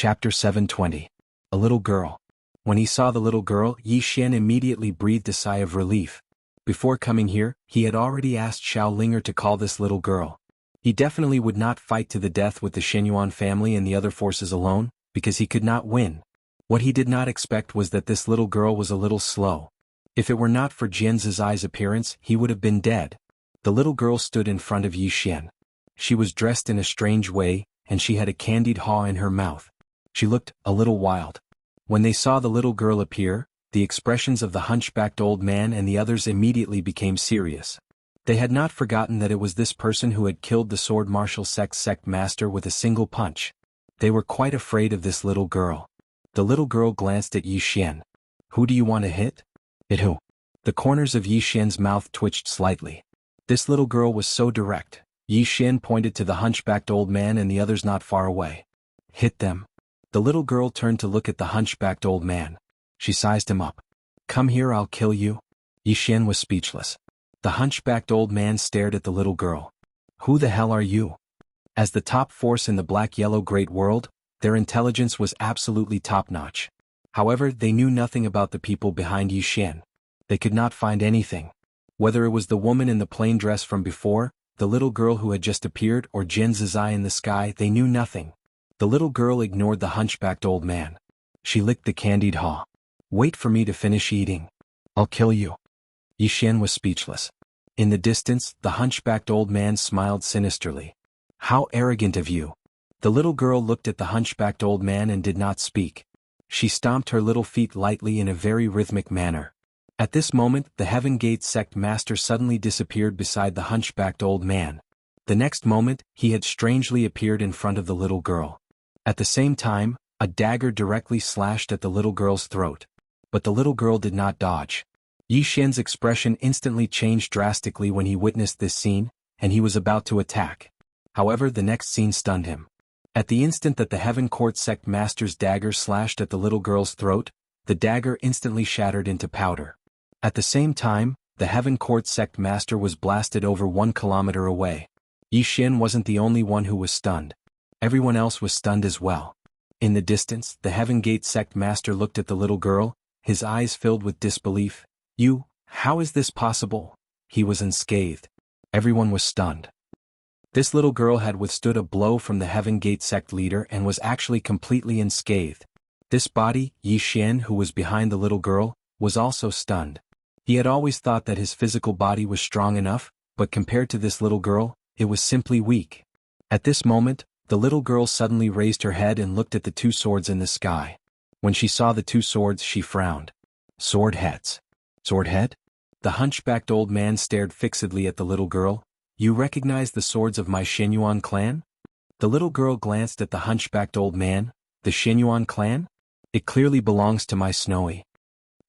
Chapter 720. A Little Girl. When he saw the little girl, Yi Xian immediately breathed a sigh of relief. Before coming here, he had already asked Xiao Linger to call this little girl. He definitely would not fight to the death with the Shenyuan family and the other forces alone, because he could not win. What he did not expect was that this little girl was a little slow. If it were not for Jian Zizai's appearance, he would have been dead. The little girl stood in front of Yi Xian. She was dressed in a strange way, and she had a candied haw in her mouth. She looked a little wild. When they saw the little girl appear, the expressions of the hunchbacked old man and the others immediately became serious. They had not forgotten that it was this person who had killed the sword martial sect master with a single punch. They were quite afraid of this little girl. The little girl glanced at Yi Xian. "Who do you want to hit?" "Hit who?" The corners of Yi Xian's mouth twitched slightly. This little girl was so direct. Yi Xian pointed to the hunchbacked old man and the others not far away. "Hit them." The little girl turned to look at the hunchbacked old man. She sized him up. "Come here, I'll kill you." Yi Xian was speechless. The hunchbacked old man stared at the little girl. "Who the hell are you?" As the top force in the black-yellow great world, their intelligence was absolutely top-notch. However, they knew nothing about the people behind Yi Xian. They could not find anything. Whether it was the woman in the plain dress from before, the little girl who had just appeared, or Jian Zizai in the sky, they knew nothing. The little girl ignored the hunchbacked old man. She licked the candied haw. "Wait for me to finish eating. I'll kill you." Yi Xian was speechless. In the distance, the hunchbacked old man smiled sinisterly. "How arrogant of you." The little girl looked at the hunchbacked old man and did not speak. She stomped her little feet lightly in a very rhythmic manner. At this moment, the Heaven Gate sect master suddenly disappeared beside the hunchbacked old man. The next moment, he had strangely appeared in front of the little girl. At the same time, a dagger directly slashed at the little girl's throat. But the little girl did not dodge. Yi Xian's expression instantly changed drastically when he witnessed this scene, and he was about to attack. However, the next scene stunned him. At the instant that the Heaven Court sect master's dagger slashed at the little girl's throat, the dagger instantly shattered into powder. At the same time, the Heaven Court sect master was blasted over 1 kilometer away. Yi Xian wasn't the only one who was stunned. Everyone else was stunned as well. In the distance, the Heaven Gate sect master looked at the little girl, his eyes filled with disbelief. How is this possible?" He was unscathed. Everyone was stunned. This little girl had withstood a blow from the Heaven Gate sect leader and was actually completely unscathed. This body, Yi Xian, who was behind the little girl, was also stunned. He had always thought that his physical body was strong enough, but compared to this little girl, it was simply weak. At this moment, the little girl suddenly raised her head and looked at the 2 swords in the sky. When she saw the 2 swords, she frowned. "Sword heads." "Sword head?" The hunchbacked old man stared fixedly at the little girl. "You recognize the swords of my Shenyuan clan?" The little girl glanced at the hunchbacked old man. "The Shenyuan clan? It clearly belongs to my Snowy."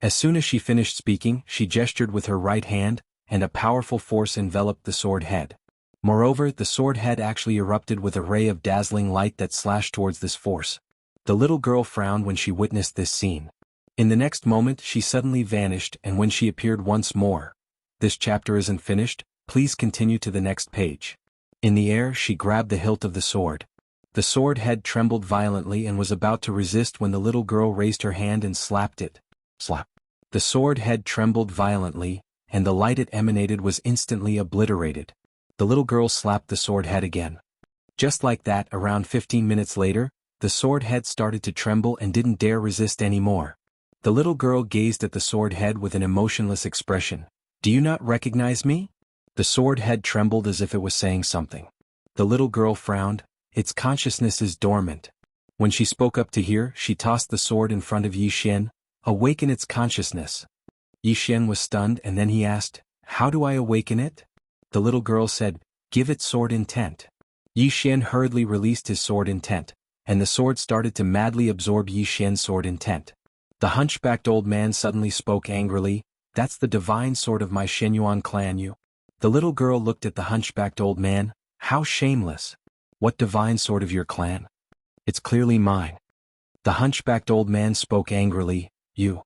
As soon as she finished speaking, she gestured with her right hand, and a powerful force enveloped the sword head. Moreover, the sword head actually erupted with a ray of dazzling light that slashed towards this force. The little girl frowned when she witnessed this scene. In the next moment, she suddenly vanished, and when she appeared once more, "This chapter isn't finished, please continue to the next page." In the air, she grabbed the hilt of the sword. The sword head trembled violently and was about to resist when the little girl raised her hand and slapped it. Slap. The sword head trembled violently, and the light it emanated was instantly obliterated. The little girl slapped the sword head again. Just like that, around 15 minutes later, the sword head started to tremble and didn't dare resist anymore. The little girl gazed at the sword head with an emotionless expression. "Do you not recognize me?" The sword head trembled as if it was saying something. The little girl frowned. "Its consciousness is dormant." When she spoke up to hear, she tossed the sword in front of Yi Xian. "Awaken its consciousness." Yi Xian was stunned, and then he asked, "How do I awaken it?" The little girl said, "Give it sword intent." Yi Xian hurriedly released his sword intent, and the sword started to madly absorb Yi Xian's sword intent. The hunchbacked old man suddenly spoke angrily. "That's the divine sword of my Shenyuan clan, you." The little girl looked at the hunchbacked old man. "How shameless. What divine sword of your clan?" "It's clearly mine." The hunchbacked old man spoke angrily. "You."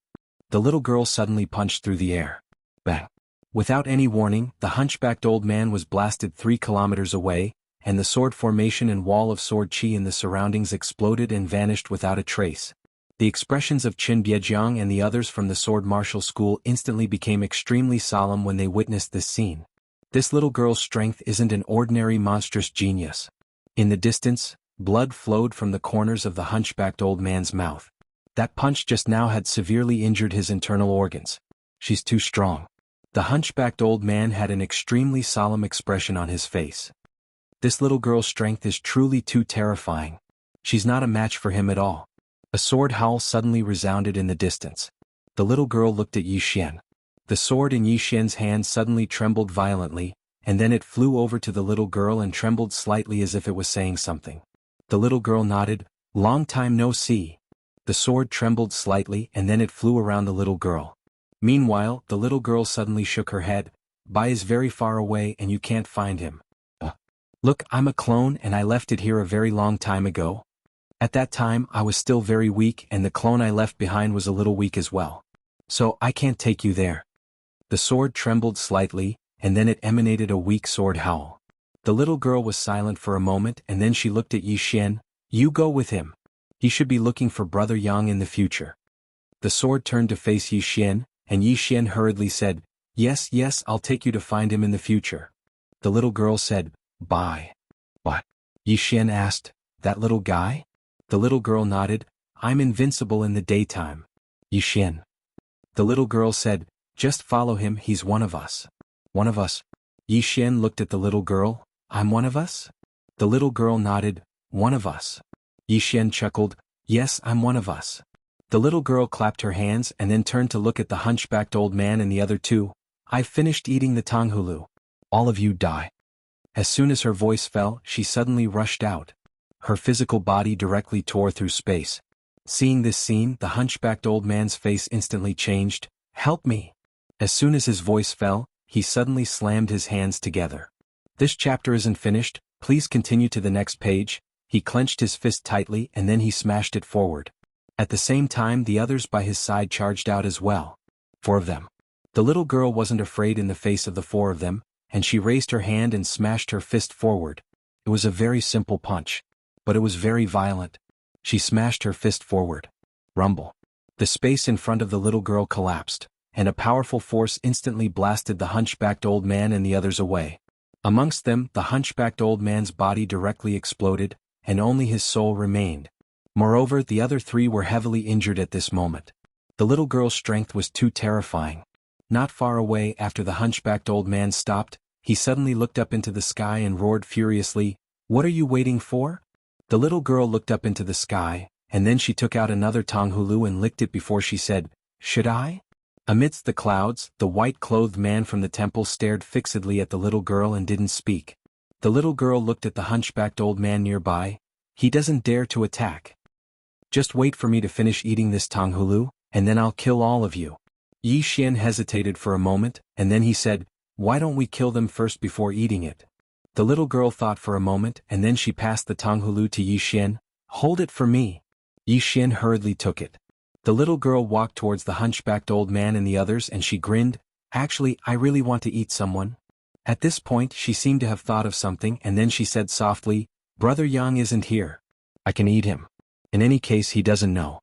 The little girl suddenly punched through the air. Bang. Without any warning, the hunchbacked old man was blasted 3 kilometers away, and the sword formation and wall of sword qi in the surroundings exploded and vanished without a trace. The expressions of Qin Biejiang and the others from the sword martial school instantly became extremely solemn when they witnessed this scene. This little girl's strength isn't an ordinary monstrous genius. In the distance, blood flowed from the corners of the hunchbacked old man's mouth. That punch just now had severely injured his internal organs. She's too strong. The hunchbacked old man had an extremely solemn expression on his face. This little girl's strength is truly too terrifying. She's not a match for him at all. A sword howl suddenly resounded in the distance. The little girl looked at Yi Xian. The sword in Yi Xian's hand suddenly trembled violently, and then it flew over to the little girl and trembled slightly as if it was saying something. The little girl nodded, "Long time no see." The sword trembled slightly and then it flew around the little girl. Meanwhile, the little girl suddenly shook her head. "Bai is very far away and you can't find him. Look, I'm a clone and I left it here a very long time ago. At that time I was still very weak and the clone I left behind was a little weak as well. So I can't take you there." The sword trembled slightly, and then it emanated a weak sword howl. The little girl was silent for a moment and then she looked at Yi Xian. "You go with him. He should be looking for Brother Yang in the future." The sword turned to face Yi Xian, and Yi Xian hurriedly said, Yes, I'll take you to find him in the future." The little girl said, "Bye." "What?" Yi Xian asked, "That little guy?" The little girl nodded, "I'm invincible in the daytime." Yi Xian. The little girl said, "Just follow him, he's one of us." "One of us?" Yi Xian looked at the little girl, "I'm one of us?" The little girl nodded, "One of us." Yi Xian chuckled, "Yes, I'm one of us." The little girl clapped her hands and then turned to look at the hunchbacked old man and the other two. "I've finished eating the tanghulu. All of you die." As soon as her voice fell, she suddenly rushed out. Her physical body directly tore through space. Seeing this scene, the hunchbacked old man's face instantly changed. "Help me!" As soon as his voice fell, he suddenly slammed his hands together. This chapter isn't finished, please continue to the next page. He clenched his fist tightly and then he smashed it forward. At the same time the others by his side charged out as well. 4 of them. The little girl wasn't afraid in the face of the 4 of them, and she raised her hand and smashed her fist forward. It was a very simple punch. But it was very violent. She smashed her fist forward. Rumble. The space in front of the little girl collapsed, and a powerful force instantly blasted the hunchbacked old man and the others away. Amongst them, the hunchbacked old man's body directly exploded, and only his soul remained. Moreover, the other 3 were heavily injured at this moment. The little girl's strength was too terrifying. Not far away after the hunchbacked old man stopped, he suddenly looked up into the sky and roared furiously, "What are you waiting for?" The little girl looked up into the sky, and then she took out another tanghulu and licked it before she said, "Should I?" Amidst the clouds, the white-clothed man from the temple stared fixedly at the little girl and didn't speak. The little girl looked at the hunchbacked old man nearby. "He doesn't dare to attack. Just wait for me to finish eating this tanghulu, and then I'll kill all of you." Yi Xian hesitated for a moment, and then he said, "Why don't we kill them first before eating it?" The little girl thought for a moment and then she passed the tanghulu to Yi Xian. "Hold it for me." Yi Xian hurriedly took it. The little girl walked towards the hunchbacked old man and the others and she grinned, "Actually, I really want to eat someone." At this point she seemed to have thought of something and then she said softly, "Brother Yang isn't here. I can eat him. In any case he doesn't know."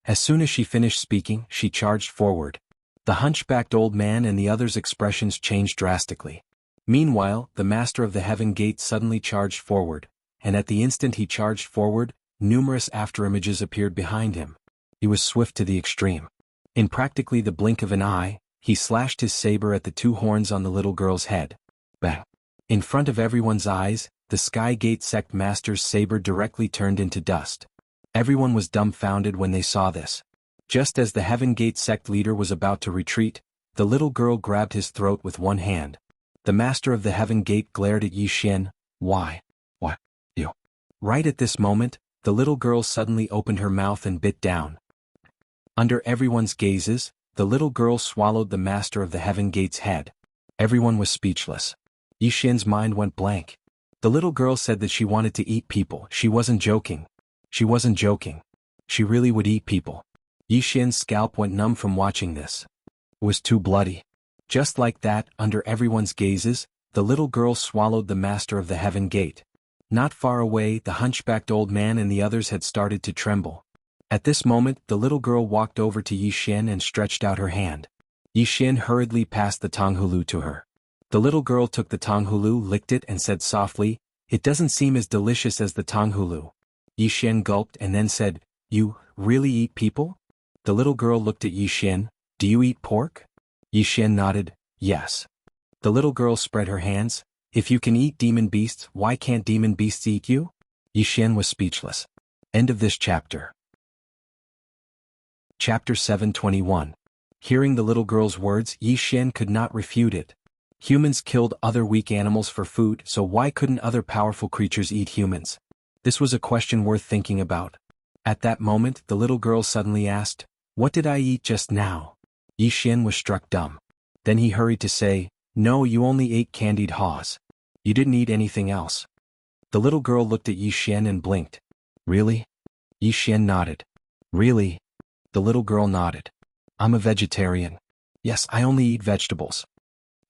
As soon as she finished speaking, she charged forward. The hunchbacked old man and the others' expressions changed drastically. Meanwhile, the master of the heaven gate suddenly charged forward, and at the instant he charged forward, numerous afterimages appeared behind him. He was swift to the extreme. In practically the blink of an eye, he slashed his saber at the 2 horns on the little girl's head. Bang! In front of everyone's eyes, the Sky Gate sect master's saber directly turned into dust. Everyone was dumbfounded when they saw this. Just as the Heaven Gate sect leader was about to retreat, the little girl grabbed his throat with one hand. The master of the Heaven Gate glared at Yi Xian. "Why? What? You?" Right at this moment, the little girl suddenly opened her mouth and bit down. Under everyone's gazes, the little girl swallowed the master of the Heaven Gate's head. Everyone was speechless. Yi Xian's mind went blank. The little girl said that she wanted to eat people. She wasn't joking. She wasn't joking. She really would eat people. Yi Xian's scalp went numb from watching this. It was too bloody. Just like that, under everyone's gazes, the little girl swallowed the master of the heaven gate. Not far away, the hunchbacked old man and the others had started to tremble. At this moment, the little girl walked over to Yi Xian and stretched out her hand. Yi Xian hurriedly passed the Tonghulu to her. The little girl took the Tonghulu, licked it and said softly, "It doesn't seem as delicious as the Tonghulu." Yi Xian gulped and then said, "You really eat people?" The little girl looked at Yi Xian. "Do you eat pork?" Yi Xian nodded, "Yes." The little girl spread her hands. "If you can eat demon beasts, why can't demon beasts eat you?" Yi Xian was speechless. End of this chapter. Chapter 721. Hearing the little girl's words, Yi Xian could not refute it. Humans killed other weak animals for food, so why couldn't other powerful creatures eat humans? This was a question worth thinking about. At that moment, the little girl suddenly asked, "What did I eat just now?" Yi Xian was struck dumb. Then he hurried to say, "No, you only ate candied haws. You didn't eat anything else." The little girl looked at Yi Xian and blinked. "Really?" Yi Xian nodded. "Really?" The little girl nodded. "I'm a vegetarian. Yes, I only eat vegetables."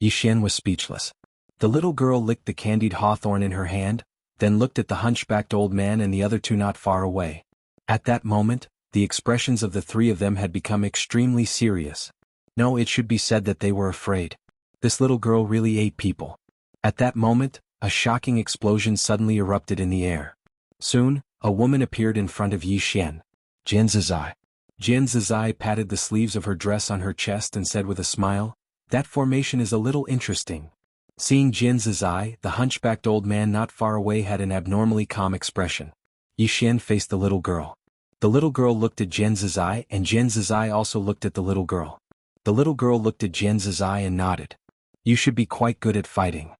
Yi Xian was speechless. The little girl licked the candied hawthorn in her hand, then looked at the hunchbacked old man and the other two not far away. At that moment, the expressions of the three of them had become extremely serious. No, it should be said that they were afraid. This little girl really ate people. At that moment, a shocking explosion suddenly erupted in the air. Soon, a woman appeared in front of Yi Xian. "Jian Zizai." Jian Zizai patted the sleeves of her dress on her chest and said with a smile, "That formation is a little interesting." Seeing Jian Zizai, the hunchbacked old man not far away had an abnormally calm expression. Yi Xian faced the little girl. The little girl looked at Jian Zizai and Jian Zizai also looked at the little girl. The little girl looked at Jian Zizai and nodded. "You should be quite good at fighting."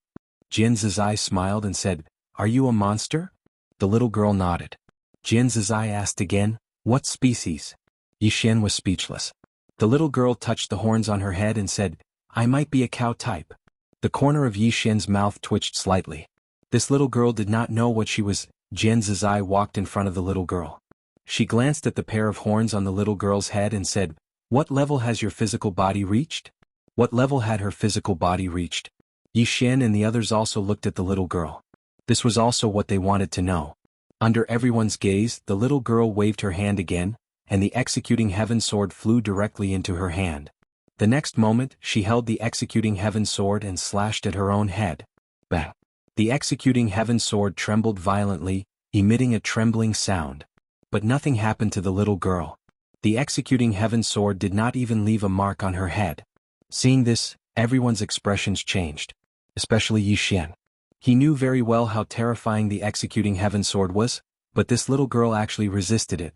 Jian Zizai smiled and said, "Are you a monster?" The little girl nodded. Jian Zizai asked again, "What species?" Yi Xian was speechless. The little girl touched the horns on her head and said, "I might be a cow type." The corner of Yi Xian's mouth twitched slightly. This little girl did not know what she was. Jian Zizai walked in front of the little girl. She glanced at the pair of horns on the little girl's head and said, "What level has your physical body reached?" What level had her physical body reached? Yi Xian and the others also looked at the little girl. This was also what they wanted to know. Under everyone's gaze, the little girl waved her hand again, and the executing heaven sword flew directly into her hand. The next moment, she held the executing heaven sword and slashed at her own head. Bang! The executing heaven sword trembled violently, emitting a trembling sound. But nothing happened to the little girl. The executing heaven sword did not even leave a mark on her head. Seeing this, everyone's expressions changed. Especially Yi Xian. He knew very well how terrifying the executing heaven sword was, but this little girl actually resisted it.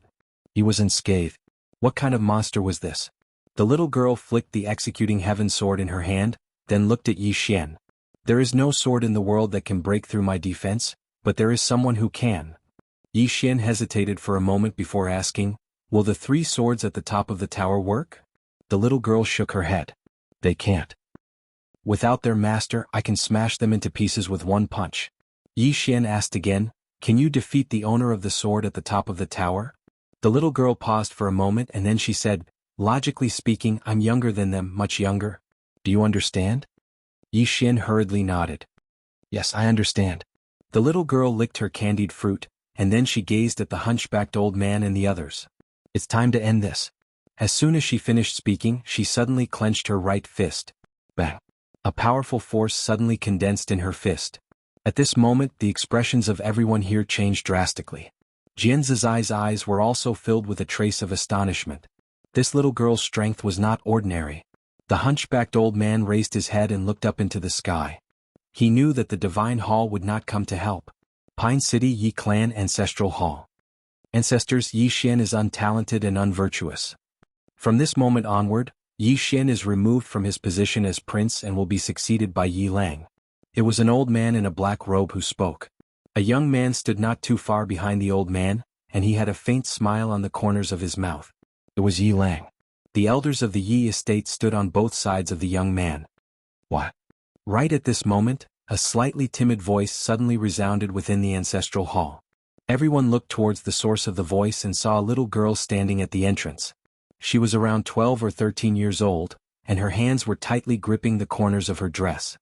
He was unscathed. What kind of monster was this? The little girl flicked the executing heaven sword in her hand, then looked at Yi Xian. "There is no sword in the world that can break through my defense, but there is someone who can." Yi Xian hesitated for a moment before asking, "Will the three swords at the top of the tower work?" The little girl shook her head. "They can't. Without their master, I can smash them into pieces with one punch." Yi Xian asked again, "Can you defeat the owner of the sword at the top of the tower?" The little girl paused for a moment and then she said, "Logically speaking, I'm younger than them, much younger. Do you understand?" Yi Xian hurriedly nodded. "Yes, I understand." The little girl licked her candied fruit, and then she gazed at the hunchbacked old man and the others. "It's time to end this." As soon as she finished speaking, she suddenly clenched her right fist. Bang! A powerful force suddenly condensed in her fist. At this moment, the expressions of everyone here changed drastically. Jian Zizai's eyes were also filled with a trace of astonishment. This little girl's strength was not ordinary. The hunchbacked old man raised his head and looked up into the sky. He knew that the Divine Hall would not come to help. Pine City Yi Clan Ancestral Hall. Ancestors, Yi Xian is untalented and unvirtuous. From this moment onward, Yi Xian is removed from his position as prince and will be succeeded by Yi Lang. It was an old man in a black robe who spoke. A young man stood not too far behind the old man, and he had a faint smile on the corners of his mouth. It was Yi Lang. The elders of the Yi estate stood on both sides of the young man. "What?" Right at this moment, a slightly timid voice suddenly resounded within the ancestral hall. Everyone looked towards the source of the voice and saw a little girl standing at the entrance. She was around 12 or 13 years old, and her hands were tightly gripping the corners of her dress.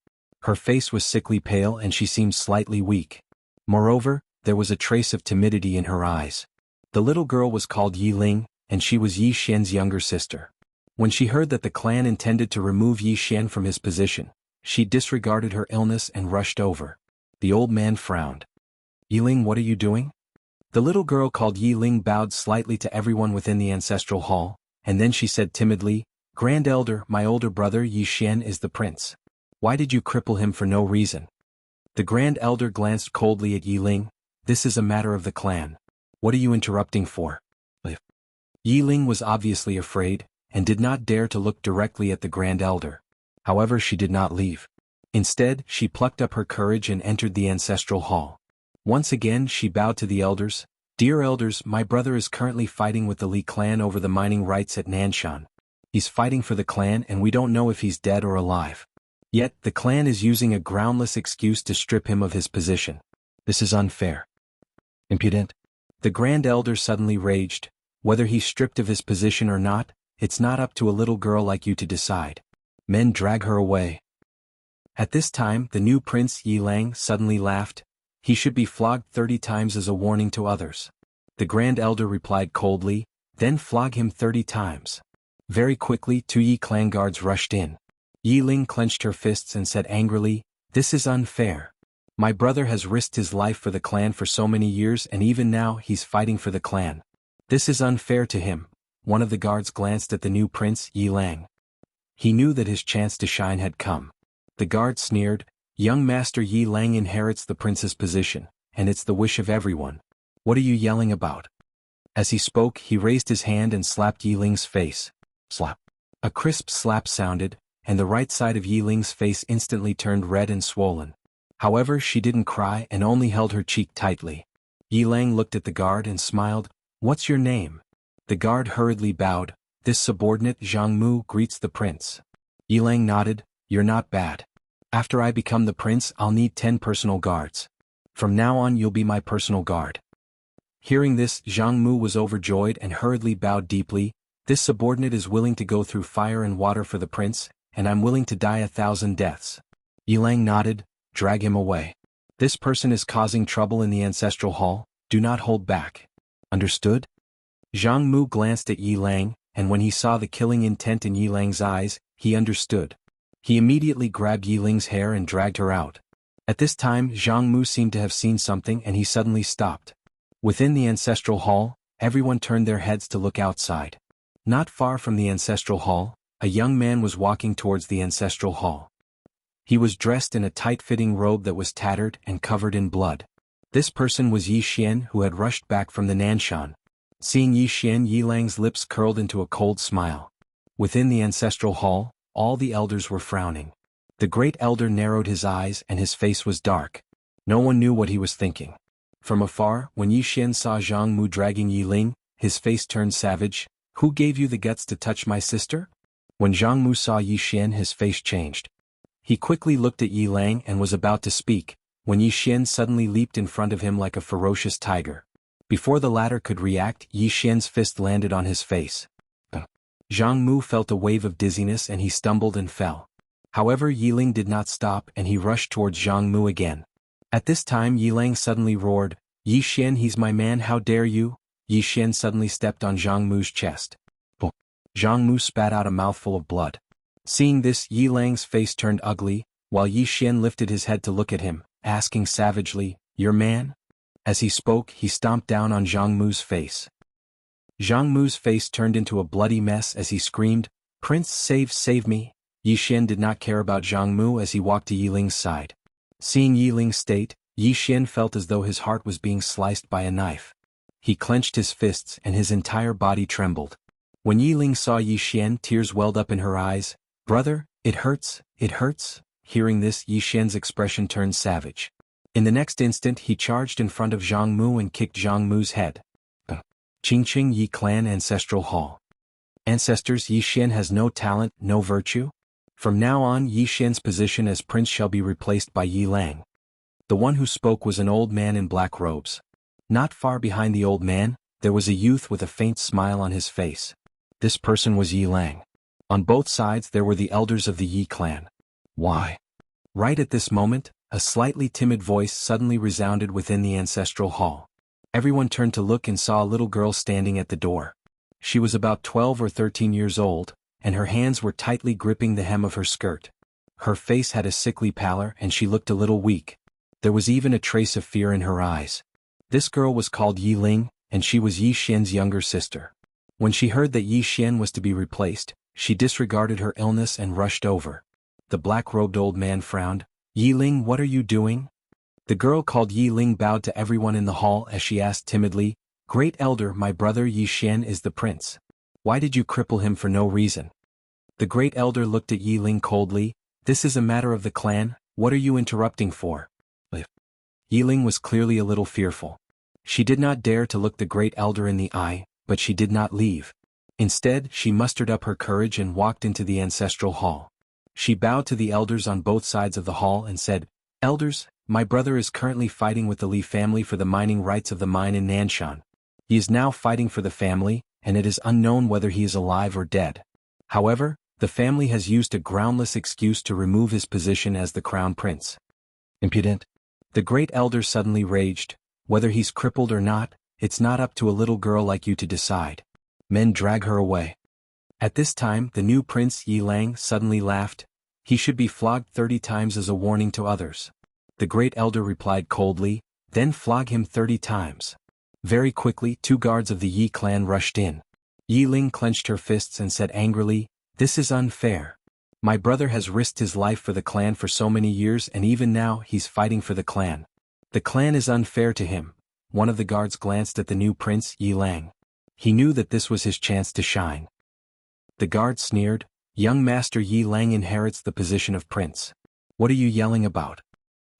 Her face was sickly pale and she seemed slightly weak. Moreover, there was a trace of timidity in her eyes. The little girl was called Yi Ling, and she was Yi Xian's younger sister. When she heard that the clan intended to remove Yi Xian from his position, she disregarded her illness and rushed over. The old man frowned. "Yi Ling, what are you doing?" The little girl called Yi Ling bowed slightly to everyone within the ancestral hall, and then she said timidly, "Grand Elder, my older brother Yi Xian is the prince. Why did you cripple him for no reason?" The Grand Elder glanced coldly at Yi Ling. "This is a matter of the clan. What are you interrupting for?" Yi Ling was obviously afraid, and did not dare to look directly at the Grand Elder. However, she did not leave. Instead, she plucked up her courage and entered the ancestral hall. Once again she bowed to the elders. "Dear elders, my brother is currently fighting with the Li clan over the mining rights at Nanshan. He's fighting for the clan and we don't know if he's dead or alive. Yet, the clan is using a groundless excuse to strip him of his position. This is unfair. Impudent." The Grand Elder suddenly raged. "Whether he's stripped of his position or not, it's not up to a little girl like you to decide. Men, drag her away." At this time, the new prince Yi Lang suddenly laughed. "He should be flogged 30 times as a warning to others." The Grand Elder replied coldly, "Then flog him 30 times. Very quickly 2 Yi clan guards rushed in. Yi Ling clenched her fists and said angrily, "This is unfair. My brother has risked his life for the clan for so many years and even now he's fighting for the clan. This is unfair to him." One of the guards glanced at the new prince Yi Lang. He knew that his chance to shine had come. The guard sneered, "Young Master Yi Lang inherits the prince's position, and it's the wish of everyone. What are you yelling about?" As he spoke, he raised his hand and slapped Yi Ling's face. Slap. A crisp slap sounded, and the right side of Yi Ling's face instantly turned red and swollen. However, she didn't cry and only held her cheek tightly. Yi Lang looked at the guard and smiled. "What's your name?" The guard hurriedly bowed. "This subordinate Zhang Mu greets the prince." Yi Lang nodded. "You're not bad. After I become the prince, I'll need 10 personal guards. From now on you'll be my personal guard." Hearing this, Zhang Mu was overjoyed and hurriedly bowed deeply. "This subordinate is willing to go through fire and water for the prince, and I'm willing to die 1,000 deaths." Yi Lang nodded. "Drag him away. This person is causing trouble in the ancestral hall. Do not hold back. Understood?" Zhang Mu glanced at Yi Lang, and when he saw the killing intent in Yi Lang's eyes, he understood. He immediately grabbed Yi Ling's hair and dragged her out. At this time, Zhang Mu seemed to have seen something and he suddenly stopped. Within the ancestral hall, everyone turned their heads to look outside. Not far from the ancestral hall, a young man was walking towards the ancestral hall. He was dressed in a tight-fitting robe that was tattered and covered in blood. This person was Yi Xian, who had rushed back from the Nanshan. Seeing Yi Xian, Yi Lang's lips curled into a cold smile. Within the ancestral hall, all the elders were frowning. The great elder narrowed his eyes and his face was dark. No one knew what he was thinking. From afar, when Yi Xian saw Zhang Mu dragging Yi Ling, his face turned savage. "Who gave you the guts to touch my sister?" When Zhang Mu saw Yi Xian, his face changed. He quickly looked at Yi Lang and was about to speak, when Yi Xian suddenly leaped in front of him like a ferocious tiger. Before the latter could react, Yi Xian's fist landed on his face. Zhang Mu felt a wave of dizziness and he stumbled and fell. However, Yi Ling did not stop and he rushed towards Zhang Mu again. At this time Yi Lang suddenly roared, "Yi Xian, he's my man, how dare you?" Yi Xian suddenly stepped on Zhang Mu's chest. Zhang Mu spat out a mouthful of blood. Seeing this, Yi Lang's face turned ugly, while Yi Xian lifted his head to look at him, asking savagely, "Your man?" As he spoke, he stomped down on Zhang Mu's face. Zhang Mu's face turned into a bloody mess as he screamed, "Prince, save me!" Yi Xian did not care about Zhang Mu as he walked to Yi Ling's side. Seeing Yi Ling's state, Yi Xian felt as though his heart was being sliced by a knife. He clenched his fists and his entire body trembled. When Yi Ling saw Yi Xian, tears welled up in her eyes. "Brother, it hurts, it hurts." Hearing this, Yi Xian's expression turned savage. In the next instant he charged in front of Zhang Mu and kicked Zhang Mu's head. Qingqing Yi Clan Ancestral Hall. Ancestors, Yi Xian has no talent, no virtue? From now on Yi Xian's position as prince shall be replaced by Yi Lang. The one who spoke was an old man in black robes. Not far behind the old man, there was a youth with a faint smile on his face. This person was Yi Lang. On both sides there were the elders of the Yi clan. Why? Right at this moment, a slightly timid voice suddenly resounded within the ancestral hall. Everyone turned to look and saw a little girl standing at the door. She was about 12 or 13 years old, and her hands were tightly gripping the hem of her skirt. Her face had a sickly pallor and she looked a little weak. There was even a trace of fear in her eyes. This girl was called Yi Ling, and she was Yi Xian's younger sister. When she heard that Yi Xian was to be replaced, she disregarded her illness and rushed over. The black-robed old man frowned. "Yi Ling, what are you doing?" The girl called Yi Ling bowed to everyone in the hall as she asked timidly, "Great Elder, my brother Yi Xian is the prince. Why did you cripple him for no reason?" The Great Elder looked at Yi Ling coldly. "This is a matter of the clan, what are you interrupting for?" Yi Ling was clearly a little fearful. She did not dare to look the Great Elder in the eye, but she did not leave. Instead, she mustered up her courage and walked into the ancestral hall. She bowed to the elders on both sides of the hall and said, "Elders, my brother is currently fighting with the Li family for the mining rights of the mine in Nanshan. He is now fighting for the family, and it is unknown whether he is alive or dead. However, the family has used a groundless excuse to remove his position as the crown prince." Impudent. The Great Elder suddenly raged. "Whether he's crippled or not, it's not up to a little girl like you to decide. Men, drag her away." At this time the new prince Yi Lang suddenly laughed. "He should be flogged 30 times as a warning to others." The Great Elder replied coldly, "Then flog him 30 times. Very quickly 2 guards of the Yi clan rushed in. Yi Ling clenched her fists and said angrily, "This is unfair. My brother has risked his life for the clan for so many years and even now he's fighting for the clan. The clan is unfair to him." One of the guards glanced at the new prince Yi Lang. He knew that this was his chance to shine. The guard sneered, "Young Master Yi Lang inherits the position of prince. What are you yelling about?"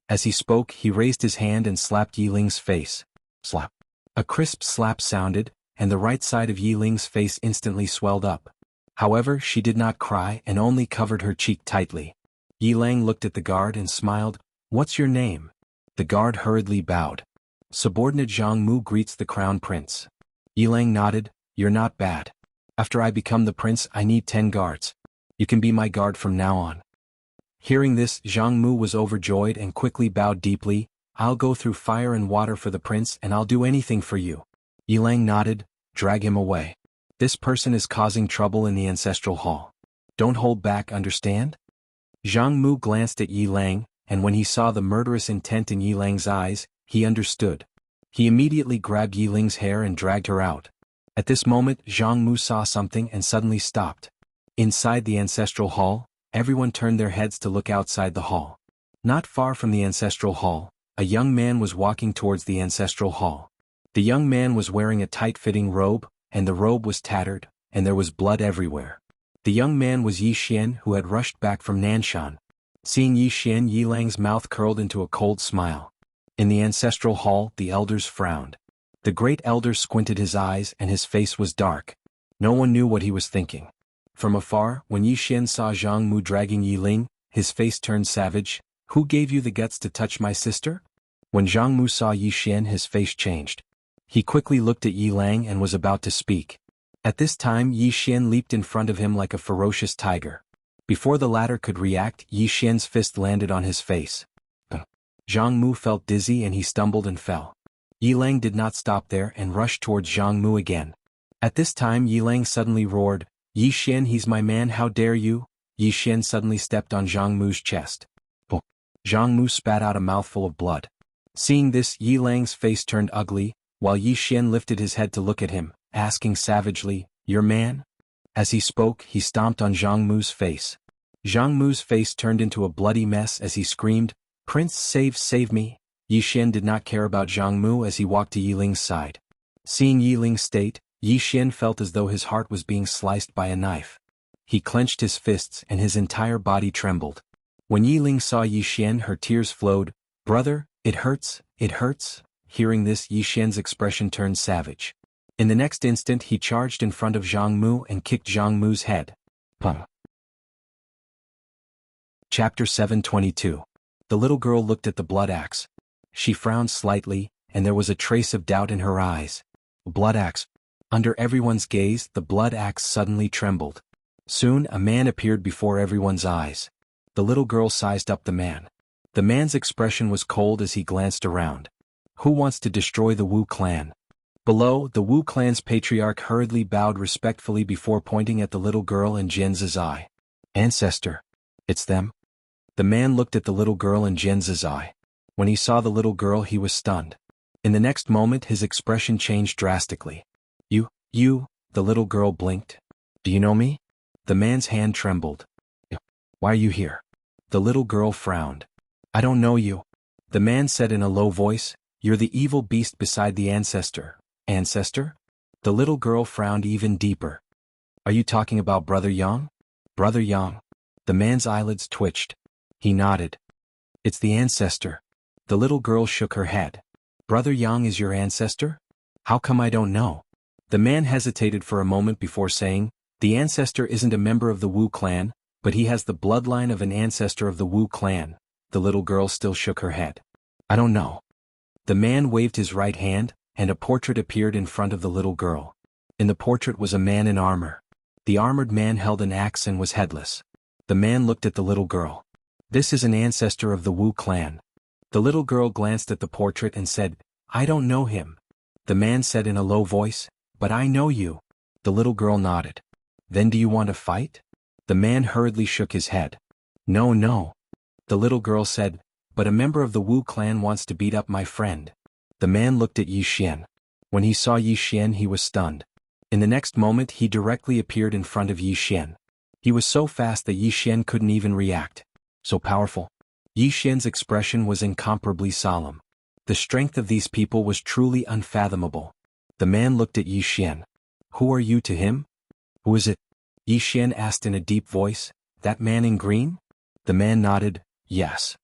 As he spoke, he raised his hand and slapped Yi Ling's face. Slap. A crisp slap sounded, and the right side of Yi Ling's face instantly swelled up. However, she did not cry and only covered her cheek tightly. Yi Lang looked at the guard and smiled. "What's your name?" The guard hurriedly bowed. "Subordinate Zhang Mu greets the crown prince." Yi Lang nodded. "You're not bad. After I become the prince I need 10 guards. You can be my guard from now on." Hearing this, Zhang Mu was overjoyed and quickly bowed deeply. "I'll go through fire and water for the prince and I'll do anything for you." Yi Lang nodded. "Drag him away. This person is causing trouble in the ancestral hall. Don't hold back, understand?" Zhang Mu glanced at Yi Lang, and when he saw the murderous intent in Yi Lang's eyes, he understood. He immediately grabbed Yi Ling's hair and dragged her out. At this moment, Zhang Mu saw something and suddenly stopped. Inside the ancestral hall, everyone turned their heads to look outside the hall. Not far from the ancestral hall, a young man was walking towards the ancestral hall. The young man was wearing a tight-fitting robe, and the robe was tattered, and there was blood everywhere. The young man was Yi Xian, who had rushed back from Nanshan. Seeing Yi Xian, Yi Lang's mouth curled into a cold smile. In the ancestral hall, the elders frowned. The Great Elder squinted his eyes and his face was dark. No one knew what he was thinking. From afar, when Yi Xian saw Zhang Mu dragging Yi Ling, his face turned savage. "Who gave you the guts to touch my sister?" When Zhang Mu saw Yi Xian, his face changed. He quickly looked at Yi Lang and was about to speak. At this time Yi Xian leaped in front of him like a ferocious tiger. Before the latter could react, Yi Xian's fist landed on his face. Zhang Mu felt dizzy and he stumbled and fell. Yi Lang did not stop there and rushed towards Zhang Mu again. At this time Yi Lang suddenly roared, "Yi Xian, he's my man, how dare you?" Yi Xian suddenly stepped on Zhang Mu's chest. Zhang Mu spat out a mouthful of blood. Seeing this, Yi Lang's face turned ugly, while Yi Xian lifted his head to look at him, asking savagely, "Your man?" As he spoke, he stomped on Zhang Mu's face. Zhang Mu's face turned into a bloody mess as he screamed, "Prince, save me!" Yi Xian did not care about Zhang Mu as he walked to Yi Ling's side. Seeing Yi Ling's state, Yi Xian felt as though his heart was being sliced by a knife. He clenched his fists and his entire body trembled. When Yi Ling saw Yi Xian, her tears flowed. "Brother, it hurts, it hurts." Hearing this, Yi Xian's expression turned savage. In the next instant he charged in front of Zhang Mu and kicked Zhang Mu's head. Chapter 722. The little girl looked at the blood axe. She frowned slightly, and there was a trace of doubt in her eyes. Blood axe. Under everyone's gaze, the blood axe suddenly trembled. Soon a man appeared before everyone's eyes. The little girl sized up the man. The man's expression was cold as he glanced around. Who wants to destroy the Wu clan? Below, the Wu clan's patriarch hurriedly bowed respectfully before pointing at the little girl and Jian's eye. Ancestor. It's them? The man looked at the little girl and Jian's eye. When he saw the little girl, he was stunned. In the next moment, his expression changed drastically. You, the little girl blinked. Do you know me? The man's hand trembled. Why are you here? The little girl frowned. I don't know you. The man said in a low voice, You're the evil beast beside the ancestor. Ancestor? The little girl frowned even deeper. Are you talking about Brother Yang? Brother Yang. The man's eyelids twitched. He nodded. It's the ancestor. The little girl shook her head. Brother Yang is your ancestor? How come I don't know? The man hesitated for a moment before saying, The ancestor isn't a member of the Wu clan, but he has the bloodline of an ancestor of the Wu clan. The little girl still shook her head. I don't know. The man waved his right hand, and a portrait appeared in front of the little girl. In the portrait was a man in armor. The armored man held an axe and was headless. The man looked at the little girl. This is an ancestor of the Wu clan. The little girl glanced at the portrait and said, I don't know him. The man said in a low voice, But I know you. The little girl nodded. Then do you want to fight? The man hurriedly shook his head. No. The little girl said, But a member of the Wu clan wants to beat up my friend. The man looked at Yi Xian. When he saw Yi Xian, he was stunned. In the next moment, he directly appeared in front of Yi Xian. He was so fast that Yi Xian couldn't even react. So powerful. Yi Xian's expression was incomparably solemn. The strength of these people was truly unfathomable. The man looked at Yi Xian. Who are you to him? Who is it? Yi Xian asked in a deep voice. That man in green? The man nodded, yes.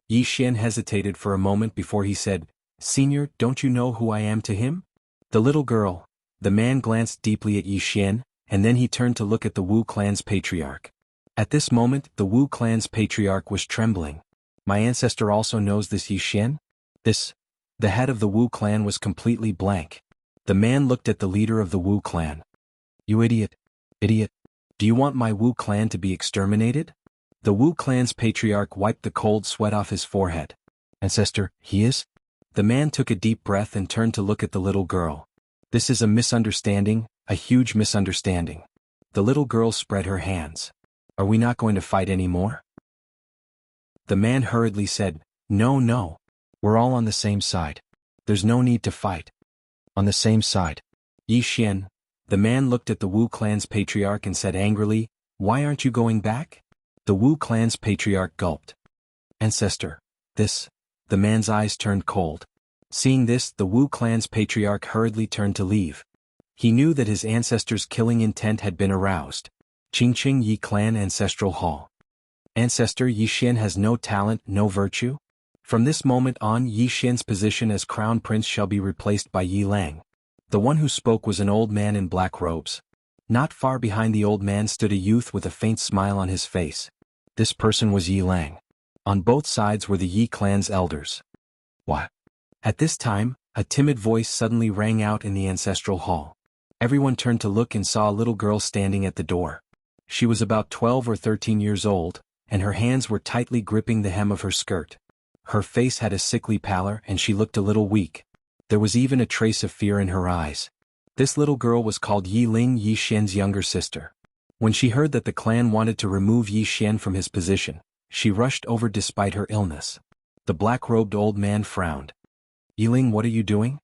Yi Xian hesitated for a moment before he said, Senior, don't you know who I am to him? The little girl. The man glanced deeply at Yi Xian, and then he turned to look at the Wu clan's patriarch. At this moment, the Wu clan's patriarch was trembling. My ancestor also knows this Yi Xian? The head of the Wu clan was completely blank. The man looked at the leader of the Wu clan. You idiot. Do you want my Wu clan to be exterminated? The Wu clan's patriarch wiped the cold sweat off his forehead. Ancestor, he is? The man took a deep breath and turned to look at the little girl. This is a misunderstanding, a huge misunderstanding. The little girl spread her hands. Are we not going to fight anymore? The man hurriedly said, No. We're all on the same side. There's no need to fight. On the same side. Yi Xian. The man looked at the Wu clan's patriarch and said angrily, Why aren't you going back? The Wu clan's patriarch gulped. Ancestor. The man's eyes turned cold. Seeing this, the Wu clan's patriarch hurriedly turned to leave. He knew that his ancestor's killing intent had been aroused. Qingqing Yi Clan Ancestral Hall. Ancestor Yi Xian has no talent, no virtue? From this moment on, Yi Xian's position as crown prince shall be replaced by Yi Lang. The one who spoke was an old man in black robes. Not far behind the old man stood a youth with a faint smile on his face. This person was Yi Lang. On both sides were the Yi clan's elders. What? At this time, a timid voice suddenly rang out in the ancestral hall. Everyone turned to look and saw a little girl standing at the door. She was about 12 or 13 years old, and her hands were tightly gripping the hem of her skirt. Her face had a sickly pallor and she looked a little weak. There was even a trace of fear in her eyes. This little girl was called Yi Ling, Yi Xian's younger sister. When she heard that the clan wanted to remove Yi Xian from his position, she rushed over despite her illness. The black-robed old man frowned. Yi Ling, what are you doing?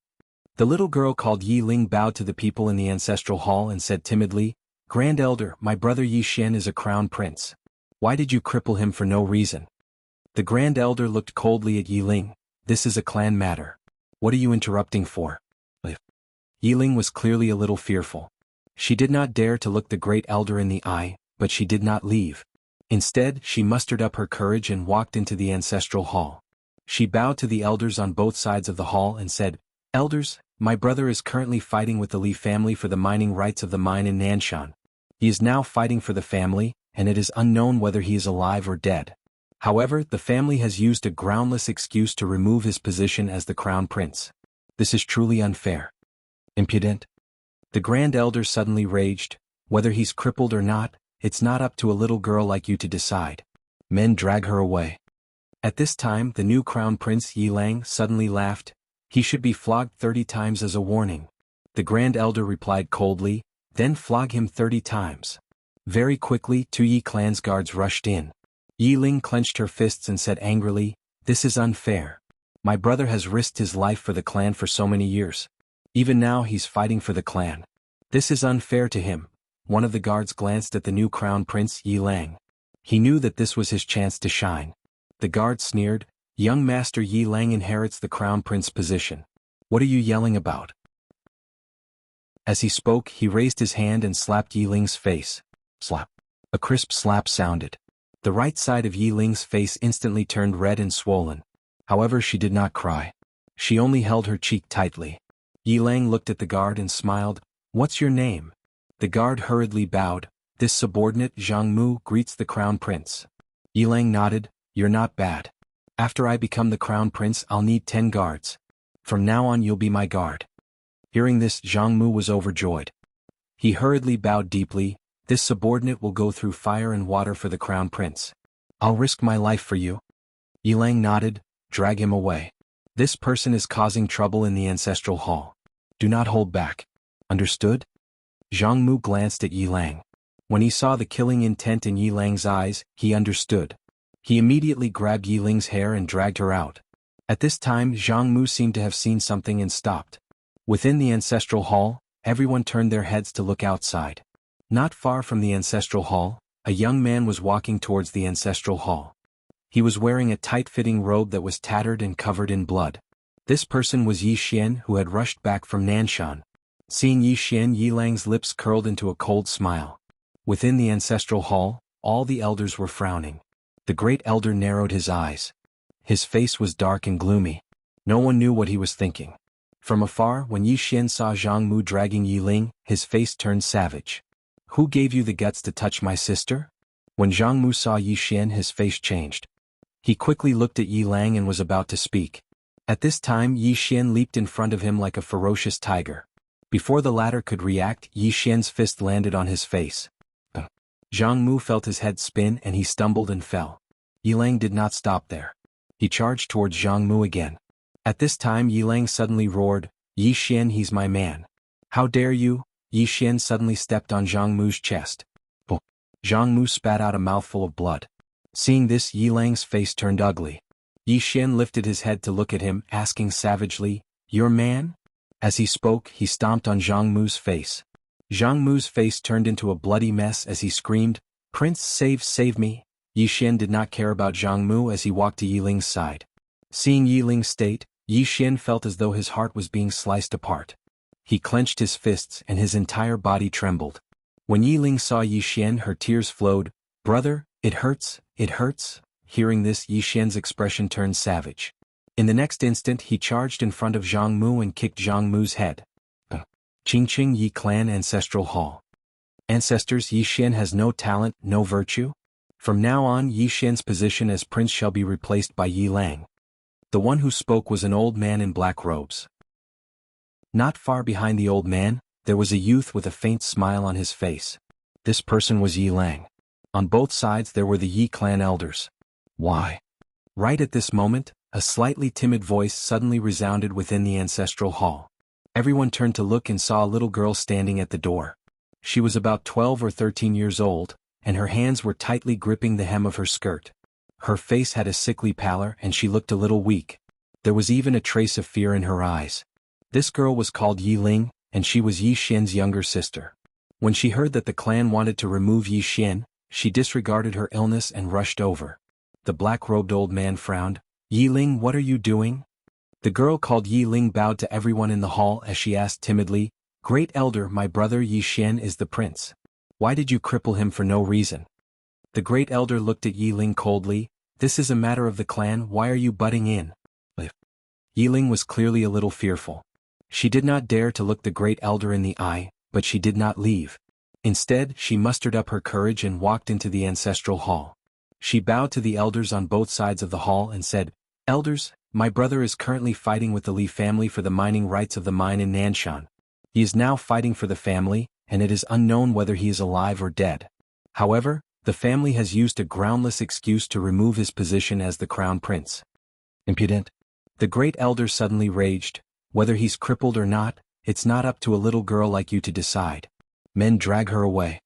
The little girl called Yi Ling bowed to the people in the ancestral hall and said timidly, Grand Elder, my brother Yi Xian is a crown prince. Why did you cripple him for no reason? The Grand Elder looked coldly at Yi Ling. This is a clan matter. What are you interrupting for? Yi Ling was clearly a little fearful. She did not dare to look the Great Elder in the eye, but she did not leave. Instead, she mustered up her courage and walked into the ancestral hall. She bowed to the elders on both sides of the hall and said, Elders, my brother is currently fighting with the Li family for the mining rights of the mine in Nanshan. He is now fighting for the family, and it is unknown whether he is alive or dead. However, the family has used a groundless excuse to remove his position as the crown prince. This is truly unfair. Impudent. The Grand Elder suddenly raged. Whether he's crippled or not, it's not up to a little girl like you to decide. Men drag her away. At this time the new crown prince Yi Lang suddenly laughed. He should be flogged 30 times as a warning. The grand elder replied coldly, then flog him 30 times. Very quickly 2 Yi clan's guards rushed in. Yi Ling clenched her fists and said angrily, "This is unfair. My brother has risked his life for the clan for so many years. Even now he's fighting for the clan. This is unfair to him." One of the guards glanced at the new crown prince Yi Lang. He knew that this was his chance to shine. The guard sneered, "Young master Yi Lang inherits the crown prince position. What are you yelling about?" As he spoke he raised his hand and slapped Yi Ling's face. Slap. A crisp slap sounded. The right side of Yi Ling's face instantly turned red and swollen. However, she did not cry. She only held her cheek tightly. Yi Lang looked at the guard and smiled. "What's your name?" The guard hurriedly bowed. "This subordinate Zhang Mu greets the crown prince." Yi Lang nodded. "You're not bad. After I become the crown prince I'll need 10 guards. From now on you'll be my guard." Hearing this, Zhang Mu was overjoyed. He hurriedly bowed deeply. "This subordinate will go through fire and water for the crown prince. I'll risk my life for you." Yi Lang nodded. "Drag him away. This person is causing trouble in the ancestral hall. Do not hold back. Understood?" Zhang Mu glanced at Yi Lang. When he saw the killing intent in Yi Lang's eyes, he understood. He immediately grabbed Yi Ling's hair and dragged her out. At this time Zhang Mu seemed to have seen something and stopped. Within the ancestral hall, everyone turned their heads to look outside. Not far from the ancestral hall, a young man was walking towards the ancestral hall. He was wearing a tight-fitting robe that was tattered and covered in blood. This person was Yi Xian, who had rushed back from Nanshan. Seeing Yi Xian, Yi Lang's lips curled into a cold smile. Within the ancestral hall, all the elders were frowning. The great elder narrowed his eyes. His face was dark and gloomy. No one knew what he was thinking. From afar, when Yi Xian saw Zhang Mu dragging Yi Ling, his face turned savage. "Who gave you the guts to touch my sister?" When Zhang Mu saw Yi Xian, his face changed. He quickly looked at Yi Lang and was about to speak. At this time Yi Xian leaped in front of him like a ferocious tiger. Before the latter could react, Yi Xian's fist landed on his face. Zhang Mu felt his head spin and he stumbled and fell. Yi Lang did not stop there. He charged towards Zhang Mu again. At this time Yi Lang suddenly roared, "Yi Xian, he's my man. How dare you?" Yi Xian suddenly stepped on Zhang Mu's chest. Zhang Mu spat out a mouthful of blood. Seeing this, Yi Lang's face turned ugly. Yi Xian lifted his head to look at him, asking savagely, "Your man?" As he spoke, he stomped on Zhang Mu's face. Zhang Mu's face turned into a bloody mess as he screamed, "Prince, save me!" Yi Xian did not care about Zhang Mu as he walked to Yi Ling's side. Seeing Yi Ling's state, Yi Xian felt as though his heart was being sliced apart. He clenched his fists and his entire body trembled. When Yi Ling saw Yi Xian, her tears flowed. "Brother, it hurts, it hurts." Hearing this, Yi Xian's expression turned savage. In the next instant he charged in front of Zhang Mu and kicked Zhang Mu's head. Qingqing Yi Clan Ancestral Hall. Ancestors, Yi Xian has no talent, no virtue? From now on Yi Xian's position as prince shall be replaced by Yi Lang. The one who spoke was an old man in black robes. Not far behind the old man, there was a youth with a faint smile on his face. This person was Yi Lang. On both sides there were the Yi clan elders. Why? Right at this moment, a slightly timid voice suddenly resounded within the ancestral hall. Everyone turned to look and saw a little girl standing at the door. She was about 12 or 13 years old, and her hands were tightly gripping the hem of her skirt. Her face had a sickly pallor and she looked a little weak. There was even a trace of fear in her eyes. This girl was called Yi Ling, and she was Yi Xian's younger sister. When she heard that the clan wanted to remove Yi Xian, she disregarded her illness and rushed over. The black-robed old man frowned. "Yi Ling, what are you doing?" The girl called Yi Ling bowed to everyone in the hall as she asked timidly, "Great elder, my brother Yi Xian is the prince. Why did you cripple him for no reason?" The great elder looked at Yi Ling coldly. "This is a matter of the clan, why are you butting in?" Yi Ling was clearly a little fearful. She did not dare to look the great elder in the eye, but she did not leave. Instead, she mustered up her courage and walked into the ancestral hall. She bowed to the elders on both sides of the hall and said, "Elders, my brother is currently fighting with the Li family for the mining rights of the mine in Nanshan. He is now fighting for the family, and it is unknown whether he is alive or dead. However, The family has used a groundless excuse to remove his position as the crown prince. Impudent. The great elder suddenly raged. Whether he's crippled or not, it's not up to a little girl like you to decide. Men drag her away.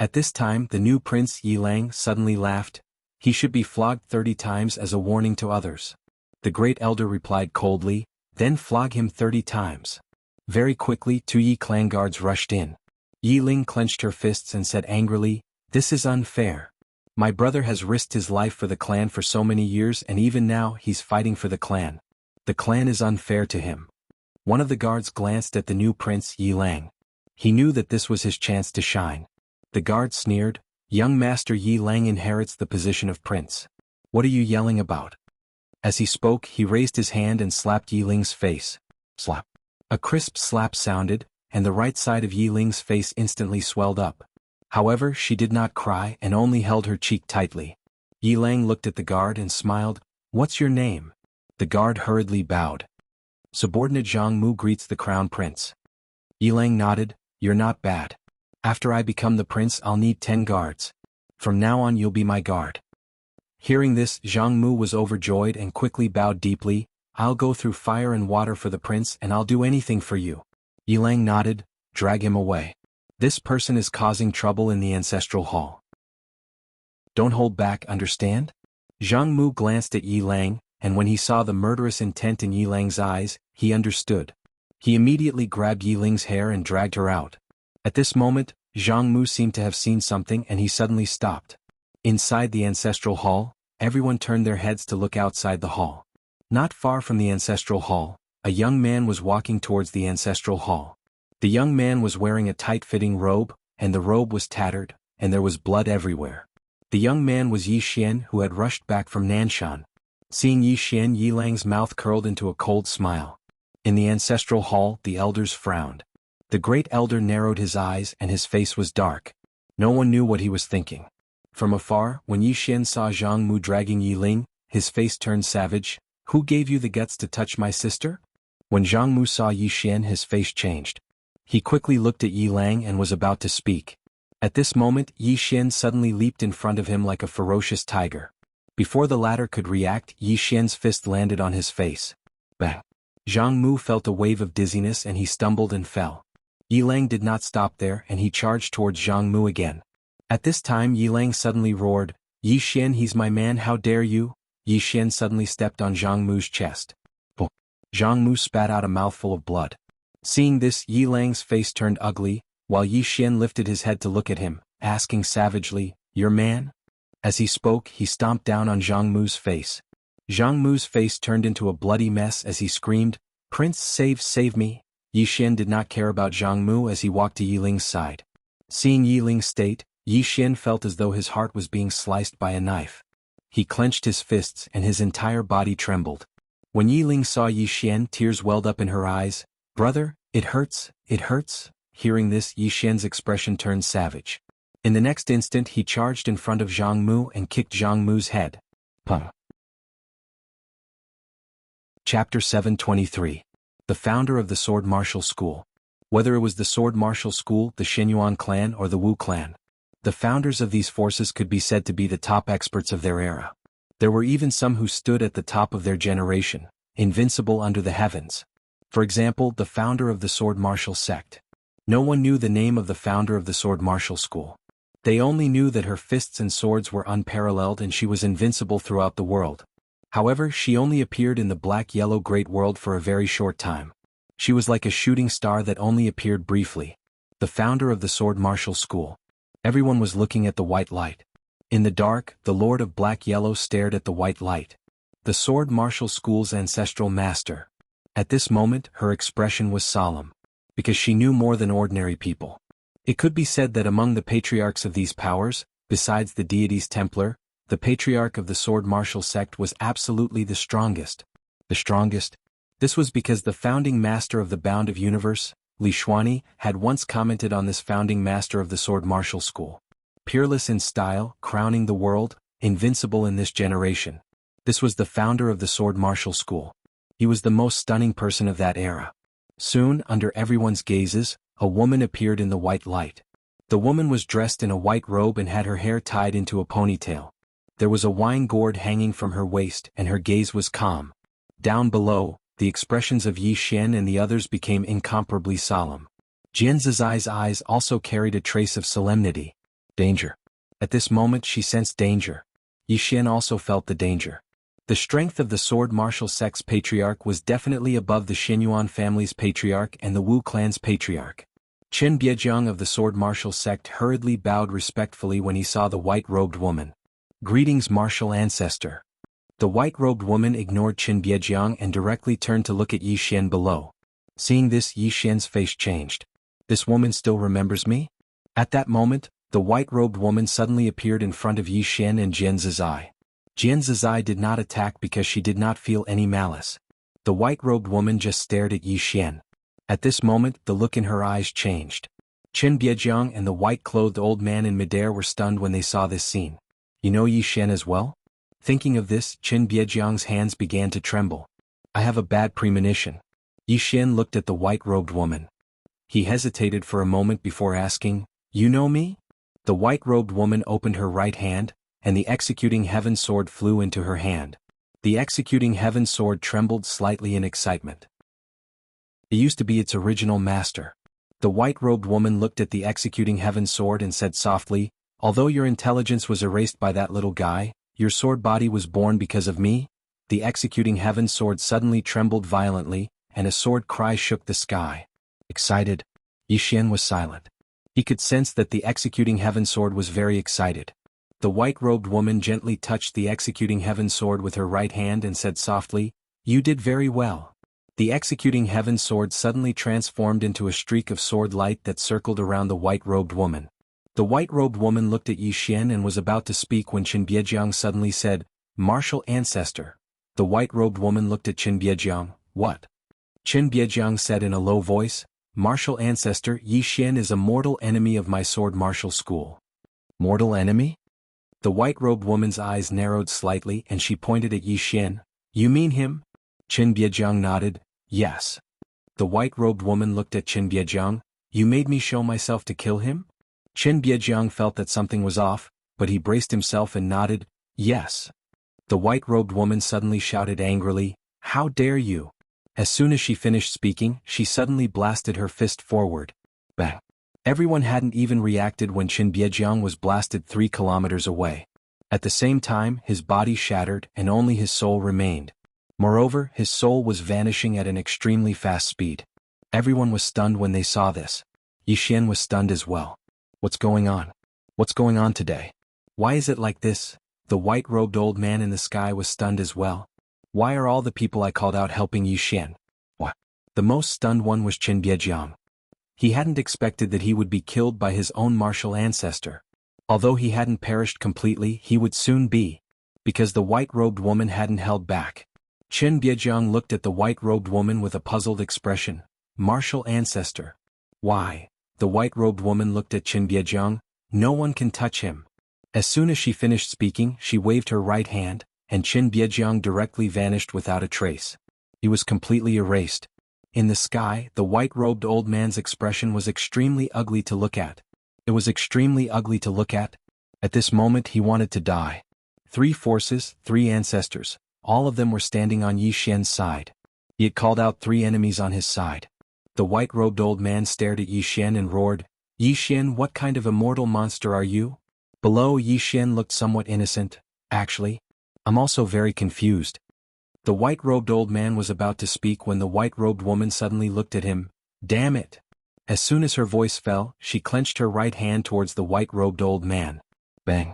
At this time the new prince Yi Lang suddenly laughed. He should be flogged 30 times as a warning to others. The great elder replied coldly, then flog him 30 times. Very quickly 2 Yi clan guards rushed in. Yi Ling clenched her fists and said angrily, "This is unfair. My brother has risked his life for the clan for so many years and even now he's fighting for the clan. The clan is unfair to him." One of the guards glanced at the new prince Yi Lang. He knew that this was his chance to shine. The guard sneered, "Young master Yi Lang inherits the position of prince. What are you yelling about?" As he spoke he raised his hand and slapped Yi Ling's face. Slap. A crisp slap sounded, and the right side of Yi Ling's face instantly swelled up. However, she did not cry and only held her cheek tightly. Yi Lang looked at the guard and smiled, "What's your name?" The guard hurriedly bowed. "Subordinate Zhang Mu greets the crown prince." Yi Lang nodded, "You're not bad. After I become the prince I'll need 10 guards. From now on you'll be my guard." Hearing this, Zhang Mu was overjoyed and quickly bowed deeply, "I'll go through fire and water for the prince and I'll do anything for you." Yi Lang nodded, "Drag him away. This person is causing trouble in the ancestral hall. Don't hold back, understand?" Zhang Mu glanced at Yi Lang, and when he saw the murderous intent in Yi Lang's eyes, he understood. He immediately grabbed Yi Ling's hair and dragged her out. At this moment, Zhang Mu seemed to have seen something and he suddenly stopped. Inside the ancestral hall, everyone turned their heads to look outside the hall. Not far from the ancestral hall, a young man was walking towards the ancestral hall. The young man was wearing a tight-fitting robe, and the robe was tattered, and there was blood everywhere. The young man was Yi Xian, who had rushed back from Nanshan. Seeing Yi Xian, Yi Lang's mouth curled into a cold smile. In the ancestral hall, the elders frowned. The great elder narrowed his eyes and his face was dark. No one knew what he was thinking. From afar, when Yi Xian saw Zhang Mu dragging Yi Ling, his face turned savage. "Who gave you the guts to touch my sister?" When Zhang Mu saw Yi Xian, his face changed. He quickly looked at Yi Lang and was about to speak. At this moment, Yi Xian suddenly leaped in front of him like a ferocious tiger. Before the latter could react, Yi Xian's fist landed on his face. Bang! Zhang Mu felt a wave of dizziness and he stumbled and fell. Yi Lang did not stop there and he charged towards Zhang Mu again. At this time Yi Lang suddenly roared, "Yi Xian, he's my man, how dare you?" Yi Xian suddenly stepped on Zhang Mu's chest. Oh. Zhang Mu spat out a mouthful of blood. Seeing this, Yi Lang's face turned ugly, while Yi Xian lifted his head to look at him, asking savagely, "Your man?" As he spoke, he stomped down on Zhang Mu's face. Zhang Mu's face turned into a bloody mess as he screamed, "Prince, save me!" Yi Xian did not care about Zhang Mu as he walked to Yi Ling's side. Seeing Yi Ling's state, Yi Xian felt as though his heart was being sliced by a knife. He clenched his fists and his entire body trembled. When Yi Ling saw Yi Xian, tears welled up in her eyes. "Brother, it hurts, it hurts." Hearing this, Yi Xian's expression turned savage. In the next instant he charged in front of Zhang Mu and kicked Zhang Mu's head. Pum. Chapter 723. The founder of the Sword Martial School. Whether it was the Sword Martial School, the Xinyuan clan or the Wu clan, the founders of these forces could be said to be the top experts of their era. There were even some who stood at the top of their generation, invincible under the heavens. For example, the founder of the Sword Martial sect. No one knew the name of the founder of the Sword Martial School. They only knew that her fists and swords were unparalleled and she was invincible throughout the world. However, she only appeared in the black-yellow great world for a very short time. She was like a shooting star that only appeared briefly. The founder of the Sword Martial School. Everyone was looking at the white light. In the dark, the Lord of Black-Yellow stared at the white light. The Sword Martial School's ancestral master. At this moment, her expression was solemn. Because she knew more than ordinary people. It could be said that among the patriarchs of these powers, besides the deity's Templar, the patriarch of the Sword Martial sect was absolutely the strongest. The strongest? This was because the founding master of the Bound of Universe, Li Xuanyi, had once commented on this founding master of the Sword Martial School. Peerless in style, crowning the world, invincible in this generation. This was the founder of the Sword Martial School. He was the most stunning person of that era. Soon, under everyone's gazes, a woman appeared in the white light. The woman was dressed in a white robe and had her hair tied into a ponytail. There was a wine gourd hanging from her waist and her gaze was calm. Down below, the expressions of Yi Xian and the others became incomparably solemn. Jian Zizai's eyes also carried a trace of solemnity. Danger. At this moment she sensed danger. Yi Xian also felt the danger. The strength of the sword martial sect's patriarch was definitely above the Xinyuan family's patriarch and the Wu clan's patriarch. Qin Biejiang of the sword martial sect hurriedly bowed respectfully when he saw the white-robed woman. Greetings, martial ancestor. The white-robed woman ignored Qin Biejiang and directly turned to look at Yi Xian below. Seeing this, Yi Xian's face changed. This woman still remembers me? At that moment, the white-robed woman suddenly appeared in front of Yi Xian and Jian Zizai. Jian Zizai did not attack because she did not feel any malice. The white-robed woman just stared at Yi Xian. At this moment, the look in her eyes changed. Qin Biejiang and the white-clothed old man in midair were stunned when they saw this scene. You know Yi Xian as well? Thinking of this, Qin Biejiang's hands began to tremble. I have a bad premonition. Yi Xian looked at the white-robed woman. He hesitated for a moment before asking, You know me? The white-robed woman opened her right hand, and the executing heaven sword flew into her hand. The executing heaven sword trembled slightly in excitement. It used to be its original master. The white-robed woman looked at the executing heaven sword and said softly, Although your intelligence was erased by that little guy, your sword body was born because of me. The executing heaven sword suddenly trembled violently, and a sword cry shook the sky. Excited? Yi Xian was silent. He could sense that the executing heaven sword was very excited. The white-robed woman gently touched the executing heaven sword with her right hand and said softly, You did very well. The executing heaven sword suddenly transformed into a streak of sword light that circled around the white-robed woman. The white-robed woman looked at Yi Xian and was about to speak when Qin Biejiang suddenly said, Martial ancestor. The white-robed woman looked at Qin Biejiang. What? Qin Biejiang said in a low voice, Martial ancestor, Yi Xian is a mortal enemy of my sword martial school. Mortal enemy? The white-robed woman's eyes narrowed slightly and she pointed at Yi Xian. You mean him? Qin Biejiang nodded. Yes. The white-robed woman looked at Qin Biejiang. You made me show myself to kill him? Qin Biejiang felt that something was off, but he braced himself and nodded. Yes. The white-robed woman suddenly shouted angrily, How dare you? As soon as she finished speaking, she suddenly blasted her fist forward. Bang. Everyone hadn't even reacted when Qin Biejiang was blasted 3 kilometers away. At the same time, his body shattered and only his soul remained. Moreover, his soul was vanishing at an extremely fast speed. Everyone was stunned when they saw this. Yi Xian was stunned as well. What's going on? What's going on today? Why is it like this? The white-robed old man in the sky was stunned as well. Why are all the people I called out helping Yi Xian? What? The most stunned one was Qin Biejiang. He hadn't expected that he would be killed by his own martial ancestor. Although he hadn't perished completely, he would soon be. Because the white-robed woman hadn't held back. Qin Biejiang looked at the white-robed woman with a puzzled expression. Martial ancestor. Why? The white-robed woman looked at Qin Biejiang. No one can touch him. As soon as she finished speaking, she waved her right hand, and Qin Biejiang directly vanished without a trace. He was completely erased. In the sky, the white-robed old man's expression was extremely ugly to look at. It was extremely ugly to look at. At this moment he wanted to die. 3 forces, 3 ancestors, all of them were standing on Yi Xian's side. He had called out 3 enemies on his side. The white-robed old man stared at Yi Xian and roared, Yi Xian, what kind of immortal monster are you? Below, Yi Xian looked somewhat innocent. Actually, I'm also very confused. The white-robed old man was about to speak when the white-robed woman suddenly looked at him. Damn it! As soon as her voice fell, she clenched her right hand towards the white-robed old man. Bang!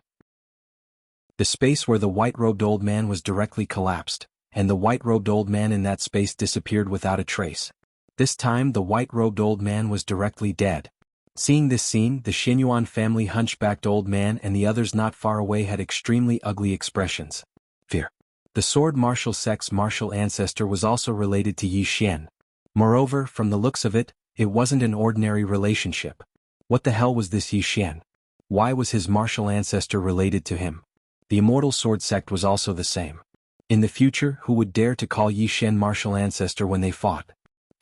The space where the white-robed old man was directly collapsed, and the white-robed old man in that space disappeared without a trace. This time the white-robed old man was directly dead. Seeing this scene, the Xinyuan family hunchbacked old man and the others not far away had extremely ugly expressions. Fear. The sword martial sect's martial ancestor was also related to Yi Xian. Moreover, from the looks of it, it wasn't an ordinary relationship. What the hell was this Yi Xian? Why was his martial ancestor related to him? The immortal sword sect was also the same. In the future, who would dare to call Yi Xian martial ancestor when they fought?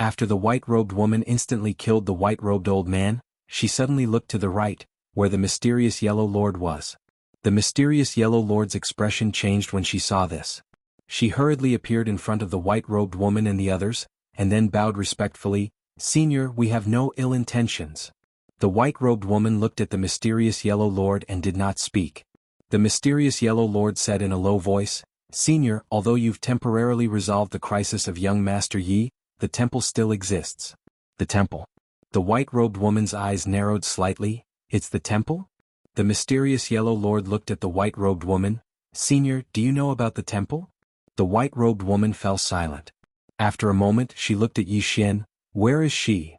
After the white-robed woman instantly killed the white-robed old man, she suddenly looked to the right, where the mysterious Yellow Lord was. The mysterious Yellow Lord's expression changed when she saw this. She hurriedly appeared in front of the white-robed woman and the others, and then bowed respectfully, "Senior, we have no ill intentions." The white-robed woman looked at the mysterious Yellow Lord and did not speak. The mysterious Yellow Lord said in a low voice, "Senior, although you've temporarily resolved the crisis of young Master Yi, the temple still exists." "The temple?" The white-robed woman's eyes narrowed slightly. "It's the temple?" The mysterious Yellow Lord looked at the white-robed woman. "Senior, do you know about the temple?" The white-robed woman fell silent. After a moment she looked at Yi Xian. "Where is she?"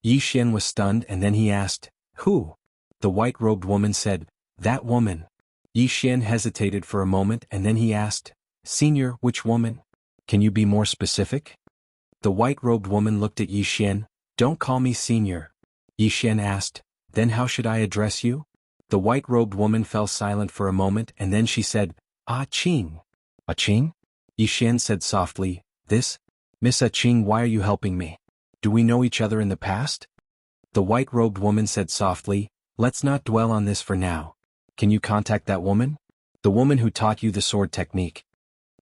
Yi Xian was stunned and then he asked, "Who?" The white-robed woman said, "That woman." Yi Xian hesitated for a moment and then he asked, "Senior, which woman? Can you be more specific?" The white-robed woman looked at Yi Xian. "Don't call me senior." Yi Xian asked, "Then how should I address you?" The white-robed woman fell silent for a moment and then she said, "Ah Qing." "Ah Qing?" Yi Xian said softly, "This? Miss Ah Qing, why are you helping me? Do we know each other in the past?" The white-robed woman said softly, "Let's not dwell on this for now. Can you contact that woman? The woman who taught you the sword technique?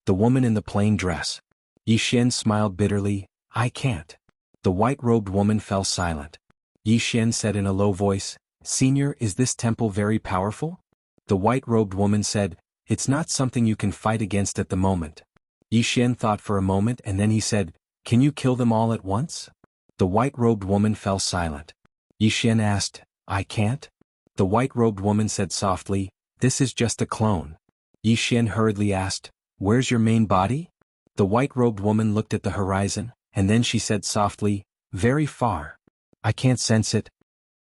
The woman in the plain dress?" Yi Xian smiled bitterly, "I can't." The white-robed woman fell silent. Yi Xian said in a low voice, "Senior, is this temple very powerful?" The white-robed woman said, "It's not something you can fight against at the moment." Yi Xian thought for a moment and then he said, "Can you kill them all at once?" The white-robed woman fell silent. Yi Xian asked, "I can't?" The white-robed woman said softly, "This is just a clone." Yi Xian hurriedly asked, "Where's your main body?" The white-robed woman looked at the horizon, and then she said softly, "Very far. I can't sense it."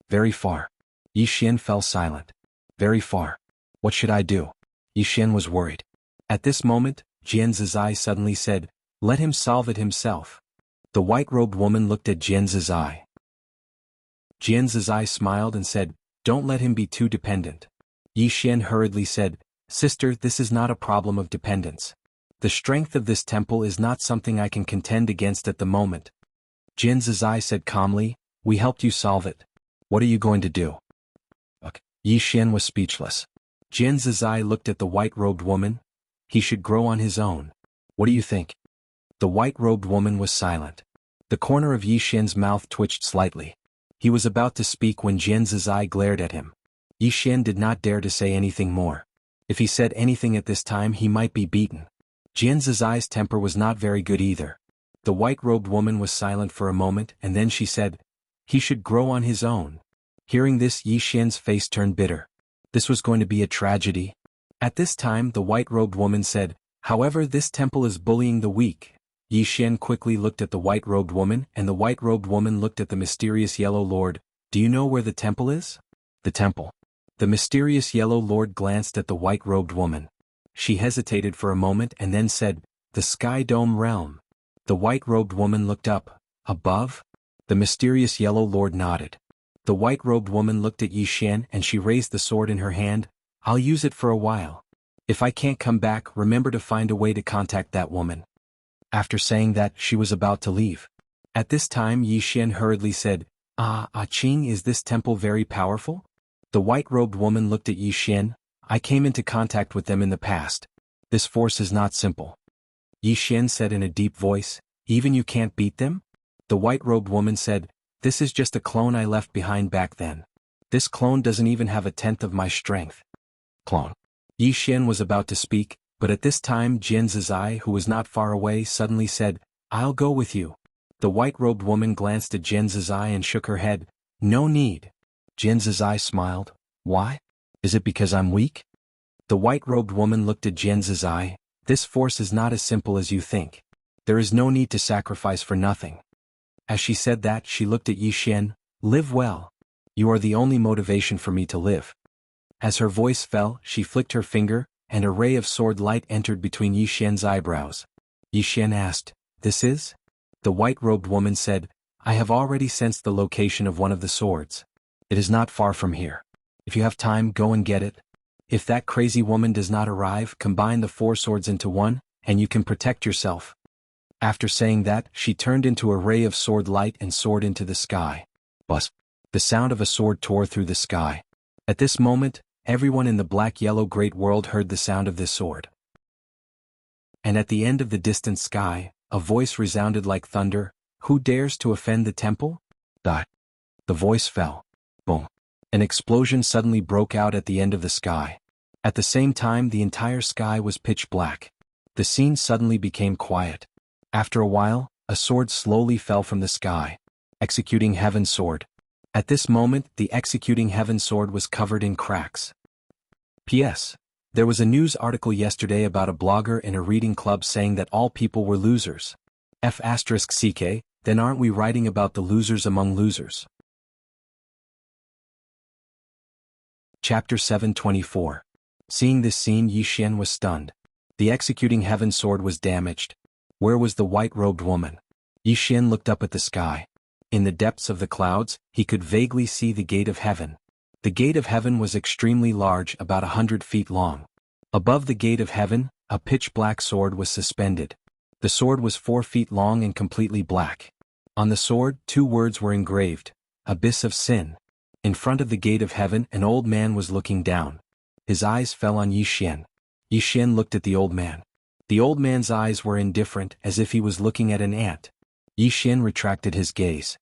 "Very far." Yi Xian fell silent. "Very far. What should I do?" Yi Xian was worried. At this moment, Jian Zizai suddenly said, "Let him solve it himself." The white-robed woman looked at Jian Zizai. Jian Zizai smiled and said, "Don't let him be too dependent." Yi Xian hurriedly said, "Sister, this is not a problem of dependence. The strength of this temple is not something I can contend against at the moment." Jian Zizai said calmly, "We helped you solve it. What are you going to do?" Yi Xian was speechless. Jian Zizai looked at the white-robed woman. "He should grow on his own. What do you think?" The white-robed woman was silent. The corner of Yi Xian's mouth twitched slightly. He was about to speak when Jian Zizai glared at him. Yi Xian did not dare to say anything more. If he said anything at this time he might be beaten. Jian Zizai's temper was not very good either. The white-robed woman was silent for a moment and then she said, "He should grow on his own." Hearing this, Yi Xian's face turned bitter. This was going to be a tragedy. At this time the white-robed woman said, "However, this temple is bullying the weak." Yi Xian quickly looked at the white-robed woman and the white-robed woman looked at the mysterious Yellow Lord. "Do you know where the temple is?" "The temple." The mysterious Yellow Lord glanced at the white-robed woman. She hesitated for a moment and then said, "The Sky Dome Realm." The white-robed woman looked up. "Above?" The mysterious Yellow Lord nodded. The white-robed woman looked at Yi Xian and she raised the sword in her hand. "I'll use it for a while. If I can't come back, remember to find a way to contact that woman." After saying that, she was about to leave. At this time Yi Xian hurriedly said, Ah Qing, is this temple very powerful?" The white-robed woman looked at Yi Xian. "I came into contact with them in the past. This force is not simple." Yi Xian said in a deep voice, "Even you can't beat them?" The white-robed woman said, "This is just a clone I left behind back then. This clone doesn't even have a tenth of my strength." "Clone?" Yi Xian was about to speak, but at this time Jian Zizai, who was not far away, suddenly said, "I'll go with you." The white-robed woman glanced at Jian Zizai and shook her head. "No need." Jian Zizai smiled. "Why? Is it because I'm weak?" The white-robed woman looked at Jian Zizai. "This force is not as simple as you think. There is no need to sacrifice for nothing." As she said that, she looked at Yi Xian. "Live well. You are the only motivation for me to live." As her voice fell, she flicked her finger, and a ray of sword light entered between Yi Xian's eyebrows. Yi Xian asked, "This is?" The white-robed woman said, "I have already sensed the location of one of the swords. It is not far from here. If you have time, go and get it. If that crazy woman does not arrive, combine the 4 swords into one, and you can protect yourself." After saying that, she turned into a ray of sword light and soared into the sky. Buzz. The sound of a sword tore through the sky. At this moment, everyone in the black-yellow great world heard the sound of this sword. And at the end of the distant sky, a voice resounded like thunder, "Who dares to offend the temple?" The voice fell. Boom. An explosion suddenly broke out at the end of the sky. At the same time, the entire sky was pitch black. The scene suddenly became quiet. After a while, a sword slowly fell from the sky. Executing Heaven's sword. At this moment, the Executing Heaven's sword was covered in cracks. P.S. There was a news article yesterday about a blogger in a reading club saying that all people were losers. F***ck, then aren't we writing about the losers among losers? Chapter 724. Seeing this scene, Yi Xian was stunned. The Executing Heaven's sword was damaged. Where was the white-robed woman? Yi Xian looked up at the sky. In the depths of the clouds, he could vaguely see the gate of heaven. The gate of heaven was extremely large, about 100 feet long. Above the gate of heaven, a pitch-black sword was suspended. The sword was 4 feet long and completely black. On the sword, 2 words were engraved: Abyss of Sin. In front of the gate of heaven, an old man was looking down. His eyes fell on Yi Xian. Yi Xian looked at the old man. The old man's eyes were indifferent, as if he was looking at an ant. Yi Xian retracted his gaze.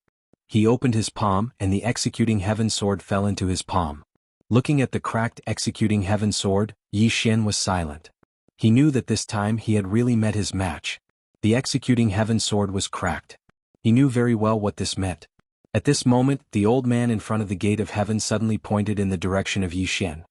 He opened his palm, and the Executing Heaven sword fell into his palm. Looking at the cracked Executing Heaven sword, Yi Xian was silent. He knew that this time he had really met his match. The Executing Heaven sword was cracked. He knew very well what this meant. At this moment, the old man in front of the gate of heaven suddenly pointed in the direction of Yi Xian.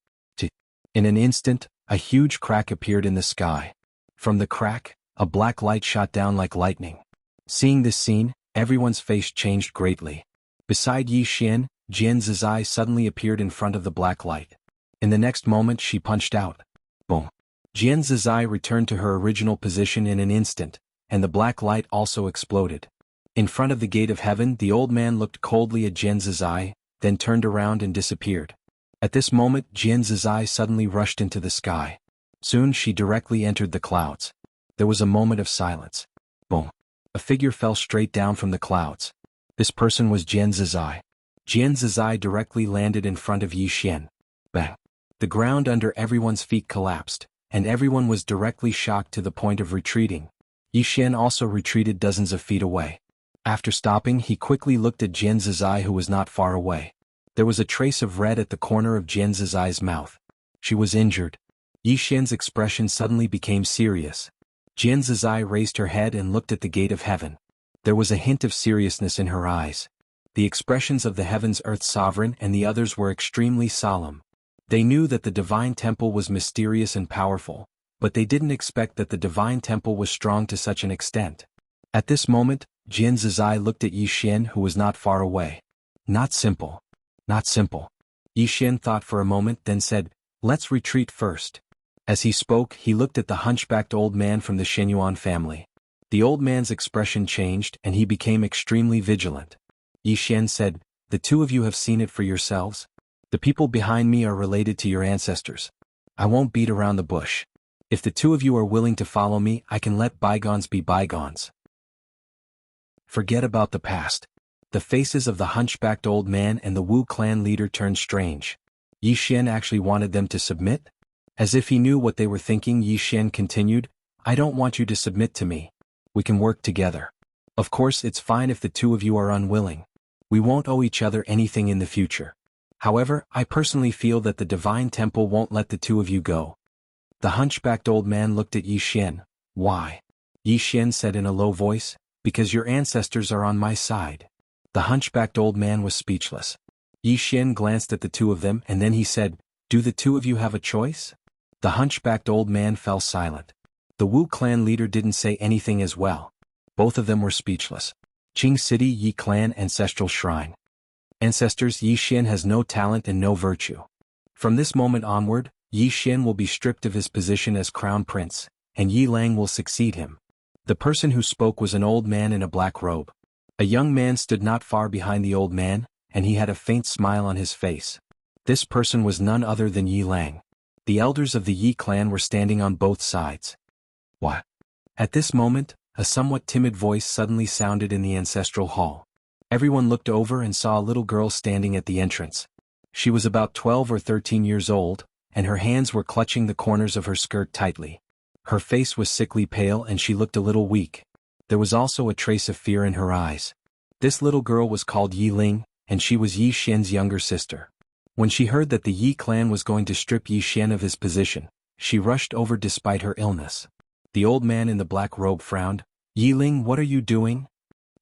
In an instant, a huge crack appeared in the sky. From the crack, a black light shot down like lightning. Seeing this scene, everyone's face changed greatly. Beside Yi Xian, Jian Zizai suddenly appeared in front of the black light. In the next moment, she punched out. Boom. Jian Zizai returned to her original position in an instant, and the black light also exploded. In front of the gate of heaven, the old man looked coldly at Jian Zizai, then turned around and disappeared. At this moment, Jian Zizai suddenly rushed into the sky. Soon she directly entered the clouds. There was a moment of silence. Boom. A figure fell straight down from the clouds. This person was Jian Zizai. Jian Zizai directly landed in front of Yi Xian. Bang. The ground under everyone's feet collapsed, and everyone was directly shocked to the point of retreating. Yi Xian also retreated dozens of feet away. After stopping, he quickly looked at Jian Zizai, who was not far away. There was a trace of red at the corner of Jian Zizai's mouth. She was injured. Yi Xian's expression suddenly became serious. Jian Zizai raised her head and looked at the gate of heaven. There was a hint of seriousness in her eyes. The expressions of the heavens, Earth Sovereign, and the others were extremely solemn. They knew that the Divine Temple was mysterious and powerful, but they didn't expect that the Divine Temple was strong to such an extent. At this moment, Jian Zizai looked at Yi Xian, who was not far away. Not simple. Not simple. Yi Xian thought for a moment, then said, "Let's retreat first." As he spoke, he looked at the hunchbacked old man from the Shenyuan family. The old man's expression changed, and he became extremely vigilant. Yi Xian said, "The two of you have seen it for yourselves. The people behind me are related to your ancestors. I won't beat around the bush. If the two of you are willing to follow me, I can let bygones be bygones. Forget about the past." The faces of the hunchbacked old man and the Wu clan leader turned strange. Yi Xian actually wanted them to submit? As if he knew what they were thinking, Yi Xian continued, "I don't want you to submit to me. We can work together. Of course, it's fine if the two of you are unwilling. We won't owe each other anything in the future. However, I personally feel that the Divine Temple won't let the two of you go." The hunchbacked old man looked at Yi Xian. "Why?" Yi Xian said in a low voice, "Because your ancestors are on my side." The hunchbacked old man was speechless. Yi Xian glanced at the two of them, and then he said, "Do the two of you have a choice?" The hunchbacked old man fell silent. The Wu clan leader didn't say anything as well. Both of them were speechless. Qing City Yi Clan Ancestral Shrine. Ancestors, Yi Xian has no talent and no virtue. From this moment onward, Yi Xian will be stripped of his position as crown prince, and Yi Lang will succeed him. The person who spoke was an old man in a black robe. A young man stood not far behind the old man, and he had a faint smile on his face. This person was none other than Yi Lang. The elders of the Yi clan were standing on both sides. "What?" At this moment, a somewhat timid voice suddenly sounded in the ancestral hall. Everyone looked over and saw a little girl standing at the entrance. She was about 12 or 13 years old, and her hands were clutching the corners of her skirt tightly. Her face was sickly pale and she looked a little weak. There was also a trace of fear in her eyes. This little girl was called Yi Ling, and she was Yi Xian's younger sister. When she heard that the Yi clan was going to strip Yi Xian of his position, she rushed over despite her illness. The old man in the black robe frowned. "Yi Ling, what are you doing?"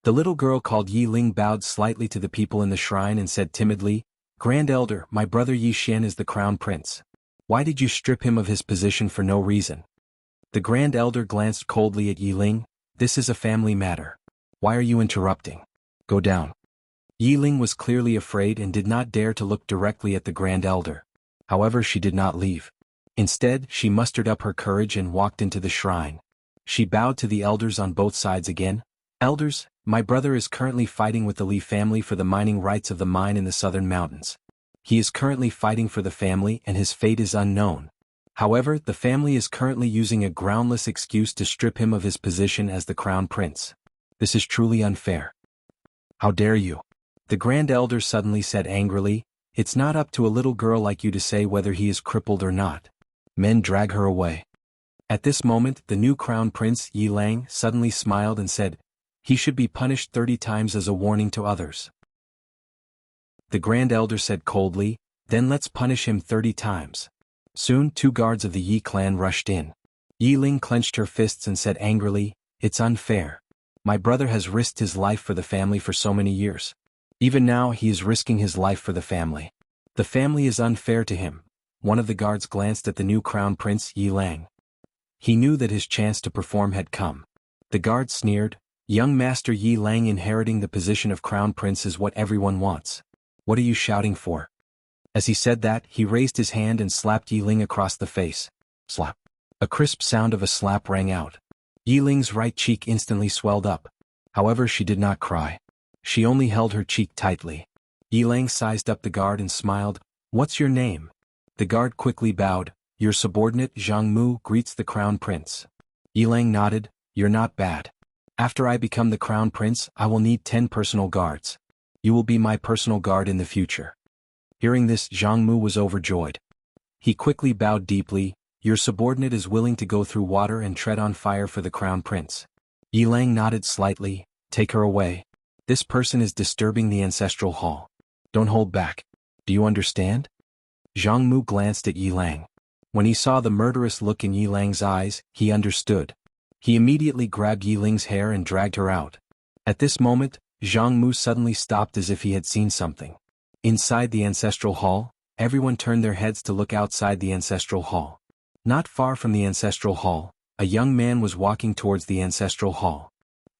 The little girl called Yi Ling bowed slightly to the people in the shrine and said timidly, "Grand Elder, my brother Yi Xian is the crown prince. Why did you strip him of his position for no reason?" The Grand Elder glanced coldly at Yi Ling. "This is a family matter. Why are you interrupting? Go down." Yi Ling was clearly afraid and did not dare to look directly at the Grand Elder. However, she did not leave. Instead, she mustered up her courage and walked into the shrine. She bowed to the elders on both sides again. "Elders, my brother is currently fighting with the Li family for the mining rights of the mine in the southern mountains. He is currently fighting for the family and his fate is unknown. However, the family is currently using a groundless excuse to strip him of his position as the crown prince. This is truly unfair. How dare you?" The Grand Elder suddenly said angrily, "It's not up to a little girl like you to say whether he is crippled or not. Men, drag her away." At this moment, the new crown prince, Yi Lang, suddenly smiled and said, "He should be punished 30 times as a warning to others." The Grand Elder said coldly, "Then let's punish him 30 times. Soon 2 guards of the Yi clan rushed in. Yi Ling clenched her fists and said angrily, "It's unfair. My brother has risked his life for the family for so many years. Even now he is risking his life for the family. The family is unfair to him." One of the guards glanced at the new crown prince, Yi Lang. He knew that his chance to perform had come. The guard sneered, "Young Master Yi Lang inheriting the position of crown prince is what everyone wants. What are you shouting for?" As he said that, he raised his hand and slapped Yi Ling across the face. Slap. A crisp sound of a slap rang out. Yi Ling's right cheek instantly swelled up. However, she did not cry. She only held her cheek tightly. Yi Lang sized up the guard and smiled. "What's your name?" The guard quickly bowed. "Your subordinate Zhang Mu greets the crown prince." Yi Lang nodded. "You're not bad. After I become the crown prince, I will need 10 personal guards. You will be my personal guard in the future." Hearing this, Zhang Mu was overjoyed. He quickly bowed deeply. "Your subordinate is willing to go through water and tread on fire for the crown prince." Yi Lang nodded slightly. "Take her away. This person is disturbing the ancestral hall. Don't hold back. Do you understand?" Zhang Mu glanced at Yi Lang. When he saw the murderous look in Yi Lang's eyes, he understood. He immediately grabbed Yi Ling's hair and dragged her out. At this moment, Zhang Mu suddenly stopped as if he had seen something. Inside the ancestral hall, everyone turned their heads to look outside the ancestral hall. Not far from the ancestral hall, a young man was walking towards the ancestral hall.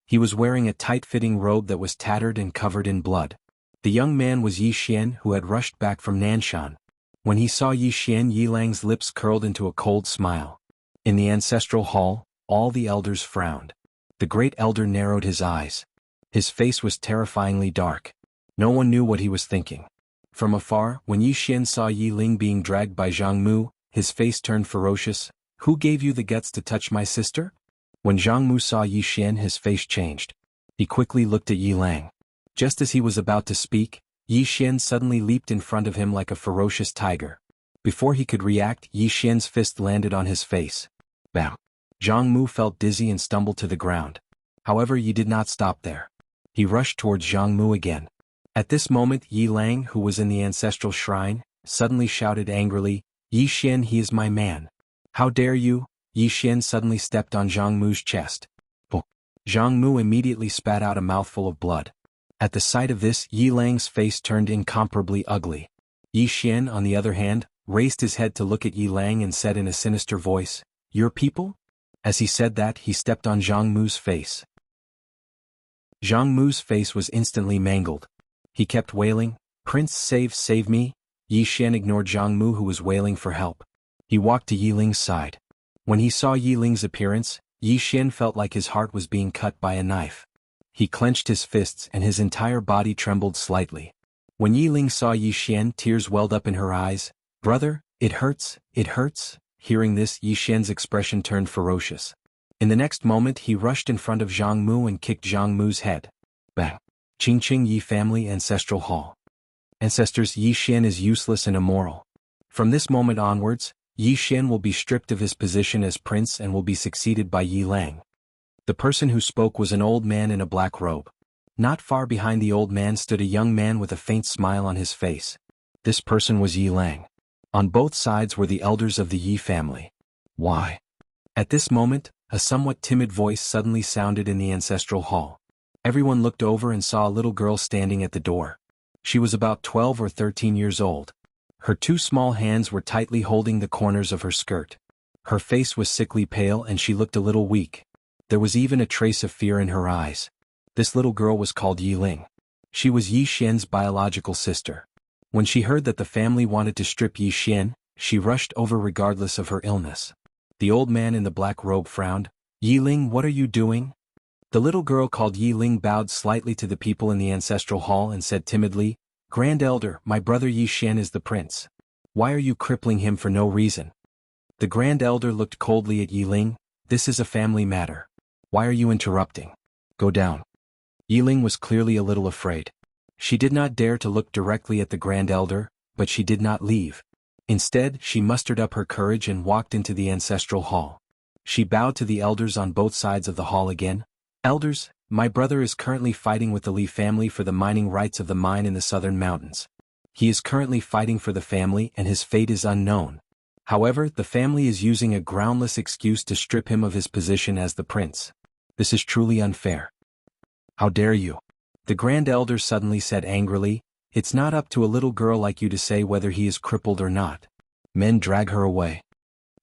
He was wearing a tight-fitting robe that was tattered and covered in blood. The young man was Yi Xian, who had rushed back from Nanshan. When he saw Yi Xian, Yi Lang's lips curled into a cold smile. In the ancestral hall, all the elders frowned. The great elder narrowed his eyes. His face was terrifyingly dark. No one knew what he was thinking. From afar, when Yi Xian saw Yi Ling being dragged by Zhang Mu, his face turned ferocious. "Who gave you the guts to touch my sister?" When Zhang Mu saw Yi Xian, his face changed. He quickly looked at Yi Lang. Just as he was about to speak, Yi Xian suddenly leaped in front of him like a ferocious tiger. Before he could react, Yi Xian's fist landed on his face. Bam! Zhang Mu felt dizzy and stumbled to the ground. However, Yi did not stop there. He rushed towards Zhang Mu again. At this moment, Yi Lang, who was in the ancestral shrine, suddenly shouted angrily, "Yi Xian, he is my man. How dare you?" Yi Xian suddenly stepped on Zhang Mu's chest. Zhang Mu immediately spat out a mouthful of blood. At the sight of this, Yi Lang's face turned incomparably ugly. Yi Xian, on the other hand, raised his head to look at Yi Lang and said in a sinister voice, "Your people?" As he said that, he stepped on Zhang Mu's face. Zhang Mu's face was instantly mangled. He kept wailing, "Prince, save me." Yi Xian ignored Zhang Mu, who was wailing for help. He walked to Yi Ling's side. When he saw Yi Ling's appearance, Yi Xian felt like his heart was being cut by a knife. He clenched his fists and his entire body trembled slightly. When Yi Ling saw Yi Xian, tears welled up in her eyes. "Brother, it hurts, it hurts." Hearing this, Yi Xian's expression turned ferocious. In the next moment, he rushed in front of Zhang Mu and kicked Zhang Mu's head. Bang! Qingqing Yi Family Ancestral Hall. Ancestors, Yi Xian is useless and immoral. From this moment onwards, Yi Xian will be stripped of his position as prince and will be succeeded by Yi Lang. The person who spoke was an old man in a black robe. Not far behind the old man stood a young man with a faint smile on his face. This person was Yi Lang. On both sides were the elders of the Yi family. Why? At this moment, a somewhat timid voice suddenly sounded in the ancestral hall. Everyone looked over and saw a little girl standing at the door. She was about 12 or 13 years old. Her two small hands were tightly holding the corners of her skirt. Her face was sickly pale and she looked a little weak. There was even a trace of fear in her eyes. This little girl was called Yi Ling. She was Yi Xian's biological sister. When she heard that the family wanted to strip Yi Xian, she rushed over regardless of her illness. The old man in the black robe frowned. Yi Ling, what are you doing? The little girl called Yi Ling bowed slightly to the people in the ancestral hall and said timidly, Grand Elder, my brother Yi Xian is the prince. Why are you crippling him for no reason? The Grand Elder looked coldly at Yi Ling. This is a family matter. Why are you interrupting? Go down. Yi Ling was clearly a little afraid. She did not dare to look directly at the Grand Elder, but she did not leave. Instead, she mustered up her courage and walked into the ancestral hall. She bowed to the elders on both sides of the hall again. Elders, my brother is currently fighting with the Li family for the mining rights of the mine in the southern mountains. He is currently fighting for the family and his fate is unknown. However, the family is using a groundless excuse to strip him of his position as the prince. This is truly unfair. How dare you? The Grand Elder suddenly said angrily, It's not up to a little girl like you to say whether he is crippled or not. Men, drag her away.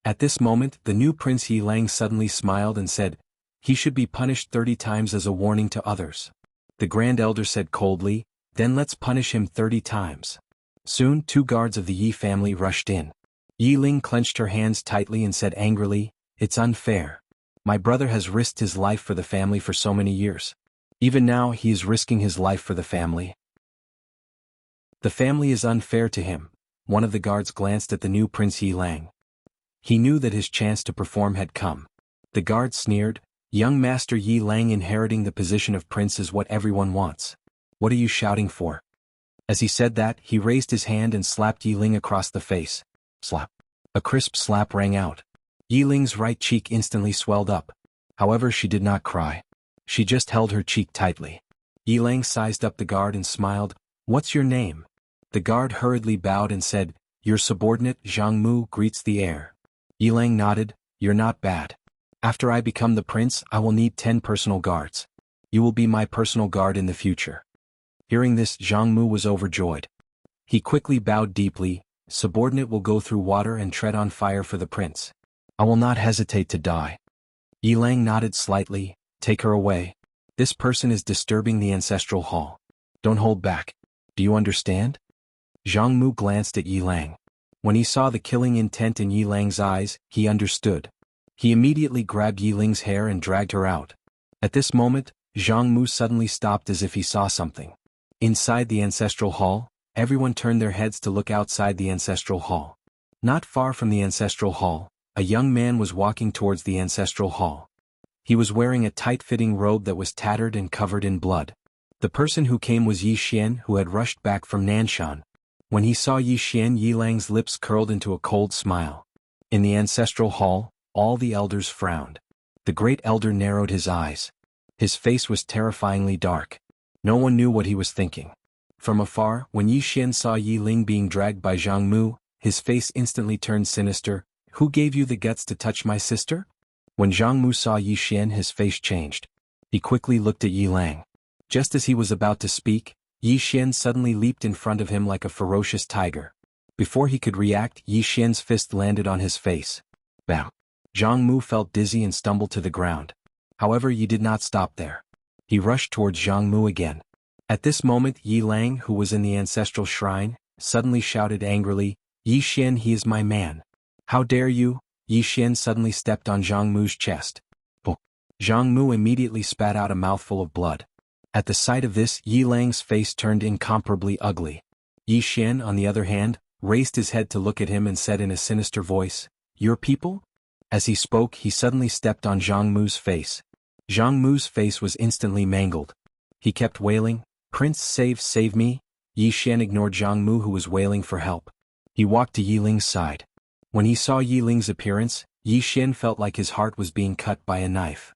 At this moment, the new Prince Yi Lang suddenly smiled and said, He should be punished 30 times as a warning to others. The Grand Elder said coldly, Then let's punish him 30 times. Soon, 2 guards of the Yi family rushed in. Yi Ling clenched her hands tightly and said angrily, It's unfair. My brother has risked his life for the family for so many years. Even now he is risking his life for the family. The family is unfair to him. One of the guards glanced at the new Prince Yi Lang. He knew that his chance to perform had come. The guard sneered, Young Master Yi Lang inheriting the position of prince is what everyone wants. What are you shouting for? As he said that, he raised his hand and slapped Yi Ling across the face. Slap. A crisp slap rang out. Yi Ling's right cheek instantly swelled up. However, she did not cry. She just held her cheek tightly. Yi Lang sized up the guard and smiled, What's your name? The guard hurriedly bowed and said, Your subordinate, Zhang Mu, greets the heir. Yi Lang nodded, You're not bad. After I become the prince, I will need 10 personal guards. You will be my personal guard in the future. Hearing this, Zhang Mu was overjoyed. He quickly bowed deeply, Subordinate will go through water and tread on fire for the prince. I will not hesitate to die. Yi Lang nodded slightly, Take her away. This person is disturbing the ancestral hall. Don't hold back. Do you understand? Zhang Mu glanced at Yi Lang. When he saw the killing intent in Yi Lang's eyes, he understood. He immediately grabbed Yi Ling's hair and dragged her out. At this moment, Zhang Mu suddenly stopped as if he saw something. Inside the ancestral hall, everyone turned their heads to look outside the ancestral hall. Not far from the ancestral hall, a young man was walking towards the ancestral hall. He was wearing a tight-fitting robe that was tattered and covered in blood. The person who came was Yi Xian, who had rushed back from Nanshan. When he saw Yi Xian, Yi Lang's lips curled into a cold smile. In the ancestral hall, all the elders frowned. The great elder narrowed his eyes. His face was terrifyingly dark. No one knew what he was thinking. From afar, when Yi Xian saw Yi Ling being dragged by Zhang Mu, his face instantly turned sinister. Who gave you the guts to touch my sister? When Zhang Mu saw Yi Xian, his face changed. He quickly looked at Yi Lang. Just as he was about to speak, Yi Xian suddenly leaped in front of him like a ferocious tiger. Before he could react, Yi Xian's fist landed on his face. Bam! Zhang Mu felt dizzy and stumbled to the ground. However, Yi did not stop there. He rushed towards Zhang Mu again. At this moment, Yi Lang, who was in the ancestral shrine, suddenly shouted angrily, Yi Xian, he is my man. How dare you? Yi Xian suddenly stepped on Zhang Mu's chest. Oh! Zhang Mu immediately spat out a mouthful of blood. At the sight of this, Yi Lang's face turned incomparably ugly. Yi Xian, on the other hand, raised his head to look at him and said in a sinister voice, Your people? As he spoke, he suddenly stepped on Zhang Mu's face. Zhang Mu's face was instantly mangled. He kept wailing, Prince, save me. Yi Xian ignored Zhang Mu, who was wailing for help. He walked to Yi Ling's side. When he saw Yi Ling's appearance, Yi Xian felt like his heart was being cut by a knife.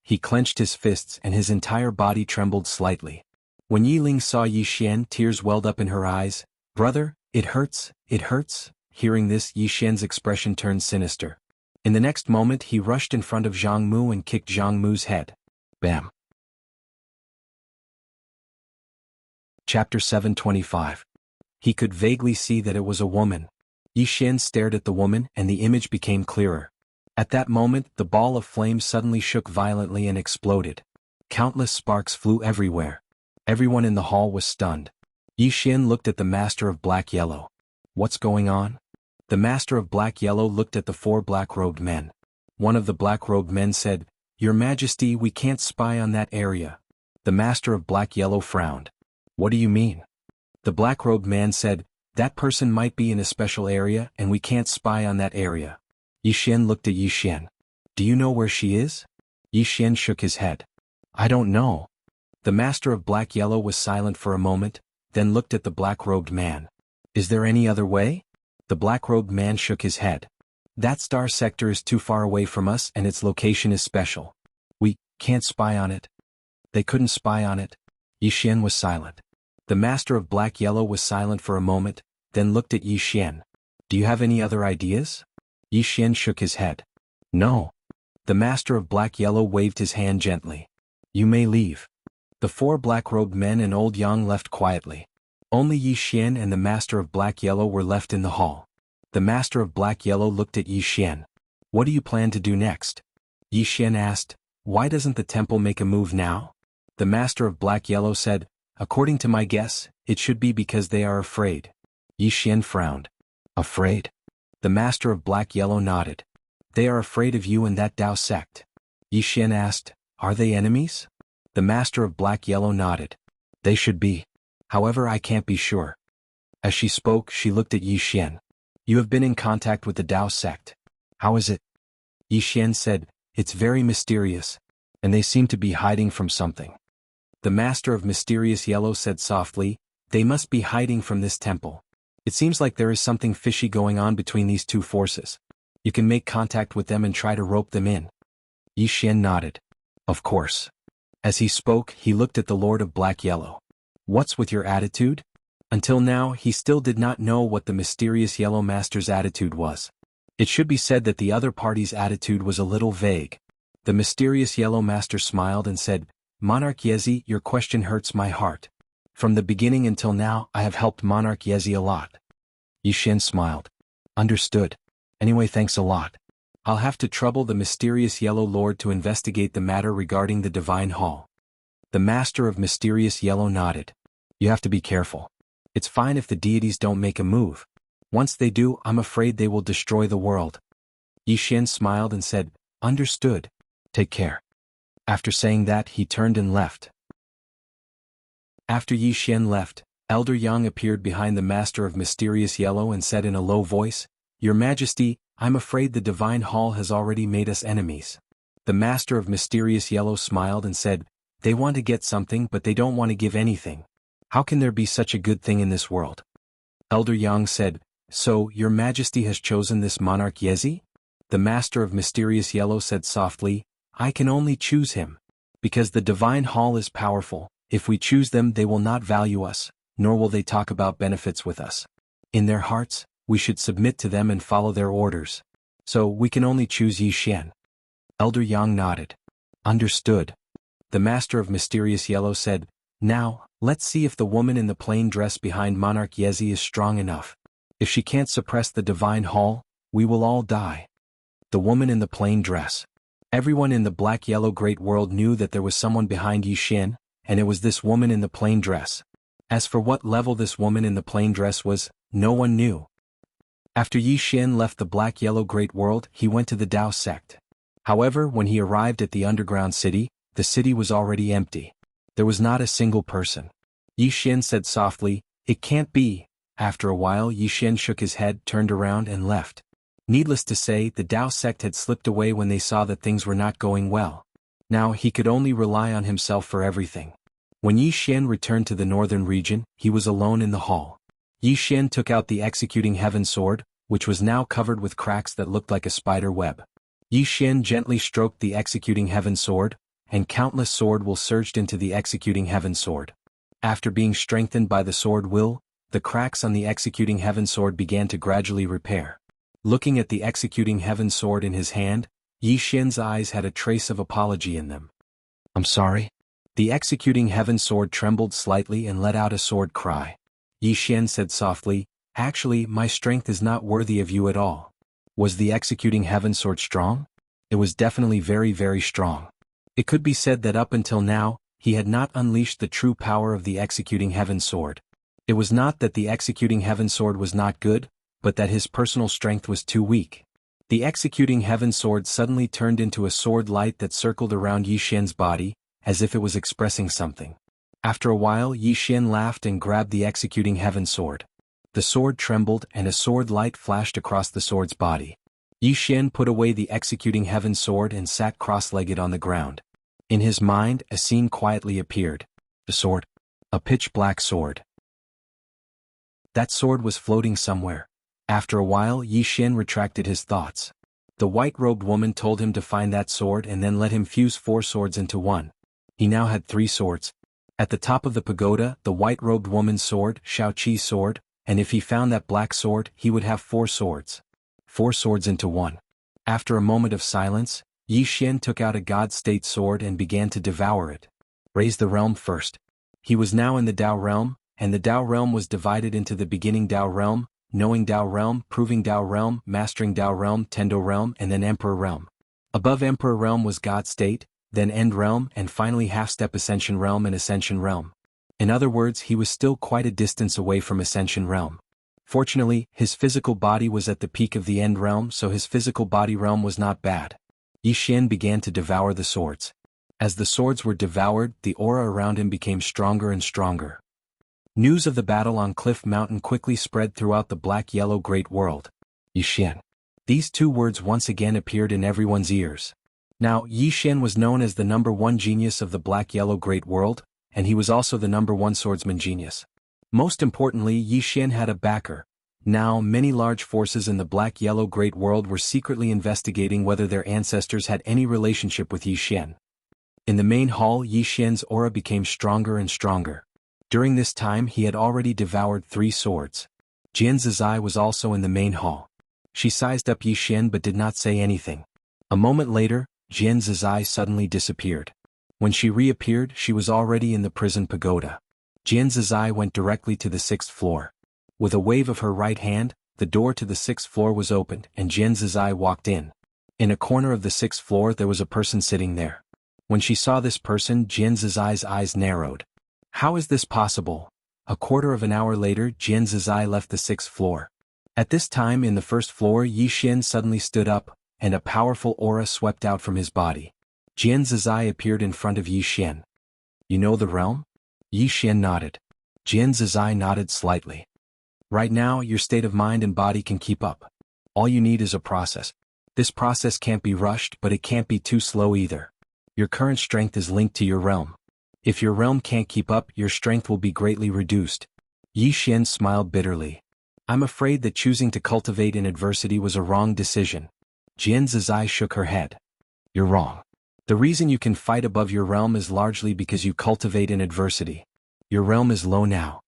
He clenched his fists and his entire body trembled slightly. When Yi Ling saw Yi Xian, tears welled up in her eyes. Brother, it hurts, it hurts. Hearing this, Yi Xian's expression turned sinister. In the next moment he rushed in front of Zhang Mu and kicked Zhang Mu's head. Bam. Chapter 725. He could vaguely see that it was a woman. Yi Xian stared at the woman and the image became clearer. At that moment the ball of flame suddenly shook violently and exploded. Countless sparks flew everywhere. Everyone in the hall was stunned. Yi Xian looked at the Master of Black Yellow. What's going on? The Master of Black Yellow looked at the 4 black-robed men. One of the black-robed men said, Your Majesty, we can't spy on that area. The Master of Black Yellow frowned. What do you mean? The black-robed man said, That person might be in a special area and we can't spy on that area. Yi Xian looked at Yi Xian. Do you know where she is? Yi Xian shook his head. I don't know. The Master of Black Yellow was silent for a moment, then looked at the black-robed man. Is there any other way? The black-robed man shook his head. That star sector is too far away from us and its location is special. We can't spy on it. They couldn't spy on it. Yi Xian was silent. The Master of Black Yellow was silent for a moment, then looked at Yi Xian. Do you have any other ideas? Yi Xian shook his head. No. The Master of Black Yellow waved his hand gently. You may leave. The 4 black-robed men and old Yang left quietly. Only Yi Xian and the Master of Black Yellow were left in the hall. The Master of Black Yellow looked at Yi Xian. What do you plan to do next? Yi Xian asked. Why doesn't the temple make a move now? The Master of Black Yellow said, According to my guess, it should be because they are afraid. Yi Xian frowned. Afraid? The Master of Black Yellow nodded. They are afraid of you and that Dao sect. Yi Xian asked, Are they enemies? The Master of Black Yellow nodded. They should be. However, I can't be sure. As she spoke, she looked at Yi Xian. You have been in contact with the Dao sect. How is it? Yi Xian said, It's very mysterious, and they seem to be hiding from something. The Master of Mysterious Yellow said softly, They must be hiding from this temple. It seems like there is something fishy going on between these 2 forces. You can make contact with them and try to rope them in. Yi Xian nodded. Of course. As he spoke, he looked at the Lord of Black Yellow. What's with your attitude? Until now, he still did not know what the Mysterious Yellow Master's attitude was. It should be said that the other party's attitude was a little vague. The Mysterious Yellow Master smiled and said, Monarch Yezi, your question hurts my heart. From the beginning until now, I have helped Monarch Yezi a lot. Yi Xian smiled. Understood. Anyway, thanks a lot. I'll have to trouble the Mysterious Yellow Lord to investigate the matter regarding the Divine Hall. The Master of Mysterious Yellow nodded. You have to be careful. It's fine if the deities don't make a move. Once they do, I'm afraid they will destroy the world. Yi Xian smiled and said, Understood. Take care. After saying that, he turned and left. After Yi Xian left, Elder Yang appeared behind the Master of Mysterious Yellow and said in a low voice, Your Majesty, I'm afraid the Divine Hall has already made us enemies. The Master of Mysterious Yellow smiled and said, They want to get something but they don't want to give anything. How can there be such a good thing in this world? Elder Yang said, So, Your Majesty has chosen this Monarch Yezi? The Master of Mysterious Yellow said softly, I can only choose him. Because the Divine Hall is powerful, if we choose them they will not value us, nor will they talk about benefits with us. In their hearts, we should submit to them and follow their orders. So, we can only choose Yi Xian. Elder Yang nodded. Understood. The Master of Mysterious Yellow said, Now, let's see if the woman in the plain dress behind Monarch Yezi is strong enough. If she can't suppress the Divine Hall, we will all die. The woman in the plain dress. Everyone in the black-yellow great world knew that there was someone behind Yi Xian, and it was this woman in the plain dress. As for what level this woman in the plain dress was, no one knew. After Yi Xian left the black-yellow great world, he went to the Dao sect. However, when he arrived at the underground city, the city was already empty. There was not a single person. Yi Xian said softly, It can't be. After a while Yi Xian shook his head, turned around and left. Needless to say, the Dao sect had slipped away when they saw that things were not going well. Now he could only rely on himself for everything. When Yi Xian returned to the northern region, he was alone in the hall. Yi Xian took out the executing heaven sword, which was now covered with cracks that looked like a spider web. Yi Xian gently stroked the executing heaven sword, and countless sword will surged into the executing heaven sword. After being strengthened by the sword will, the cracks on the executing heaven sword began to gradually repair. Looking at the executing heaven sword in his hand, Yi Xian's eyes had a trace of apology in them. "I'm sorry." The executing heaven sword trembled slightly and let out a sword cry. Yi Xian said softly, "Actually, my strength is not worthy of you at all." Was the executing heaven sword strong? It was definitely very, very strong. It could be said that up until now, he had not unleashed the true power of the executing heaven sword. It was not that the executing heaven sword was not good, but that his personal strength was too weak. The executing heaven sword suddenly turned into a sword light that circled around Yi Xian's body, as if it was expressing something. After a while Yi Xian laughed and grabbed the executing heaven sword. The sword trembled and a sword light flashed across the sword's body. Yi Xian put away the executing heaven sword and sat cross-legged on the ground. In his mind, a scene quietly appeared. The sword. A pitch-black sword. That sword was floating somewhere. After a while Yi Xian retracted his thoughts. The white-robed woman told him to find that sword and then let him fuse 4 swords into one. He now had 3 swords. At the top of the pagoda, the white-robed woman's sword, Shao Qi's sword, and if he found that black sword, he would have 4 swords. 4 swords into one. After a moment of silence, Yi Xian took out a God-state sword and began to devour it. Raise the realm first. He was now in the Dao realm, and the Dao realm was divided into the beginning Dao realm, knowing Dao realm, proving Dao realm, mastering Dao realm, Tendo realm, and then Emperor realm. Above Emperor realm was God state, then End realm, and finally half-step Ascension realm and Ascension realm. In other words, he was still quite a distance away from Ascension realm. Fortunately, his physical body was at the peak of the End realm, so his physical body realm was not bad. Yi Xian began to devour the swords. As the swords were devoured, the aura around him became stronger and stronger. News of the battle on Cliff Mountain quickly spread throughout the black-yellow great world. Yi Xian. These 2 words once again appeared in everyone's ears. Now, Yi Xian was known as the #1 genius of the black-yellow great world, and he was also the #1 swordsman genius. Most importantly, Yi Xian had a backer. Now, many large forces in the black-yellow great world were secretly investigating whether their ancestors had any relationship with Yi Xian. In the main hall, Yi Xian's aura became stronger and stronger. During this time he had already devoured 3 swords. Jian Zizai was also in the main hall. She sized up Yi Xian but did not say anything. A moment later, Jian Zizai suddenly disappeared. When she reappeared, she was already in the prison pagoda. Jian Zizai went directly to the 6th floor. With a wave of her right hand, the door to the 6th floor was opened and Jian Zizai walked in. In a corner of the 6th floor there was a person sitting there. When she saw this person, Jian Zizai's eyes narrowed. How is this possible? A quarter of an hour later, Jian Zizai left the 6th floor. At this time in the 1st floor, Yi Xian suddenly stood up, and a powerful aura swept out from his body. Jian Zizai appeared in front of Yi Xian. You know the realm? Yi Xian nodded. Jian Zizai nodded slightly. Right now, your state of mind and body can keep up. All you need is a process. This process can't be rushed, but it can't be too slow either. Your current strength is linked to your realm. If your realm can't keep up, your strength will be greatly reduced. Yi Xian smiled bitterly. I'm afraid that choosing to cultivate in adversity was a wrong decision. Jian Zizai shook her head. You're wrong. The reason you can fight above your realm is largely because you cultivate in adversity. Your realm is low now.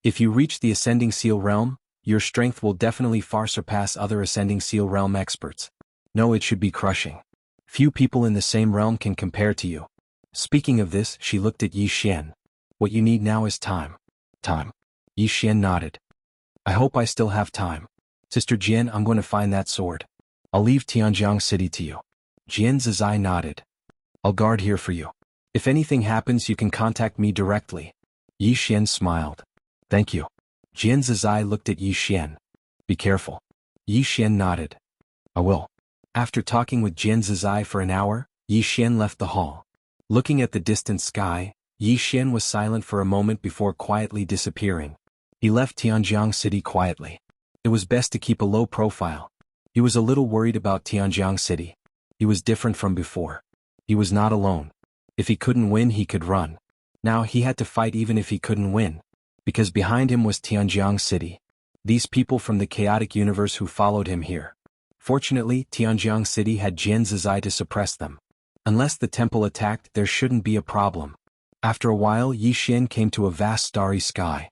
If you reach the Ascending Seal realm, your strength will definitely far surpass other Ascending Seal realm experts. No, it should be crushing. Few people in the same realm can compare to you. Speaking of this, she looked at Yi Xian. What you need now is time. Time. Yi Xian nodded. I hope I still have time. Sister Jian, I'm going to find that sword. I'll leave Tianjiang City to you. Jian Zizai nodded. I'll guard here for you. If anything happens, you can contact me directly. Yi Xian smiled. Thank you. Jian Zizai looked at Yi Xian. Be careful. Yi Xian nodded. I will. After talking with Jian Zizai for an hour, Yi Xian left the hall. Looking at the distant sky, Yi Xian was silent for a moment before quietly disappearing. He left Tianjiang City quietly. It was best to keep a low profile. He was a little worried about Tianjiang City. He was different from before. He was not alone. If he couldn't win, he could run. Now he had to fight even if he couldn't win. Because behind him was Tianjiang City. These people from the chaotic universe who followed him here. Fortunately, Tianjiang City had Jian Zizai to suppress them. Unless the temple attacked, there shouldn't be a problem. After a while, Yi Xian came to a vast starry sky.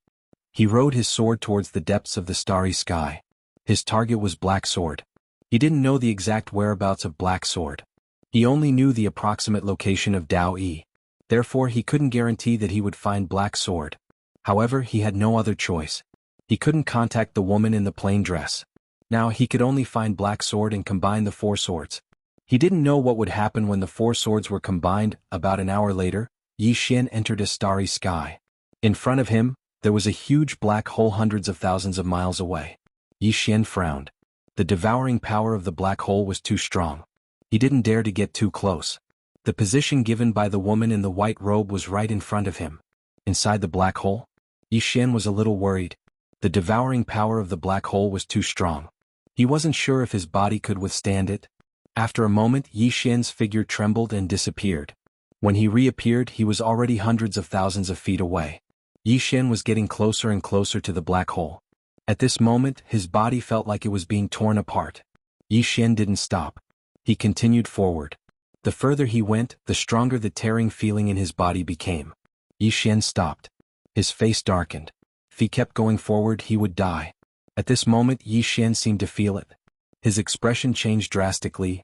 He rode his sword towards the depths of the starry sky. His target was Black Sword. He didn't know the exact whereabouts of Black Sword. He only knew the approximate location of Dao Yi. Therefore he couldn't guarantee that he would find Black Sword. However, he had no other choice. He couldn't contact the woman in the plain dress. Now he could only find Black Sword and combine the 4 swords. He didn't know what would happen when the 4 swords were combined. About an hour later, Yi Xian entered a starry sky. In front of him, there was a huge black hole hundreds of thousands of miles away. Yi Xian frowned. The devouring power of the black hole was too strong. He didn't dare to get too close. The position given by the woman in the white robe was right in front of him. Inside the black hole, Yi Xian was a little worried. The devouring power of the black hole was too strong. He wasn't sure if his body could withstand it. After a moment, Yi Xian's figure trembled and disappeared. When he reappeared, he was already hundreds of thousands of feet away. Yi Xian was getting closer and closer to the black hole. At this moment, his body felt like it was being torn apart. Yi Xian didn't stop. He continued forward. The further he went, the stronger the tearing feeling in his body became. Yi Xian stopped. His face darkened. If he kept going forward, he would die. At this moment, Yi Xian seemed to feel it. His expression changed drastically.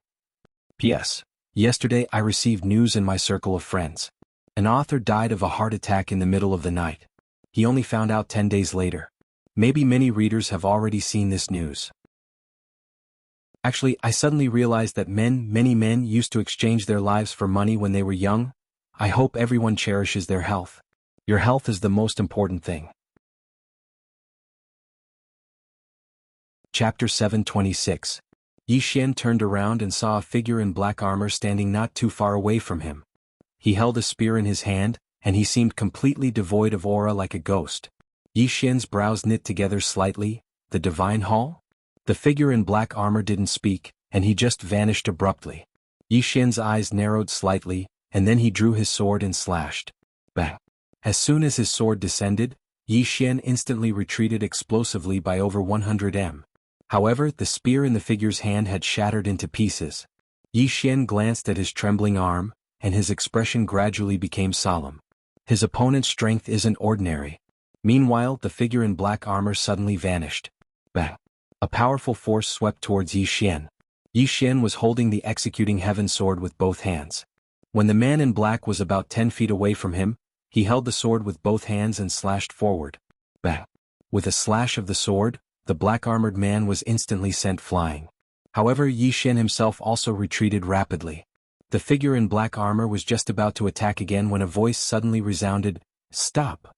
P.S. Yesterday I received news in my circle of friends. An author died of a heart attack in the middle of the night. He only found out 10 days later. Maybe many readers have already seen this news. Actually, I suddenly realized that many men used to exchange their lives for money when they were young. I hope everyone cherishes their health. Your health is the most important thing. Chapter 726. Yi Xian turned around and saw a figure in black armor standing not too far away from him. He held a spear in his hand, and he seemed completely devoid of aura like a ghost. Yi Xian's brows knit together slightly. The Divine Hall? The figure in black armor didn't speak, and he just vanished abruptly. Yi Xian's eyes narrowed slightly, and then he drew his sword and slashed. Bang! As soon as his sword descended, Yi Xian instantly retreated explosively by over 100 m. However, the spear in the figure's hand had shattered into pieces. Yi Xian glanced at his trembling arm, and his expression gradually became solemn. His opponent's strength isn't ordinary. Meanwhile, the figure in black armor suddenly vanished. Bang! A powerful force swept towards Yi Xian. Yi Xian was holding the executing heaven sword with both hands. When the man in black was about 10 feet away from him, he held the sword with both hands and slashed forward. Bang! With a slash of the sword, the black-armored man was instantly sent flying. However, Yi Xian himself also retreated rapidly. The figure in black armor was just about to attack again when a voice suddenly resounded, "Stop!"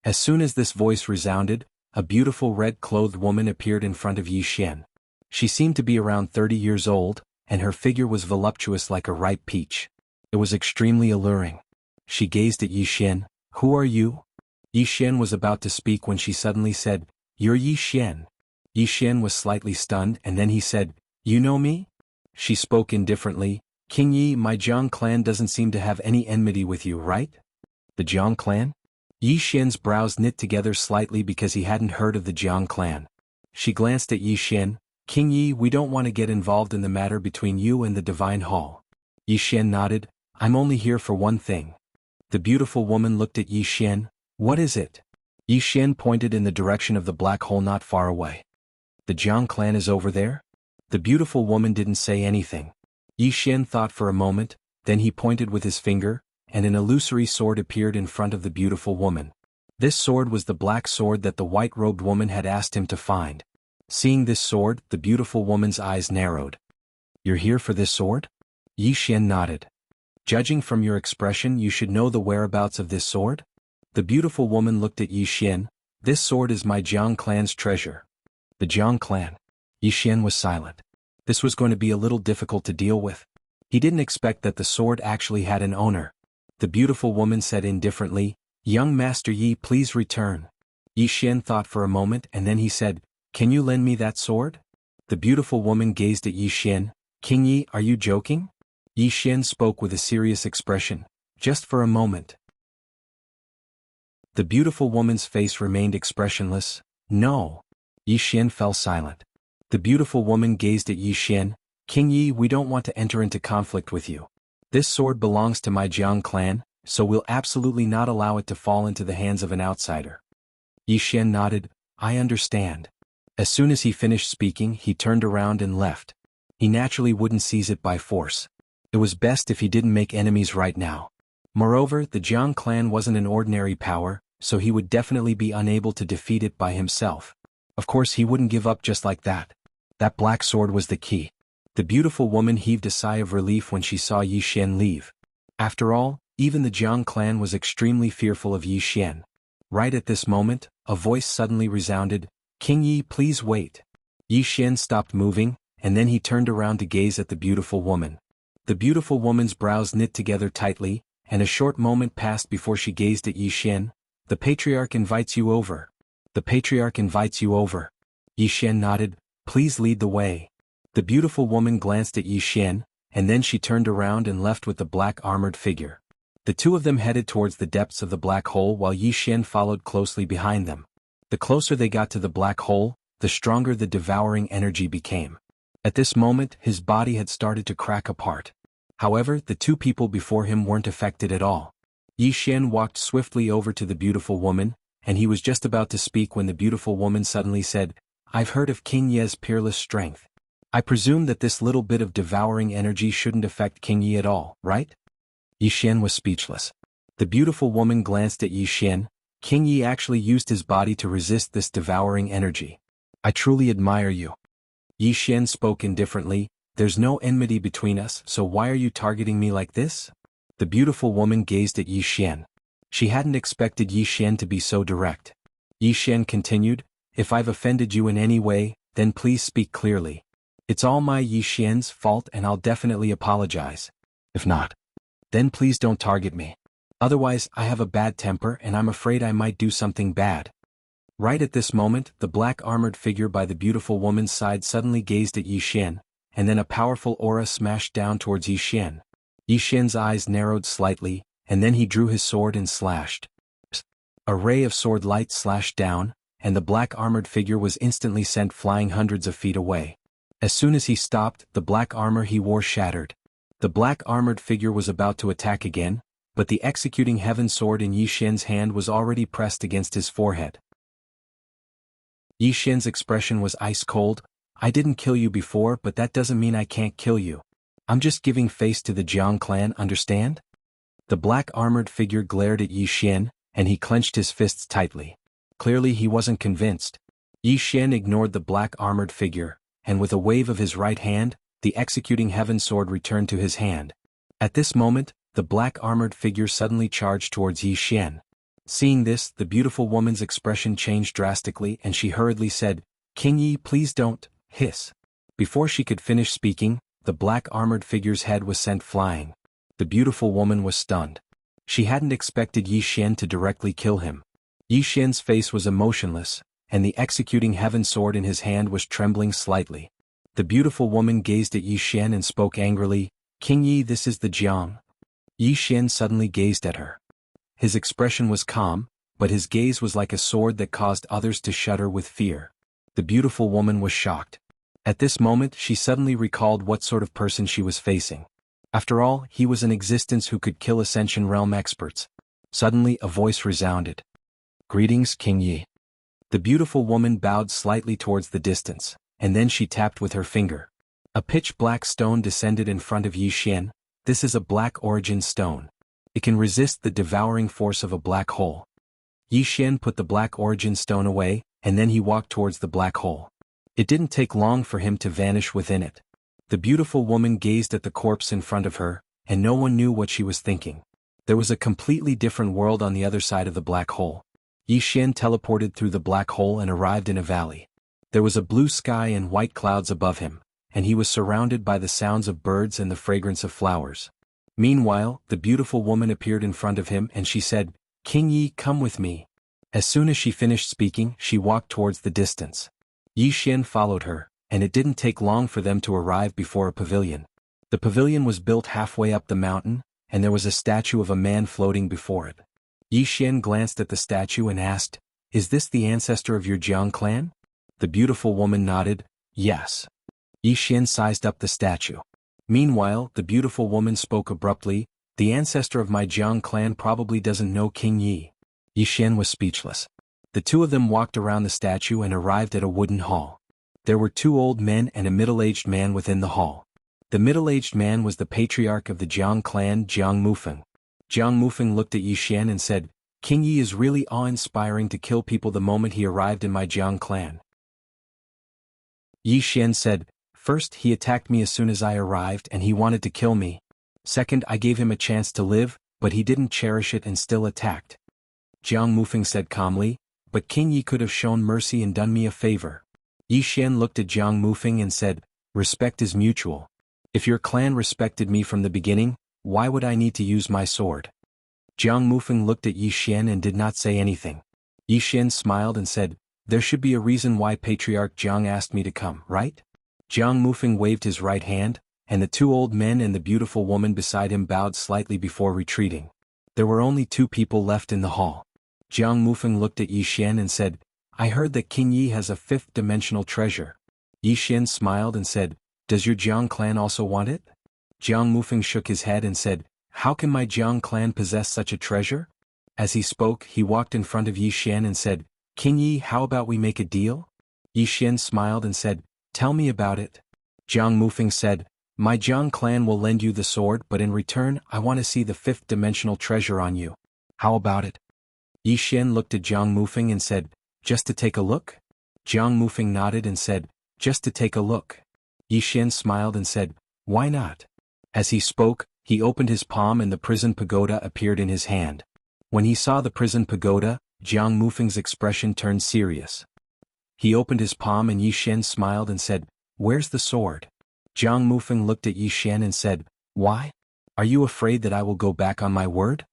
As soon as this voice resounded, a beautiful red-clothed woman appeared in front of Yi Xian. She seemed to be around 30 years old, and her figure was voluptuous like a ripe peach. It was extremely alluring. She gazed at Yi Xian. "Who are you?" Yi Xian was about to speak when she suddenly said, "You're Yi Xian." Yi Xian was slightly stunned, and then he said, "You know me?" She spoke indifferently, "King Yi, my Jiang clan doesn't seem to have any enmity with you, right?" "The Jiang clan?" Yi Xian's brows knit together slightly because he hadn't heard of the Jiang clan. She glanced at Yi Xian. "King Yi, we don't want to get involved in the matter between you and the Divine Hall." Yi Xian nodded. "I'm only here for one thing." The beautiful woman looked at Yi Xian. "What is it?" Yi Xian pointed in the direction of the black hole not far away. "The Jiang clan is over there?" The beautiful woman didn't say anything. Yi Xian thought for a moment, then he pointed with his finger, and an illusory sword appeared in front of the beautiful woman. This sword was the black sword that the white-robed woman had asked him to find. Seeing this sword, the beautiful woman's eyes narrowed. "You're here for this sword?" Yi Xian nodded. "Judging from your expression, you should know the whereabouts of this sword?" The beautiful woman looked at Yi Xian. "This sword is my Jiang clan's treasure." "The Jiang clan?" Yi Xian was silent. This was going to be a little difficult to deal with. He didn't expect that the sword actually had an owner. The beautiful woman said indifferently, "Young Master Yi, please return." Yi Xian thought for a moment and then he said, "Can you lend me that sword?" The beautiful woman gazed at Yi Xian. "King Yi, are you joking?" Yi Xian spoke with a serious expression. Just for a moment. The beautiful woman's face remained expressionless. No. Yi Xian fell silent. The beautiful woman gazed at Yi Xian. King Yi, we don't want to enter into conflict with you. This sword belongs to my Jiang clan, so we'll absolutely not allow it to fall into the hands of an outsider. Yi Xian nodded. I understand. As soon as he finished speaking, he turned around and left. He naturally wouldn't seize it by force. It was best if he didn't make enemies right now. Moreover, the Jiang clan wasn't an ordinary power, so he would definitely be unable to defeat it by himself. Of course, he wouldn't give up just like that. That black sword was the key. The beautiful woman heaved a sigh of relief when she saw Yi Xian leave. After all, even the Jiang clan was extremely fearful of Yi Xian. Right at this moment, a voice suddenly resounded, King Yi, please wait. Yi Xian stopped moving, and then he turned around to gaze at the beautiful woman. The beautiful woman's brows knit together tightly, and a short moment passed before she gazed at Yi Xian. The patriarch invites you over. The patriarch invites you over. Yi Xian nodded. Please lead the way. The beautiful woman glanced at Yi Xian, and then she turned around and left with the black armored figure. The two of them headed towards the depths of the black hole while Yi Xian followed closely behind them. The closer they got to the black hole, the stronger the devouring energy became. At this moment, his body had started to crack apart. However, the two people before him weren't affected at all. Yi Xian walked swiftly over to the beautiful woman, and he was just about to speak when the beautiful woman suddenly said, I've heard of King Ye's peerless strength. I presume that this little bit of devouring energy shouldn't affect King Ye at all, right? Yi Xian was speechless. The beautiful woman glanced at Yi Xian. King Ye actually used his body to resist this devouring energy. I truly admire you. Yi Xian spoke indifferently. There's no enmity between us, so why are you targeting me like this? The beautiful woman gazed at Yi Xian. She hadn't expected Yi Xian to be so direct. Yi Xian continued, If I've offended you in any way, then please speak clearly. It's all my Yi Xian's fault and I'll definitely apologize. If not, then please don't target me. Otherwise, I have a bad temper and I'm afraid I might do something bad. Right at this moment, the black armored figure by the beautiful woman's side suddenly gazed at Yi Xian, and then a powerful aura smashed down towards Yi Xian. Yi Xian's eyes narrowed slightly, and then he drew his sword and slashed. A ray of sword light slashed down, and the black armored figure was instantly sent flying hundreds of feet away. As soon as he stopped, the black armor he wore shattered. The black armored figure was about to attack again, but the executing heaven sword in Yi Xian's hand was already pressed against his forehead. Yi Xian's expression was ice cold. I didn't kill you before, but that doesn't mean I can't kill you. I'm just giving face to the Jiang clan, understand? The black armored figure glared at Yi Xian, and he clenched his fists tightly. Clearly he wasn't convinced. Yi Xian ignored the black armored figure, and with a wave of his right hand, the executing heaven sword returned to his hand. At this moment, the black armored figure suddenly charged towards Yi Xian. Seeing this, the beautiful woman's expression changed drastically and she hurriedly said, King Yi, please don't. Hiss. Before she could finish speaking, the black armored figure's head was sent flying. The beautiful woman was stunned. She hadn't expected Yi Xian to directly kill him. Yi Xian's face was emotionless, and the executing heaven sword in his hand was trembling slightly. The beautiful woman gazed at Yi Xian and spoke angrily, King Yi, this is the Jiang. Yi Xian suddenly gazed at her. His expression was calm, but his gaze was like a sword that caused others to shudder with fear. The beautiful woman was shocked. At this moment she suddenly recalled what sort of person she was facing. After all, he was an existence who could kill Ascension Realm experts. Suddenly a voice resounded. Greetings, King Yi. The beautiful woman bowed slightly towards the distance, and then she tapped with her finger. A pitch-black stone descended in front of Yi Xian. This is a black origin stone. It can resist the devouring force of a black hole. Yi Xian put the black origin stone away, and then he walked towards the black hole. It didn't take long for him to vanish within it. The beautiful woman gazed at the corpse in front of her, and no one knew what she was thinking. There was a completely different world on the other side of the black hole. Yi Xian teleported through the black hole and arrived in a valley. There was a blue sky and white clouds above him, and he was surrounded by the sounds of birds and the fragrance of flowers. Meanwhile, the beautiful woman appeared in front of him and she said, King Yi, come with me. As soon as she finished speaking, she walked towards the distance. Yi Xian followed her, and it didn't take long for them to arrive before a pavilion. The pavilion was built halfway up the mountain, and there was a statue of a man floating before it. Yi Xian glanced at the statue and asked, "Is this the ancestor of your Jiang clan?" The beautiful woman nodded, "Yes." Yi Xian sized up the statue. Meanwhile, the beautiful woman spoke abruptly, "The ancestor of my Jiang clan probably doesn't know King Yi." Yi Xian was speechless. The two of them walked around the statue and arrived at a wooden hall. There were two old men and a middle-aged man within the hall. The middle-aged man was the patriarch of the Jiang clan, Jiang Mufeng. Jiang Mufeng looked at Yi Xian and said, "King Yi is really awe-inspiring to kill people the moment he arrived in my Jiang clan." Yi Xian said, "First, he attacked me as soon as I arrived and he wanted to kill me. Second, I gave him a chance to live, but he didn't cherish it and still attacked." Jiang Mufeng said calmly, "But King Yi could have shown mercy and done me a favor." Yi Xian looked at Jiang Mufeng and said, "Respect is mutual. If your clan respected me from the beginning, why would I need to use my sword?" Jiang Mufeng looked at Yi Xian and did not say anything. Yi Xian smiled and said, "There should be a reason why Patriarch Jiang asked me to come, right?" Jiang Mufeng waved his right hand, and the two old men and the beautiful woman beside him bowed slightly before retreating. There were only two people left in the hall. Jiang Mufeng looked at Yi Xian and said, "I heard that King Yi has a fifth-dimensional treasure." Yi Xian smiled and said, "Does your Jiang clan also want it?" Jiang Mufeng shook his head and said, "How can my Jiang clan possess such a treasure?" As he spoke, he walked in front of Yi Xian and said, "King Yi, how about we make a deal?" Yi Xian smiled and said, "Tell me about it." Jiang Mufeng said, "My Jiang clan will lend you the sword, but in return, I want to see the fifth-dimensional treasure on you. How about it?" Yi Xian looked at Jiang Mufeng and said, "Just to take a look?" Jiang Mufeng nodded and said, "Just to take a look." Yi Xian smiled and said, "Why not?" As he spoke, he opened his palm and the prison pagoda appeared in his hand. When he saw the prison pagoda, Jiang Mufeng's expression turned serious. He opened his palm and Yi Xian smiled and said, "Where's the sword?" Jiang Mufeng looked at Yi Xian and said, "Why? Are you afraid that I will go back on my word?"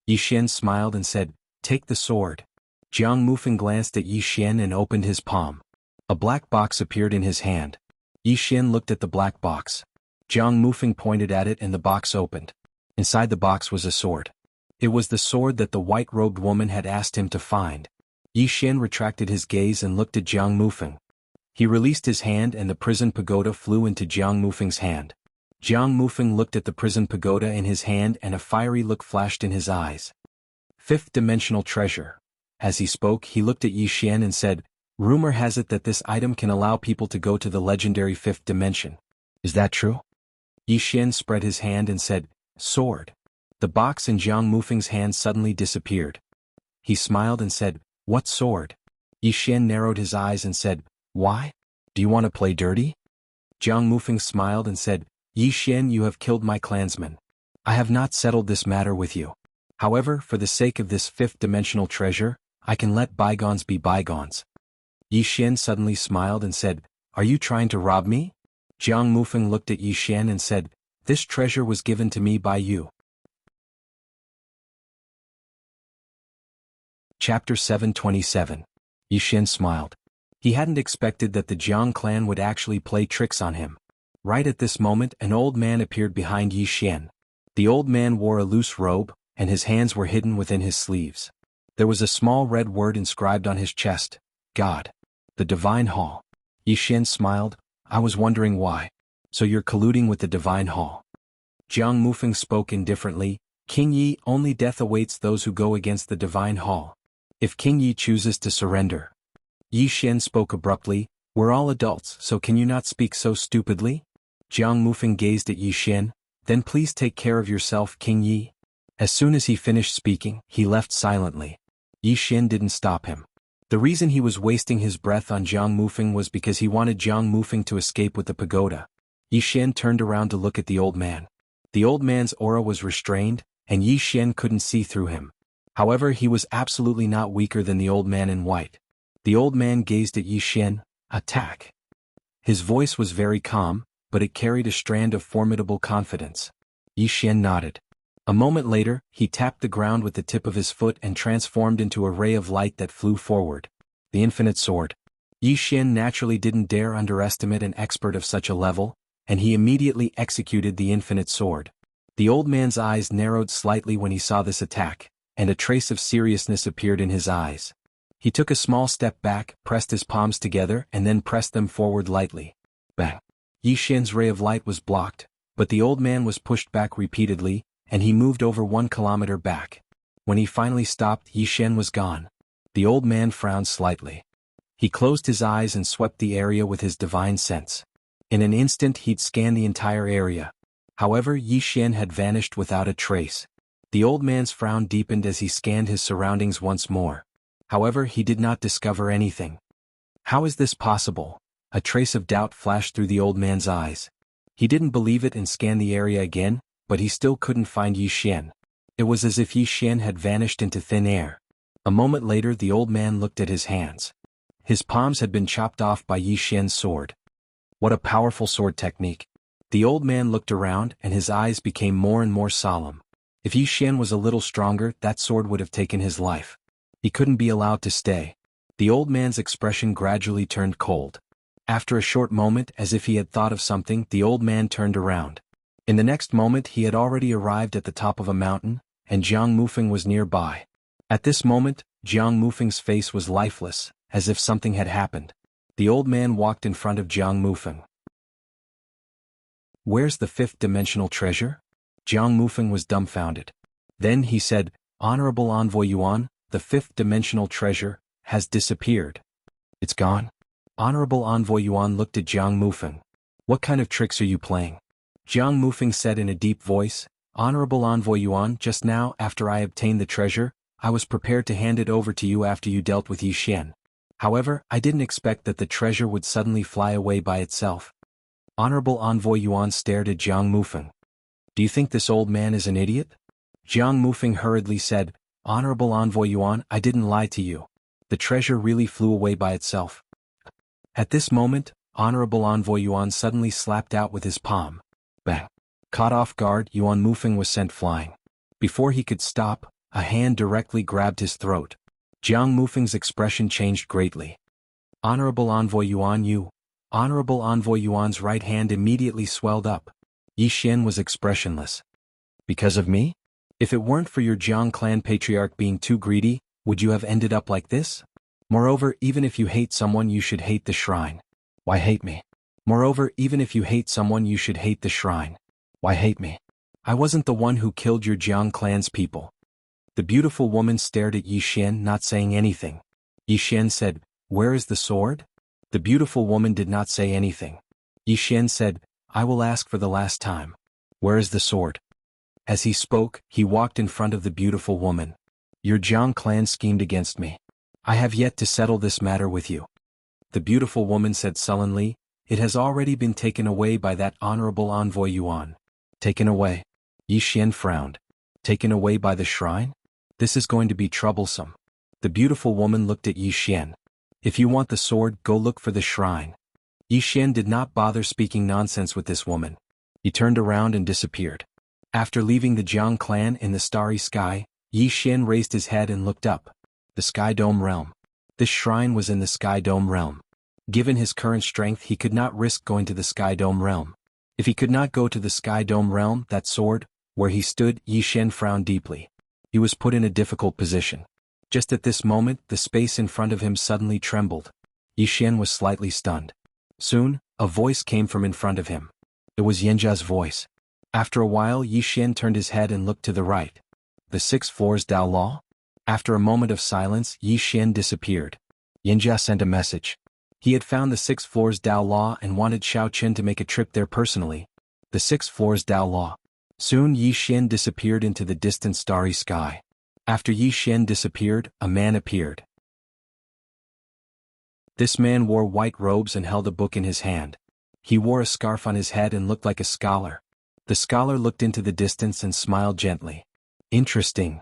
Yi Xian smiled and said, "Take the sword." Jiang Mufeng glanced at Yi Xian and opened his palm. A black box appeared in his hand. Yi Xian looked at the black box. Jiang Mufeng pointed at it and the box opened. Inside the box was a sword. It was the sword that the white-robed woman had asked him to find. Yi Xian retracted his gaze and looked at Jiang Mufeng. He released his hand and the prison pagoda flew into Jiang Mufeng's hand. Jiang Mufeng looked at the prison pagoda in his hand and a fiery look flashed in his eyes. Fifth-dimensional treasure. As he spoke, he looked at Yi Xian and said, "Rumor has it that this item can allow people to go to the legendary fifth dimension. Is that true?" Yi Xian spread his hand and said, "Sword." The box in Jiang Mufeng's hand suddenly disappeared. He smiled and said, "What sword?" Yi Xian narrowed his eyes and said, "Why? Do you want to play dirty?" Jiang Mufeng smiled and said, "Yi Xian, you have killed my clansman. I have not settled this matter with you. However, for the sake of this fifth-dimensional treasure, I can let bygones be bygones." Yi Xian suddenly smiled and said, "Are you trying to rob me?" Jiang Mufeng looked at Yi Xian and said, "This treasure was given to me by you." Chapter 727. Yi Xian smiled. He hadn't expected that the Jiang clan would actually play tricks on him. Right at this moment, an old man appeared behind Yi Xian. The old man wore a loose robe, and his hands were hidden within his sleeves. There was a small red word inscribed on his chest, God. The Divine Hall. Yi Xian smiled, "I was wondering why. So you're colluding with the Divine Hall." Jiang Mufeng spoke indifferently, "King Yi, only death awaits those who go against the Divine Hall. If King Yi chooses to surrender." Yi Xian spoke abruptly, "We're all adults, so can you not speak so stupidly?" Jiang Mufeng gazed at Yi Xian, "Then please take care of yourself, King Yi." As soon as he finished speaking, he left silently. Yi Xian didn't stop him. The reason he was wasting his breath on Jiang Mufeng was because he wanted Jiang Mufeng to escape with the pagoda. Yi Xian turned around to look at the old man. The old man's aura was restrained, and Yi Xian couldn't see through him. However, he was absolutely not weaker than the old man in white. The old man gazed at Yi Xian, "Attack." His voice was very calm, but it carried a strand of formidable confidence. Yi Xian nodded. A moment later, he tapped the ground with the tip of his foot and transformed into a ray of light that flew forward. The infinite sword. Yi Xian naturally didn't dare underestimate an expert of such a level, and he immediately executed the infinite sword. The old man's eyes narrowed slightly when he saw this attack, and a trace of seriousness appeared in his eyes. He took a small step back, pressed his palms together and then pressed them forward lightly. Bang! Yi Xian's ray of light was blocked, but the old man was pushed back repeatedly, and he moved over 1 kilometer back. When he finally stopped, Yi Xian was gone. The old man frowned slightly. He closed his eyes and swept the area with his divine sense. In an instant he'd scanned the entire area. However, Yi Xian had vanished without a trace. The old man's frown deepened as he scanned his surroundings once more. However, he did not discover anything. How is this possible? A trace of doubt flashed through the old man's eyes. He didn't believe it and scanned the area again, but he still couldn't find Yi Xian. It was as if Yi Xian had vanished into thin air. A moment later the old man looked at his hands. His palms had been chopped off by Yi Xian's sword. What a powerful sword technique. The old man looked around and his eyes became more and more solemn. If Yi Xian was a little stronger, that sword would have taken his life. He couldn't be allowed to stay. The old man's expression gradually turned cold. After a short moment, as if he had thought of something, the old man turned around. In the next moment he had already arrived at the top of a mountain, and Jiang Mufeng was nearby. At this moment, Jiang Mufeng's face was lifeless, as if something had happened. The old man walked in front of Jiang Mufeng. "Where's the fifth-dimensional treasure?" Jiang Mufeng was dumbfounded. Then he said, "Honorable Envoy Yuan, the fifth-dimensional treasure has disappeared." "It's gone?" Honorable Envoy Yuan looked at Jiang Mufeng. "What kind of tricks are you playing?" Jiang Mufeng said in a deep voice, "Honorable Envoy Yuan, just now, after I obtained the treasure, I was prepared to hand it over to you after you dealt with Yi Xian. However, I didn't expect that the treasure would suddenly fly away by itself." Honorable Envoy Yuan stared at Jiang Mufeng. "Do you think this old man is an idiot?" Jiang Mufeng hurriedly said, "Honorable Envoy Yuan, I didn't lie to you. The treasure really flew away by itself." At this moment, Honorable Envoy Yuan suddenly slapped out with his palm. Bang! Caught off guard, Yuan Mufeng was sent flying. Before he could stop, a hand directly grabbed his throat. Jiang Mufeng's expression changed greatly. "Honorable Envoy Yuan, you..." Honorable Envoy Yuan's right hand immediately swelled up. Yi Xian was expressionless. "Because of me? If it weren't for your Jiang clan patriarch being too greedy, would you have ended up like this? Moreover, even if you hate someone, you should hate the shrine. Why hate me? Moreover, even if you hate someone, you should hate the shrine. Why hate me? I wasn't the one who killed your Jiang clan's people." The beautiful woman stared at Yi Xian, not saying anything. Yi Xian said, "Where is the sword?" The beautiful woman did not say anything. Yi Xian said, "I will ask for the last time. Where is the sword?" As he spoke, he walked in front of the beautiful woman. "Your Jiang clan schemed against me. I have yet to settle this matter with you." The beautiful woman said sullenly, "It has already been taken away by that Honorable Envoy Yuan." "Taken away?" Yi Xian frowned. "Taken away by the shrine? This is going to be troublesome." The beautiful woman looked at Yi Xian. "If you want the sword, go look for the shrine." Yi Xian did not bother speaking nonsense with this woman. He turned around and disappeared. After leaving the Jiang clan in the starry sky, Yi Xian raised his head and looked up. The Sky Dome realm. This shrine was in the Sky Dome realm. Given his current strength, he could not risk going to the Sky Dome realm. If he could not go to the Sky Dome realm, that sword, where he stood, Yi Xian frowned deeply. He was put in a difficult position. Just at this moment, the space in front of him suddenly trembled. Yi Xian was slightly stunned. Soon, a voice came from in front of him. It was Yanjia's voice. After a while, Yi Xian turned his head and looked to the right. The 6 floors Dao Law? After a moment of silence, Yi Xian disappeared. Yanjia sent a message. He had found the 6 floors Dao Law and wanted Xiao Qin to make a trip there personally. The 6 floors Dao Law. Soon Yi Xian disappeared into the distant starry sky. After Yi Xian disappeared, a man appeared. This man wore white robes and held a book in his hand. He wore a scarf on his head and looked like a scholar. The scholar looked into the distance and smiled gently. "Interesting."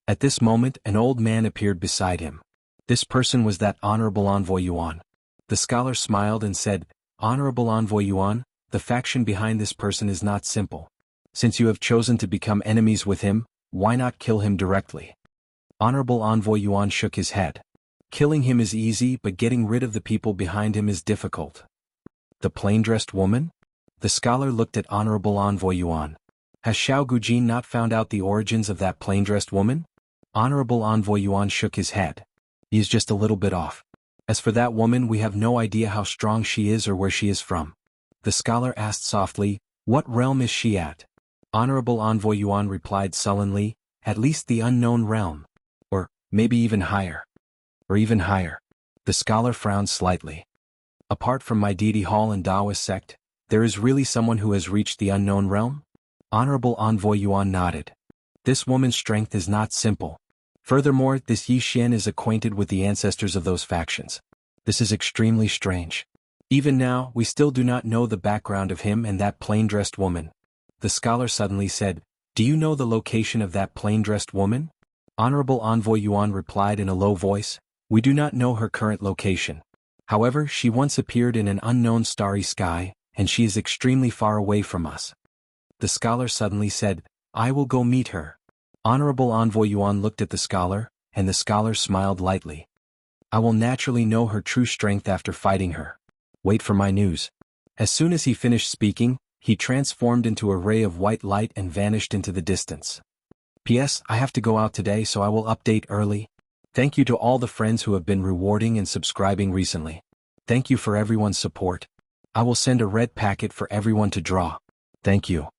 At this moment, an old man appeared beside him. This person was that Honorable Envoy Yuan. The scholar smiled and said, "Honorable Envoy Yuan, the faction behind this person is not simple. Since you have chosen to become enemies with him, why not kill him directly?" Honorable Envoy Yuan shook his head. "Killing him is easy, but getting rid of the people behind him is difficult." "The plain-dressed woman?" The scholar looked at Honorable Envoy Yuan. Has Xiao Gujin not found out the origins of that plain-dressed woman? Honorable Envoy Yuan shook his head. He is just a little bit off. As for that woman, we have no idea how strong she is or where she is from. The scholar asked softly, what realm is she at? Honorable Envoy Yuan replied sullenly, at least the unknown realm. Or, maybe even higher. Or even higher. The scholar frowned slightly. Apart from my deity hall and Daoist sect, there is really someone who has reached the unknown realm? Honorable Envoy Yuan nodded. This woman's strength is not simple. Furthermore, this Yi Xian is acquainted with the ancestors of those factions. This is extremely strange. Even now, we still do not know the background of him and that plain-dressed woman. The scholar suddenly said, do you know the location of that plain-dressed woman? Honorable Envoy Yuan replied in a low voice, we do not know her current location. However, she once appeared in an unknown starry sky, and she is extremely far away from us. The scholar suddenly said, I will go meet her. Honorable Envoy Yuan looked at the scholar, and the scholar smiled lightly. I will naturally know her true strength after fighting her. Wait for my news. As soon as he finished speaking, he transformed into a ray of white light and vanished into the distance. P.S. I have to go out today, so I will update early. Thank you to all the friends who have been rewarding and subscribing recently. Thank you for everyone's support. I will send a red packet for everyone to draw. Thank you.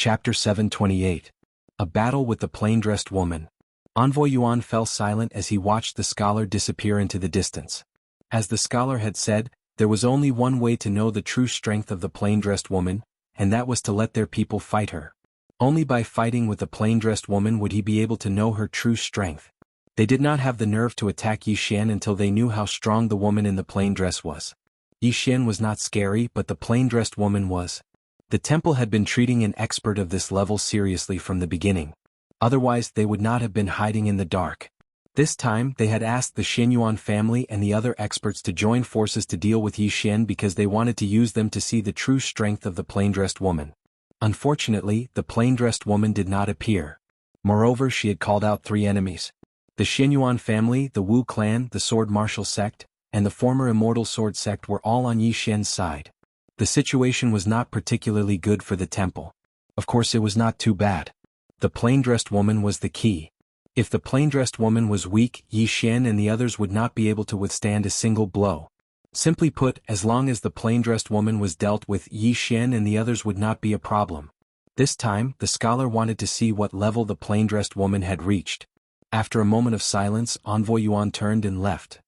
Chapter 728. A Battle with the Plain-Dressed Woman. Envoy Yuan fell silent as he watched the scholar disappear into the distance. As the scholar had said, there was only one way to know the true strength of the plain-dressed woman, and that was to let their people fight her. Only by fighting with the plain-dressed woman would he be able to know her true strength. They did not have the nerve to attack Yi Xian until they knew how strong the woman in the plain dress was. Yi Xian was not scary, but the plain-dressed woman was. The temple had been treating an expert of this level seriously from the beginning. Otherwise they would not have been hiding in the dark. This time they had asked the Xinyuan family and the other experts to join forces to deal with Yi Xian because they wanted to use them to see the true strength of the plain-dressed woman. Unfortunately, the plain-dressed woman did not appear. Moreover, she had called out 3 enemies. The Xinyuan family, the Wu clan, the Sword Martial sect, and the former Immortal Sword sect were all on Yi Xian's side. The situation was not particularly good for the temple. Of course it was not too bad. The plain-dressed woman was the key. If the plain-dressed woman was weak, Yi Xian and the others would not be able to withstand a single blow. Simply put, as long as the plain-dressed woman was dealt with, Yi Xian and the others would not be a problem. This time, the scholar wanted to see what level the plain-dressed woman had reached. After a moment of silence, Envoy Yuan turned and left.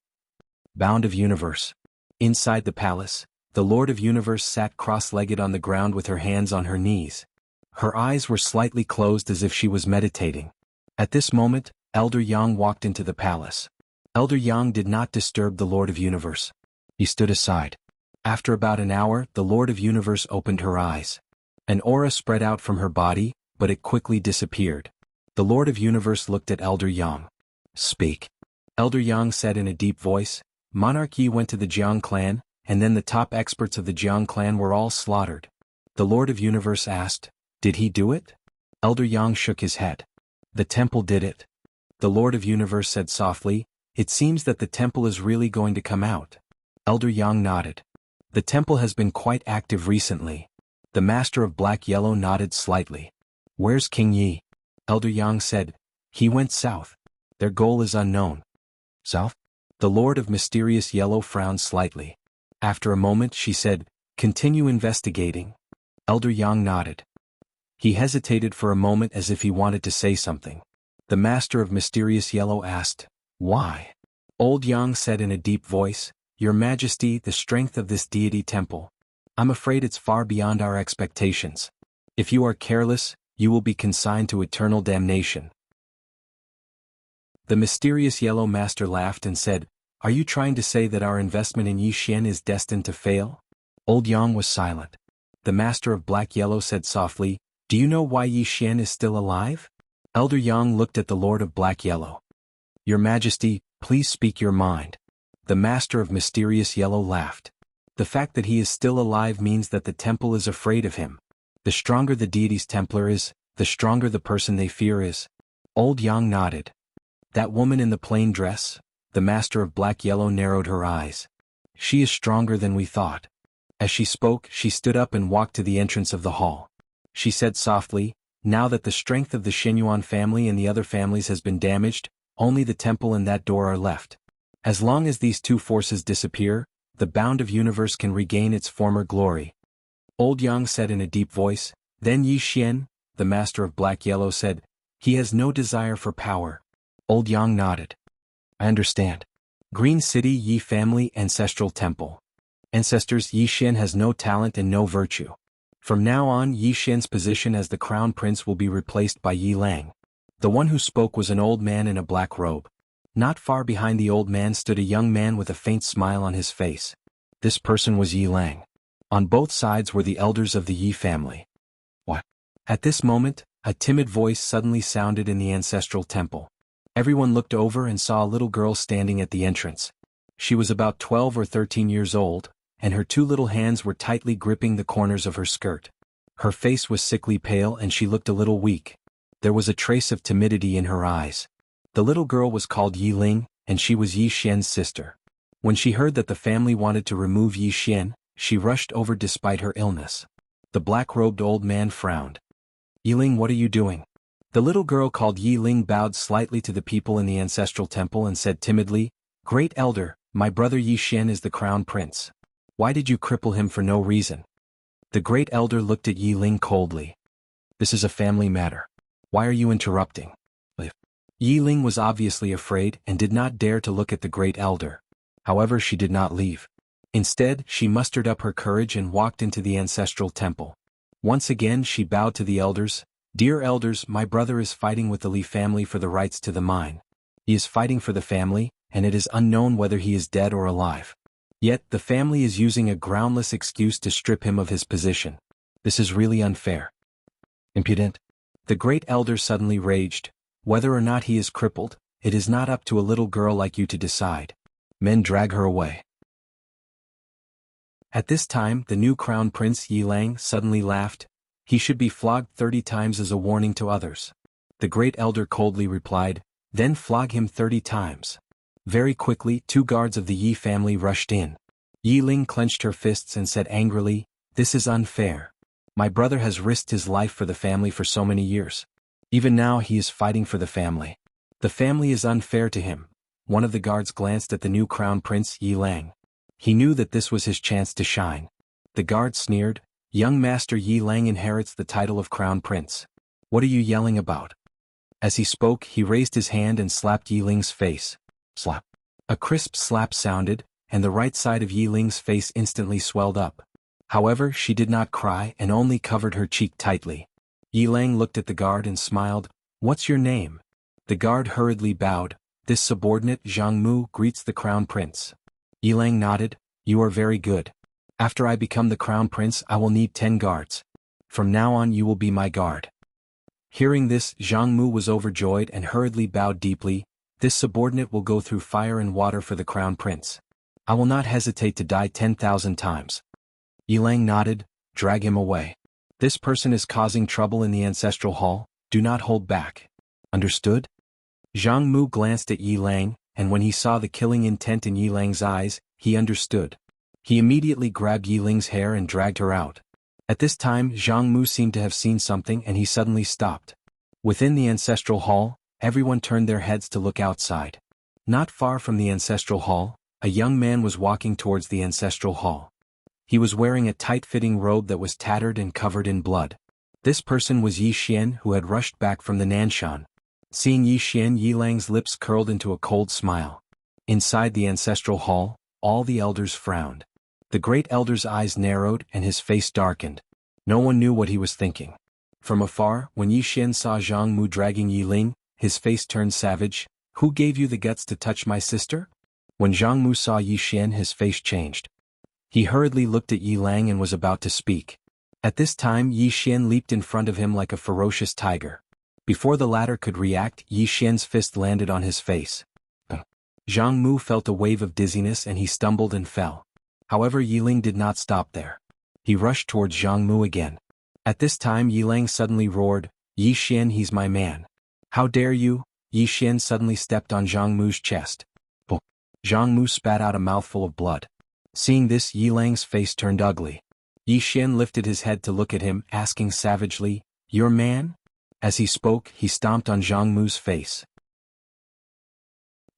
Bound of Universe. Inside the palace, the Lord of Universe sat cross-legged on the ground with her hands on her knees. Her eyes were slightly closed as if she was meditating. At this moment, Elder Yang walked into the palace. Elder Yang did not disturb the Lord of Universe. He stood aside. After about an hour, the Lord of Universe opened her eyes. An aura spread out from her body, but it quickly disappeared. The Lord of Universe looked at Elder Yang. Speak. Elder Yang said in a deep voice, Monarch Yi went to the Jiang clan, and then the top experts of the Jiang clan were all slaughtered. The Lord of Universe asked, did he do it? Elder Yang shook his head. The temple did it. The Lord of Universe said softly, it seems that the temple is really going to come out. Elder Yang nodded. The temple has been quite active recently. The Master of Black Yellow nodded slightly. Where's King Yi? Elder Yang said, he went south. Their goal is unknown. South? The Lord of Mysterious Yellow frowned slightly. After a moment she said, continue investigating. Elder Yang nodded. He hesitated for a moment as if he wanted to say something. The Master of Mysterious Yellow asked, why? Old Yang said in a deep voice, Your Majesty, the strength of this deity temple. I'm afraid it's far beyond our expectations. If you are careless, you will be consigned to eternal damnation. The Mysterious Yellow Master laughed and said, Are you trying to say that our investment in Yi Xian is destined to fail? Old Yang was silent. The Master of Black Yellow said softly, Do you know why Yi Xian is still alive? Elder Yang looked at the Lord of Black Yellow. Your Majesty, please speak your mind. The Master of Mysterious Yellow laughed. The fact that he is still alive means that the temple is afraid of him. The stronger the deity's Templar is, the stronger the person they fear is. Old Yang nodded. That woman in the plain dress? The Master of Black Yellow narrowed her eyes. She is stronger than we thought. As she spoke, she stood up and walked to the entrance of the hall. She said softly, "Now that the strength of the Xinyuan family and the other families has been damaged, only the temple and that door are left. As long as these two forces disappear, the bound of universe can regain its former glory." Old Yang said in a deep voice. Then Yi Xian, the master of Black Yellow, said, "He has no desire for power." Old Yang nodded. "I understand. Green City Yi Family Ancestral Temple. Ancestors, Yi Xian has no talent and no virtue. From now on, Yi Xian's position as the crown prince will be replaced by Yi Lang." The one who spoke was an old man in a black robe. Not far behind the old man stood a young man with a faint smile on his face. This person was Yi Lang. On both sides were the elders of the Yi family. "What?" At this moment, a timid voice suddenly sounded in the ancestral temple. Everyone looked over and saw a little girl standing at the entrance. She was about 12 or 13 years old, and her two little hands were tightly gripping the corners of her skirt. Her face was sickly pale and she looked a little weak. There was a trace of timidity in her eyes. The little girl was called Yi Ling, and she was Yi Xian's sister. When she heard that the family wanted to remove Yi Xian, she rushed over despite her illness. The black-robed old man frowned. "Yi Ling, what are you doing?" The little girl called Yi Ling bowed slightly to the people in the ancestral temple and said timidly, "Great Elder, my brother Yi Xian is the crown prince. Why did you cripple him for no reason?" The great elder looked at Yi Ling coldly. "This is a family matter. Why are you interrupting?" Yi Ling was obviously afraid and did not dare to look at the great elder. However, she did not leave. Instead, she mustered up her courage and walked into the ancestral temple. Once again she bowed to the elders. "Dear elders, my brother is fighting with the Li family for the rights to the mine. He is fighting for the family, and it is unknown whether he is dead or alive. Yet, the family is using a groundless excuse to strip him of his position. This is really unfair." "Impudent." The great elder suddenly raged. "Whether or not he is crippled, it is not up to a little girl like you to decide. Men, drag her away." At this time, the new crown prince Yi Lang suddenly laughed. "He should be flogged 30 times as a warning to others." The great elder coldly replied, "Then flog him 30 times. Very quickly, 2 guards of the Yi family rushed in. Yi Ling clenched her fists and said angrily, "This is unfair. My brother has risked his life for the family for so many years. Even now he is fighting for the family. The family is unfair to him." One of the guards glanced at the new crown prince Yi Lang. He knew that this was his chance to shine. The guard sneered, "Young master Yi Lang inherits the title of crown prince. What are you yelling about?" As he spoke, he raised his hand and slapped Yi Ling's face. Slap. A crisp slap sounded, and the right side of Yi Ling's face instantly swelled up. However, she did not cry and only covered her cheek tightly. Yi Lang looked at the guard and smiled. "What's your name?" The guard hurriedly bowed. "This subordinate Zhang Mu greets the crown prince." Yi Lang nodded. "You are very good. After I become the crown prince, I will need 10 guards. From now on you will be my guard." Hearing this, Zhang Mu was overjoyed and hurriedly bowed deeply. "This subordinate will go through fire and water for the crown prince. I will not hesitate to die 10,000 times." Yi Lang nodded. "Drag him away. This person is causing trouble in the ancestral hall. Do not hold back. Understood?" Zhang Mu glanced at Yi Lang, and when he saw the killing intent in Yi Lang's eyes, he understood. He immediately grabbed Yi Ling's hair and dragged her out. At this time, Zhang Mu seemed to have seen something and he suddenly stopped. Within the ancestral hall, everyone turned their heads to look outside. Not far from the ancestral hall, a young man was walking towards the ancestral hall. He was wearing a tight-fitting robe that was tattered and covered in blood. This person was Yi Xian, who had rushed back from the Nanshan. Seeing Yi Xian, Yi Lang's lips curled into a cold smile. Inside the ancestral hall, all the elders frowned. The great elder's eyes narrowed and his face darkened. No one knew what he was thinking. From afar, when Yi Xian saw Zhang Mu dragging Yi Ling, his face turned savage. "Who gave you the guts to touch my sister?" When Zhang Mu saw Yi Xian, his face changed. He hurriedly looked at Yi Lang and was about to speak. At this time, Yi Xian leaped in front of him like a ferocious tiger. Before the latter could react, Yi Xian's fist landed on his face. Zhang Mu felt a wave of dizziness and he stumbled and fell. However, Yi Ling did not stop there. He rushed towards Zhang Mu again. At this time, Yi Lang suddenly roared, "Yi Xian, he's my man. How dare you?" Yi Xian suddenly stepped on Zhang Mu's chest. Zhang Mu spat out a mouthful of blood. Seeing this, Yi Lang's face turned ugly. Yi Xian lifted his head to look at him, asking savagely, "Your man?" As he spoke, he stomped on Zhang Mu's face.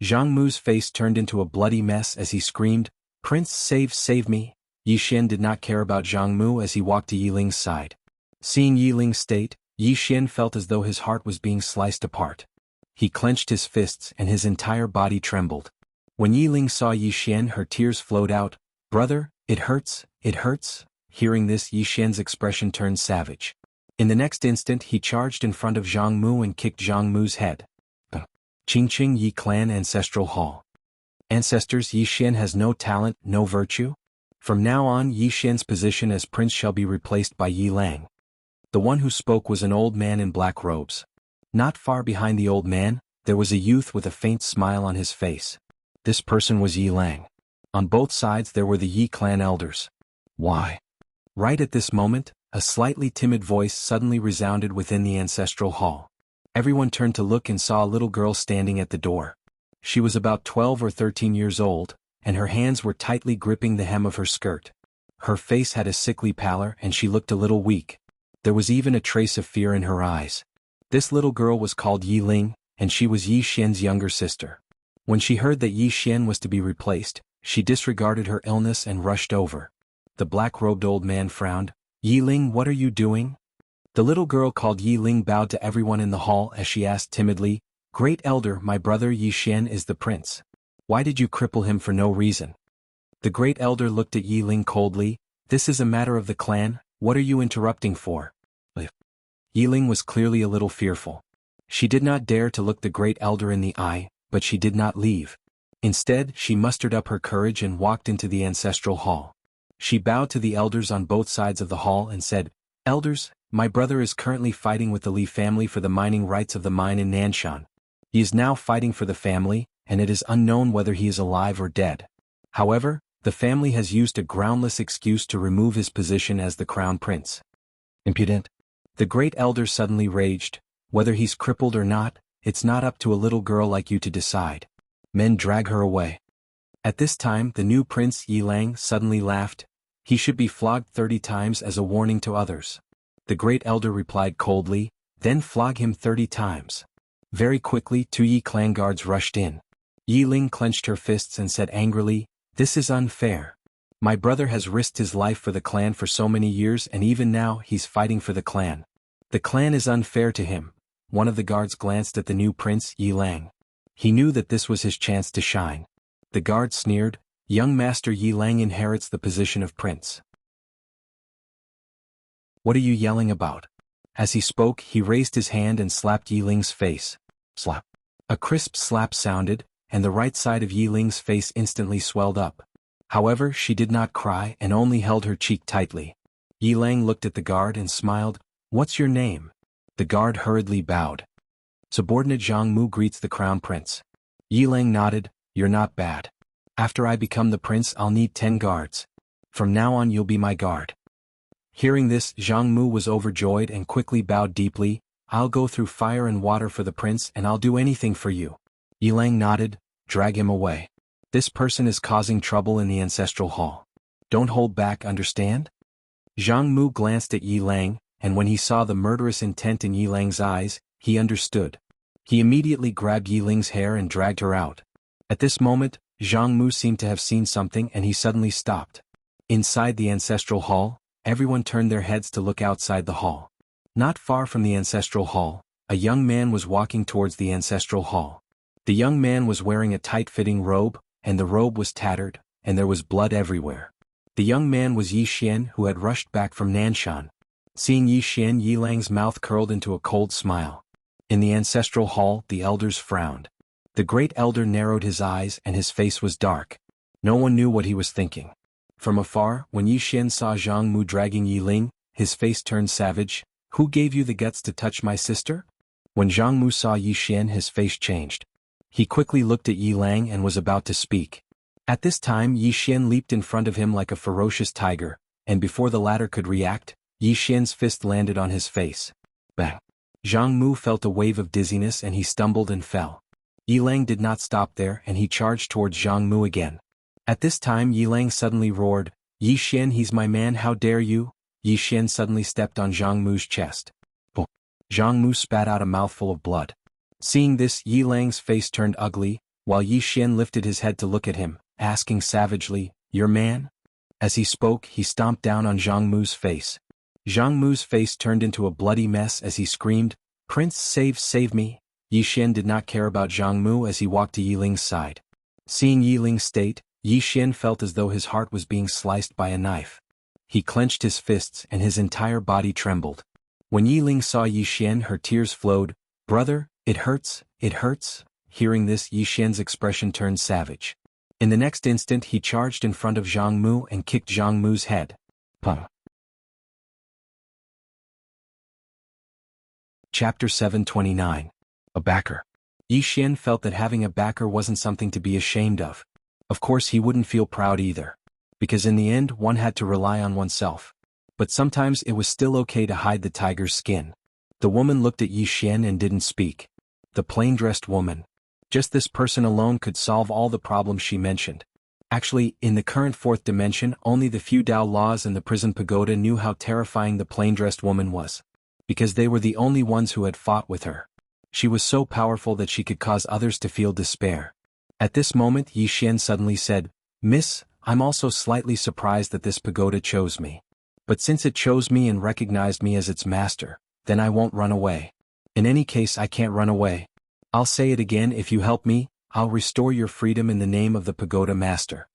Zhang Mu's face turned into a bloody mess as he screamed, "Prince, save me!" Yi Xian did not care about Zhang Mu as he walked to Yi Ling's side. Seeing Yi Ling's state, Yi Xian felt as though his heart was being sliced apart. He clenched his fists and his entire body trembled. When Yi Ling saw Yi Xian, her tears flowed out. "Brother, it hurts, it hurts." Hearing this, Yi Xian's expression turned savage. In the next instant, he charged in front of Zhang Mu and kicked Zhang Mu's head. Qingqing Yi Clan Ancestral Hall. Ancestors, Yi Xian has no talent, no virtue? From now on, Yi Xian's position as prince shall be replaced by Yi Lang. The one who spoke was an old man in black robes. Not far behind the old man, there was a youth with a faint smile on his face. This person was Yi Lang. On both sides there were the Yi clan elders. Why? Right at this moment, a slightly timid voice suddenly resounded within the ancestral hall. Everyone turned to look and saw a little girl standing at the door. She was about 12 or 13 years old, and her hands were tightly gripping the hem of her skirt. Her face had a sickly pallor and she looked a little weak. There was even a trace of fear in her eyes. This little girl was called Yi Ling, and she was Yi Xian's younger sister. When she heard that Yi Xian was to be replaced, she disregarded her illness and rushed over. The black-robed old man frowned. "Yi Ling, what are you doing?" The little girl called Yi Ling bowed to everyone in the hall as she asked timidly, "Great elder, my brother Yi Xian is the prince. Why did you cripple him for no reason?" The great elder looked at Yi Ling coldly. "This is a matter of the clan, what are you interrupting for?" Yi Ling was clearly a little fearful. She did not dare to look the great elder in the eye, but she did not leave. Instead, she mustered up her courage and walked into the ancestral hall. She bowed to the elders on both sides of the hall and said, "Elders, my brother is currently fighting with the Li family for the mining rights of the mine in Nanshan. He is now fighting for the family, and it is unknown whether he is alive or dead. However, the family has used a groundless excuse to remove his position as the crown prince." Impudent. The great elder suddenly raged. "Whether he's crippled or not, it's not up to a little girl like you to decide. Men, drag her away." At this time, the new prince Yi Lang suddenly laughed. "He should be flogged 30 times as a warning to others." The great elder replied coldly, "Then flog him 30 times. Very quickly, 2 Yi clan guards rushed in. Yi Ling clenched her fists and said angrily, "This is unfair. My brother has risked his life for the clan for so many years, and even now he's fighting for the clan. The clan is unfair to him." One of the guards glanced at the new prince Yi Lang. He knew that this was his chance to shine. The guard sneered, "Young master Yi Lang inherits the position of prince. What are you yelling about?" As he spoke, he raised his hand and slapped Yi Ling's face. Slap. A crisp slap sounded, and the right side of Yi Ling's face instantly swelled up. However, she did not cry and only held her cheek tightly. Yi Lang looked at the guard and smiled. "What's your name?" The guard hurriedly bowed. "Subordinate Zhang Mu greets the crown prince." Yi Lang nodded. "You're not bad. After I become the prince, I'll need 10 guards. From now on you'll be my guard." Hearing this, Zhang Mu was overjoyed and quickly bowed deeply. "I'll go through fire and water for the prince, and I'll do anything for you." Yi Lang nodded. "Drag him away. This person is causing trouble in the ancestral hall. Don't hold back, understand?" Zhang Mu glanced at Yi Lang, and when he saw the murderous intent in Yi Lang's eyes, he understood. He immediately grabbed Yi Ling's hair and dragged her out. At this moment, Zhang Mu seemed to have seen something and he suddenly stopped. Inside the ancestral hall, everyone turned their heads to look outside the hall. Not far from the ancestral hall, a young man was walking towards the ancestral hall. The young man was wearing a tight-fitting robe, and the robe was tattered, and there was blood everywhere. The young man was Yi Xian, who had rushed back from Nanshan. Seeing Yi Xian, Yi Lang's mouth curled into a cold smile. In the ancestral hall, the elders frowned. The great elder narrowed his eyes and his face was dark. No one knew what he was thinking. From afar, when Yi Xian saw Zhang Mu dragging Yi Ling, his face turned savage. "Who gave you the guts to touch my sister?" When Zhang Mu saw Yi Xian, his face changed. He quickly looked at Yi Lang and was about to speak. At this time, Yi Xian leaped in front of him like a ferocious tiger, and before the latter could react, Yi Xian's fist landed on his face. Bang! Zhang Mu felt a wave of dizziness and he stumbled and fell. Yi Lang did not stop there and he charged towards Zhang Mu again. At this time Yi Lang suddenly roared, "Yi Xian, he's my man, how dare you?" Yi Xian suddenly stepped on Zhang Mu's chest. Oh! Zhang Mu spat out a mouthful of blood. Seeing this, Yi Lang's face turned ugly, while Yi Xian lifted his head to look at him, asking savagely, "Your man?" As he spoke, he stomped down on Zhang Mu's face. Zhang Mu's face turned into a bloody mess as he screamed, "Prince, save me!" Yi Xian did not care about Zhang Mu as he walked to Yi Ling's side. Seeing Yi Ling's state, Yi Xian felt as though his heart was being sliced by a knife. He clenched his fists and his entire body trembled. When Yi Ling saw Yi Xian, her tears flowed. "Brother, it hurts, it hurts." Hearing this, Yi Xian's expression turned savage. In the next instant he charged in front of Zhang Mu and kicked Zhang Mu's head. Pum. Chapter 729. A Backer. Yi Xian felt that having a backer wasn't something to be ashamed of. Of course he wouldn't feel proud either. Because in the end one had to rely on oneself. But sometimes it was still okay to hide the tiger's skin. The woman looked at Yi Xian and didn't speak. The plain-dressed woman. Just this person alone could solve all the problems she mentioned. Actually, in the current fourth dimension, only the few Dao laws and the prison pagoda knew how terrifying the plain-dressed woman was. Because they were the only ones who had fought with her. She was so powerful that she could cause others to feel despair. At this moment Yi Xian suddenly said, "Miss, I'm also slightly surprised that this pagoda chose me. But since it chose me and recognized me as its master, then I won't run away. In any case I can't run away. I'll say it again, if you help me, I'll restore your freedom in the name of the pagoda master."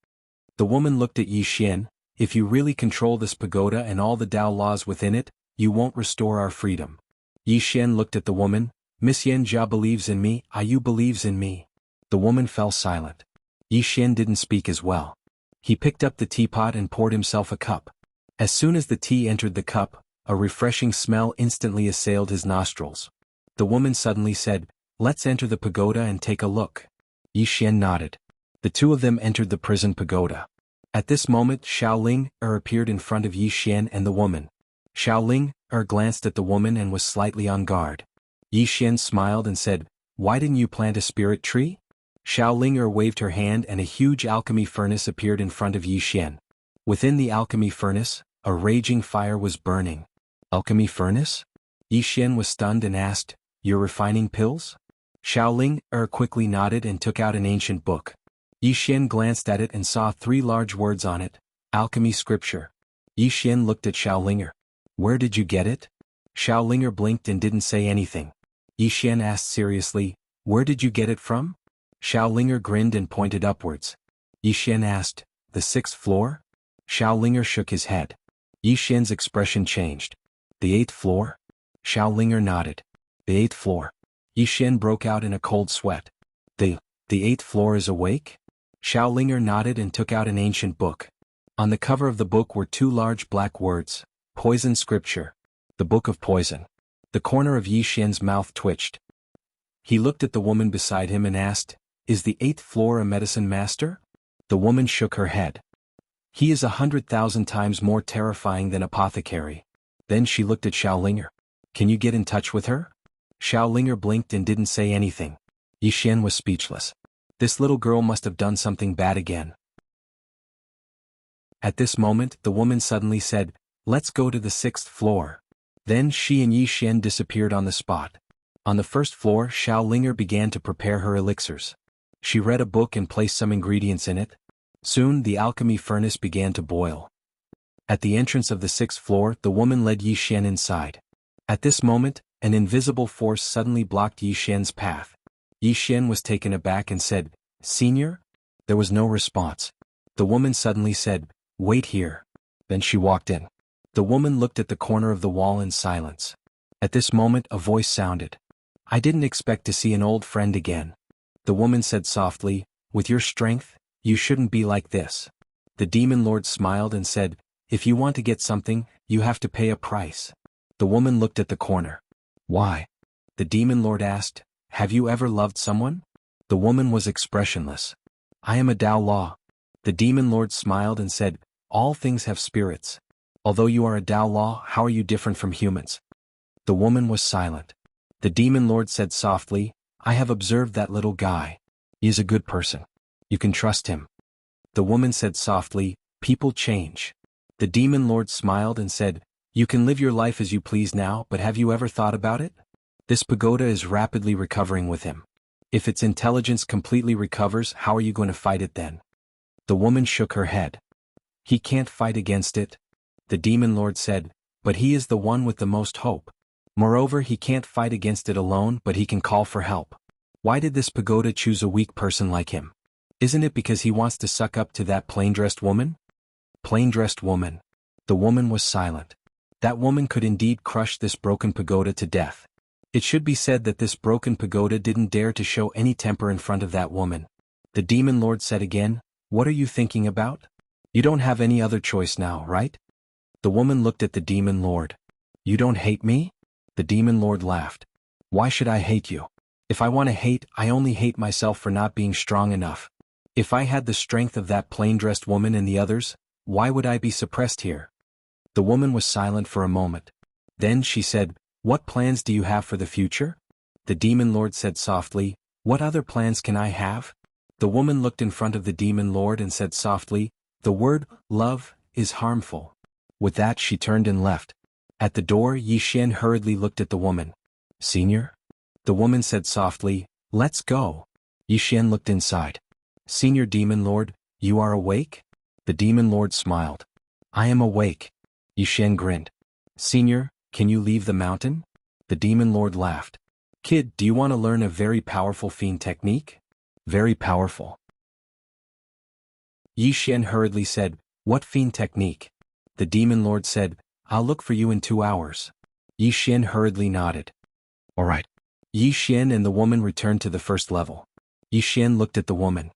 The woman looked at Yi Xian. "If you really control this pagoda and all the Dao laws within it, you won't restore our freedom." Yi Xian looked at the woman. "Miss Yan Jia believes in me, Ayu believes in me." The woman fell silent. Yi Xian didn't speak as well. He picked up the teapot and poured himself a cup. As soon as the tea entered the cup, a refreshing smell instantly assailed his nostrils. The woman suddenly said, "Let's enter the pagoda and take a look." Yi Xian nodded. The two of them entered the prison pagoda. At this moment Xiaoling appeared in front of Yi Xian and the woman. Xiaoling glanced at the woman and was slightly on guard. Yi Xian smiled and said, "Why didn't you plant a spirit tree?" Xiaoling waved her hand and a huge alchemy furnace appeared in front of Yi Xian. Within the alchemy furnace, a raging fire was burning. Alchemy furnace? Yi Xian was stunned and asked, "You're refining pills?" Xiaoling quickly nodded and took out an ancient book. Yi Xian glanced at it and saw 3 large words on it, Alchemy Scripture. Yi Xian looked at Xiaoling. "Where did you get it?" Xiaoling blinked and didn't say anything. Yi Xian asked seriously, "Where did you get it from?" Xiaoling grinned and pointed upwards. Yi Xian asked, "The 6th floor?" Xiaoling shook his head. Yi Xian's expression changed. "The 8th floor?" Xiaoling nodded. "The 8th floor." Yi Xian broke out in a cold sweat. The 8th floor is awake?" Xiaoling nodded and took out an ancient book. On the cover of the book were 2 large black words, Poison Scripture. The Book of Poison. The corner of Yi Xian's mouth twitched. He looked at the woman beside him and asked, "Is the 8th floor a medicine master?" The woman shook her head. "He is 100,000 times more terrifying than apothecary." Then she looked at Xiaoling. "Can you get in touch with her?" Xiaoling blinked and didn't say anything. Yi Xian was speechless. This little girl must have done something bad again. At this moment, the woman suddenly said, "Let's go to the 6th floor." Then she and Yi Xian disappeared on the spot. On the 1st floor, Xiaoling began to prepare her elixirs. She read a book and placed some ingredients in it. Soon the alchemy furnace began to boil. At the entrance of the 6th floor, the woman led Yi Xian inside. At this moment, an invisible force suddenly blocked Yi Xian's path. Yi Xian was taken aback and said, "Senior?" There was no response. The woman suddenly said, "Wait here." Then she walked in. The woman looked at the corner of the wall in silence. At this moment a voice sounded. "I didn't expect to see an old friend again." The woman said softly, "With your strength, you shouldn't be like this." The demon lord smiled and said, "If you want to get something, you have to pay a price." The woman looked at the corner. "Why?" The demon lord asked, "Have you ever loved someone?" The woman was expressionless. "I am a Dao Law." The demon lord smiled and said, "All things have spirits. Although you are a Dao Law, how are you different from humans?" The woman was silent. The demon lord said softly, "I have observed that little guy. He is a good person. You can trust him." The woman said softly, "People change." The demon lord smiled and said, "You can live your life as you please now, but have you ever thought about it? This pagoda is rapidly recovering with him. If its intelligence completely recovers, how are you going to fight it then?" The woman shook her head. "He can't fight against it," the demon lord said, "but he is the one with the most hope. Moreover, he can't fight against it alone, but he can call for help. Why did this pagoda choose a weak person like him? Isn't it because he wants to suck up to that plain-dressed woman?" Plain-dressed woman. The woman was silent. That woman could indeed crush this broken pagoda to death. It should be said that this broken pagoda didn't dare to show any temper in front of that woman. The demon lord said again, "What are you thinking about? You don't have any other choice now, right?" The woman looked at the demon lord. "You don't hate me?" The demon lord laughed. "Why should I hate you? If I want to hate, I only hate myself for not being strong enough. If I had the strength of that plain-dressed woman and the others, why would I be suppressed here?" The woman was silent for a moment. Then she said, "What plans do you have for the future?" The demon lord said softly, "What other plans can I have?" The woman looked in front of the demon lord and said softly, "The word, love, is harmful." With that she turned and left. At the door Yi Xian hurriedly looked at the woman. "Senior?" The woman said softly, "Let's go." Yi Xian looked inside. "Senior Demon Lord, you are awake?" The Demon Lord smiled. "I am awake." Yi Xian grinned. "Senior, can you leave the mountain?" The Demon Lord laughed. "Kid, do you want to learn a very powerful fiend technique?" "Very powerful." Yi Xian hurriedly said, "What fiend technique?" The Demon Lord said, "I'll look for you in 2 hours." Yi Xian hurriedly nodded. "All right." Yi Xian and the woman returned to the first level. Yi Xian looked at the woman.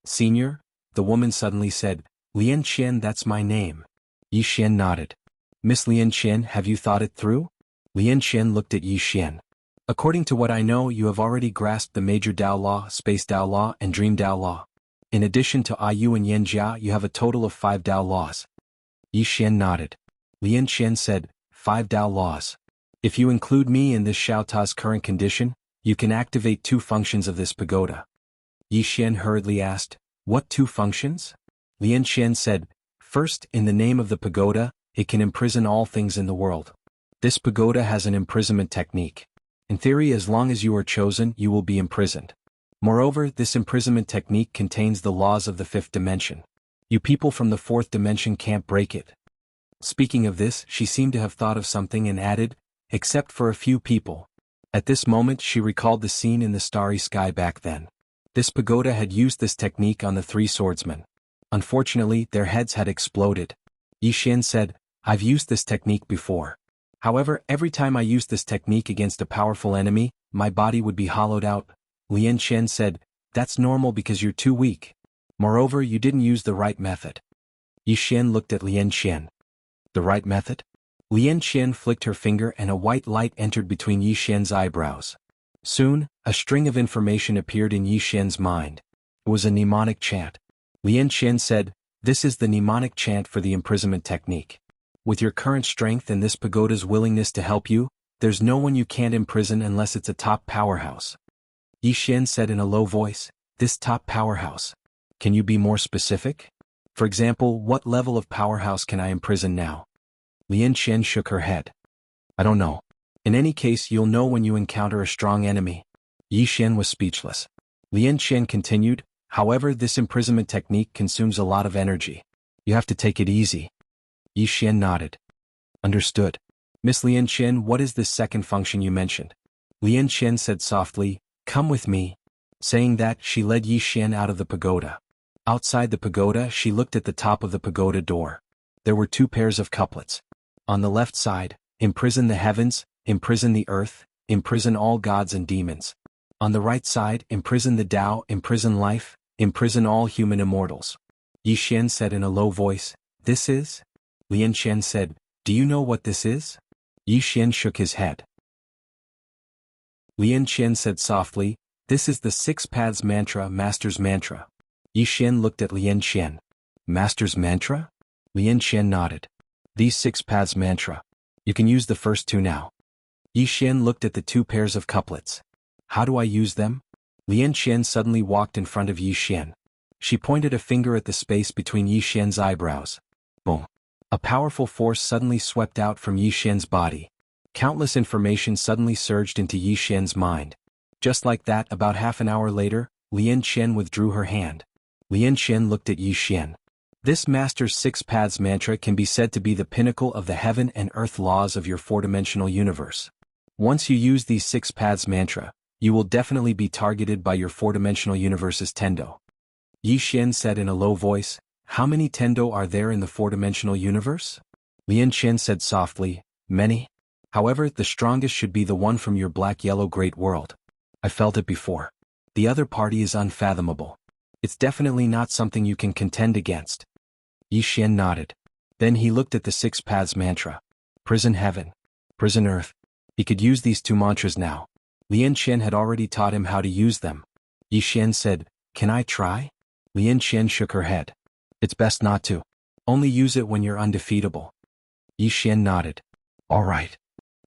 "Senior?" The woman suddenly said, "Lian Qian, that's my name." Yi Xian nodded. "Miss Lian Qian, have you thought it through?" Lian Qian looked at Yi Xian. "According to what I know, you have already grasped the Major Dao Law, Space Dao Law, and Dream Dao Law. In addition to Ayu and Yanjia, you have a total of 5 Dao Laws." Yi Xian nodded. Lian Qian said, 5 Dao Laws. If you include me in this Xiaota's current condition, you can activate 2 functions of this pagoda. Yi Xian hurriedly asked, "What 2 functions?" Lian Qian said, "First, in the name of the pagoda, it can imprison all things in the world. This pagoda has an imprisonment technique. In theory, as long as you are chosen, you will be imprisoned. Moreover, this imprisonment technique contains the laws of the 5th dimension. You people from the 4th dimension can't break it." Speaking of this, she seemed to have thought of something and added, "Except for a few people." At this moment she recalled the scene in the starry sky back then. This pagoda had used this technique on the 3 swordsmen. Unfortunately, their heads had exploded. Yi Xian said, "I've used this technique before. However, every time I used this technique against a powerful enemy, my body would be hollowed out." Lian Qian said, "That's normal because you're too weak. Moreover, you didn't use the right method." Yi Xian looked at Lian Qian. "The right method?" Lian Qian flicked her finger and a white light entered between Yi Xian's eyebrows. Soon, a string of information appeared in Yi Xian's mind. It was a mnemonic chant. Lian Qian said, "This is the mnemonic chant for the imprisonment technique. With your current strength and this pagoda's willingness to help you, there's no one you can't imprison unless it's a top powerhouse." Yi Xian said in a low voice, "This top powerhouse. Can you be more specific? For example, what level of powerhouse can I imprison now?" Lian Qian shook her head. "I don't know. In any case, you'll know when you encounter a strong enemy." Yi Xian was speechless. Lian Qian continued, "However, this imprisonment technique consumes a lot of energy. You have to take it easy." Yi Xian nodded. "Understood. Miss Lian Qian, what is this second function you mentioned?" Lian Qian said softly, "Come with me." Saying that, she led Yi Xian out of the pagoda. Outside the pagoda, she looked at the top of the pagoda door. There were 2 pairs of couplets. On the left side, "Imprison the heavens, imprison the earth, imprison all gods and demons." On the right side, "Imprison the Tao, imprison life, imprison all human immortals." Yi Xian said in a low voice, "This is?" Lian Qian said, "Do you know what this is?" Yi Xian shook his head. Lian Qian said softly, "This is the 6 Paths Mantra, Master's Mantra." Yi Xian looked at Lian Qian. "Master's Mantra?" Lian Qian nodded. "These 6 Paths Mantra. You can use the first 2 now." Yi Xian looked at the 2 pairs of couplets. "How do I use them?" Lian Qian suddenly walked in front of Yi Xian. She pointed a finger at the space between Yi Xian's eyebrows. Boom. A powerful force suddenly swept out from Yi Xian's body. Countless information suddenly surged into Yi Xian's mind. Just like that, about half an hour later, Lian Qian withdrew her hand. Lian Qian looked at Yi Xian. This Master's Six Paths mantra can be said to be the pinnacle of the heaven and earth laws of your four-dimensional universe. Once you use these Six Paths mantra, you will definitely be targeted by your four-dimensional universe's Tendo. Yi Xian said in a low voice, "How many Tendo are there in the four-dimensional universe?" Lian Qian said softly, "Many. However, the strongest should be the one from your black-yellow great world. I felt it before. The other party is unfathomable. It's definitely not something you can contend against." Yi Xian nodded. Then he looked at the Six Paths mantra. Prison heaven. Prison earth. He could use these two mantras now. Lian Qian had already taught him how to use them. Yi Xian said, "Can I try?" Lian Qian shook her head. "It's best not to. Only use it when you're undefeatable." Yi Xian nodded. "All right."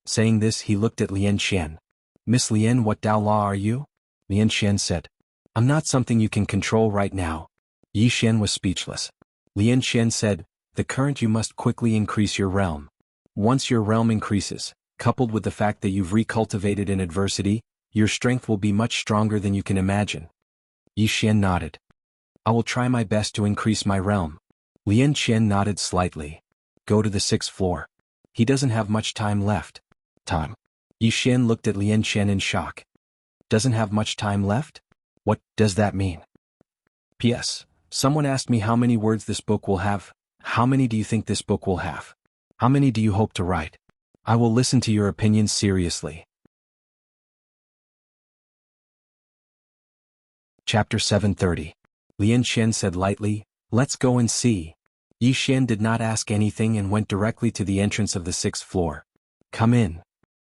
Saying this, he looked at Lian Qian. "Miss Lian, what Dao Law are you?" Lian Qian said, "I'm not something you can control right now." Yi Xian was speechless. Lian Qian said, "The current you must quickly increase your realm. Once your realm increases, coupled with the fact that you've recultivated in adversity, your strength will be much stronger than you can imagine." Yi Xian nodded. "I will try my best to increase my realm." Lian Qian nodded slightly. "Go to the 6th floor. He doesn't have much time left." Time. Yi Xian looked at Lian Qian in shock. "Doesn't have much time left? What does that mean?" P.S. Someone asked me how many words this book will have. How many do you think this book will have? How many do you hope to write? I will listen to your opinions seriously. Chapter 730. Lian Qian said lightly, "Let's go and see." Yi Xian did not ask anything and went directly to the entrance of the 6th floor. "Come in."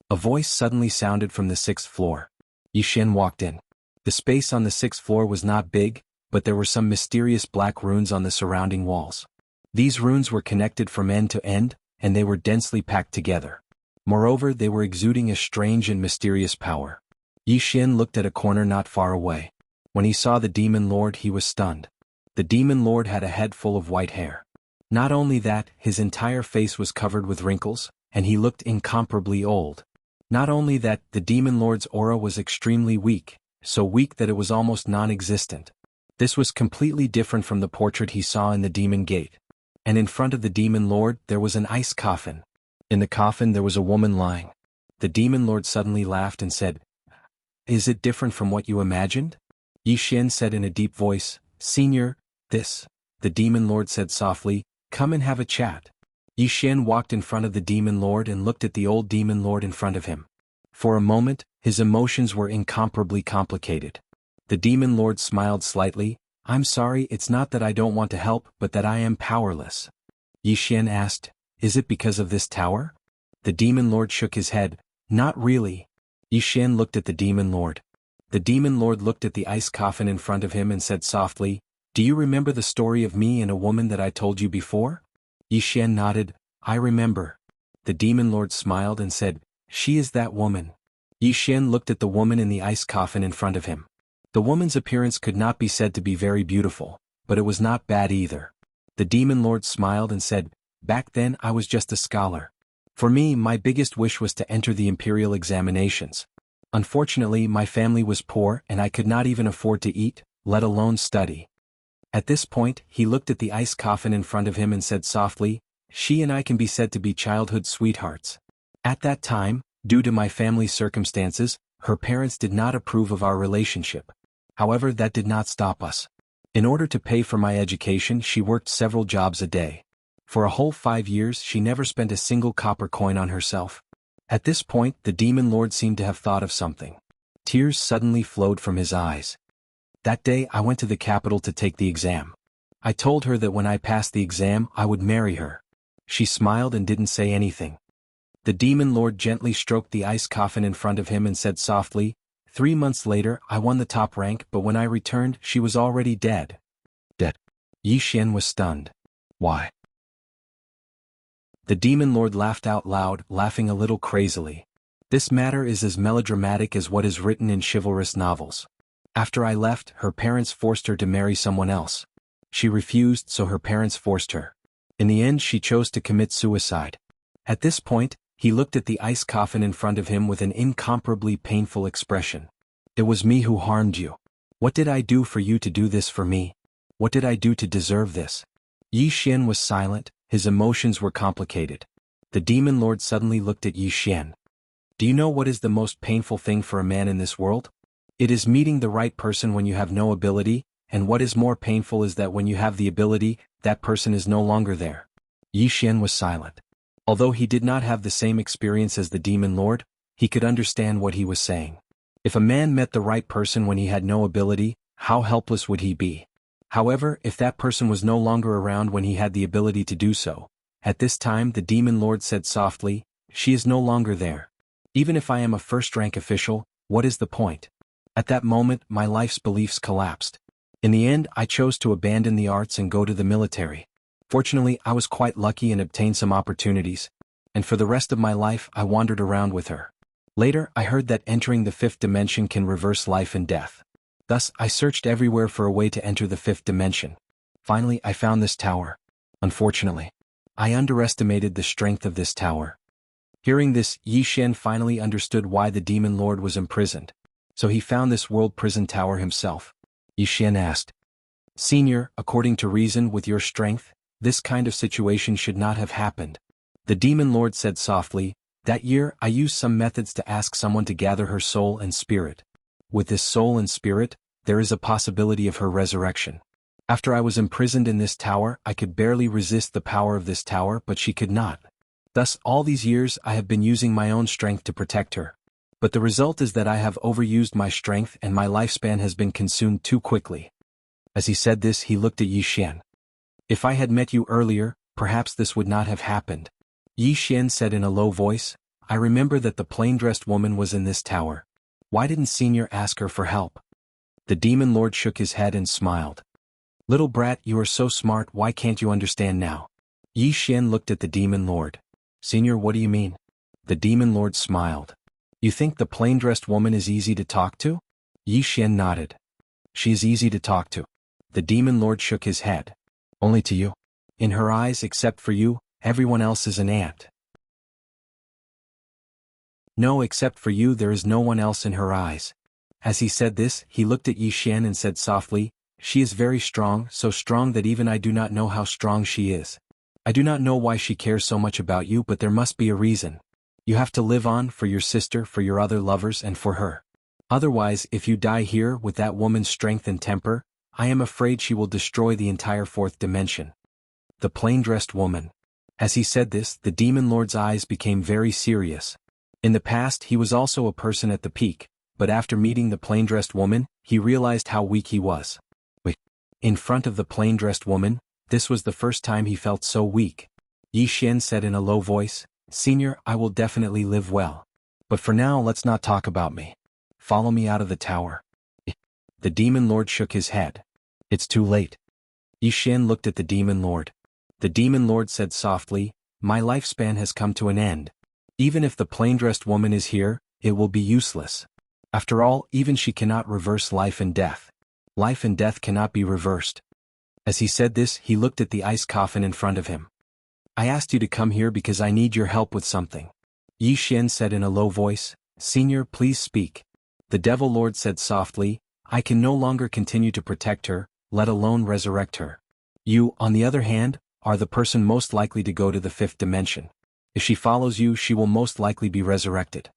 A voice suddenly sounded from the 6th floor. Yi Xian walked in. The space on the 6th floor was not big, but there were some mysterious black runes on the surrounding walls. These runes were connected from end to end, and they were densely packed together. Moreover, they were exuding a strange and mysterious power. Yi Xian looked at a corner not far away. When he saw the Demon Lord, he was stunned. The Demon Lord had a head full of white hair. Not only that, his entire face was covered with wrinkles, and he looked incomparably old. Not only that, the Demon Lord's aura was extremely weak, so weak that it was almost non-existent. This was completely different from the portrait he saw in the Demon Gate. And in front of the Demon Lord, there was an ice coffin. In the coffin there was a woman lying. The Demon Lord suddenly laughed and said, "Is it different from what you imagined?" Yi Xian said in a deep voice, "Senior, this." The Demon Lord said softly, "Come and have a chat." Yi Xian walked in front of the Demon Lord and looked at the old Demon Lord in front of him. For a moment, his emotions were incomparably complicated. The Demon Lord smiled slightly. "I'm sorry, it's not that I don't want to help, but that I am powerless." Yi Xian asked, "Is it because of this tower?" The Demon Lord shook his head. "Not really." Yi Xian looked at the Demon Lord. The Demon Lord looked at the ice coffin in front of him and said softly, "Do you remember the story of me and a woman that I told you before?" Yi Xian nodded. "I remember." The Demon Lord smiled and said, "She is that woman." Yi Xian looked at the woman in the ice coffin in front of him. The woman's appearance could not be said to be very beautiful, but it was not bad either. The Demon Lord smiled and said, "Back then I was just a scholar. For me, my biggest wish was to enter the imperial examinations. Unfortunately, my family was poor and I could not even afford to eat, let alone study." At this point, he looked at the ice coffin in front of him and said softly, "She and I can be said to be childhood sweethearts. At that time, due to my family's circumstances, her parents did not approve of our relationship. However, that did not stop us. In order to pay for my education, she worked several jobs a day. For a whole 5 years, she never spent a single copper coin on herself." At this point, the Demon Lord seemed to have thought of something. Tears suddenly flowed from his eyes. "That day I went to the capital to take the exam. I told her that when I passed the exam I would marry her. She smiled and didn't say anything." The Demon Lord gently stroked the ice coffin in front of him and said softly, 3 months later I won the top rank, but when I returned she was already dead." Dead. Yi Xian was stunned. "Why?" The Demon Lord laughed out loud, laughing a little crazily. "This matter is as melodramatic as what is written in chivalrous novels. After I left, her parents forced her to marry someone else. She refused, so her parents forced her. In the end, she chose to commit suicide. At this point, he looked at the ice coffin in front of him with an incomparably painful expression. It was me who harmed you. What did I do for you to do this for me? What did I do to deserve this? Yi Xian was silent, his emotions were complicated. The demon lord suddenly looked at Yi Xian. Do you know what is the most painful thing for a man in this world? It is meeting the right person when you have no ability, and what is more painful is that when you have the ability, that person is no longer there. Yi Xian was silent. Although he did not have the same experience as the demon lord, he could understand what he was saying. If a man met the right person when he had no ability, how helpless would he be? However, if that person was no longer around when he had the ability to do so, at this time the demon lord said softly, "She is no longer there. Even if I am a first-rank official, what is the point?" At that moment, my life's beliefs collapsed. In the end, I chose to abandon the arts and go to the military. Fortunately, I was quite lucky and obtained some opportunities, and for the rest of my life I wandered around with her. Later, I heard that entering the fifth dimension can reverse life and death. Thus, I searched everywhere for a way to enter the fifth dimension. Finally, I found this tower. Unfortunately, I underestimated the strength of this tower. Hearing this, Yi Xian finally understood why the demon lord was imprisoned. So he found this world prison tower himself. Yi Xian asked, "Senior, according to reason, with your strength, this kind of situation should not have happened." The demon lord said softly, "That year I used some methods to ask someone to gather her soul and spirit. With this soul and spirit, there is a possibility of her resurrection. After I was imprisoned in this tower, I could barely resist the power of this tower, but she could not. Thus, all these years I have been using my own strength to protect her. But the result is that I have overused my strength and my lifespan has been consumed too quickly." As he said this, he looked at Yi Xian. "If I had met you earlier, perhaps this would not have happened." Yi Xian said in a low voice, "I remember that the plain-dressed woman was in this tower. Why didn't Senior ask her for help?" The demon lord shook his head and smiled. "Little brat, you are so smart, why can't you understand now?" Yi Xian looked at the demon lord. "Senior, what do you mean?" The demon lord smiled. "You think the plain-dressed woman is easy to talk to?" Yi Xian nodded. "She is easy to talk to." The demon lord shook his head. "Only to you. In her eyes, except for you, everyone else is an ant." "No, except for you there is no one else in her eyes." As he said this, he looked at Yi Xian and said softly, "She is very strong, so strong that even I do not know how strong she is. I do not know why she cares so much about you, but there must be a reason. You have to live on for your sister, for your other lovers, and for her. Otherwise, if you die here with that woman's strength and temper, I am afraid she will destroy the entire fourth dimension." The plain-dressed woman. As he said this, the demon lord's eyes became very serious. In the past, he was also a person at the peak, but after meeting the plain-dressed woman, he realized how weak he was. In front of the plain-dressed woman, this was the first time he felt so weak. Yi Xian said in a low voice, "Senior, I will definitely live well. But for now, let's not talk about me. Follow me out of the tower." The demon lord shook his head. "It's too late." Yi Xian looked at the demon lord. The demon lord said softly, "My lifespan has come to an end. Even if the plain-dressed woman is here, it will be useless. After all, even she cannot reverse life and death. Life and death cannot be reversed." As he said this, he looked at the ice coffin in front of him. "I asked you to come here because I need your help with something." Yi Xian said in a low voice, "Senior, please speak." The devil lord said softly, "I can no longer continue to protect her, let alone resurrect her. You, on the other hand, are the person most likely to go to the fifth dimension. If she follows you, she will most likely be resurrected."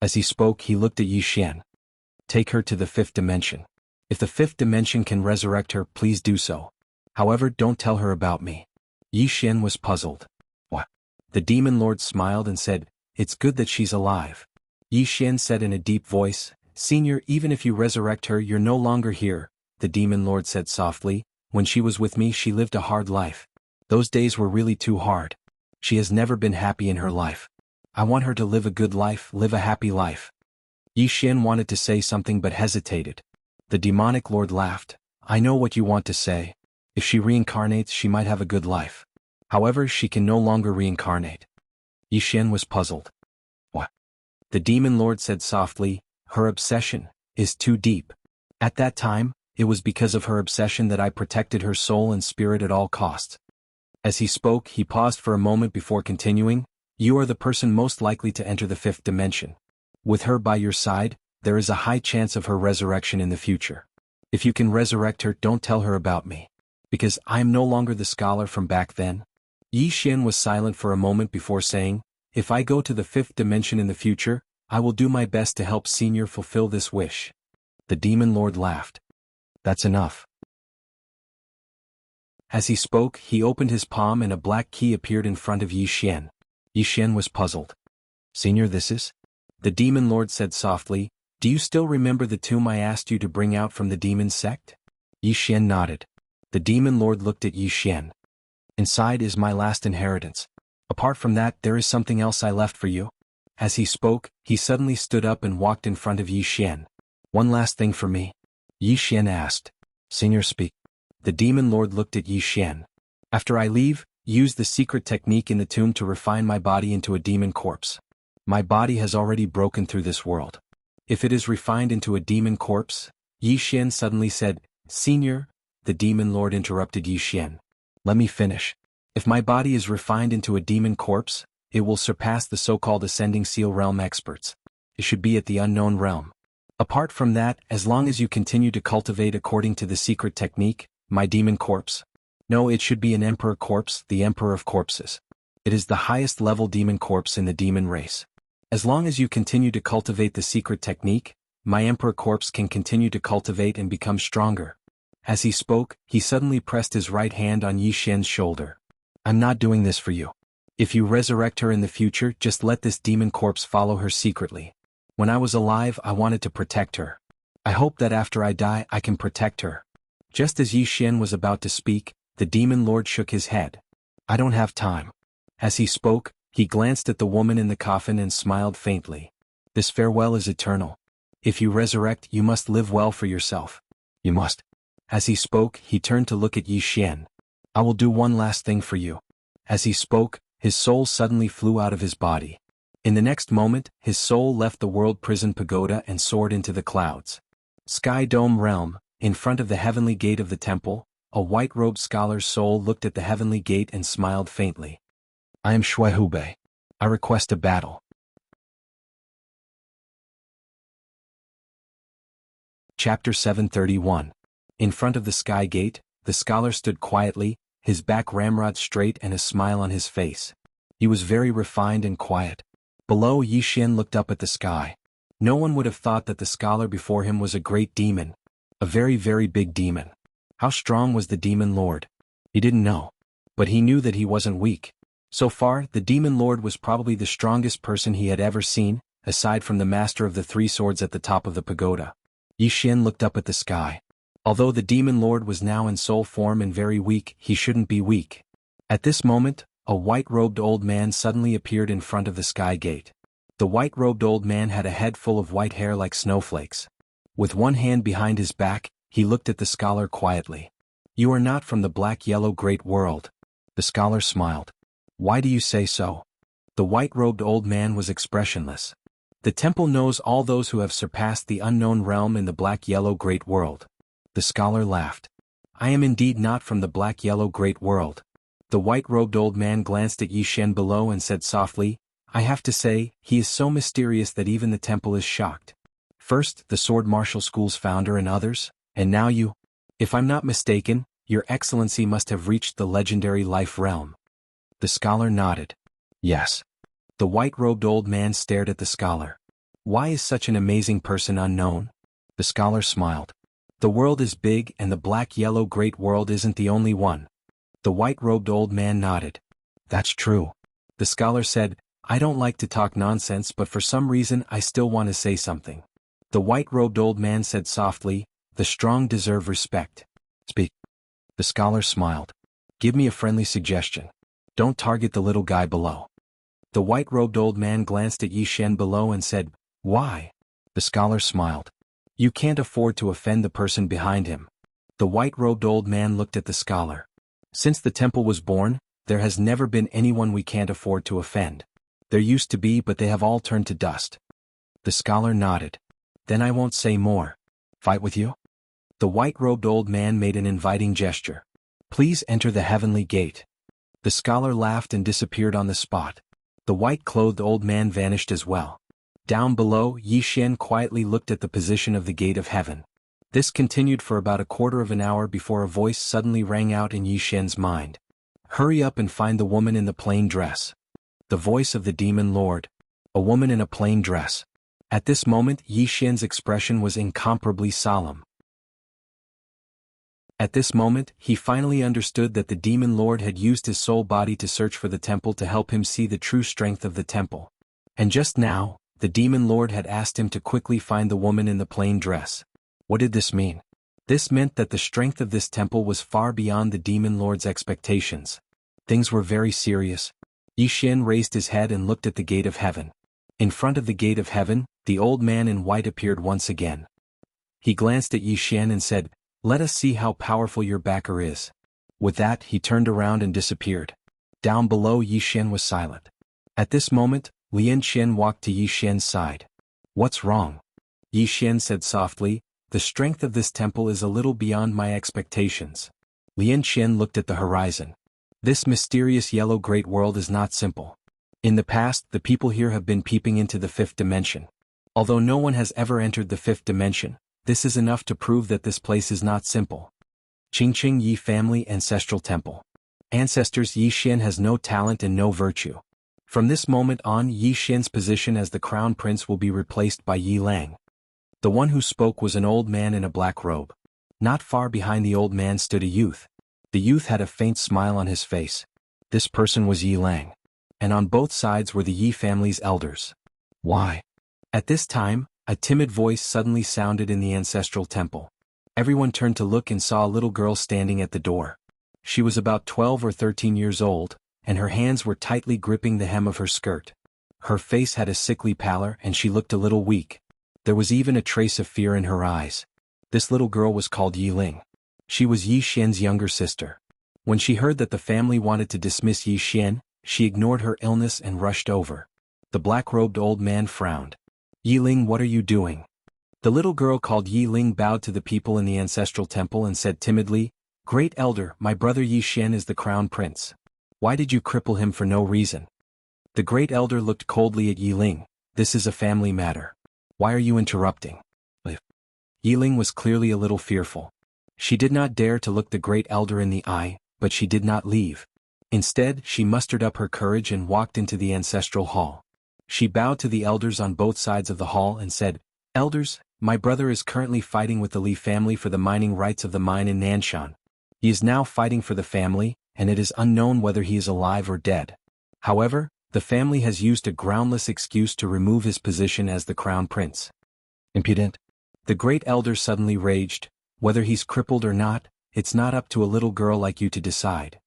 As he spoke, he looked at Yi Xian. "Take her to the fifth dimension. If the fifth dimension can resurrect her, please do so. However, don't tell her about me." Yi Xian was puzzled. "What?" The demon lord smiled and said, "It's good that she's alive." Yi Xian said in a deep voice, "Senior, even if you resurrect her, you're no longer here." The demon lord said softly, "When she was with me, she lived a hard life. Those days were really too hard. She has never been happy in her life. I want her to live a good life, live a happy life." Yi Xian wanted to say something but hesitated. The demonic lord laughed. "I know what you want to say. If she reincarnates, she might have a good life. However, she can no longer reincarnate." Yi Xian was puzzled. "What?" The demon lord said softly, "Her obsession is too deep. At that time, it was because of her obsession that I protected her soul and spirit at all costs. As he spoke, he paused for a moment before continuing, "You are the person most likely to enter the fifth dimension. With her by your side, there is a high chance of her resurrection in the future. If you can resurrect her, don't tell her about me. Because I am no longer the scholar from back then." Yi Xian was silent for a moment before saying, "If I go to the fifth dimension in the future, I will do my best to help Senior fulfill this wish." The demon lord laughed. "That's enough." As he spoke, he opened his palm and a black key appeared in front of Yi Xian. Yi Xian was puzzled. "Senior, this is?" The demon lord said softly, "Do you still remember the tomb I asked you to bring out from the demon sect?" Yi Xian nodded. The demon lord looked at Yi Xian. "Inside is my last inheritance. Apart from that, there is something else I left for you." As he spoke, he suddenly stood up and walked in front of Yi Xian. "One last thing for me?" Yi Xian asked. "Senior, speak." The demon lord looked at Yi Xian. "After I leave, use the secret technique in the tomb to refine my body into a demon corpse. My body has already broken through this world. If it is refined into a demon corpse," Yi Xian suddenly said. "Senior," the demon lord interrupted Yi Xian. "Let me finish. If my body is refined into a demon corpse, it will surpass the so-called Ascending Seal Realm experts. It should be at the Unknown Realm. Apart from that, as long as you continue to cultivate according to the secret technique, my demon corpse. No, it should be an emperor corpse, the emperor of corpses. It is the highest level demon corpse in the demon race. As long as you continue to cultivate the secret technique, my emperor corpse can continue to cultivate and become stronger." As he spoke, he suddenly pressed his right hand on Yi Xian's shoulder. "I'm not doing this for you. If you resurrect her in the future, just let this demon corpse follow her secretly. When I was alive, I wanted to protect her. I hope that after I die, I can protect her." Just as Yi Xian was about to speak, the demon lord shook his head. "I don't have time." As he spoke, he glanced at the woman in the coffin and smiled faintly. "This farewell is eternal. If you resurrect, you must live well for yourself. You must." As he spoke, he turned to look at Yi Xian. "I will do one last thing for you." As he spoke, his soul suddenly flew out of his body. In the next moment, his soul left the world prison pagoda and soared into the clouds. Sky Dome Realm. In front of the heavenly gate of the temple, a white-robed scholar's soul looked at the heavenly gate and smiled faintly. "I am Shui Hubei. I request a battle." Chapter 731. In front of the sky gate, the scholar stood quietly, his back ramrod straight and a smile on his face. He was very refined and quiet. Below, Yi Xian looked up at the sky. No one would have thought that the scholar before him was a great demon. A very, very big demon. How strong was the demon lord? He didn't know. But he knew that he wasn't weak. So far, the demon lord was probably the strongest person he had ever seen, aside from the master of the three swords at the top of the pagoda. Yi Xian looked up at the sky. Although the demon lord was now in soul form and very weak, he shouldn't be weak. At this moment, a white-robed old man suddenly appeared in front of the sky gate. The white-robed old man had a head full of white hair like snowflakes. With one hand behind his back, he looked at the scholar quietly. "You are not from the black-yellow great world." The scholar smiled. "Why do you say so?" The white-robed old man was expressionless. "The temple knows all those who have surpassed the unknown realm in the black-yellow great world." The scholar laughed. "I am indeed not from the black-yellow great world." The white-robed old man glanced at Yi Xian below and said softly, "I have to say, he is so mysterious that even the temple is shocked. First, the sword martial school's founder and others, and now you. If I'm not mistaken, your excellency must have reached the legendary life realm." The scholar nodded. "Yes." The white-robed old man stared at the scholar. "Why is such an amazing person unknown?" The scholar smiled. "The world is big and the black-yellow great world isn't the only one." The white-robed old man nodded. "That's true." The scholar said, "I don't like to talk nonsense, but for some reason I still want to say something." The white-robed old man said softly, "The strong deserve respect. Speak." The scholar smiled. "Give me a friendly suggestion. Don't target the little guy below." The white-robed old man glanced at Yi Xian below and said, "Why?" The scholar smiled. "You can't afford to offend the person behind him." The white-robed old man looked at the scholar. "Since the temple was born, there has never been anyone we can't afford to offend. There used to be, but they have all turned to dust." The scholar nodded. "Then I won't say more. Fight with you?" The white-robed old man made an inviting gesture. "Please enter the heavenly gate." The scholar laughed and disappeared on the spot. The white-clothed old man vanished as well. Down below, Yi Xian quietly looked at the position of the gate of heaven. This continued for about a quarter of an hour before a voice suddenly rang out in Yi Xian's mind. "Hurry up and find the woman in the plain dress." The voice of the demon lord. A woman in a plain dress. At this moment, Yi Xian's expression was incomparably solemn. At this moment, he finally understood that the demon lord had used his soul body to search for the temple to help him see the true strength of the temple. And just now, the demon lord had asked him to quickly find the woman in the plain dress. What did this mean? This meant that the strength of this temple was far beyond the demon lord's expectations. Things were very serious. Yi Xian raised his head and looked at the gate of heaven. In front of the gate of heaven, the old man in white appeared once again. He glanced at Yi Xian and said, "Let us see how powerful your backer is." With that, he turned around and disappeared. Down below, Yi Xian was silent. At this moment, Lian Qian walked to Yi Xian's side. "What's wrong?" Yi Xian said softly, "The strength of this temple is a little beyond my expectations." Lian Qian looked at the horizon. This mysterious yellow great world is not simple. In the past, the people here have been peeping into the fifth dimension. Although no one has ever entered the fifth dimension, this is enough to prove that this place is not simple. Qingqing Yi Family Ancestral Temple. Ancestors. Yi Xian has no talent and no virtue. From this moment on, Yi Xian's position as the crown prince will be replaced by Yi Lang. The one who spoke was an old man in a black robe. Not far behind the old man stood a youth. The youth had a faint smile on his face. This person was Yi Lang. And on both sides were the Yi family's elders. Why? At this time, a timid voice suddenly sounded in the ancestral temple. Everyone turned to look and saw a little girl standing at the door. She was about 12 or 13 years old, and her hands were tightly gripping the hem of her skirt. Her face had a sickly pallor and she looked a little weak. There was even a trace of fear in her eyes. This little girl was called Yi Ling. She was Yi Xian's younger sister. When she heard that the family wanted to dismiss Yi Xian, she ignored her illness and rushed over. The black-robed old man frowned. "Yi Ling, what are you doing?" The little girl called Yi Ling bowed to the people in the ancestral temple and said timidly, "Great elder, my brother Yi Xian is the crown prince. Why did you cripple him for no reason?" The great elder looked coldly at Yi Ling. "This is a family matter. Why are you interrupting?" Yi Ling was clearly a little fearful. She did not dare to look the great elder in the eye, but she did not leave. Instead, she mustered up her courage and walked into the ancestral hall. She bowed to the elders on both sides of the hall and said, "Elders, my brother is currently fighting with the Li family for the mining rights of the mine in Nanshan. He is now fighting for the family, and it is unknown whether he is alive or dead. However, the family has used a groundless excuse to remove his position as the crown prince." Impudent. The great elder suddenly raged. "Whether he's crippled or not, it's not up to a little girl like you to decide.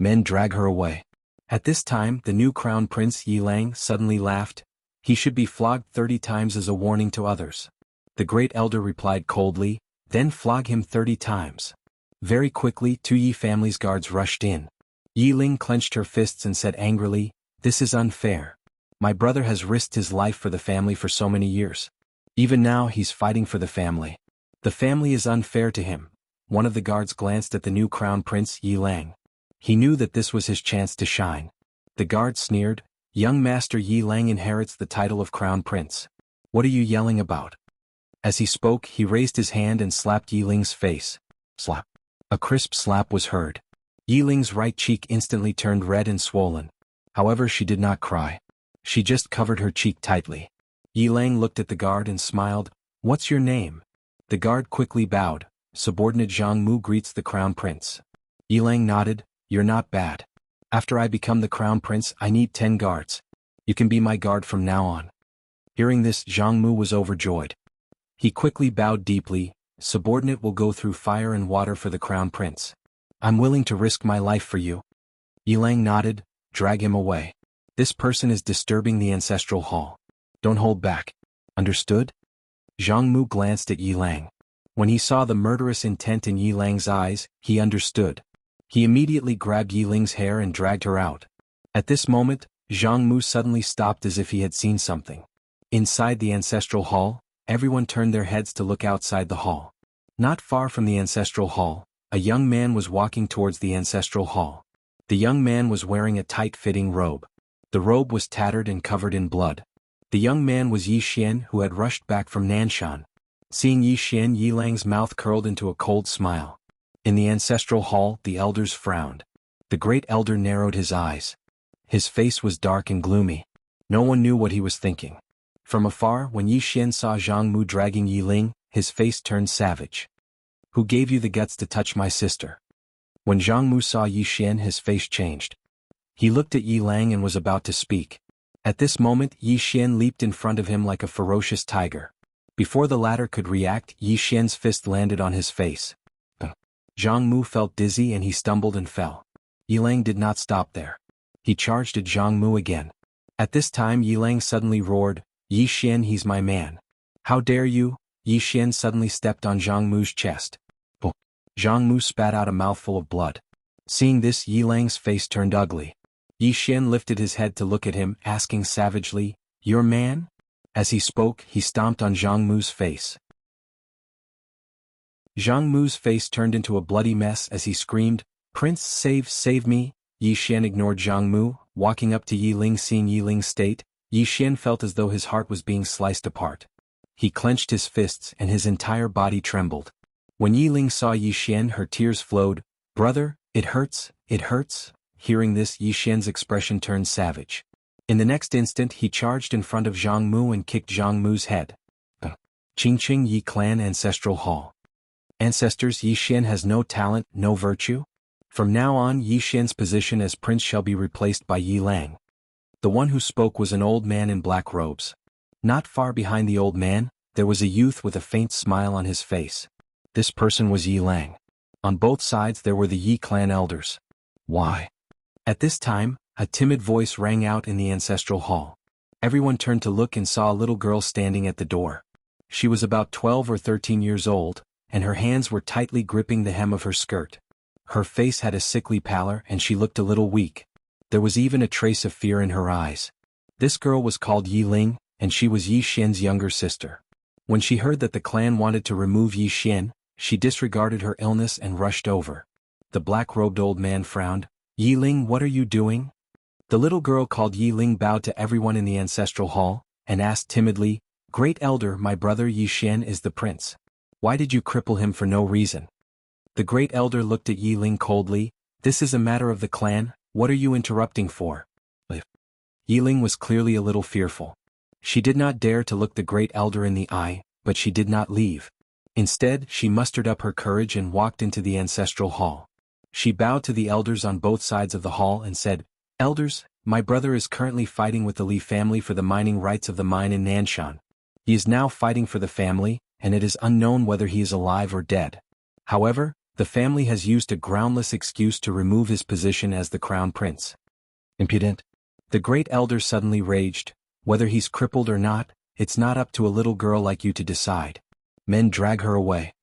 Men, drag her away." At this time, the new crown prince Yi Lang suddenly laughed. "He should be flogged 30 times as a warning to others." The great elder replied coldly, "Then flog him 30 times. Very quickly, 2 Yi family's guards rushed in. Yi Ling clenched her fists and said angrily, "This is unfair. My brother has risked his life for the family for so many years. Even now he's fighting for the family. The family is unfair to him." One of the guards glanced at the new crown prince Yi Lang. He knew that this was his chance to shine. The guard sneered, "Young master Yi Lang inherits the title of crown prince. What are you yelling about?" As he spoke, he raised his hand and slapped Yi Ling's face. Slap. A crisp slap was heard. Yi Ling's right cheek instantly turned red and swollen. However, she did not cry. She just covered her cheek tightly. Yi Lang looked at the guard and smiled. "What's your name?" The guard quickly bowed. "Subordinate Zhang Mu greets the crown prince." Yi Lang nodded. "You're not bad. After I become the crown prince, I need 10 guards. You can be my guard from now on." Hearing this, Zhang Mu was overjoyed. He quickly bowed deeply. "Subordinate will go through fire and water for the crown prince. I'm willing to risk my life for you." Yi Lang nodded. "Drag him away. This person is disturbing the ancestral hall. Don't hold back. Understood?" Zhang Mu glanced at Yi Lang. When he saw the murderous intent in Yi Lang's eyes, he understood. He immediately grabbed Yi Ling's hair and dragged her out. At this moment, Zhang Mu suddenly stopped as if he had seen something. Inside the ancestral hall, everyone turned their heads to look outside the hall. Not far from the ancestral hall, a young man was walking towards the ancestral hall. The young man was wearing a tight-fitting robe. The robe was tattered and covered in blood. The young man was Yi Xian, who had rushed back from Nanshan. Seeing Yi Xian, Yi Lang's mouth curled into a cold smile. In the ancestral hall, the elders frowned. The great elder narrowed his eyes. His face was dark and gloomy. No one knew what he was thinking. From afar, when Yi Xian saw Zhang Mu dragging Yi Ling, his face turned savage. "Who gave you the guts to touch my sister?" When Zhang Mu saw Yi Xian, his face changed. He looked at Yi Lang and was about to speak. At this moment, Yi Xian leaped in front of him like a ferocious tiger. Before the latter could react, Yi Xian's fist landed on his face. Zhang Mu felt dizzy and he stumbled and fell. Yi Lang did not stop there. He charged at Zhang Mu again. At this time, Yi Lang suddenly roared, "Yi Xian, he's my man. How dare you?" Yi Xian suddenly stepped on Zhang Mu's chest. Zhang Mu spat out a mouthful of blood. Seeing this, Yi Lang's face turned ugly. Yi Xian lifted his head to look at him, asking savagely, "Your man?" As he spoke, he stomped on Zhang Mu's face. Zhang Mu's face turned into a bloody mess as he screamed, "Prince, save me!" Yi Xian ignored Zhang Mu, walking up to Yi Ling. Seeing Yi Ling's state, Yi Xian felt as though his heart was being sliced apart. He clenched his fists and his entire body trembled. When Yi Ling saw Yi Xian, her tears flowed. "Brother, it hurts, it hurts." Hearing this, Yi Xian's expression turned savage. In the next instant, he charged in front of Zhang Mu and kicked Zhang Mu's head. Qingqing Yi Clan Ancestral Hall. Ancestors, Yi Xian has no talent, no virtue? From now on, Yi Xian's position as prince shall be replaced by Yi Lang. The one who spoke was an old man in black robes. Not far behind the old man, there was a youth with a faint smile on his face. This person was Yi Lang. On both sides there were the Yi clan elders. Why? At this time, a timid voice rang out in the ancestral hall. Everyone turned to look and saw a little girl standing at the door. She was about 12 or 13 years old, and her hands were tightly gripping the hem of her skirt. Her face had a sickly pallor and she looked a little weak. There was even a trace of fear in her eyes. This girl was called Yi Ling, and she was Yi Xian's younger sister. When she heard that the clan wanted to remove Yi Xian, she disregarded her illness and rushed over. The black-robed old man frowned. "Yi Ling, what are you doing?" The little girl called Yi Ling bowed to everyone in the ancestral hall, and asked timidly, "Great elder, my brother Yi Xian is the prince. Why did you cripple him for no reason?" The great elder looked at Yi Ling coldly. "This is a matter of the clan, what are you interrupting for?" Yi Ling was clearly a little fearful. She did not dare to look the great elder in the eye, but she did not leave. Instead, she mustered up her courage and walked into the ancestral hall. She bowed to the elders on both sides of the hall and said, "Elders, my brother is currently fighting with the Li family for the mining rights of the mine in Nanshan. He is now fighting for the family, and it is unknown whether he is alive or dead. However, the family has used a groundless excuse to remove his position as the crown prince." Impudent. The great elder suddenly raged. "Whether he's crippled or not, it's not up to a little girl like you to decide. Men, drag her away."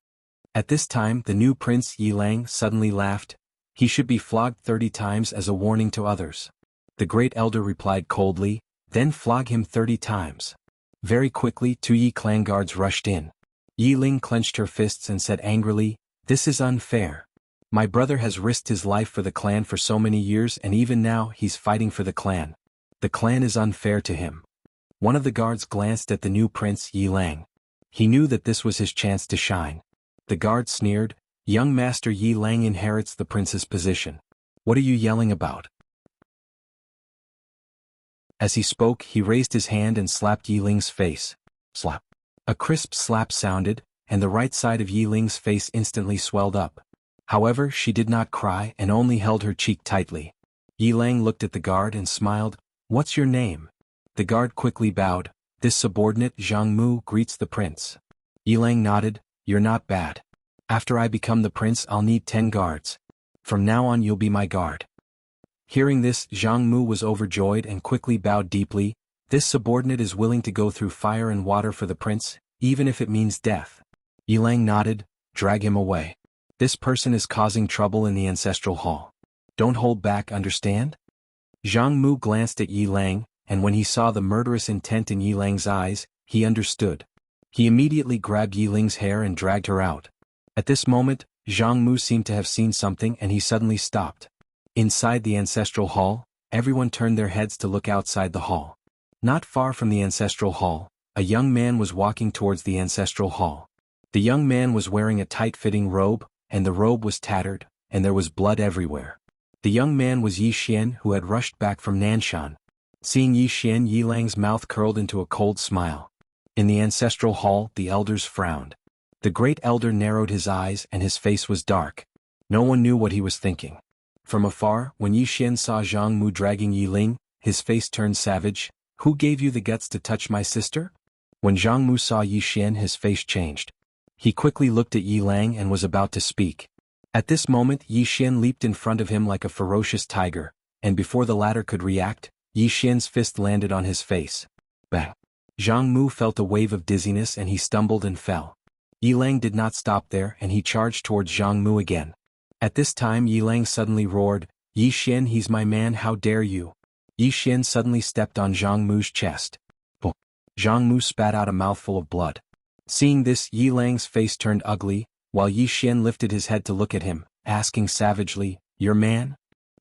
At this time, the new prince Yi Lang suddenly laughed. "He should be flogged 30 times as a warning to others." The great elder replied coldly, "Then flog him 30 times. Very quickly, 2 Yi clan guards rushed in. Yi Ling clenched her fists and said angrily, "This is unfair. My brother has risked his life for the clan for so many years, and even now he's fighting for the clan. The clan is unfair to him." One of the guards glanced at the new prince Yi Lang. He knew that this was his chance to shine. The guard sneered, "Young master Yi Lang inherits the prince's position. What are you yelling about?" As he spoke, he raised his hand and slapped Yi Ling's face. Slap. A crisp slap sounded, and the right side of Yi Ling's face instantly swelled up. However, she did not cry and only held her cheek tightly. Yi Lang looked at the guard and smiled. "What's your name?" The guard quickly bowed. "This subordinate Zhang Mu greets the prince." Yi Lang nodded. "You're not bad. After I become the prince, I'll need 10 guards. From now on you'll be my guard." Hearing this, Zhang Mu was overjoyed and quickly bowed deeply. "This subordinate is willing to go through fire and water for the prince, even if it means death." Yi Lang nodded. "Drag him away. This person is causing trouble in the ancestral hall. Don't hold back, understand?" Zhang Mu glanced at Yi Lang, and when he saw the murderous intent in Yi Lang's eyes, he understood. He immediately grabbed Yi Ling's hair and dragged her out. At this moment, Zhang Mu seemed to have seen something and he suddenly stopped. Inside the ancestral hall, everyone turned their heads to look outside the hall. Not far from the ancestral hall, a young man was walking towards the ancestral hall. The young man was wearing a tight-fitting robe, and the robe was tattered, and there was blood everywhere. The young man was Yi Xian, who had rushed back from Nanshan. Seeing Yi Xian, Yi Lang's mouth curled into a cold smile. In the ancestral hall, the elders frowned. The great elder narrowed his eyes and his face was dark. No one knew what he was thinking. From afar, when Yi Xian saw Zhang Mu dragging Yi Ling, his face turned savage. "Who gave you the guts to touch my sister?" When Zhang Mu saw Yi Xian, his face changed. He quickly looked at Yi Lang and was about to speak. At this moment, Yi Xian leaped in front of him like a ferocious tiger, and before the latter could react, Yi Xian's fist landed on his face. Bang! Zhang Mu felt a wave of dizziness and he stumbled and fell. Yi Lang did not stop there and he charged towards Zhang Mu again. At this time Yi Lang suddenly roared, "Yi Xian, he's my man, how dare you!" Yi Xian suddenly stepped on Zhang Mu's chest. Zhang Mu spat out a mouthful of blood. Seeing this, Yi Lang's face turned ugly, while Yi Xian lifted his head to look at him, asking savagely, "Your man?"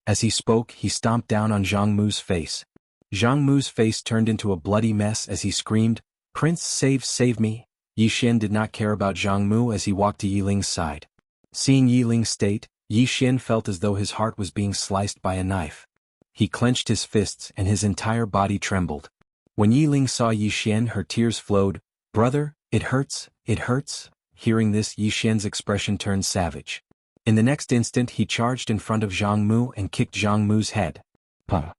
As he spoke, he stomped down on Zhang Mu's face. Zhang Mu's face turned into a bloody mess as he screamed, "Prince, save me!" Yi Xian did not care about Zhang Mu as he walked to Yi Ling's side. Seeing Yi Ling's state, Yi Xian felt as though his heart was being sliced by a knife. He clenched his fists and his entire body trembled. When Yi Ling saw Yi Xian, her tears flowed. "Brother, it hurts, it hurts." Hearing this, Yi Xian's expression turned savage. In the next instant he charged in front of Zhang Mu and kicked Zhang Mu's head. Puh.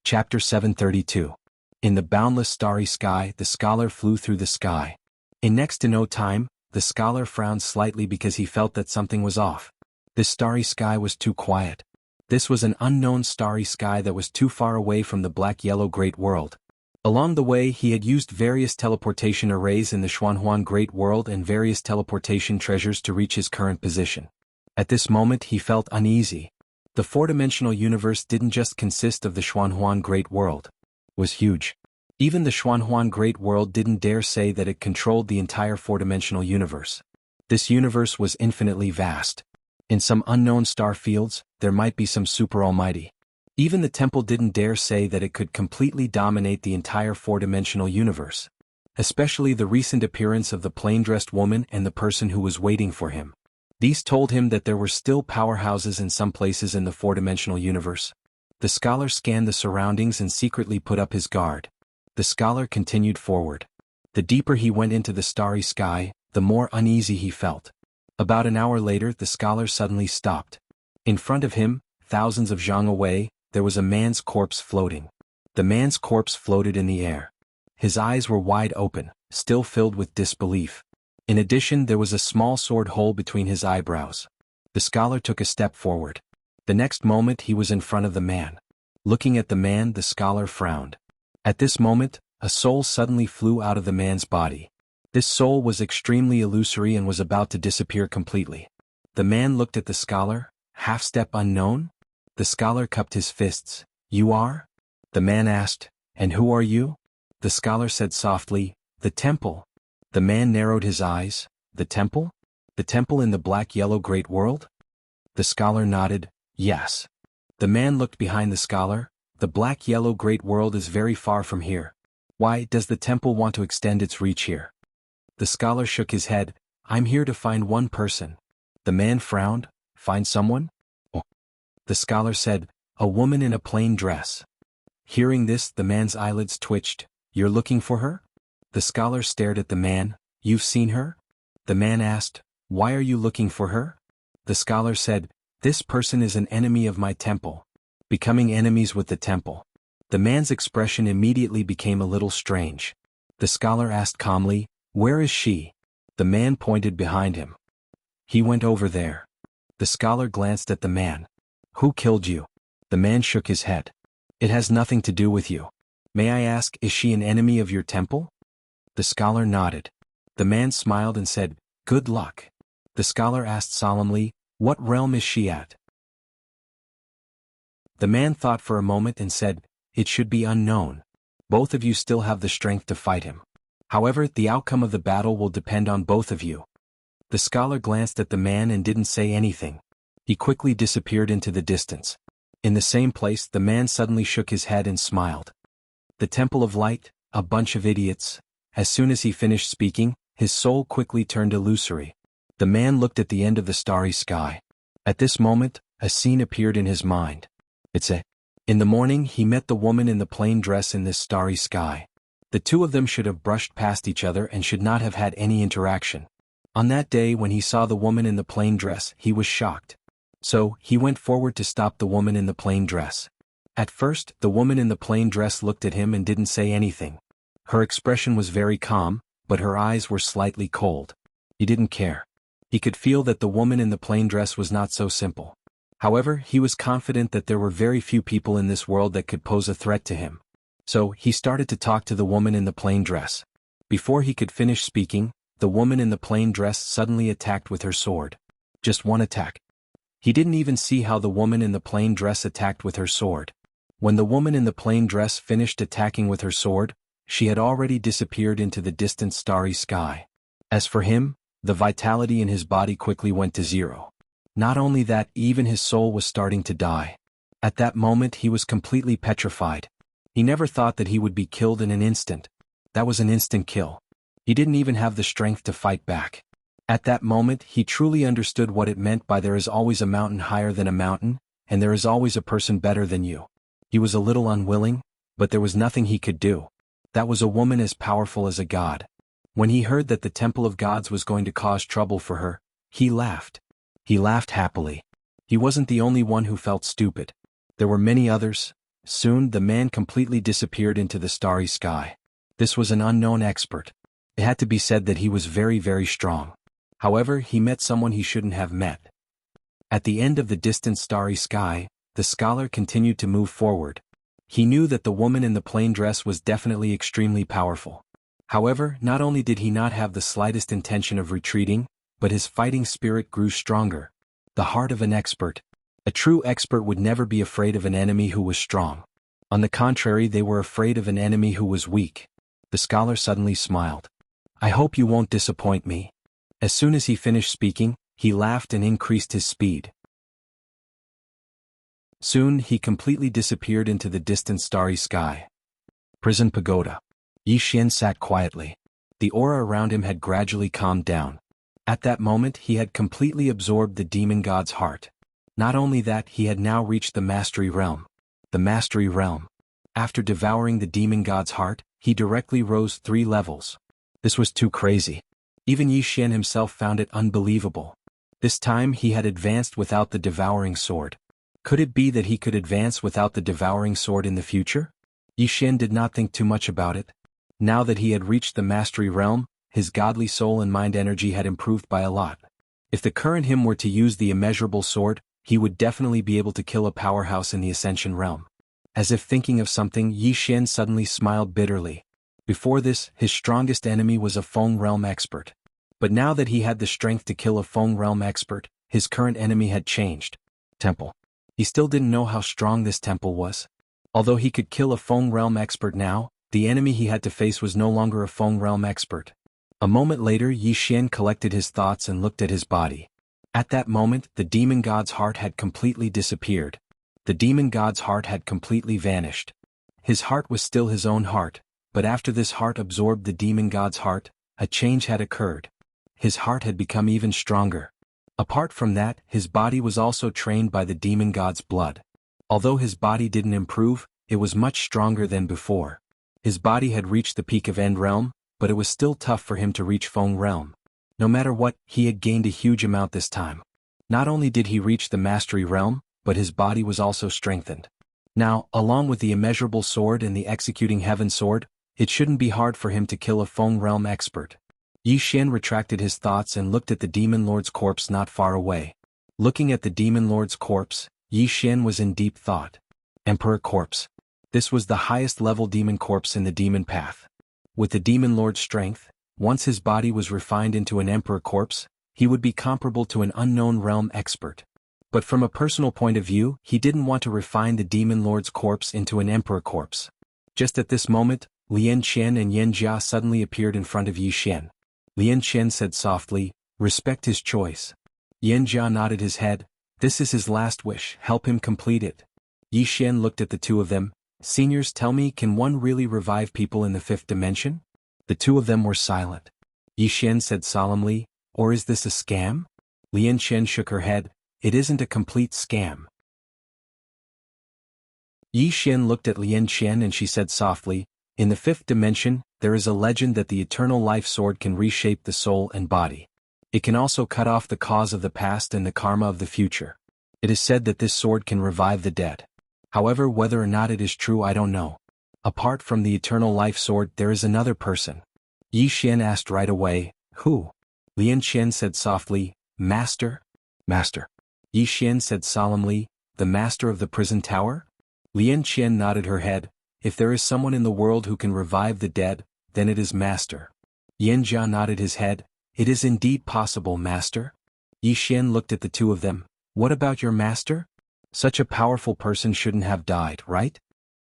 Chapter 732. In the boundless starry sky, the scholar flew through the sky. In next to no time, the scholar frowned slightly because he felt that something was off. This starry sky was too quiet. This was an unknown starry sky that was too far away from the black-yellow Great World. Along the way he had used various teleportation arrays in the Xuanhuan Great World and various teleportation treasures to reach his current position. At this moment he felt uneasy. The four-dimensional universe didn't just consist of the Xuanhuan Great World. It was huge. Even the Xuanhuan Great World didn't dare say that it controlled the entire four-dimensional universe. This universe was infinitely vast. In some unknown star fields, there might be some super almighty. Even the temple didn't dare say that it could completely dominate the entire four-dimensional universe. Especially the recent appearance of the plain-dressed woman and the person who was waiting for him. These told him that there were still powerhouses in some places in the four-dimensional universe. The scholar scanned the surroundings and secretly put up his guard. The scholar continued forward. The deeper he went into the starry sky, the more uneasy he felt. About an hour later, the scholar suddenly stopped. In front of him, thousands of zhang away, there was a man's corpse floating. The man's corpse floated in the air. His eyes were wide open, still filled with disbelief. In addition, there was a small sword hole between his eyebrows. The scholar took a step forward. The next moment he was in front of the man. Looking at the man, the scholar frowned. At this moment, a soul suddenly flew out of the man's body. This soul was extremely illusory and was about to disappear completely. The man looked at the scholar. "Half-step unknown?" The scholar cupped his fists. "You are?" The man asked. "And who are you?" The scholar said softly, "The temple." The man narrowed his eyes. "The temple? The temple in the black-yellow Great World?" The scholar nodded. "Yes." The man looked behind the scholar. "The black-yellow Great World is very far from here. Why does the temple want to extend its reach here?" The scholar shook his head. "I'm here to find one person." The man frowned. "Find someone?" "Oh." The scholar said, "A woman in a plain dress." Hearing this, the man's eyelids twitched. "You're looking for her?" The scholar stared at the man. "You've seen her?" The man asked, "Why are you looking for her?" The scholar said, "This person is an enemy of my temple." Becoming enemies with the temple. The man's expression immediately became a little strange. The scholar asked calmly, "Where is she?" The man pointed behind him. "He went over there." The scholar glanced at the man. "Who killed you?" The man shook his head. "It has nothing to do with you. May I ask, is she an enemy of your temple?" The scholar nodded. The man smiled and said, "Good luck." The scholar asked solemnly, "What realm is she at?" The man thought for a moment and said, "It should be unknown." Both of you still have the strength to fight him. However, the outcome of the battle will depend on both of you. The scholar glanced at the man and didn't say anything. He quickly disappeared into the distance. In the same place, the man suddenly shook his head and smiled. The Temple of Light, a bunch of idiots. As soon as he finished speaking, his soul quickly turned illusory. The man looked at the end of the starry sky. At this moment, a scene appeared in his mind. In the morning, he met the woman in the plain dress in this starry sky. The two of them should have brushed past each other and should not have had any interaction. On that day when he saw the woman in the plain dress, he was shocked. So, he went forward to stop the woman in the plain dress. At first, the woman in the plain dress looked at him and didn't say anything. Her expression was very calm, but her eyes were slightly cold. He didn't care. He could feel that the woman in the plain dress was not so simple. However, he was confident that there were very few people in this world that could pose a threat to him. So, he started to talk to the woman in the plain dress. Before he could finish speaking, the woman in the plain dress suddenly attacked with her sword. Just one attack. He didn't even see how the woman in the plain dress attacked with her sword. When the woman in the plain dress finished attacking with her sword, she had already disappeared into the distant starry sky. As for him, the vitality in his body quickly went to zero. Not only that, even his soul was starting to die. At that moment he was completely petrified. He never thought that he would be killed in an instant. That was an instant kill. He didn't even have the strength to fight back. At that moment he truly understood what it meant by there is always a mountain higher than a mountain, and there is always a person better than you. He was a little unwilling, but there was nothing he could do. That was a woman as powerful as a god. When he heard that the Temple of Gods was going to cause trouble for her, he laughed. He laughed happily. He wasn't the only one who felt stupid. There were many others. Soon the man completely disappeared into the starry sky. This was an unknown expert. It had to be said that he was very, very strong. However, he met someone he shouldn't have met. At the end of the distant starry sky, the scholar continued to move forward. He knew that the woman in the plain dress was definitely extremely powerful. However, not only did he not have the slightest intention of retreating, but his fighting spirit grew stronger. The heart of an expert. A true expert would never be afraid of an enemy who was strong. On the contrary, they were afraid of an enemy who was weak. The scholar suddenly smiled. I hope you won't disappoint me. As soon as he finished speaking, he laughed and increased his speed. Soon he completely disappeared into the distant starry sky. Prison pagoda. Yi Xian sat quietly. The aura around him had gradually calmed down. At that moment he had completely absorbed the demon god's heart. Not only that, he had now reached the mastery realm. The mastery realm. After devouring the demon god's heart, he directly rose 3 levels. This was too crazy. Even Yi Xian himself found it unbelievable. This time he had advanced without the devouring sword. Could it be that he could advance without the devouring sword in the future? Yi Xian did not think too much about it. Now that he had reached the mastery realm, his godly soul and mind energy had improved by a lot. If the current him were to use the immeasurable sword, he would definitely be able to kill a powerhouse in the Ascension realm. As if thinking of something, Yi Xian suddenly smiled bitterly. Before this, his strongest enemy was a Feng realm expert. But now that he had the strength to kill a Feng realm expert, his current enemy had changed. Temple. He still didn't know how strong this temple was. Although he could kill a Feng realm expert now, the enemy he had to face was no longer a Feng realm expert. A moment later, Yi Xian collected his thoughts and looked at his body. At that moment, the demon god's heart had completely disappeared. The demon god's heart had completely vanished. His heart was still his own heart, but after this heart absorbed the demon god's heart, a change had occurred. His heart had become even stronger. Apart from that, his body was also trained by the demon god's blood. Although his body didn't improve, it was much stronger than before. His body had reached the peak of End Realm, but it was still tough for him to reach Feng Realm. No matter what, he had gained a huge amount this time. Not only did he reach the Mastery Realm, but his body was also strengthened. Now, along with the Immeasurable Sword and the Executing Heaven Sword, it shouldn't be hard for him to kill a Feng Realm expert. Yi Xian retracted his thoughts and looked at the Demon Lord's corpse not far away. Looking at the Demon Lord's corpse, Yi Xian was in deep thought. Emperor Corpse. This was the highest level demon corpse in the demon path. With the Demon Lord's strength, once his body was refined into an Emperor Corpse, he would be comparable to an unknown realm expert. But from a personal point of view, he didn't want to refine the Demon Lord's corpse into an Emperor Corpse. Just at this moment, Lian Chen and Yan Jia suddenly appeared in front of Yi Xian. Lian Chen said softly, "Respect his choice." Yan Jia nodded his head. "This is his last wish, help him complete it." Yi Xian looked at the two of them. "Seniors, tell me, can one really revive people in the fifth dimension?" The two of them were silent. Yi Xian said solemnly, "Or is this a scam?" Lian Chen shook her head. "It isn't a complete scam." Yi Xian looked at Lian Chen and she said softly, "In the fifth dimension, there is a legend that the eternal life sword can reshape the soul and body. It can also cut off the cause of the past and the karma of the future. It is said that this sword can revive the dead. However, whether or not it is true, I don't know. Apart from the eternal life sword, there is another person." Yi Xian asked right away, "Who?" Lian Chen said softly, "Master?" "Master." Yi Xian said solemnly, "The master of the prison tower?" Lian Chen nodded her head. "If there is someone in the world who can revive the dead, then it is Master." Yan Jia nodded his head. "It is indeed possible, Master." Yi Xian looked at the two of them. "What about your master? Such a powerful person shouldn't have died, right?"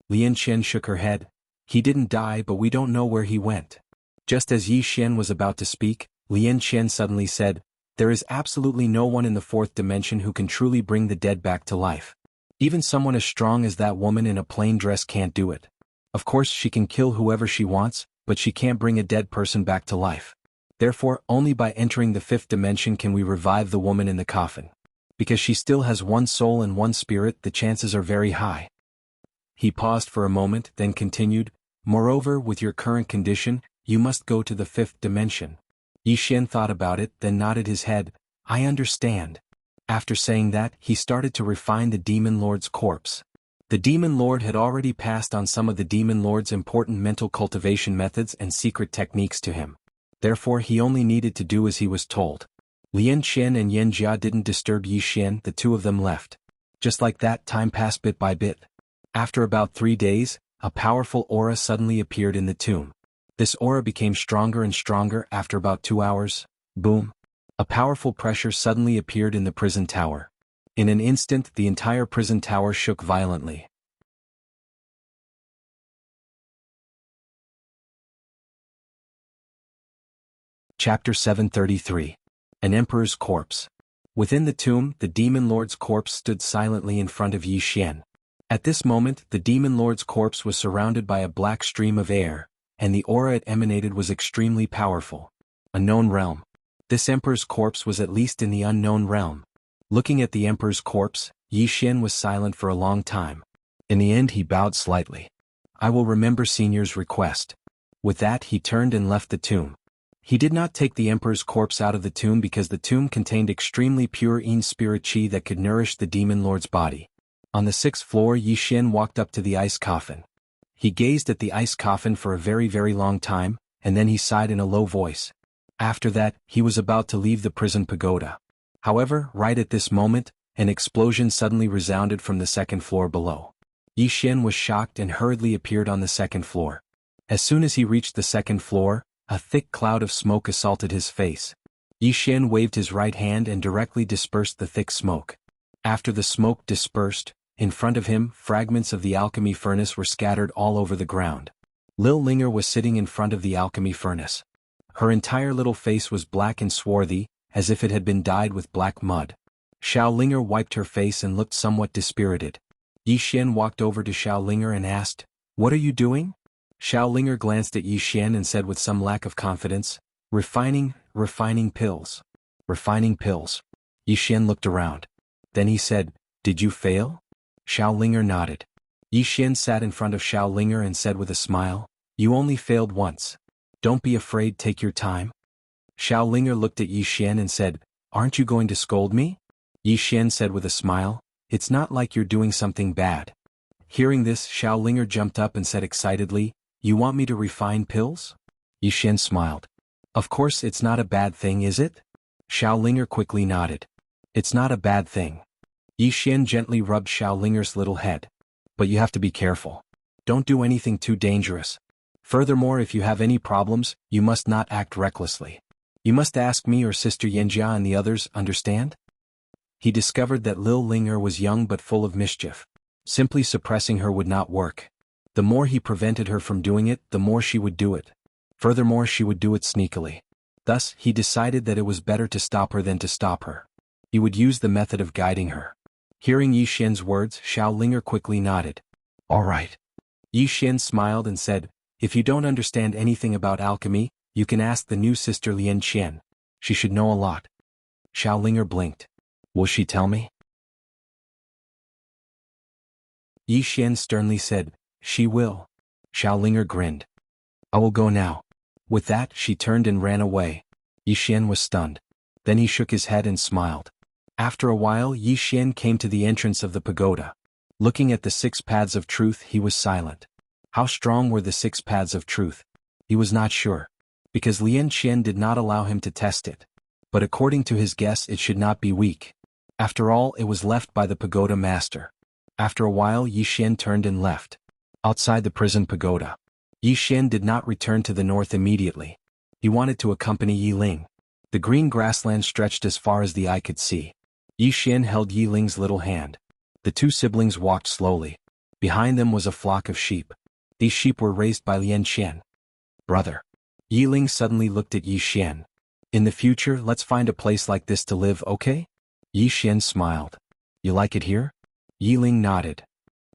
Lian Chen shook her head. "He didn't die, but we don't know where he went." Just as Yi Xian was about to speak, Lian Chen suddenly said, "There is absolutely no one in the fourth dimension who can truly bring the dead back to life. Even someone as strong as that woman in a plain dress can't do it. Of course she can kill whoever she wants, but she can't bring a dead person back to life. Therefore, only by entering the fifth dimension can we revive the woman in the coffin. Because she still has one soul and one spirit, the chances are very high." He paused for a moment, then continued, "Moreover, with your current condition, you must go to the fifth dimension." Yi Xian thought about it, then nodded his head. "I understand." After saying that, he started to refine the Demon Lord's corpse. The Demon Lord had already passed on some of the Demon Lord's important mental cultivation methods and secret techniques to him. Therefore he only needed to do as he was told. Lian Chen and Yan Jia didn't disturb Yi Xian, the two of them left. Just like that, time passed bit by bit. After about 3 days, a powerful aura suddenly appeared in the tomb. This aura became stronger and stronger. After about 2 hours. Boom. A powerful pressure suddenly appeared in the prison tower. In an instant, the entire prison tower shook violently. Chapter 733. An Emperor's Corpse. Within the tomb, the Demon Lord's corpse stood silently in front of Yi Xian. At this moment, the Demon Lord's corpse was surrounded by a black stream of air, and the aura it emanated was extremely powerful. Unknown realm. This emperor's corpse was at least in the unknown realm. Looking at the emperor's corpse, Yi Xian was silent for a long time. In the end he bowed slightly. "I will remember Senior's request." With that he turned and left the tomb. He did not take the emperor's corpse out of the tomb because the tomb contained extremely pure Yin spirit qi that could nourish the Demon Lord's body. On the 6th floor, Yi Xian walked up to the ice coffin. He gazed at the ice coffin for a very, very long time, and then he sighed in a low voice. After that, he was about to leave the prison pagoda. However, right at this moment, an explosion suddenly resounded from the 2nd floor below. Yi Xian was shocked and hurriedly appeared on the 2nd floor. As soon as he reached the 2nd floor, a thick cloud of smoke assaulted his face. Yi Xian waved his right hand and directly dispersed the thick smoke. After the smoke dispersed, in front of him, fragments of the alchemy furnace were scattered all over the ground. Lil Linger was sitting in front of the alchemy furnace. Her entire little face was black and swarthy, as if it had been dyed with black mud. Xiao Linger wiped her face and looked somewhat dispirited. Yi Xian walked over to Xiao Linger and asked, "What are you doing?" Xiao Linger glanced at Yi Xian and said with some lack of confidence, refining pills. Refining pills." Yi Xian looked around. Then he said, "Did you fail?" Xiao Linger nodded. Yi Xian sat in front of Xiao Linger and said with a smile, "You only failed once. Don't be afraid, take your time." Xiao Linger looked at Yi Xian and said, "Aren't you going to scold me?" Yi Xian said with a smile, "It's not like you're doing something bad." Hearing this, Xiao Linger jumped up and said excitedly, "You want me to refine pills?" Yi Xian smiled. "Of course it's not a bad thing, is it?" Xiao Linger quickly nodded. "It's not a bad thing." Yi Xian gently rubbed Xiao Linger's little head. "But you have to be careful. Don't do anything too dangerous. Furthermore, if you have any problems, you must not act recklessly. You must ask me or Sister Yanjia and the others, understand?" He discovered that Lil Linger was young but full of mischief. Simply suppressing her would not work. The more he prevented her from doing it, the more she would do it. Furthermore, she would do it sneakily. Thus, he decided that it was better to stop her than to stop her. He would use the method of guiding her. Hearing Yi Xian's words, Xiao Linger quickly nodded. All right. Yi Xian smiled and said, if you don't understand anything about alchemy, you can ask the new sister Lian Qian. She should know a lot. Xiao Linger blinked. Will she tell me? Yi Xian sternly said, she will. Xiao Linger grinned. I will go now. With that, she turned and ran away. Yi Xian was stunned. Then he shook his head and smiled. After a while, Yi Xian came to the entrance of the pagoda. Looking at the 6 paths of truth, he was silent. How strong were the 6 paths of truth? He was not sure. Because Lian Qian did not allow him to test it. But according to his guess, it should not be weak. After all, it was left by the pagoda master. After a while, Yi Xian turned and left. Outside the prison pagoda, Yi Xian did not return to the north immediately. He wanted to accompany Yi Ling. The green grassland stretched as far as the eye could see. Yi Xian held Yi Ling's little hand. The 2 siblings walked slowly. Behind them was a flock of sheep. These sheep were raised by Lian Qian. Brother. Yi Ling suddenly looked at Yi Xian. In the future, let's find a place like this to live, okay? Yi Xian smiled. You like it here? Yi Ling nodded.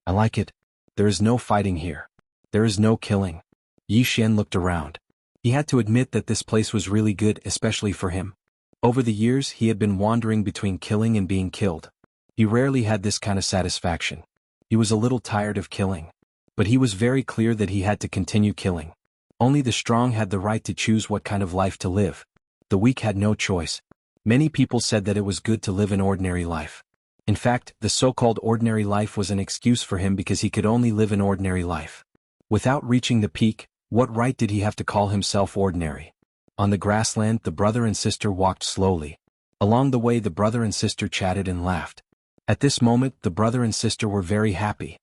I like it. There is no fighting here. There is no killing. Yi Xian looked around. He had to admit that this place was really good, especially for him. Over the years, he had been wandering between killing and being killed. He rarely had this kind of satisfaction. He was a little tired of killing. But he was very clear that he had to continue killing. Only the strong had the right to choose what kind of life to live. The weak had no choice. Many people said that it was good to live an ordinary life. In fact, the so-called ordinary life was an excuse for him because he could only live an ordinary life. Without reaching the peak, what right did he have to call himself ordinary? On the grassland, the brother and sister walked slowly. Along the way, the brother and sister chatted and laughed. At this moment, the brother and sister were very happy.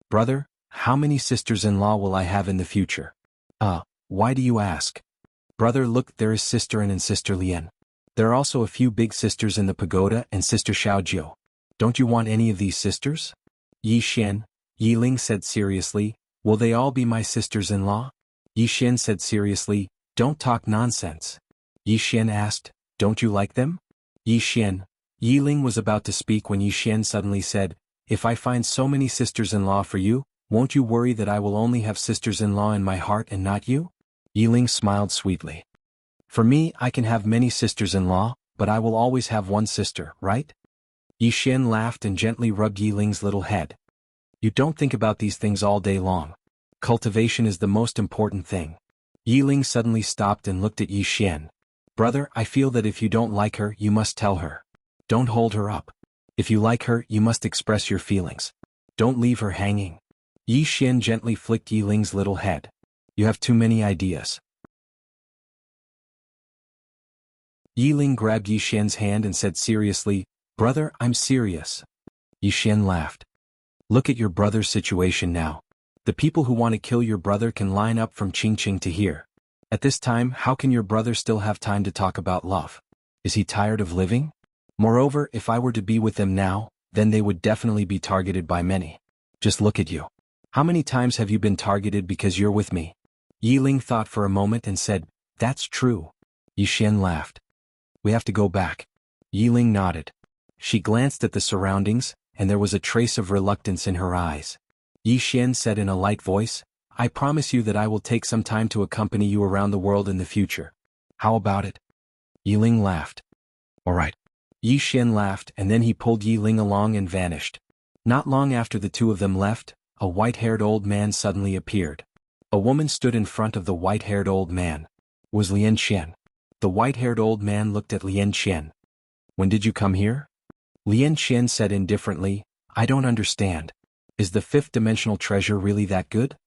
Brother, how many sisters-in-law will I have in the future? Why do you ask? Brother, look, there is Sister An and Sister Lian. There are also a few big sisters in the pagoda and Sister Xiaojiu. Don't you want any of these sisters? Yi Xian, Yi Ling said seriously, will they all be my sisters-in-law? Yi Xian said seriously, don't talk nonsense. Yi Xian asked, don't you like them? Yi Xian, Yi Ling was about to speak when Yi Xian suddenly said, if I find so many sisters-in-law for you, won't you worry that I will only have sisters-in-law in my heart and not you? Yi Ling smiled sweetly. For me, I can have many sisters-in-law, but I will always have one sister, right? Yi Xian laughed and gently rubbed Yi Ling's little head. You don't think about these things all day long. Cultivation is the most important thing. Yi Ling suddenly stopped and looked at Yi Xian. Brother, I feel that if you don't like her, you must tell her. Don't hold her up. If you like her, you must express your feelings. Don't leave her hanging. Yi Xian gently flicked Yi Ling's little head. You have too many ideas. Yi Ling grabbed Yi Xian's hand and said seriously, Brother, I'm serious. Yi Xian laughed. Look at your brother's situation now. The people who want to kill your brother can line up from Qingqing to here. At this time, how can your brother still have time to talk about love? Is he tired of living? Moreover, if I were to be with them now, then they would definitely be targeted by many. Just look at you. How many times have you been targeted because you're with me? Yi Ling thought for a moment and said, that's true. Yi Xian laughed. We have to go back. Yi Ling nodded. She glanced at the surroundings, and there was a trace of reluctance in her eyes. Yi Xian said in a light voice, I promise you that I will take some time to accompany you around the world in the future. How about it? Yi Ling laughed. All right. Yi Xian laughed and then he pulled Yi Ling along and vanished. Not long after the two of them left, a white-haired old man suddenly appeared. A woman stood in front of the white-haired old man. It was Lian Qian. The white-haired old man looked at Lian Qian. When did you come here? Lian Qian said indifferently, I don't understand. Is the fifth-dimensional treasure really that good?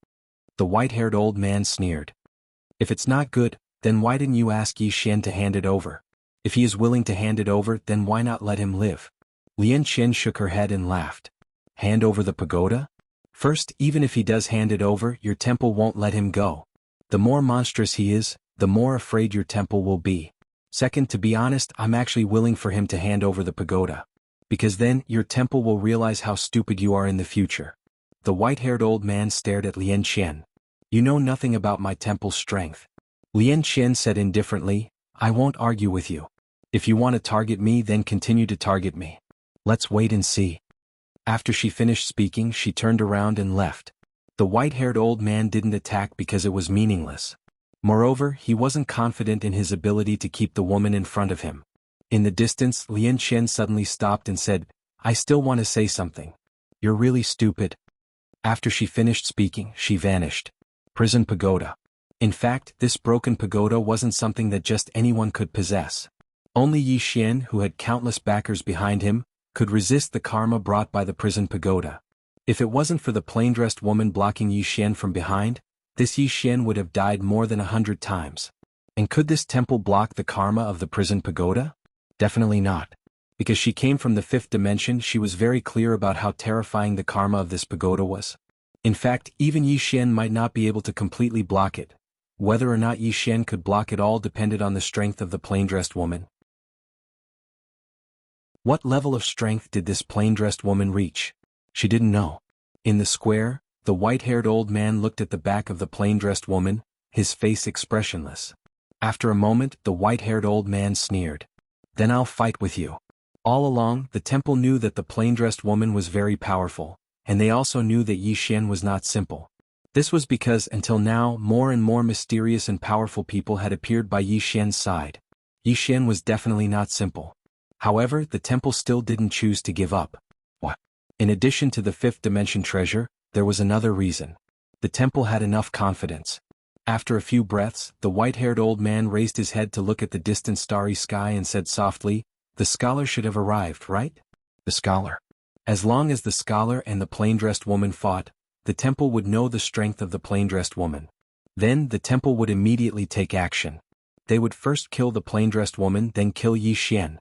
The white-haired old man sneered. If it's not good, then why didn't you ask Yi Xian to hand it over? If he is willing to hand it over, then why not let him live? Lian Qian shook her head and laughed. Hand over the pagoda? First, even if he does hand it over, your temple won't let him go. The more monstrous he is, the more afraid your temple will be. Second, to be honest, I'm actually willing for him to hand over the pagoda. Because then, your temple will realize how stupid you are in the future. The white-haired old man stared at Lien Qian. You know nothing about my temple's strength. Lien Qian said indifferently, I won't argue with you. If you want to target me, then continue to target me. Let's wait and see. After she finished speaking, she turned around and left. The white-haired old man didn't attack because it was meaningless. Moreover, he wasn't confident in his ability to keep the woman in front of him. In the distance, Lien Qian suddenly stopped and said, I still want to say something. You're really stupid. After she finished speaking, she vanished. Prison pagoda. In fact, this broken pagoda wasn't something that just anyone could possess. Only Yi Xian, who had countless backers behind him, could resist the karma brought by the prison pagoda. If it wasn't for the plain-dressed woman blocking Yi Xian from behind, this Yi Xian would have died more than 100 times. And could this temple block the karma of the prison pagoda? Definitely not. Because she came from the 5th dimension, she was very clear about how terrifying the karma of this pagoda was. In fact, even Yi Xian might not be able to completely block it. Whether or not Yi Xian could block it all depended on the strength of the plain-dressed woman. What level of strength did this plain-dressed woman reach? She didn't know. In the square, the white-haired old man looked at the back of the plain-dressed woman, his face expressionless. After a moment, the white-haired old man sneered. Then I'll fight with you. All along, the temple knew that the plain-dressed woman was very powerful, and they also knew that Yi Xian was not simple. This was because until now more and more mysterious and powerful people had appeared by Yi Xian's side. Yi Xian was definitely not simple. However, the temple still didn't choose to give up. What? In addition to the 5th dimension treasure, there was another reason. The temple had enough confidence. After a few breaths, the white-haired old man raised his head to look at the distant starry sky and said softly, the scholar should have arrived, right? The scholar. As long as the scholar and the plain-dressed woman fought, the temple would know the strength of the plain-dressed woman. Then the temple would immediately take action. They would first kill the plain-dressed woman, then kill Yi Xian.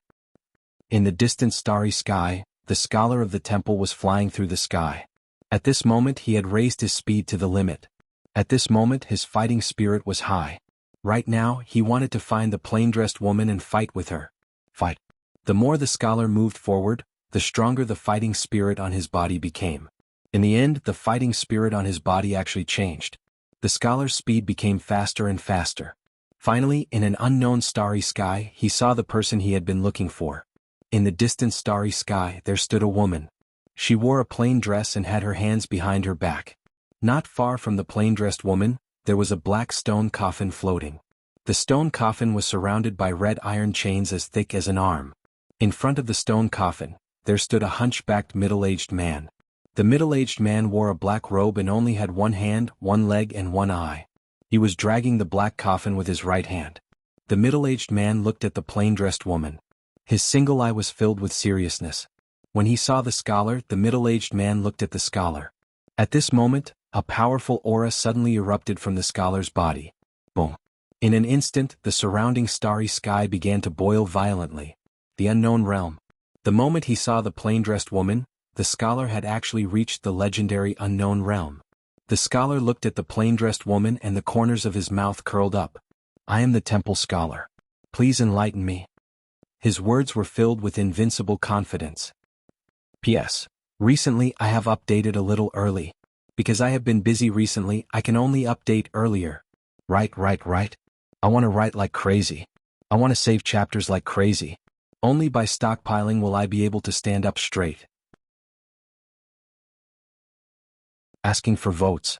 In the distant starry sky, the scholar of the temple was flying through the sky. At this moment he had raised his speed to the limit. At this moment his fighting spirit was high. Right now he wanted to find the plain-dressed woman and fight with her. Fight. The more the scholar moved forward, the stronger the fighting spirit on his body became. In the end, the fighting spirit on his body actually changed. The scholar's speed became faster and faster. Finally, in an unknown starry sky, he saw the person he had been looking for. In the distant starry sky, there stood a woman. She wore a plain dress and had her hands behind her back. Not far from the plain-dressed woman, there was a black stone coffin floating. The stone coffin was surrounded by red iron chains as thick as an arm. In front of the stone coffin, there stood a hunchbacked middle-aged man. The middle-aged man wore a black robe and only had one hand, one leg and one eye. He was dragging the black coffin with his right hand. The middle-aged man looked at the plain-dressed woman. His single eye was filled with seriousness. When he saw the scholar, the middle-aged man looked at the scholar. At this moment, a powerful aura suddenly erupted from the scholar's body. Boom. In an instant, the surrounding starry sky began to boil violently. The unknown realm. The moment he saw the plain-dressed woman, the scholar had actually reached the legendary unknown realm. The scholar looked at the plain-dressed woman and the corners of his mouth curled up. I am the temple scholar. Please enlighten me. His words were filled with invincible confidence. P.S. Recently I have updated a little early. Because I have been busy recently, I can only update earlier. Right. I want to write like crazy. I want to save chapters like crazy. Only by stockpiling will I be able to stand up straight. Asking for votes.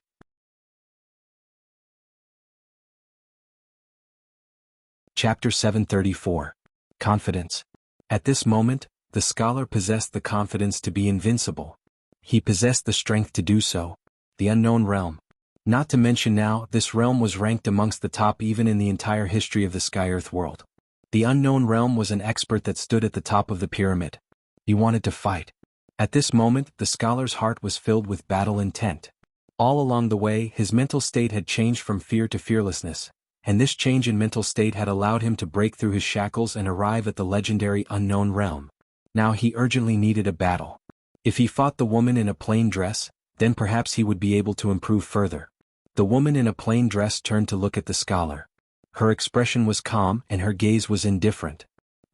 Chapter 734. Confidence. At this moment, the scholar possessed the confidence to be invincible. He possessed the strength to do so. The unknown realm. Not to mention now, this realm was ranked amongst the top even in the entire history of the Sky-Earth world. The unknown realm was an expert that stood at the top of the pyramid. He wanted to fight. At this moment, the scholar's heart was filled with battle intent. All along the way, his mental state had changed from fear to fearlessness, and this change in mental state had allowed him to break through his shackles and arrive at the legendary unknown realm. Now he urgently needed a battle. If he fought the woman in a plain dress, then perhaps he would be able to improve further. The woman in a plain dress turned to look at the scholar. Her expression was calm and her gaze was indifferent.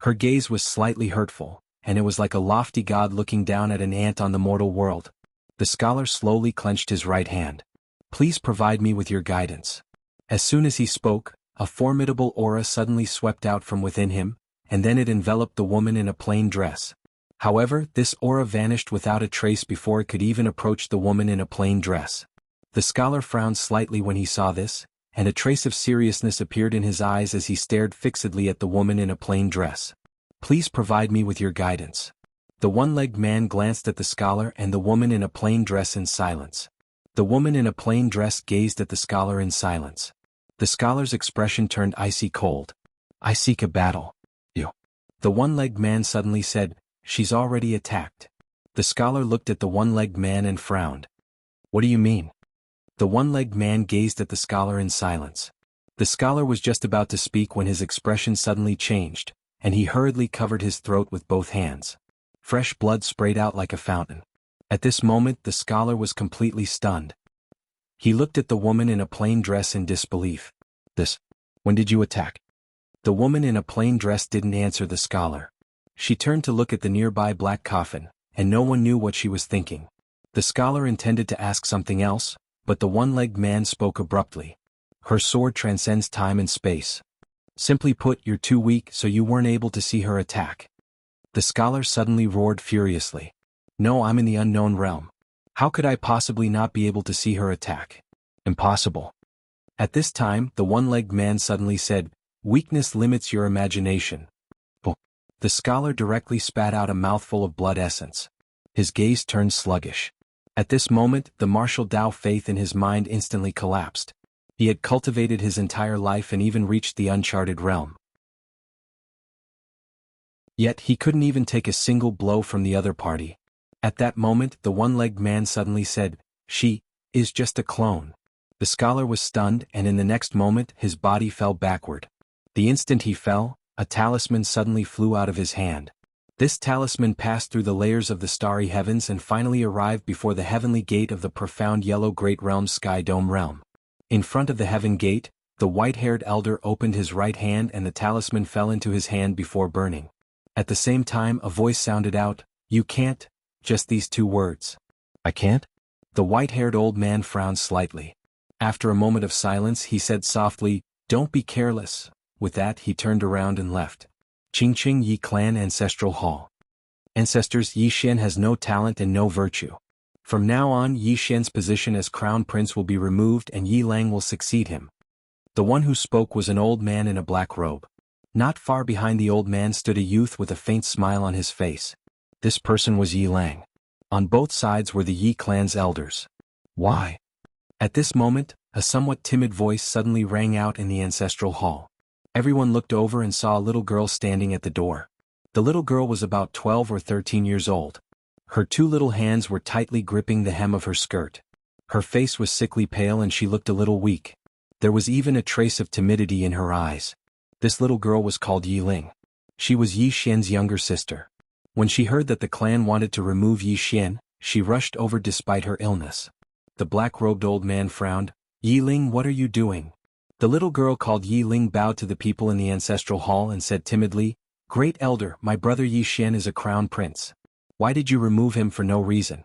Her gaze was slightly hurtful, and it was like a lofty god looking down at an ant on the mortal world. The scholar slowly clenched his right hand. Please provide me with your guidance. As soon as he spoke, a formidable aura suddenly swept out from within him, and then it enveloped the woman in a plain dress. However, this aura vanished without a trace before it could even approach the woman in a plain dress. The scholar frowned slightly when he saw this, and a trace of seriousness appeared in his eyes as he stared fixedly at the woman in a plain dress. Please provide me with your guidance. The one-legged man glanced at the scholar and the woman in a plain dress in silence. The woman in a plain dress gazed at the scholar in silence. The scholar's expression turned icy cold. I seek a battle. You. The one-legged man suddenly said, she's already attacked. The scholar looked at the one-legged man and frowned. What do you mean? The one-legged man gazed at the scholar in silence. The scholar was just about to speak when his expression suddenly changed, and he hurriedly covered his throat with both hands. Fresh blood sprayed out like a fountain. At this moment the scholar was completely stunned. He looked at the woman in a plain dress in disbelief. When did you attack? The woman in a plain dress didn't answer the scholar. She turned to look at the nearby black coffin, and no one knew what she was thinking. The scholar intended to ask something else, but the one-legged man spoke abruptly. Her sword transcends time and space. Simply put, you're too weak, so you weren't able to see her attack. The scholar suddenly roared furiously. No, I'm in the unknown realm. How could I possibly not be able to see her attack? Impossible. At this time, the one-legged man suddenly said, weakness limits your imagination. The scholar directly spat out a mouthful of blood essence. His gaze turned sluggish. At this moment, the martial Tao faith in his mind instantly collapsed. He had cultivated his entire life and even reached the uncharted realm. Yet he couldn't even take a single blow from the other party. At that moment, the one-legged man suddenly said, she is just a clone. The scholar was stunned, and in the next moment his body fell backward. The instant he fell, a talisman suddenly flew out of his hand. This talisman passed through the layers of the starry heavens and finally arrived before the heavenly gate of the profound yellow great realm Sky Dome realm. In front of the heaven gate, the white-haired elder opened his right hand and the talisman fell into his hand before burning. At the same time a voice sounded out, you can't, just these two words. I can't? The white-haired old man frowned slightly. After a moment of silence he said softly, don't be careless. With that he turned around and left. Qingqing Yi Clan Ancestral Hall. Ancestors, Yi Xian has no talent and no virtue. From now on Yi Xian's position as crown prince will be removed and Yi Lang will succeed him. The one who spoke was an old man in a black robe. Not far behind the old man stood a youth with a faint smile on his face. This person was Yi Lang. On both sides were the Yi clan's elders. Why? At this moment, a somewhat timid voice suddenly rang out in the ancestral hall. Everyone looked over and saw a little girl standing at the door. The little girl was about 12 or 13 years old. Her two little hands were tightly gripping the hem of her skirt. Her face was sickly pale and she looked a little weak. There was even a trace of timidity in her eyes. This little girl was called Yi Ling. She was Yi Xian's younger sister. When she heard that the clan wanted to remove Yi Xian, she rushed over despite her illness. The black-robed old man frowned. Yi Ling, what are you doing? The little girl called Yi Ling bowed to the people in the ancestral hall and said timidly, Great Elder, my brother Yi Xian is a crown prince. Why did you remove him for no reason?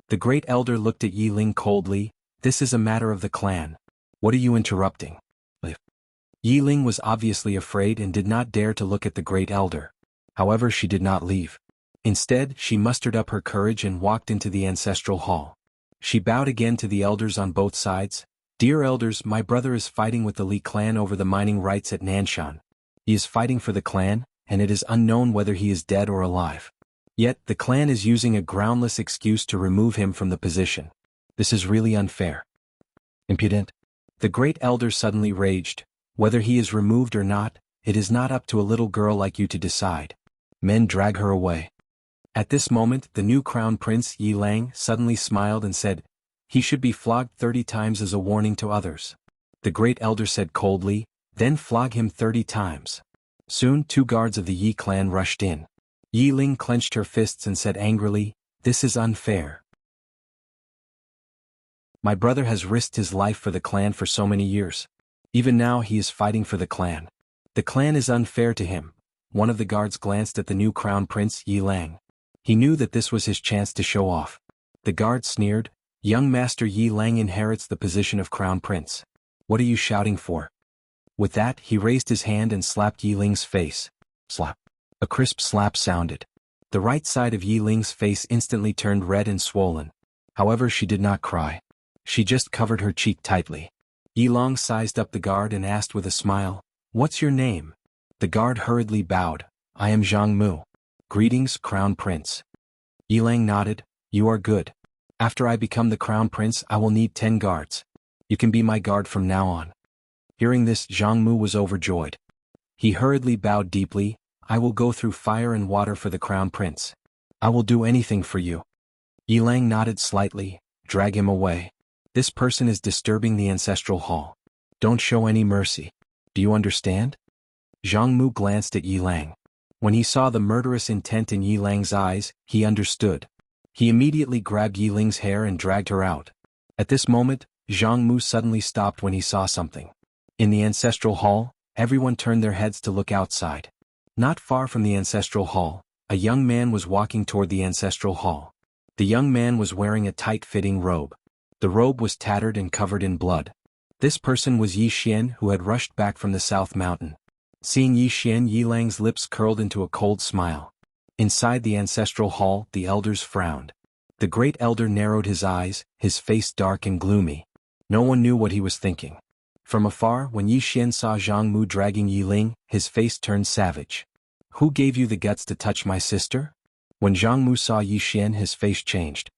The Great Elder looked at Yi Ling coldly. This is a matter of the clan. What are you interrupting? Yi Ling was obviously afraid and did not dare to look at the Great Elder. However, she did not leave. Instead, she mustered up her courage and walked into the ancestral hall. She bowed again to the elders on both sides. Dear elders, my brother is fighting with the Li clan over the mining rights at Nanshan. He is fighting for the clan, and it is unknown whether he is dead or alive. Yet, the clan is using a groundless excuse to remove him from the position. This is really unfair. Impudent. The Great Elder suddenly raged. Whether he is removed or not, it is not up to a little girl like you to decide. Men drag her away. At this moment, the new crown prince Yi Lang suddenly smiled and said, he should be flogged 30 times as a warning to others. The Great Elder said coldly, then flog him 30 times. Soon 2 guards of the Yi clan rushed in. Yi Ling clenched her fists and said angrily, this is unfair. My brother has risked his life for the clan for so many years. Even now he is fighting for the clan. The clan is unfair to him. One of the guards glanced at the new crown prince Yi Lang. He knew that this was his chance to show off. The guard sneered, "Young Master Yi Lang inherits the position of Crown Prince. What are you shouting for?" With that, he raised his hand and slapped Yi Ling's face. Slap. A crisp slap sounded. The right side of Yi Ling's face instantly turned red and swollen. However, she did not cry. She just covered her cheek tightly. Yi Lang sized up the guard and asked with a smile, "What's your name?" The guard hurriedly bowed, "I am Zhang Mu. Greetings, Crown Prince." Yi Lang nodded, "You are good. After I become the Crown Prince, I will need 10 guards. You can be my guard from now on." Hearing this, Zhang Mu was overjoyed. He hurriedly bowed deeply, "I will go through fire and water for the Crown Prince. I will do anything for you." Yi Lang nodded slightly, "Drag him away. This person is disturbing the ancestral hall. Don't show any mercy. Do you understand?" Zhang Mu glanced at Yi Lang. When he saw the murderous intent in Yi Lang's eyes, he understood. He immediately grabbed Yi Ling's hair and dragged her out. At this moment, Zhang Mu suddenly stopped when he saw something. In the ancestral hall, everyone turned their heads to look outside. Not far from the ancestral hall, a young man was walking toward the ancestral hall. The young man was wearing a tight-fitting robe. The robe was tattered and covered in blood. This person was Yi Xian, who had rushed back from the South Mountain. Seeing Yi Xian, Yi Lang's lips curled into a cold smile. Inside the ancestral hall, the elders frowned. The great elder narrowed his eyes, his face dark and gloomy. No one knew what he was thinking. From afar, when Yi Xian saw Zhang Mu dragging Yi Ling, his face turned savage. "Who gave you the guts to touch my sister?" When Zhang Mu saw Yi Xian, his face changed.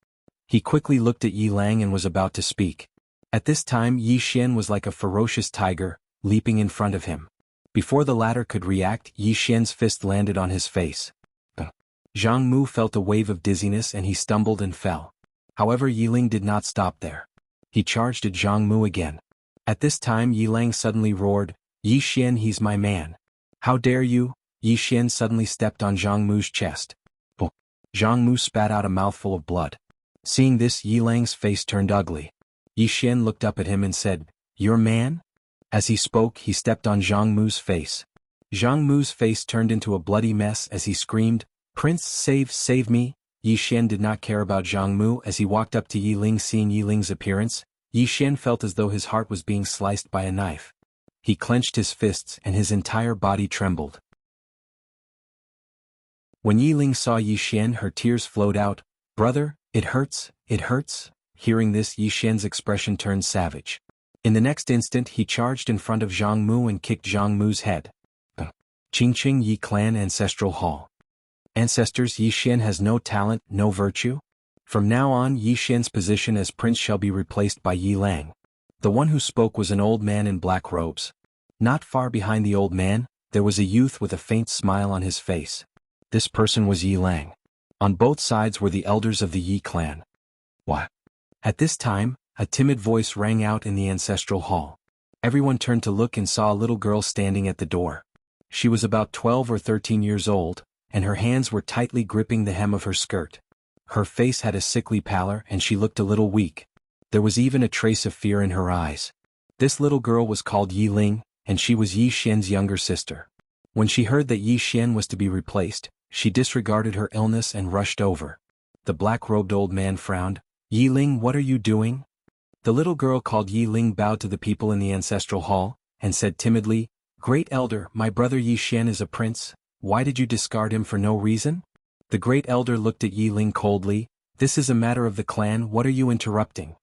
He quickly looked at Yi Lang and was about to speak. At this time, Yi Xian was like a ferocious tiger, leaping in front of him. Before the latter could react, Yi Xian's fist landed on his face. Zhang Mu felt a wave of dizziness and he stumbled and fell. However, Yi Ling did not stop there. He charged at Zhang Mu again. At this time, Yi Lang suddenly roared, "Yi Xian, he's my man. How dare you?" Yi Xian suddenly stepped on Zhang Mu's chest. Zhang Mu spat out a mouthful of blood. Seeing this, Yi Lang's face turned ugly. Yi Xian looked up at him and said, "Your man?" As he spoke, he stepped on Zhang Mu's face. Zhang Mu's face turned into a bloody mess as he screamed, "Prince, save me!" Yi Xian did not care about Zhang Mu as he walked up to Yi Ling. Seeing Yi Ling's appearance, Yi Xian felt as though his heart was being sliced by a knife. He clenched his fists and his entire body trembled. When Yi Ling saw Yi Xian, her tears flowed out. "Brother, it hurts, it hurts." Hearing this, Yi Xian's expression turned savage. In the next instant, he charged in front of Zhang Mu and kicked Zhang Mu's head. Qingqing Yi Clan Ancestral Hall. Ancestors, Yi Xian has no talent, no virtue? From now on, Yi Xian's position as prince shall be replaced by Yi Lang. The one who spoke was an old man in black robes. Not far behind the old man, there was a youth with a faint smile on his face. This person was Yi Lang. On both sides were the elders of the Yi clan. What? At this time, a timid voice rang out in the ancestral hall. Everyone turned to look and saw a little girl standing at the door. She was about 12 or 13 years old, and her hands were tightly gripping the hem of her skirt. Her face had a sickly pallor and she looked a little weak. There was even a trace of fear in her eyes. This little girl was called Yi Ling, and she was Yi Xian's younger sister. When she heard that Yi Xian was to be replaced, she disregarded her illness and rushed over. The black-robed old man frowned. "Yi Ling, what are you doing?" The little girl called Yi Ling bowed to the people in the ancestral hall, and said timidly, "Great elder, my brother Yi Xian is a prince. Why did you discard him for no reason?" The great elder looked at Yi Ling coldly. "This is a matter of the clan, what are you interrupting?"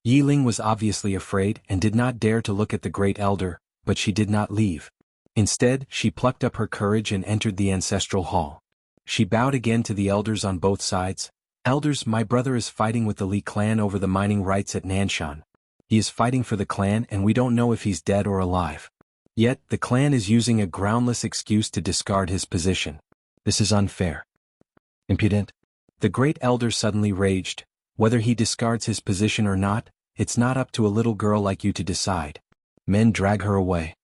Yi Ling was obviously afraid and did not dare to look at the great elder, but she did not leave. Instead, she plucked up her courage and entered the ancestral hall. She bowed again to the elders on both sides. "Elders, my brother is fighting with the Li clan over the mining rights at Nanshan. He is fighting for the clan and we don't know if he's dead or alive. Yet, the clan is using a groundless excuse to discard his position. This is unfair. Impudent." The great elder suddenly raged. "Whether he discards his position or not, it's not up to a little girl like you to decide. Men, drag her away."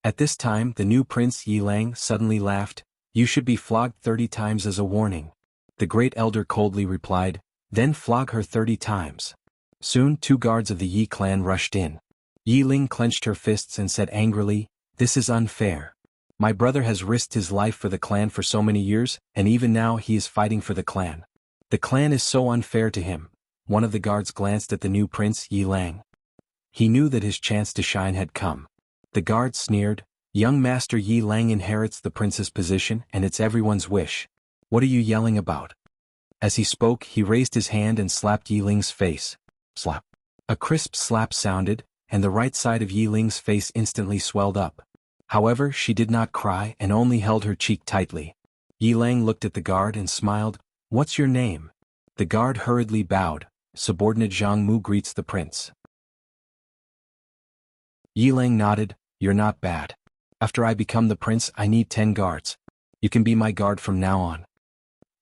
At this time, the new prince Yi Lang suddenly laughed. "You should be flogged 30 times as a warning." The great elder coldly replied, "Then flog her 30 times. Soon 2 guards of the Yi clan rushed in. Yi Ling clenched her fists and said angrily, "This is unfair. My brother has risked his life for the clan for so many years, and even now he is fighting for the clan. The clan is so unfair to him. One of the guards glanced at the new prince, Yi Lang. He knew that his chance to shine had come. The guard sneered, "Young Master Yi Lang inherits the prince's position and it's everyone's wish. What are you yelling about?" As he spoke, he raised his hand and slapped Yi Ling's face. Slap. A crisp slap sounded, and the right side of Yi Ling's face instantly swelled up. However, she did not cry and only held her cheek tightly. Yi Lang looked at the guard and smiled. "What's your name?" The guard hurriedly bowed. "Subordinate Zhang Mu greets the prince." Yi Lang nodded. "You're not bad. After I become the prince, I need 10 guards. You can be my guard from now on."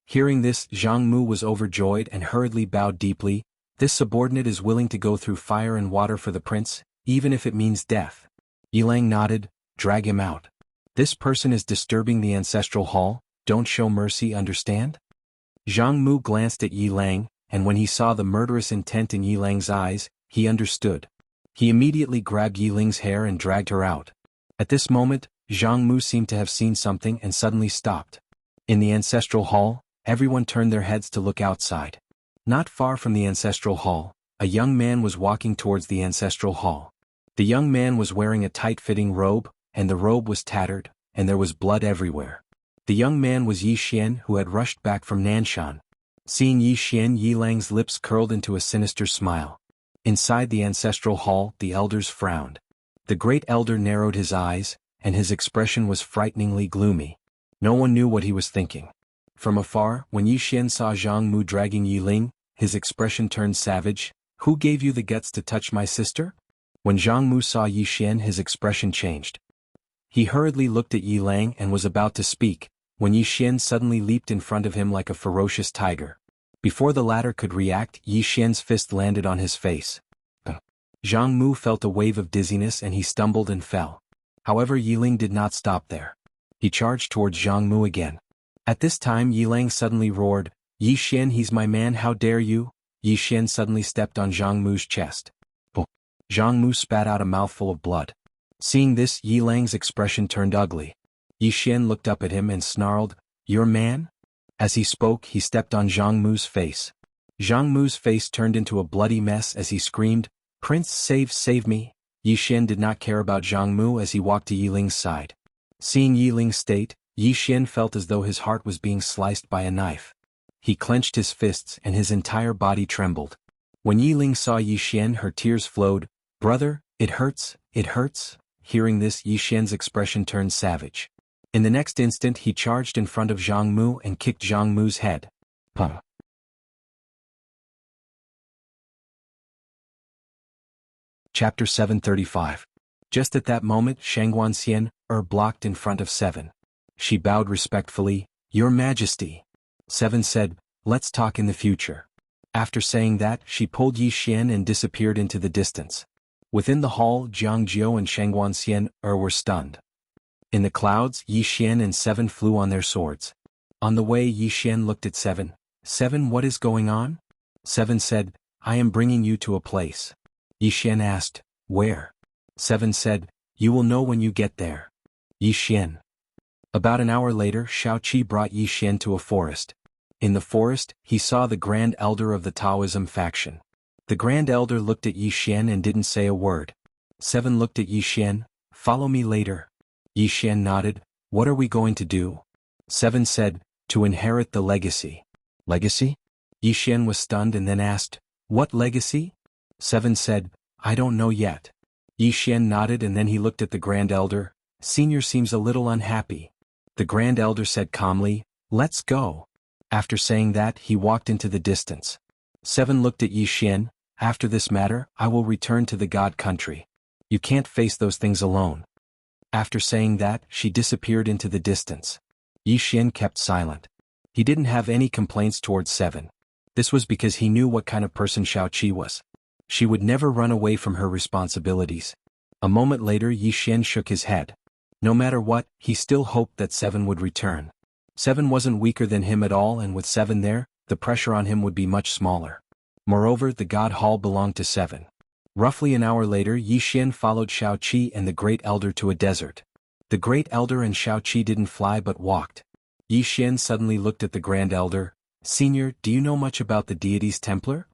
Hearing this, Zhang Mu was overjoyed and hurriedly bowed deeply. This subordinate is willing to go through fire and water for the prince, even if it means death. Yi Lang nodded. "Drag him out. This person is disturbing the ancestral hall. Don't show mercy, understand?" Zhang Mu glanced at Yi Lang, and when he saw the murderous intent in Yi Lang's eyes, he understood. He immediately grabbed Yi Ling's hair and dragged her out. At this moment, Zhang Mu seemed to have seen something and suddenly stopped. In the ancestral hall, everyone turned their heads to look outside. Not far from the ancestral hall, a young man was walking towards the ancestral hall. The young man was wearing a tight-fitting robe, and the robe was tattered, and there was blood everywhere. The young man was Yi Xian, who had rushed back from Nanshan. Seeing Yi Xian, Yi Lang's lips curled into a sinister smile. Inside the ancestral hall, the elders frowned. The great elder narrowed his eyes, and his expression was frighteningly gloomy. No one knew what he was thinking. From afar, when Yi Xian saw Zhang Mu dragging Yi Ling, his expression turned savage. "Who gave you the guts to touch my sister?" When Zhang Mu saw Yi Xian, his expression changed. He hurriedly looked at Yi Lang and was about to speak, when Yi Xian suddenly leaped in front of him like a ferocious tiger. Before the latter could react, Yi Xian's fist landed on his face. Zhang Mu felt a wave of dizziness and he stumbled and fell. However, Yi Ling did not stop there. He charged towards Zhang Mu again. At this time, Yi Lang suddenly roared, "Yi Xian, he's my man, how dare you?" Yi Xian suddenly stepped on Zhang Mu's chest. Zhang Mu spat out a mouthful of blood. Seeing this, Yi Lang's expression turned ugly. Yi Xian looked up at him and snarled, "Your man?" As he spoke, he stepped on Zhang Mu's face. Zhang Mu's face turned into a bloody mess as he screamed, "Prince, save me!" Yi Xian did not care about Zhang Mu as he walked to Yi Ling's side. Seeing Yi Ling's state, Yi Xian felt as though his heart was being sliced by a knife. He clenched his fists and his entire body trembled. When Yi Ling saw Yi Xian, her tears flowed. "Brother, it hurts, it hurts." Hearing this, Yi Xian's expression turned savage. In the next instant, he charged in front of Zhang Mu and kicked Zhang Mu's head. Pum. Chapter 735. Just at that moment, Shangguanxian blocked in front of Seven. She bowed respectfully. "Your Majesty." Seven said, "Let's talk in the future." After saying that, she pulled Yi Xian and disappeared into the distance. Within the hall, Jiang Jiu and Shangguanxian were stunned. In the clouds, Yi Xian and Seven flew on their swords. On the way, Yi Xian looked at Seven. "Seven, what is going on?" Seven said, "I am bringing you to a place." Yi Xian asked, "Where?" Seven said, "You will know when you get there." Yi Xian. About an hour later, Shao Qi brought Yi Xian to a forest. In the forest, he saw the Grand Elder of the Taoism faction. The Grand Elder looked at Yi Xian and didn't say a word. Seven looked at Yi Xian. "Follow me later." Yi Xian nodded. "What are we going to do?" Seven said, "To inherit the legacy." "Legacy?" Yi Xian was stunned and then asked, "What legacy?" Seven said, "I don't know yet." Yi Xian nodded and then he looked at the Grand Elder. "Senior seems a little unhappy." The Grand Elder said calmly, "Let's go." After saying that, he walked into the distance. Seven looked at Yi Xian. "After this matter, I will return to the God country. You can't face those things alone." After saying that, she disappeared into the distance. Yi Xian kept silent. He didn't have any complaints towards Seven. This was because he knew what kind of person Shao Qi was. She would never run away from her responsibilities. A moment later, Yi Xian shook his head. No matter what, he still hoped that Seven would return. Seven wasn't weaker than him at all, and with Seven there, the pressure on him would be much smaller. Moreover, the God Hall belonged to Seven. Roughly an hour later, Yi Xian followed Shao Qi and the Great Elder to a desert. The Great Elder and Shao Qi didn't fly but walked. Yi Xian suddenly looked at the Grand Elder. Senior, do you know much about the deity's Templar?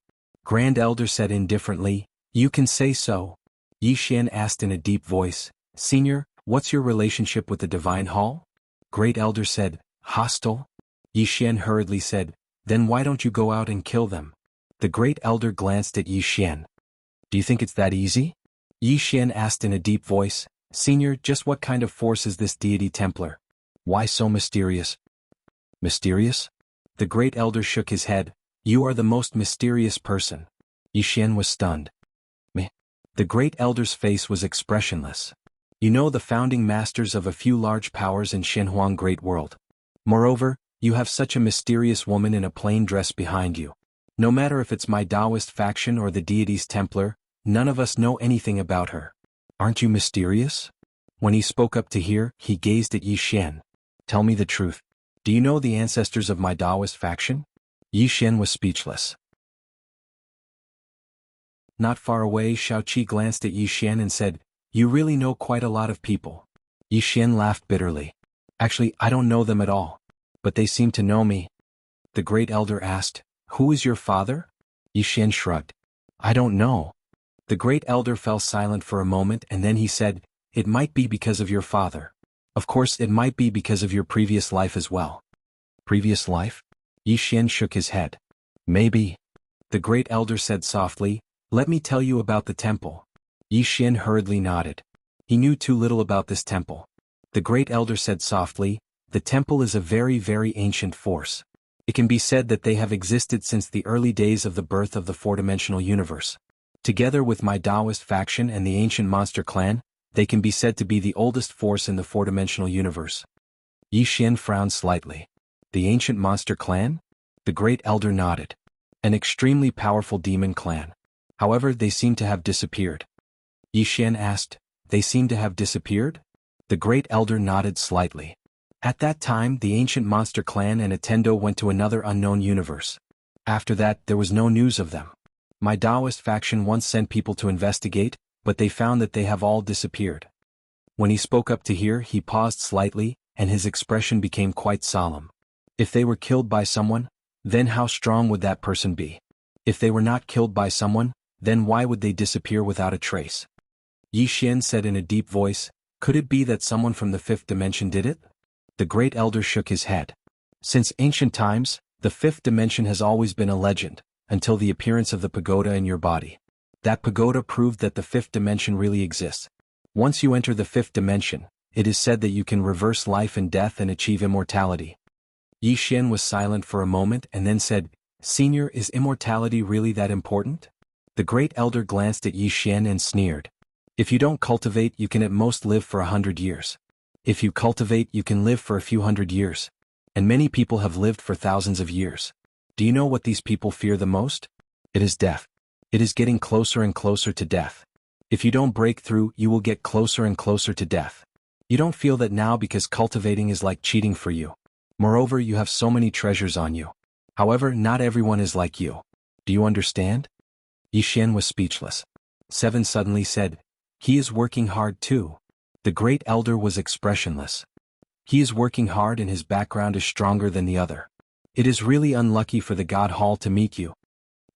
Grand Elder said indifferently, You can say so. Yi Xian asked in a deep voice, Senior, what's your relationship with the Divine Hall? Great Elder said, Hostile? Yi Xian hurriedly said, Then why don't you go out and kill them? The Great Elder glanced at Yi Xian. Do you think it's that easy? Yi Xian asked in a deep voice, Senior, just what kind of force is this deity Templar? Why so mysterious? Mysterious? The Great Elder shook his head. You are the most mysterious person. Yi Xian was stunned. Meh. The Great Elder's face was expressionless. You know the founding masters of a few large powers in Shenhuang Great World. Moreover, you have such a mysterious woman in a plain dress behind you. No matter if it's my Taoist faction or the deity's Templar, none of us know anything about her. Aren't you mysterious? When he spoke up to hear, he gazed at Yi Xian. Tell me the truth. Do you know the ancestors of my Taoist faction? Yi Xian was speechless. Not far away, Shao Qi glanced at Yi Xian and said, You really know quite a lot of people. Yi Xian laughed bitterly. Actually, I don't know them at all. But they seem to know me. The Great Elder asked, Who is your father? Yi Xian shrugged. I don't know. The Great Elder fell silent for a moment and then he said, It might be because of your father. Of course, it might be because of your previous life as well. Previous life? Yi Xian shook his head. Maybe. The Great Elder said softly, Let me tell you about the temple. Yi Xian hurriedly nodded. He knew too little about this temple. The Great Elder said softly, The temple is a very, very ancient force. It can be said that they have existed since the early days of the birth of the four-dimensional universe. Together with my Taoist faction and the ancient monster clan, they can be said to be the oldest force in the four-dimensional universe. Yi Xian frowned slightly. The ancient monster clan? The Great Elder nodded. An extremely powerful demon clan. However, they seem to have disappeared. Yi Xian asked, They seem to have disappeared? The Great Elder nodded slightly. At that time, the ancient monster clan and Attendo went to another unknown universe. After that, there was no news of them. My Taoist faction once sent people to investigate, but they found that they have all disappeared. When he spoke up to hear, he paused slightly, and his expression became quite solemn. If they were killed by someone, then how strong would that person be? If they were not killed by someone, then why would they disappear without a trace? Yi Xian said in a deep voice, Could it be that someone from the fifth dimension did it? The Great Elder shook his head. Since ancient times, the fifth dimension has always been a legend, until the appearance of the pagoda in your body. That pagoda proved that the fifth dimension really exists. Once you enter the fifth dimension, it is said that you can reverse life and death and achieve immortality. Yi Xian was silent for a moment and then said, Senior, is immortality really that important? The Great Elder glanced at Yi Xian and sneered. If you don't cultivate, you can at most live for 100 years. If you cultivate, you can live for a few hundred years. And many people have lived for thousands of years. Do you know what these people fear the most? It is death. It is getting closer and closer to death. If you don't break through, you will get closer and closer to death. You don't feel that now because cultivating is like cheating for you. Moreover, you have so many treasures on you. However, not everyone is like you. Do you understand? Yi Xian was speechless. Seven suddenly said, He is working hard too. The Great Elder was expressionless. He is working hard and his background is stronger than the other. It is really unlucky for the God Hall to meet you.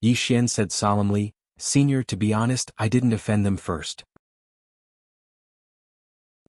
Yi Xian said solemnly, Senior, to be honest, I didn't offend them first.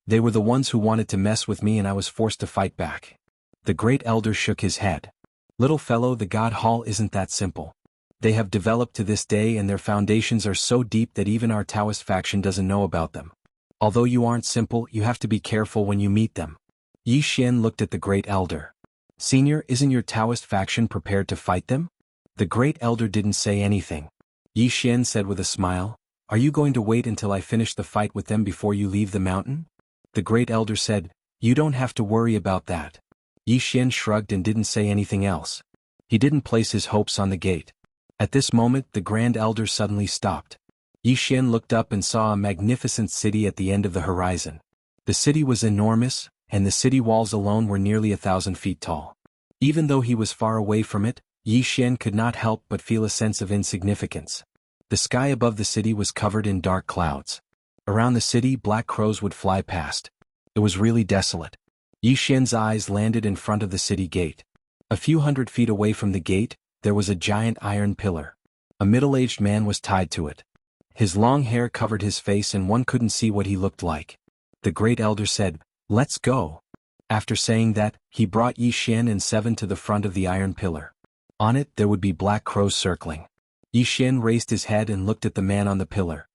They were the ones who wanted to mess with me and I was forced to fight back. The Great Elder shook his head. Little fellow, the God Hall isn't that simple. They have developed to this day and their foundations are so deep that even our Taoist faction doesn't know about them. Although you aren't simple, you have to be careful when you meet them. Yi Xian looked at the Great Elder. Senior, isn't your Taoist faction prepared to fight them? The Great Elder didn't say anything. Yi Xian said with a smile, Are you going to wait until I finish the fight with them before you leave the mountain? The Great Elder said, You don't have to worry about that. Yi Xian shrugged and didn't say anything else. He didn't place his hopes on the gate. At this moment, the Grand Elder suddenly stopped. Yi Xian looked up and saw a magnificent city at the end of the horizon. The city was enormous, and the city walls alone were nearly 1,000 feet tall. Even though he was far away from it, Yi Xian could not help but feel a sense of insignificance. The sky above the city was covered in dark clouds. Around the city, black crows would fly past. It was really desolate. Yi Xian's eyes landed in front of the city gate. A few hundred feet away from the gate, there was a giant iron pillar. A middle-aged man was tied to it. His long hair covered his face and one couldn't see what he looked like. The great elder said, "Let's go." After saying that, he brought Yi Xian and 7 to the front of the iron pillar. On it there would be black crows circling. Yi Xian raised his head and looked at the man on the pillar.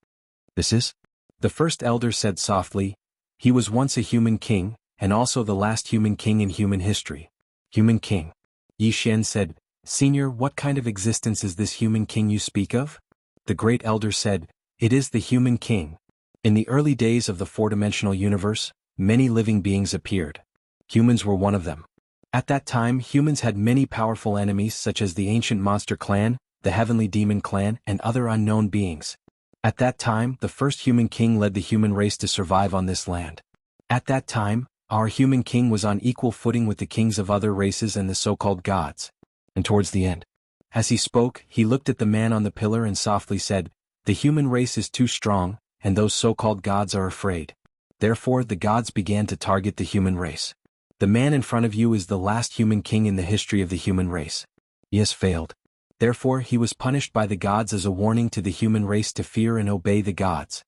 "This is?" The first elder said softly, "He was once a human king, and also the last human king in human history." "Human king?" Yi Xian said, "Senior, what kind of existence is this human king you speak of?" The great elder said, "It is the human king. In the early days of the four-dimensional universe, many living beings appeared. Humans were one of them. At that time, humans had many powerful enemies such as the ancient monster clan, the heavenly demon clan, and other unknown beings. At that time, the first human king led the human race to survive on this land. At that time, our human king was on equal footing with the kings of other races and the so-called gods. And towards the end." As he spoke, he looked at the man on the pillar and softly said, "The human race is too strong, and those so-called gods are afraid. Therefore the gods began to target the human race. The man in front of you is the last human king in the history of the human race. He has failed. Therefore he was punished by the gods as a warning to the human race to fear and obey the gods."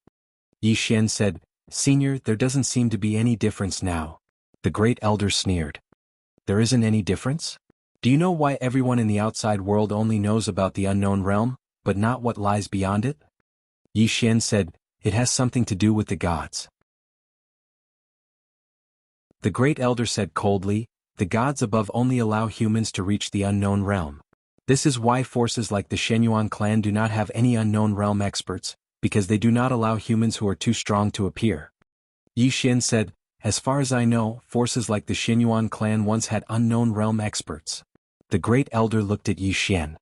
Yi Xian said, "Senior, there doesn't seem to be any difference now." The great elder sneered. "There isn't any difference? Do you know why everyone in the outside world only knows about the unknown realm, but not what lies beyond it?" Yi Xian said, "It has something to do with the gods." The great elder said coldly, "The gods above only allow humans to reach the unknown realm. This is why forces like the Shenyuan clan do not have any unknown realm experts, because they do not allow humans who are too strong to appear." Yi Xian said, "As far as I know, forces like the Shenyuan clan once had unknown realm experts." The great elder looked at Yi Xian.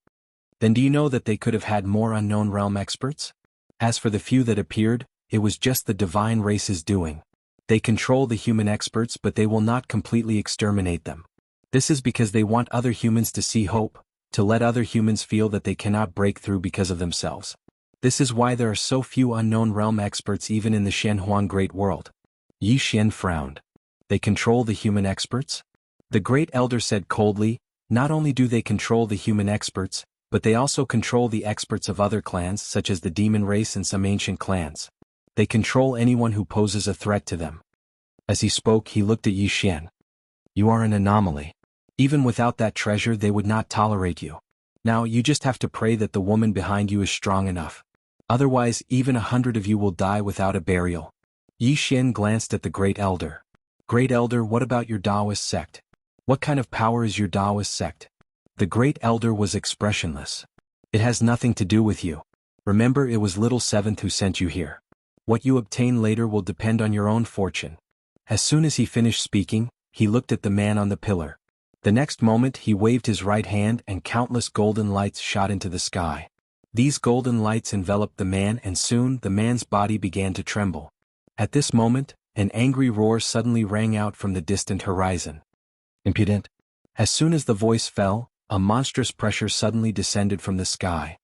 "Then do you know that they could have had more unknown realm experts? As for the few that appeared, it was just the divine race's doing. They control the human experts but they will not completely exterminate them. This is because they want other humans to see hope, to let other humans feel that they cannot break through because of themselves. This is why there are so few unknown realm experts even in the Shenhuan Great World." Yi Xian frowned. "They control the human experts?" The great elder said coldly, "Not only do they control the human experts, but they also control the experts of other clans such as the demon race and some ancient clans. They control anyone who poses a threat to them." As he spoke, he looked at Yi Xian. "You are an anomaly. Even without that treasure they would not tolerate you. Now you just have to pray that the woman behind you is strong enough. Otherwise even 100 of you will die without a burial." Yi Xian glanced at the great elder. "Great elder, what about your Taoist sect? What kind of power is your Taoist sect?" The great elder was expressionless. "It has nothing to do with you. Remember, it was little Seventh who sent you here. What you obtain later will depend on your own fortune." As soon as he finished speaking, he looked at the man on the pillar. The next moment he waved his right hand and countless golden lights shot into the sky. These golden lights enveloped the man and soon the man's body began to tremble. At this moment, an angry roar suddenly rang out from the distant horizon. "Impudent!" As soon as the voice fell, a monstrous pressure suddenly descended from the sky.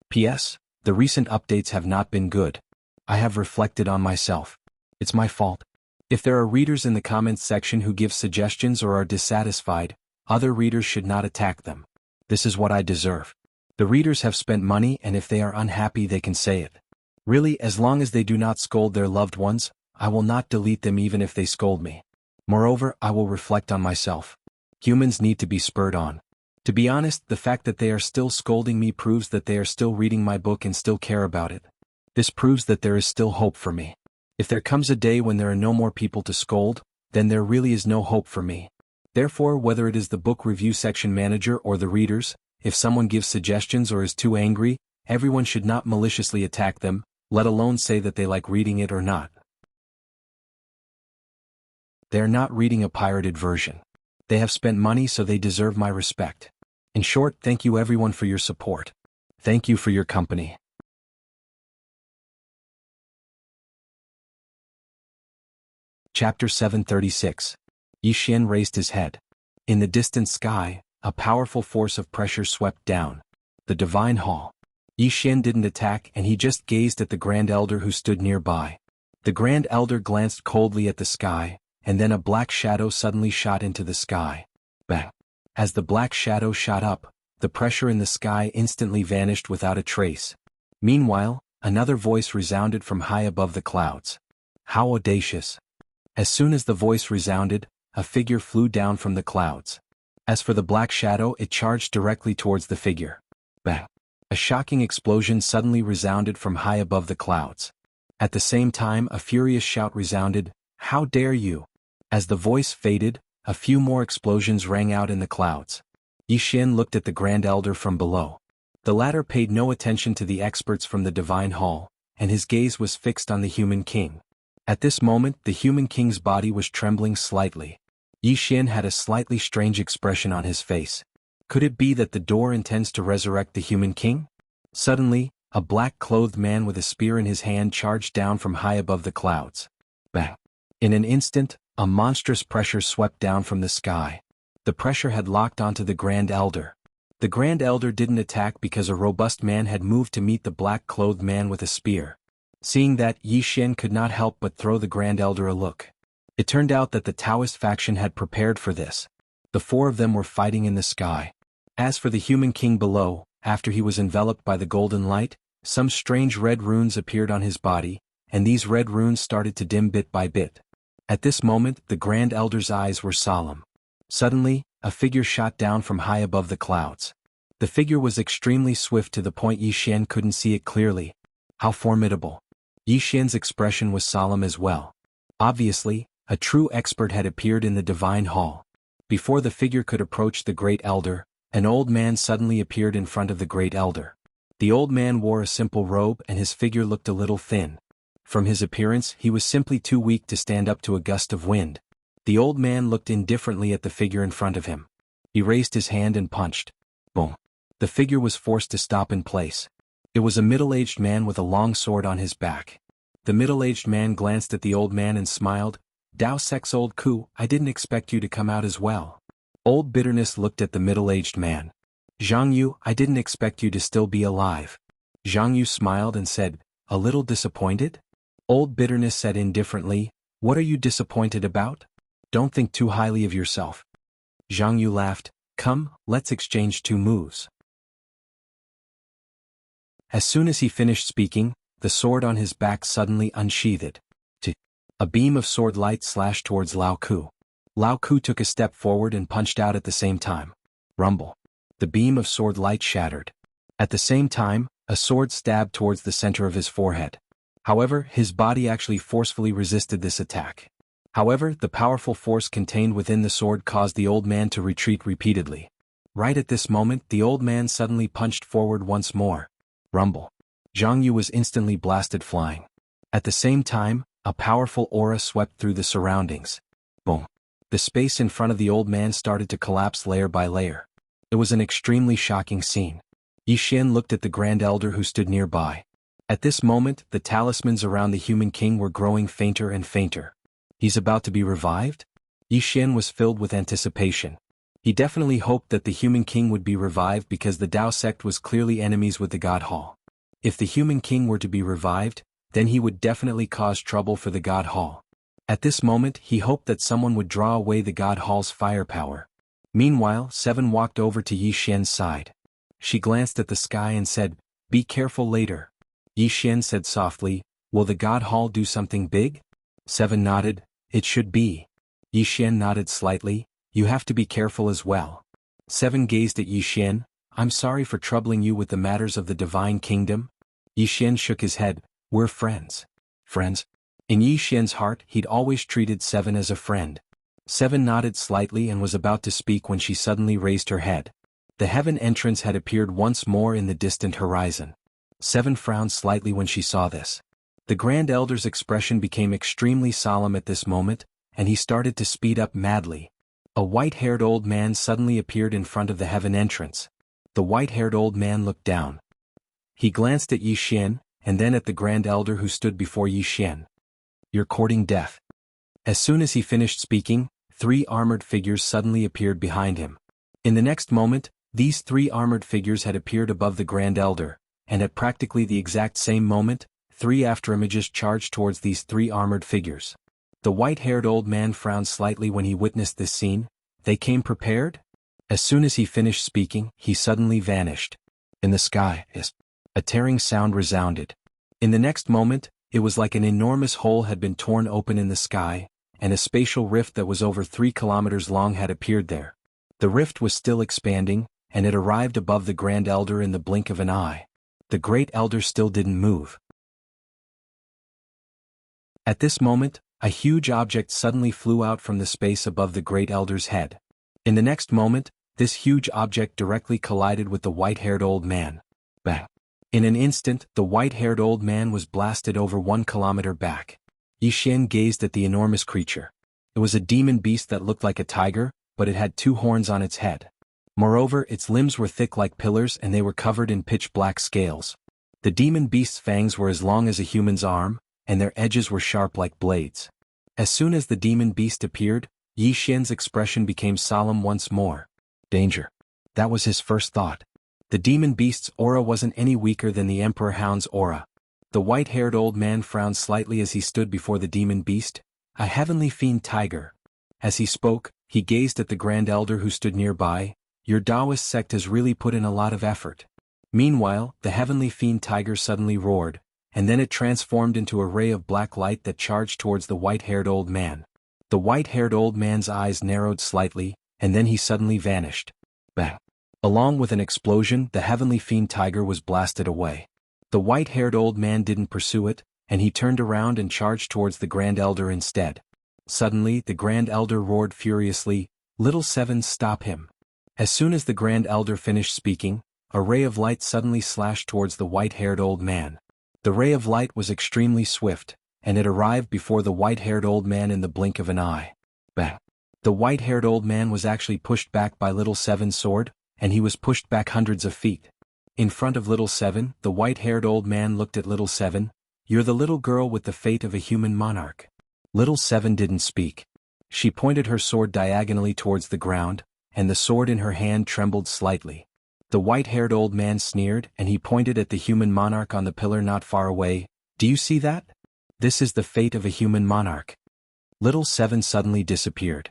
"P.S. The recent updates have not been good. I have reflected on myself. It's my fault. If there are readers in the comments section who give suggestions or are dissatisfied, other readers should not attack them. This is what I deserve. The readers have spent money and if they are unhappy they can say it. Really, as long as they do not scold their loved ones, I will not delete them even if they scold me. Moreover, I will reflect on myself. Humans need to be spurred on. To be honest, the fact that they are still scolding me proves that they are still reading my book and still care about it. This proves that there is still hope for me. If there comes a day when there are no more people to scold, then there really is no hope for me. Therefore, whether it is the book review section manager or the readers, if someone gives suggestions or is too angry, everyone should not maliciously attack them, let alone say that they like reading it or not. They are not reading a pirated version. They have spent money so they deserve my respect. In short, thank you everyone for your support. Thank you for your company. Chapter 736. Yi Xian raised his head. In the distant sky, a powerful force of pressure swept down. The divine hall. Yi Xian didn't attack and he just gazed at the Grand Elder who stood nearby. The Grand Elder glanced coldly at the sky, and then a black shadow suddenly shot into the sky. Bang! As the black shadow shot up, the pressure in the sky instantly vanished without a trace. Meanwhile, another voice resounded from high above the clouds. How audacious! As soon as the voice resounded, a figure flew down from the clouds. As for the black shadow, it charged directly towards the figure. Bang! A shocking explosion suddenly resounded from high above the clouds. At the same time, a furious shout resounded, "How dare you!" As the voice faded, a few more explosions rang out in the clouds. Yi Xian looked at the Grand Elder from below. The latter paid no attention to the experts from the Divine Hall, and his gaze was fixed on the Human King. At this moment, the Human King's body was trembling slightly. Yi Xian had a slightly strange expression on his face. Could it be that the door intends to resurrect the Human King? Suddenly, a black-clothed man with a spear in his hand charged down from high above the clouds. Bang! In an instant, a monstrous pressure swept down from the sky. The pressure had locked onto the Grand Elder. The Grand Elder didn't attack because a robust man had moved to meet the black-clothed man with a spear. Seeing that, Yi Xian could not help but throw the Grand Elder a look. It turned out that the Taoist faction had prepared for this. The four of them were fighting in the sky. As for the Human King below, after he was enveloped by the golden light, some strange red runes appeared on his body, and these red runes started to dim bit by bit. At this moment, the Grand Elder's eyes were solemn. Suddenly, a figure shot down from high above the clouds. The figure was extremely swift to the point Yi Xian couldn't see it clearly. How formidable! Yi Xian's expression was solemn as well. Obviously, a true expert had appeared in the Divine Hall. Before the figure could approach the Great Elder, an old man suddenly appeared in front of the Great Elder. The old man wore a simple robe and his figure looked a little thin. From his appearance, he was simply too weak to stand up to a gust of wind. The old man looked indifferently at the figure in front of him. He raised his hand and punched. Boom! The figure was forced to stop in place. It was a middle-aged man with a long sword on his back. The middle-aged man glanced at the old man and smiled. "Dao Sex Old Ku, I didn't expect you to come out as well." Old Bitterness looked at the middle-aged man. "Zhang Yu, I didn't expect you to still be alive." Zhang Yu smiled and said, "A little disappointed?" Old Bitterness said indifferently, "What are you disappointed about? Don't think too highly of yourself." Zhang Yu laughed, "Come, let's exchange 2 moves." As soon as he finished speaking, the sword on his back suddenly unsheathed. A beam of sword light slashed towards Lao Ku. Lao Ku took a step forward and punched out at the same time. Rumble. The beam of sword light shattered. At the same time, a sword stabbed towards the center of his forehead. However, his body actually forcefully resisted this attack. However, the powerful force contained within the sword caused the old man to retreat repeatedly. Right at this moment, the old man suddenly punched forward once more. Rumble. Zhang Yu was instantly blasted flying. At the same time, a powerful aura swept through the surroundings. Boom. The space in front of the old man started to collapse layer by layer. It was an extremely shocking scene. Yi Xian looked at the Grand Elder who stood nearby. At this moment, the talismans around the Human King were growing fainter and fainter. He's about to be revived? Yi Xian was filled with anticipation. He definitely hoped that the Human King would be revived because the Dao sect was clearly enemies with the God Hall. If the Human King were to be revived, then he would definitely cause trouble for the God Hall. At this moment, he hoped that someone would draw away the God Hall's firepower. Meanwhile, Seven walked over to Yi Xian's side. She glanced at the sky and said, "Be careful later." Yi Xian said softly, "Will the God Hall do something big?" Seven nodded, "It should be." Yi Xian nodded slightly, "You have to be careful as well." Seven gazed at Yi Xian, "I'm sorry for troubling you with the matters of the Divine Kingdom." Yi Xian shook his head, "We're friends." Friends? In Yi Xian's heart, he'd always treated Seven as a friend. Seven nodded slightly and was about to speak when she suddenly raised her head. The heaven entrance had appeared once more in the distant horizon. Seven frowned slightly when she saw this. The Grand Elder's expression became extremely solemn at this moment, and he started to speed up madly. A white-haired old man suddenly appeared in front of the heaven entrance. The white-haired old man looked down. He glanced at Yi Xian, and then at the Grand Elder who stood before Yi Xian. "You're courting death." As soon as he finished speaking, 3 armored figures suddenly appeared behind him. In the next moment, these 3 armored figures had appeared above the Grand Elder, and at practically the exact same moment, 3 afterimages charged towards these 3 armored figures. The white-haired old man frowned slightly when he witnessed this scene. They came prepared? As soon as he finished speaking, he suddenly vanished. In the sky, a tearing sound resounded. In the next moment, it was like an enormous hole had been torn open in the sky, and a spatial rift that was over 3 kilometers long had appeared there. The rift was still expanding, and it arrived above the Grand Elder in the blink of an eye. The Great Elder still didn't move. At this moment, a huge object suddenly flew out from the space above the Great Elder's head. In the next moment, this huge object directly collided with the white-haired old man. Bang! In an instant, the white-haired old man was blasted over 1 kilometer back. Yi Xian gazed at the enormous creature. It was a demon beast that looked like a tiger, but it had 2 horns on its head. Moreover, its limbs were thick like pillars and they were covered in pitch-black scales. The demon beast's fangs were as long as a human's arm, and their edges were sharp like blades. As soon as the demon beast appeared, Yi Xian's expression became solemn once more. Danger. That was his first thought. The demon beast's aura wasn't any weaker than the Emperor Hound's aura. The white-haired old man frowned slightly as he stood before the demon beast, a heavenly fiend tiger. As he spoke, he gazed at the Grand Elder who stood nearby. Your Taoist sect has really put in a lot of effort. Meanwhile, the heavenly fiend tiger suddenly roared, and then it transformed into a ray of black light that charged towards the white-haired old man. The white-haired old man's eyes narrowed slightly, and then he suddenly vanished. Bang! Along with an explosion, the heavenly fiend tiger was blasted away. The white-haired old man didn't pursue it, and he turned around and charged towards the Grand Elder instead. Suddenly, the Grand Elder roared furiously, "Little Seven, stop him!" As soon as the Grand Elder finished speaking, a ray of light suddenly slashed towards the white-haired old man. The ray of light was extremely swift, and it arrived before the white-haired old man in the blink of an eye. Bang! The white-haired old man was actually pushed back by Little Seven's sword, and he was pushed back hundreds of feet. In front of Little Seven, the white-haired old man looked at Little Seven. "You're the little girl with the fate of a human monarch." Little Seven didn't speak. She pointed her sword diagonally towards the ground, and the sword in her hand trembled slightly. The white-haired old man sneered, and he pointed at the human monarch on the pillar not far away. "Do you see that? This is the fate of a human monarch." Little Seven suddenly disappeared.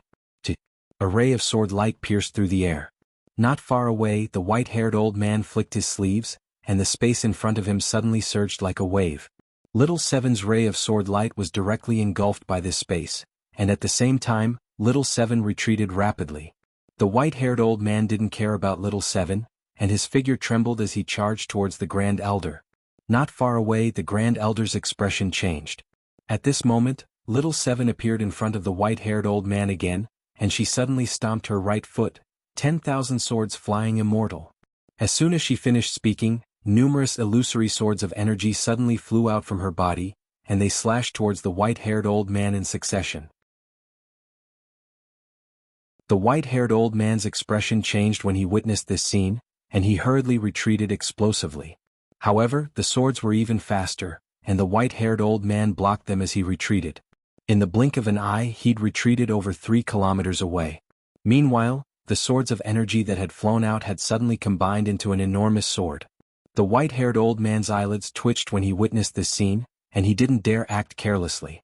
A ray of sword light pierced through the air. Not far away, the white-haired old man flicked his sleeves, and the space in front of him suddenly surged like a wave. Little Seven's ray of sword light was directly engulfed by this space, and at the same time, Little Seven retreated rapidly. The white-haired old man didn't care about Little Seven, and his figure trembled as he charged towards the Grand Elder. Not far away, the Grand Elder's expression changed. At this moment, Little Seven appeared in front of the white-haired old man again, and she suddenly stomped her right foot, 10,000 swords flying immortal. As soon as she finished speaking, numerous illusory swords of energy suddenly flew out from her body, and they slashed towards the white-haired old man in succession. The white-haired old man's expression changed when he witnessed this scene, and he hurriedly retreated explosively. However, the swords were even faster, and the white-haired old man blocked them as he retreated. In the blink of an eye, he'd retreated over 3 kilometers away. Meanwhile, the swords of energy that had flown out had suddenly combined into an enormous sword. The white-haired old man's eyelids twitched when he witnessed this scene, and he didn't dare act carelessly.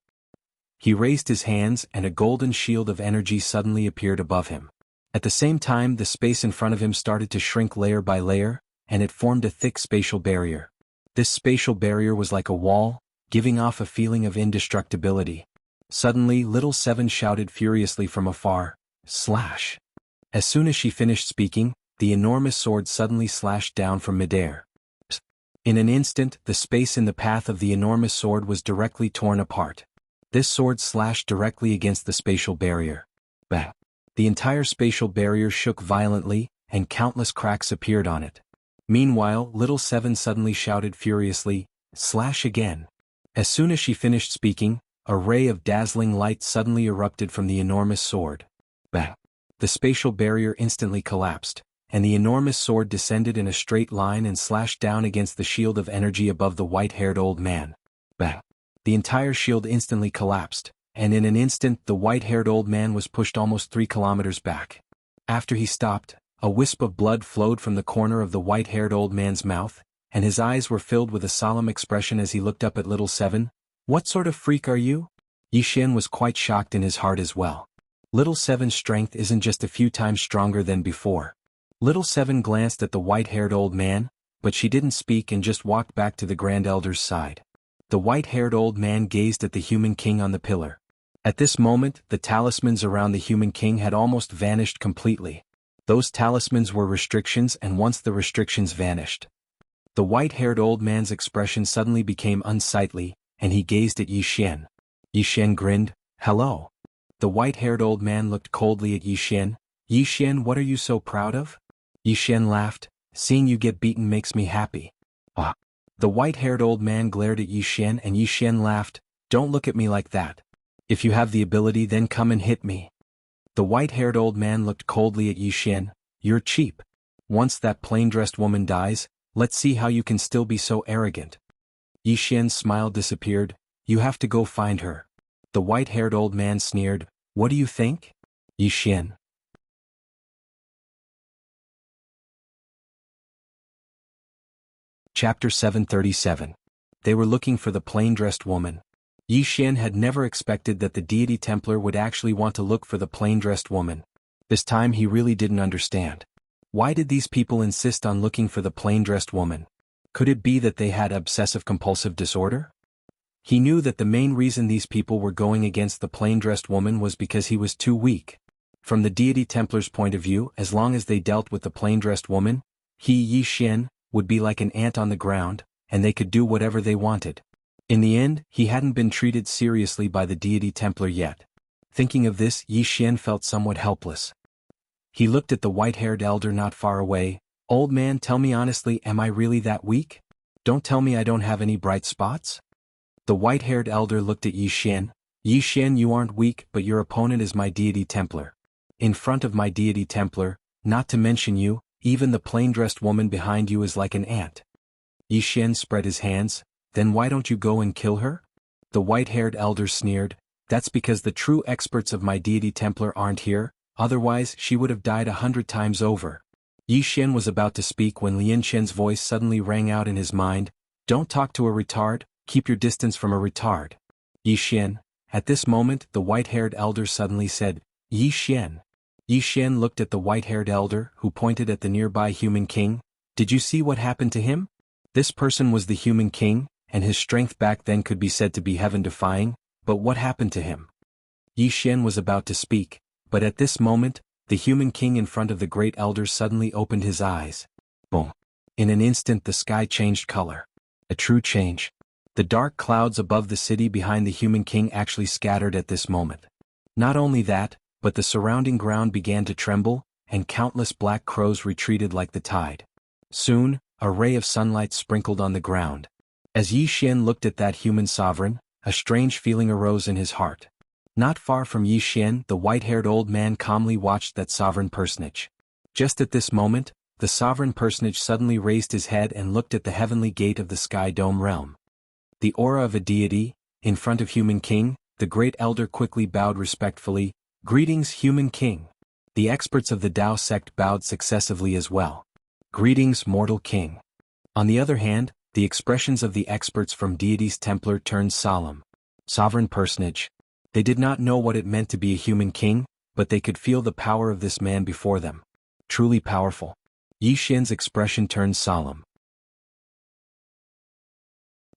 He raised his hands and a golden shield of energy suddenly appeared above him. At the same time, the space in front of him started to shrink layer by layer, and it formed a thick spatial barrier. This spatial barrier was like a wall, giving off a feeling of indestructibility. Suddenly, Little Seven shouted furiously from afar, "Slash!" As soon as she finished speaking, the enormous sword suddenly slashed down from midair. In an instant, the space in the path of the enormous sword was directly torn apart. This sword slashed directly against the spatial barrier. Bang! The entire spatial barrier shook violently, and countless cracks appeared on it. Meanwhile, Little Seven suddenly shouted furiously, "Slash again!" As soon as she finished speaking, a ray of dazzling light suddenly erupted from the enormous sword. Bang! The spatial barrier instantly collapsed, and the enormous sword descended in a straight line and slashed down against the shield of energy above the white-haired old man. Bang! The entire shield instantly collapsed, and in an instant the white-haired old man was pushed almost 3 kilometers back. After he stopped, a wisp of blood flowed from the corner of the white-haired old man's mouth, and his eyes were filled with a solemn expression as he looked up at Little Seven. "What sort of freak are you?" Yi Xian was quite shocked in his heart as well. Little Seven's strength isn't just a few times stronger than before. Little Seven glanced at the white-haired old man, but she didn't speak and just walked back to the Grand Elder's side. The white-haired old man gazed at the human king on the pillar. At this moment, the talismans around the human king had almost vanished completely. Those talismans were restrictions, and once the restrictions vanished, the white-haired old man's expression suddenly became unsightly, and he gazed at Yi Xian. Yi Xian grinned. "Hello." The white-haired old man looked coldly at Yi Xian. "Yi Xian, what are you so proud of?" Yi Xian laughed. "Seeing you get beaten makes me happy." Ah. The white-haired old man glared at Yi Xian, and Yi Xian laughed. "Don't look at me like that. If you have the ability, then come and hit me." The white-haired old man looked coldly at Yi Xian. "You're cheap. Once that plain-dressed woman dies, let's see how you can still be so arrogant." Yi Xian's smile disappeared. "You have to go find her." The white-haired old man sneered. "What do you think?" Yi Xian. Chapter 737. They were looking for the plain-dressed woman. Yi Xian had never expected that the deity Templar would actually want to look for the plain-dressed woman. This time he really didn't understand. Why did these people insist on looking for the plain-dressed woman? Could it be that they had obsessive-compulsive disorder? He knew that the main reason these people were going against the plain-dressed woman was because he was too weak. From the deity Templar's point of view, as long as they dealt with the plain-dressed woman, he, Yi Xian, would be like an ant on the ground, and they could do whatever they wanted. In the end, he hadn't been treated seriously by the deity Templar yet. Thinking of this, Yi Xian felt somewhat helpless. He looked at the white-haired elder not far away. "Old man, tell me honestly, am I really that weak? Don't tell me I don't have any bright spots?" The white-haired elder looked at Yi Xian. "Yi Xian, you aren't weak, but your opponent is my deity Templar. In front of my deity Templar, not to mention you, even the plain-dressed woman behind you is like an ant." Yi Xian spread his hands. "Then why don't you go and kill her?" The white-haired elder sneered. "That's because the true experts of my deity Templar aren't here, otherwise she would have died 100 times over." Yi Xian was about to speak when Lian Shen's voice suddenly rang out in his mind. "Don't talk to a retard, keep your distance from a retard." Yi Xian. At this moment, the white-haired elder suddenly said, "Yi Xian." Yi Xian looked at the white-haired elder, who pointed at the nearby human king. "Did you see what happened to him?" This person was the human king, and his strength back then could be said to be heaven-defying, but what happened to him? Yi Xian was about to speak, but at this moment, the human king in front of the great elder suddenly opened his eyes. Boom! In an instant the sky changed color. A true change. The dark clouds above the city behind the human king actually scattered at this moment. Not only that, but the surrounding ground began to tremble, and countless black crows retreated like the tide. Soon, a ray of sunlight sprinkled on the ground. As Yi Xian looked at that human sovereign, a strange feeling arose in his heart. Not far from Yi Xian, the white-haired old man calmly watched that sovereign personage. Just at this moment, the sovereign personage suddenly raised his head and looked at the heavenly gate of the Sky Dome realm. The aura of a deity, in front of human king, the great elder quickly bowed respectfully. "Greetings, human king." The experts of the Tao sect bowed successively as well. "Greetings, mortal king." On the other hand, the expressions of the experts from deities Templar turned solemn. Sovereign personage. They did not know what it meant to be a human king, but they could feel the power of this man before them. Truly powerful. Yi Xian's expression turned solemn.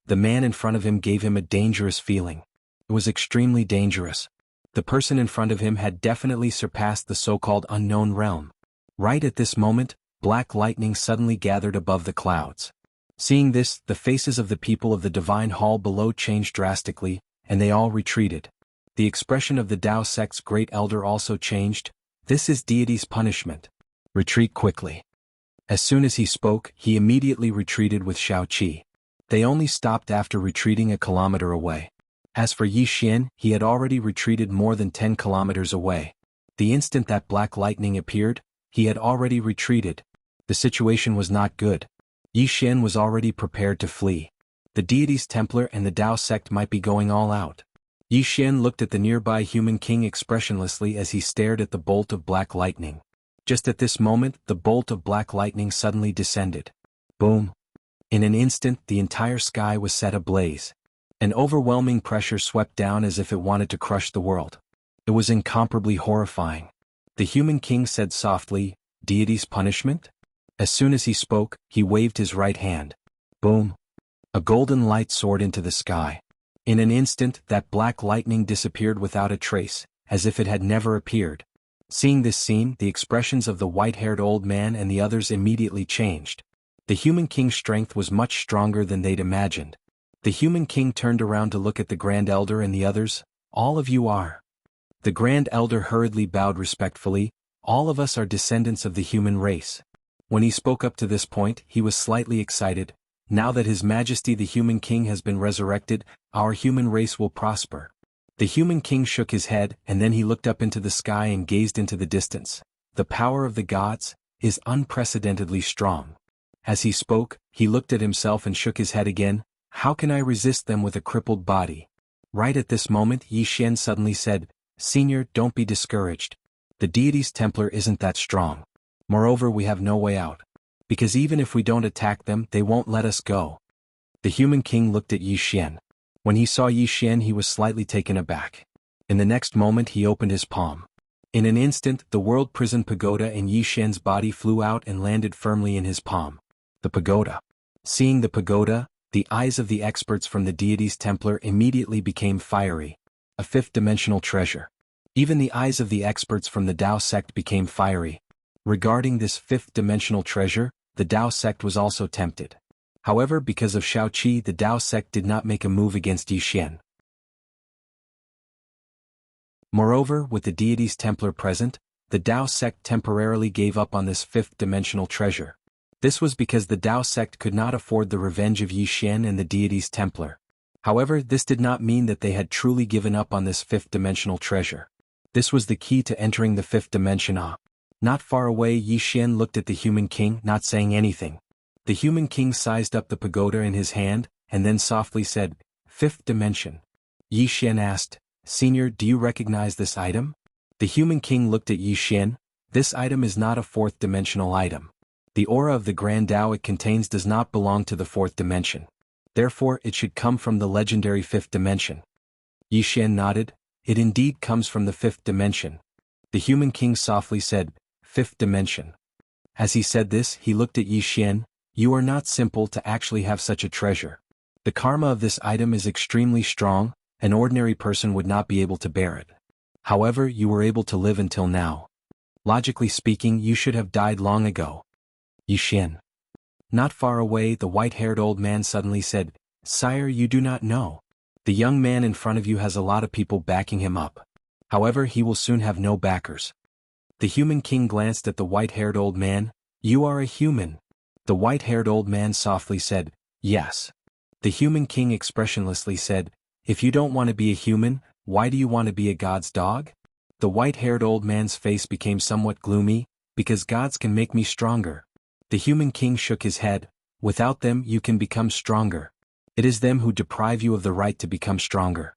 The man in front of him gave him a dangerous feeling. It was extremely dangerous. The person in front of him had definitely surpassed the so-called unknown realm. Right at this moment, black lightning suddenly gathered above the clouds. Seeing this, the faces of the people of the divine hall below changed drastically, and they all retreated. The expression of the Tao sect's great elder also changed. "This is deity's punishment. Retreat quickly." As soon as he spoke, he immediately retreated with Shao Qi. They only stopped after retreating a kilometer away. As for Yi Xian, he had already retreated more than 10 kilometers away. The instant that black lightning appeared, he had already retreated. The situation was not good. Yi Xian was already prepared to flee. The deities Templar and the Tao sect might be going all out. Yi Xian looked at the nearby human king expressionlessly as he stared at the bolt of black lightning. Just at this moment, the bolt of black lightning suddenly descended. Boom! In an instant, the entire sky was set ablaze. An overwhelming pressure swept down as if it wanted to crush the world. It It was incomparably horrifying. The human king said softly, "Deity's punishment?" As soon as he spoke, he waved his right hand. Boom! A golden light soared into the sky. In an instant, that black lightning disappeared without a trace, as if it had never appeared. Seeing this scene, the expressions of the white-haired old man and the others immediately changed. The human king's strength was much stronger than they'd imagined. The human king turned around to look at the Grand Elder and the others. "All of you are." The Grand Elder hurriedly bowed respectfully. "All of us are descendants of the human race." When he spoke up to this point, he was slightly excited. "Now that His Majesty the Human King has been resurrected, our human race will prosper." The human king shook his head, and then he looked up into the sky and gazed into the distance. "The power of the gods is unprecedentedly strong." As he spoke, he looked at himself and shook his head again. "How can I resist them with a crippled body?" Right at this moment, Yi Xian suddenly said, "Senior, don't be discouraged. The deity's Templar isn't that strong. Moreover, we have no way out. Because even if we don't attack them, they won't let us go." The human king looked at Yi Xian. When he saw Yi Xian, he was slightly taken aback. In the next moment, he opened his palm. In an instant, the world prison pagoda in Yi Xian's body flew out and landed firmly in his palm. The pagoda. Seeing the pagoda, the eyes of the experts from the deity's Templar immediately became fiery. A fifth-dimensional treasure. Even the eyes of the experts from the Dao sect became fiery. Regarding this fifth-dimensional treasure, the Dao sect was also tempted. However, because of Shao Qi, the Dao sect did not make a move against Yi Xian. Moreover, with the deity's Templar present, the Dao sect temporarily gave up on this fifth-dimensional treasure. This was because the Dao sect could not afford the revenge of Yi Xian and the deity's Templar. However, this did not mean that they had truly given up on this fifth-dimensional treasure. This was the key to entering the fifth dimension. Not far away, Yi Xian looked at the human king, not saying anything. The human king sized up the pagoda in his hand, and then softly said, "Fifth dimension." Yi Xian asked, "Senior, do you recognize this item?" The human king looked at Yi Xian. "This item is not a fourth-dimensional item. The aura of the Grand Tao it contains does not belong to the fourth dimension. Therefore, it should come from the legendary fifth dimension." Yi Xian nodded. "It indeed comes from the fifth dimension." The human king softly said, "Fifth dimension." As he said this, he looked at Yi Xian. "You are not simple to actually have such a treasure. The karma of this item is extremely strong, an ordinary person would not be able to bear it. However, you were able to live until now. Logically speaking, you should have died long ago." Yi Xian. Not far away, the white-haired old man suddenly said, "Sire, you do not know. The young man in front of you has a lot of people backing him up. However, he will soon have no backers." The human king glanced at the white-haired old man. "You are a human." The white-haired old man softly said, "Yes." The human king expressionlessly said, "If you don't want to be a human, why do you want to be a god's dog?" The white-haired old man's face became somewhat gloomy. "Because gods can make me stronger." The human king shook his head. "Without them, you can become stronger. It is them who deprive you of the right to become stronger."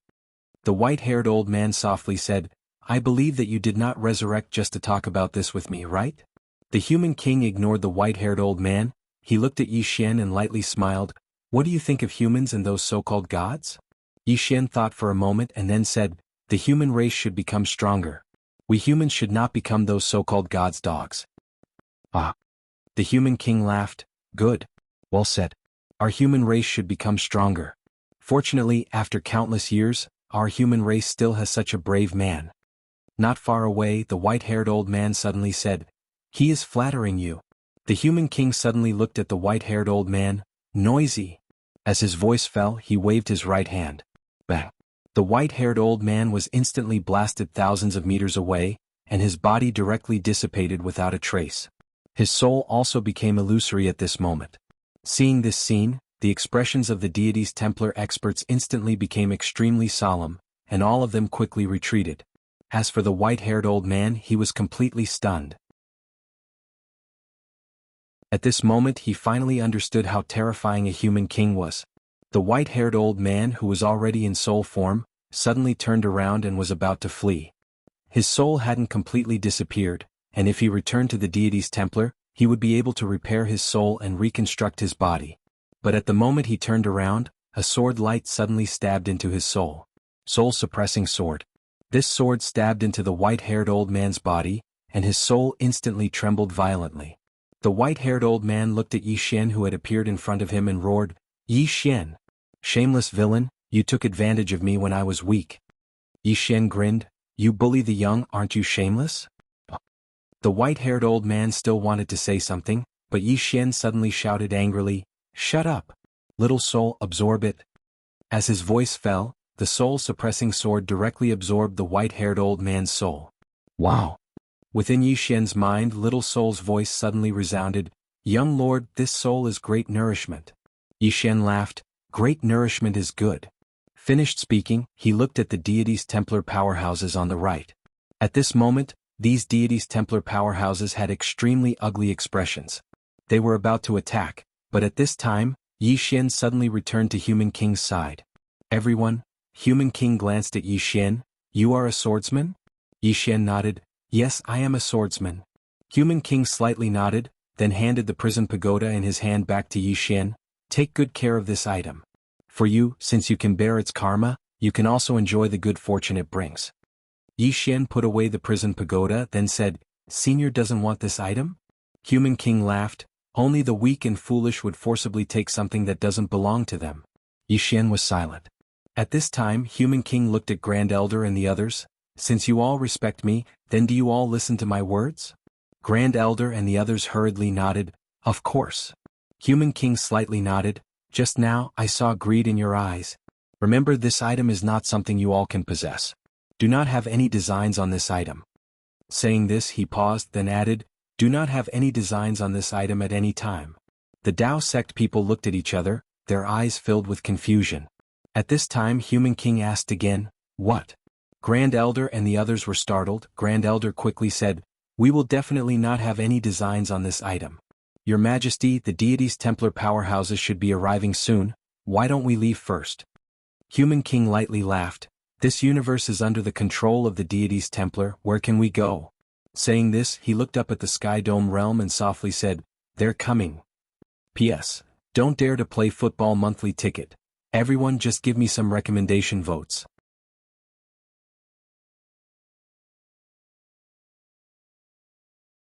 The white-haired old man softly said, "I believe that you did not resurrect just to talk about this with me, right?" The human king ignored the white-haired old man. He looked at Yi Xian and lightly smiled. "What do you think of humans and those so-called gods?" Yi Xian thought for a moment and then said, "The human race should become stronger. We humans should not become those so-called gods' dogs." "Ah." The human king laughed. "Good. Well said. Our human race should become stronger. Fortunately, after countless years, our human race still has such a brave man." Not far away, the white-haired old man suddenly said, "He is flattering you." The human king suddenly looked at the white-haired old man. "Noisy." As his voice fell, he waved his right hand. Bang. The white-haired old man was instantly blasted thousands of meters away, and his body directly dissipated without a trace. His soul also became illusory at this moment. Seeing this scene, the expressions of the deity's Templar experts instantly became extremely solemn, and all of them quickly retreated. As for the white-haired old man, he was completely stunned. At this moment he finally understood how terrifying a human king was. The white-haired old man, who was already in soul form, suddenly turned around and was about to flee. His soul hadn't completely disappeared, and if he returned to the deity's Templar, he would be able to repair his soul and reconstruct his body. But at the moment he turned around, a sword light suddenly stabbed into his soul. Soul-suppressing sword. This sword stabbed into the white-haired old man's body, and his soul instantly trembled violently. The white-haired old man looked at Yi Xian who had appeared in front of him and roared, "Yi Xian! Shameless villain, you took advantage of me when I was weak." Yi Xian grinned, "You bully the young, aren't you shameless?" The white-haired old man still wanted to say something, but Yi Xian suddenly shouted angrily, "Shut up! Little soul, absorb it." As his voice fell, the soul-suppressing sword directly absorbed the white-haired old man's soul. Wow! Within Yi Xian's mind, little soul's voice suddenly resounded, "Young lord, this soul is great nourishment." Yi Xian laughed, "Great nourishment is good." Finished speaking, he looked at the deity's Templar powerhouses on the right. At this moment, these deities' Templar powerhouses had extremely ugly expressions. They were about to attack, but at this time, Yi Xian suddenly returned to Human King's side. "Everyone," Human King glanced at Yi Xian, "You are a swordsman?" Yi Xian nodded, "Yes, I am a swordsman." Human King slightly nodded, then handed the prison pagoda in his hand back to Yi Xian. "Take good care of this item. For you, since you can bear its karma, you can also enjoy the good fortune it brings." Yi Xian put away the prison pagoda, then said, "Senior doesn't want this item?" Human King laughed, "Only the weak and foolish would forcibly take something that doesn't belong to them." Yi Xian was silent. At this time, Human King looked at Grand Elder and the others. "Since you all respect me, then do you all listen to my words?" Grand Elder and the others hurriedly nodded, "Of course." Human King slightly nodded, "Just now, I saw greed in your eyes. Remember, this item is not something you all can possess. Do not have any designs on this item." Saying this, he paused, then added, "Do not have any designs on this item at any time." The Tao sect people looked at each other, their eyes filled with confusion. At this time, Human King asked again, "What?" Grand Elder and the others were startled. Grand Elder quickly said, "We will definitely not have any designs on this item. Your Majesty, the deity's Templar powerhouses should be arriving soon. Why don't we leave first?" Human King lightly laughed, "This universe is under the control of the deity's Templar, where can we go?" Saying this, he looked up at the Sky Dome realm and softly said, "They're coming. P.S. Don't dare to play football monthly ticket. Everyone just give me some recommendation votes."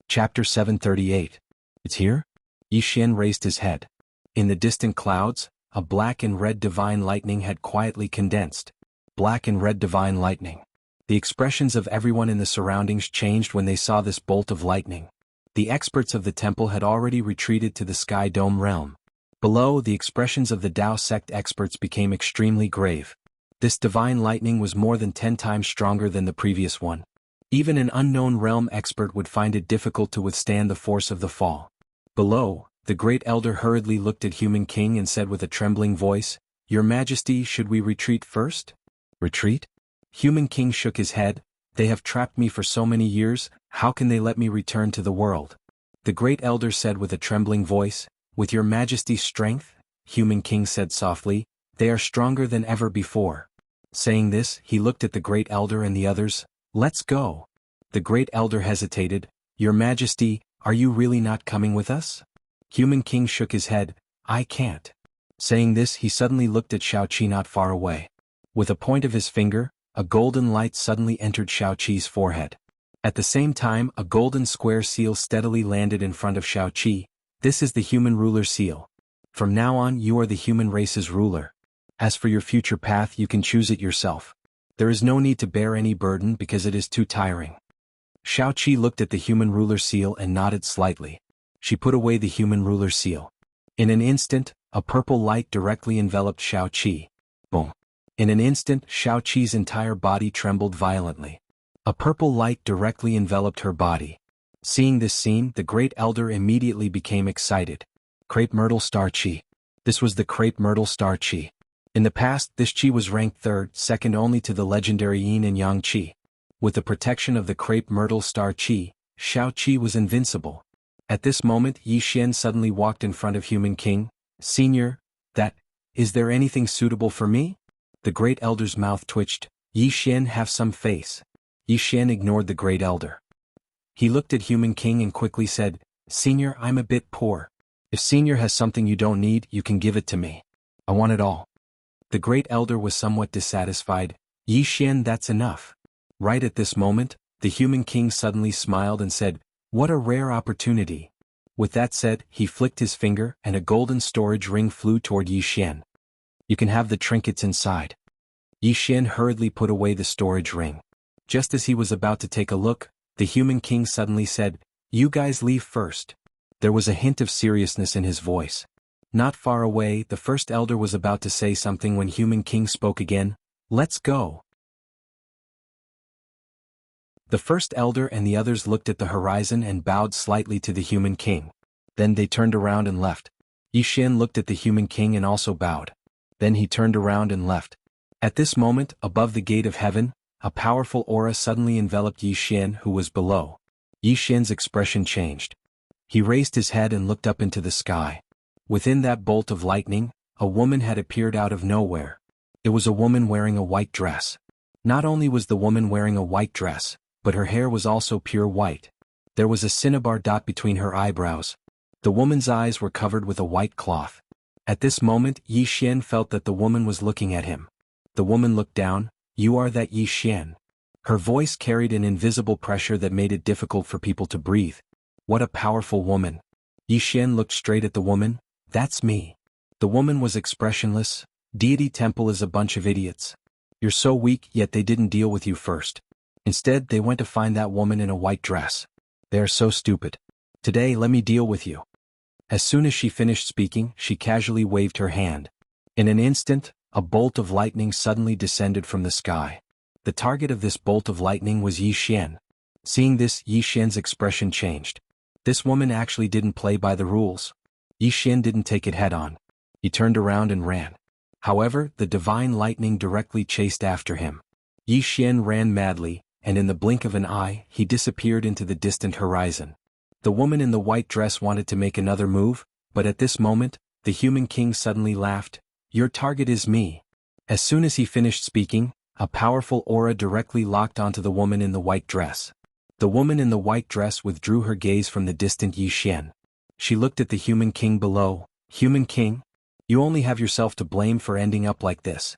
Chapter 738. It's here? Yi Xian raised his head. In the distant clouds, a black and red divine lightning had quietly condensed. Black and red divine lightning. The expressions of everyone in the surroundings changed when they saw this bolt of lightning. The experts of the temple had already retreated to the Sky Dome realm. Below, the expressions of the Tao sect experts became extremely grave. This divine lightning was more than 10 times stronger than the previous one. Even an unknown realm expert would find it difficult to withstand the force of the fall. Below, the Great Elder hurriedly looked at Human King and said with a trembling voice, "Your Majesty, should we retreat first?" "Retreat?" Human King shook his head, "They have trapped me for so many years, how can they let me return to the world?" The Great Elder said with a trembling voice, "With your Majesty's strength," Human King said softly, "they are stronger than ever before." Saying this, he looked at the Great Elder and the others, "Let's go." The Great Elder hesitated, "Your Majesty, are you really not coming with us?" Human King shook his head, "I can't." Saying this, he suddenly looked at Xiaoqi not far away. With a point of his finger, a golden light suddenly entered Xiaoqi's forehead. At the same time, a golden square seal steadily landed in front of Xiaoqi. "This is the human ruler seal. From now on, you are the human race's ruler. As for your future path, you can choose it yourself. There is no need to bear any burden because it is too tiring." Xiaoqi looked at the human ruler seal and nodded slightly. She put away the human ruler seal. In an instant, a purple light directly enveloped Xiaoqi. Boom. In an instant, Xiaoqi's entire body trembled violently. A purple light directly enveloped her body. Seeing this scene, the Great Elder immediately became excited. Crepe Myrtle Star Chi. This was the Crepe Myrtle Star Chi. In the past, this Chi was ranked third, second only to the legendary Yin and Yang Chi. With the protection of the Crepe Myrtle Star Chi, Xiaoqi was invincible. At this moment, Yi Xian suddenly walked in front of Human King. "Senior, is there anything suitable for me?" The Great Elder's mouth twitched. "Yi Xian, have some face." Yi Xian ignored the Great Elder. He looked at Human King and quickly said, "Senior, I'm a bit poor. If Senior has something you don't need, you can give it to me. I want it all." The Great Elder was somewhat dissatisfied. "Yi Xian, that's enough. Right at this moment, the human king suddenly smiled and said, "What a rare opportunity." With that said, he flicked his finger and a golden storage ring flew toward Yi Xian. "You can have the trinkets inside." Yi Xian hurriedly put away the storage ring. Just as he was about to take a look, the human king suddenly said, "You guys leave first." There was a hint of seriousness in his voice. Not far away, the first elder was about to say something when human king spoke again, "Let's go." The first elder and the others looked at the horizon and bowed slightly to the human king. Then they turned around and left. Yi Xian looked at the human king and also bowed. Then he turned around and left. At this moment, above the gate of heaven, a powerful aura suddenly enveloped Yi Xian, who was below. Yi Xian's expression changed. He raised his head and looked up into the sky. Within that bolt of lightning, a woman had appeared out of nowhere. It was a woman wearing a white dress. Not only was the woman wearing a white dress, but her hair was also pure white. There was a cinnabar dot between her eyebrows. The woman's eyes were covered with a white cloth. At this moment, Yi Xian felt that the woman was looking at him. The woman looked down. "You are that Yi Xian?" Her voice carried an invisible pressure that made it difficult for people to breathe. What a powerful woman. Yi Xian looked straight at the woman. "That's me." The woman was expressionless. "Deity Temple is a bunch of idiots. You're so weak, yet they didn't deal with you first. Instead, they went to find that woman in a white dress. They are so stupid. Today, let me deal with you." As soon as she finished speaking, she casually waved her hand. In an instant, a bolt of lightning suddenly descended from the sky. The target of this bolt of lightning was Yi Xian. Seeing this, Yi Xian's expression changed. This woman actually didn't play by the rules. Yi Xian didn't take it head-on. He turned around and ran. However, the divine lightning directly chased after him. Yi Xian ran madly, and in the blink of an eye, he disappeared into the distant horizon. The woman in the white dress wanted to make another move, but at this moment, the human king suddenly laughed. "Your target is me." As soon as he finished speaking, a powerful aura directly locked onto the woman in the white dress. The woman in the white dress withdrew her gaze from the distant Yi Xian. She looked at the human king below. "Human king? You only have yourself to blame for ending up like this."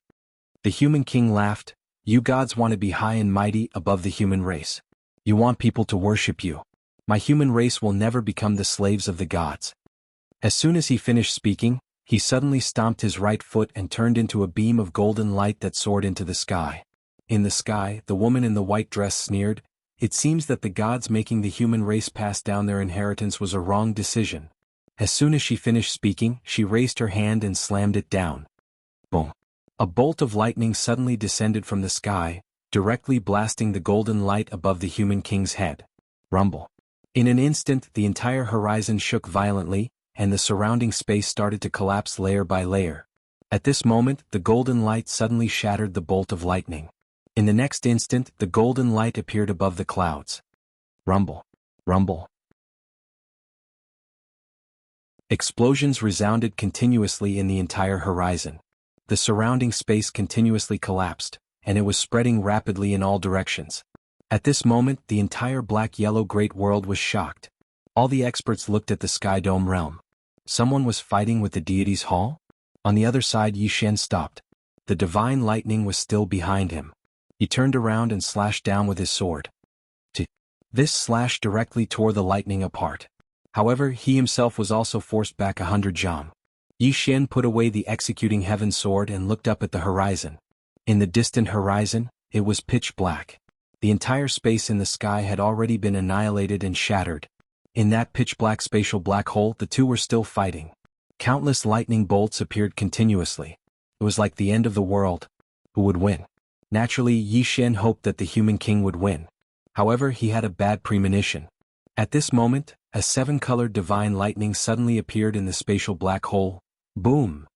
The human king laughed. "You gods want to be high and mighty above the human race. You want people to worship you. My human race will never become the slaves of the gods." As soon as he finished speaking, he suddenly stomped his right foot and turned into a beam of golden light that soared into the sky. In the sky, the woman in the white dress sneered. "It seems that the gods making the human race pass down their inheritance was a wrong decision." As soon as she finished speaking, she raised her hand and slammed it down. Boom! A bolt of lightning suddenly descended from the sky, directly blasting the golden light above the human king's head. Rumble! In an instant, the entire horizon shook violently, and the surrounding space started to collapse layer by layer. At this moment, the golden light suddenly shattered the bolt of lightning. In the next instant, the golden light appeared above the clouds. Rumble! Rumble! Explosions resounded continuously in the entire horizon. The surrounding space continuously collapsed, and it was spreading rapidly in all directions. At this moment, the entire black-yellow great world was shocked. All the experts looked at the Sky Dome realm. Someone was fighting with the deity's hall? On the other side, Yi Xian stopped. The divine lightning was still behind him. He turned around and slashed down with his sword. This slash directly tore the lightning apart. However, he himself was also forced back 100 jam. Yi Xian put away the executing heaven sword and looked up at the horizon. In the distant horizon, it was pitch black. The entire space in the sky had already been annihilated and shattered. In that pitch-black spatial black hole, the two were still fighting. Countless lightning bolts appeared continuously. It was like the end of the world. Who would win? Naturally, Yi Xian hoped that the human king would win. However, he had a bad premonition. At this moment, a 7-colored divine lightning suddenly appeared in the spatial black hole. Boom!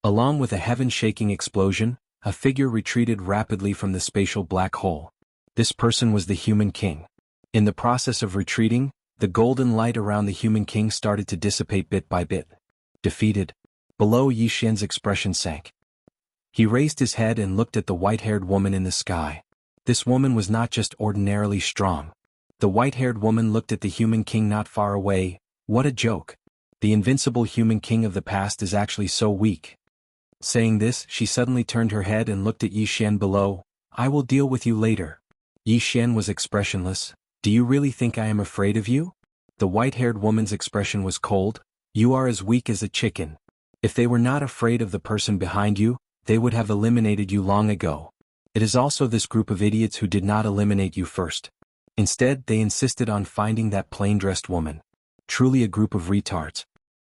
Along with a heaven-shaking explosion, a figure retreated rapidly from the spatial black hole. This person was the human king. In the process of retreating, the golden light around the human king started to dissipate bit by bit. Defeated. Below, Yi Xian's expression sank. He raised his head and looked at the white-haired woman in the sky. This woman was not just ordinarily strong. The white-haired woman looked at the human king not far away. What a joke. The invincible human king of the past is actually so weak. Saying this, she suddenly turned her head and looked at Yi Xian below. I will deal with you later. Yi Xian was expressionless. Do you really think I am afraid of you? The white-haired woman's expression was cold. You are as weak as a chicken. If they were not afraid of the person behind you, they would have eliminated you long ago. It is also this group of idiots who did not eliminate you first. Instead, they insisted on finding that plain-dressed woman. Truly a group of retards.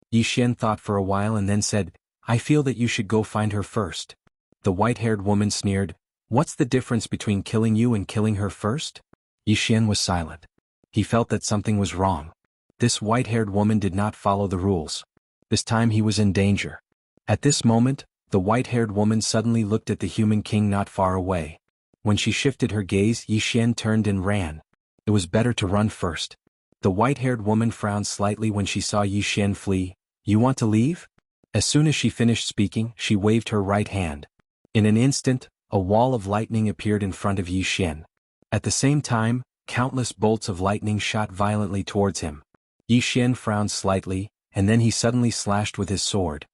Yi Xian thought for a while and then said, I feel that you should go find her first. The white-haired woman sneered, What's the difference between killing you and killing her first? Yi Xian was silent. He felt that something was wrong. This white-haired woman did not follow the rules. This time he was in danger. At this moment, the white-haired woman suddenly looked at the human king not far away. When she shifted her gaze, Yi Xian turned and ran. It was better to run first. The white-haired woman frowned slightly when she saw Yi Xian flee. You want to leave? As soon as she finished speaking, she waved her right hand. In an instant, a wall of lightning appeared in front of Yi Xian. At the same time, countless bolts of lightning shot violently towards him. Yi Xian frowned slightly, and then he suddenly slashed with his sword.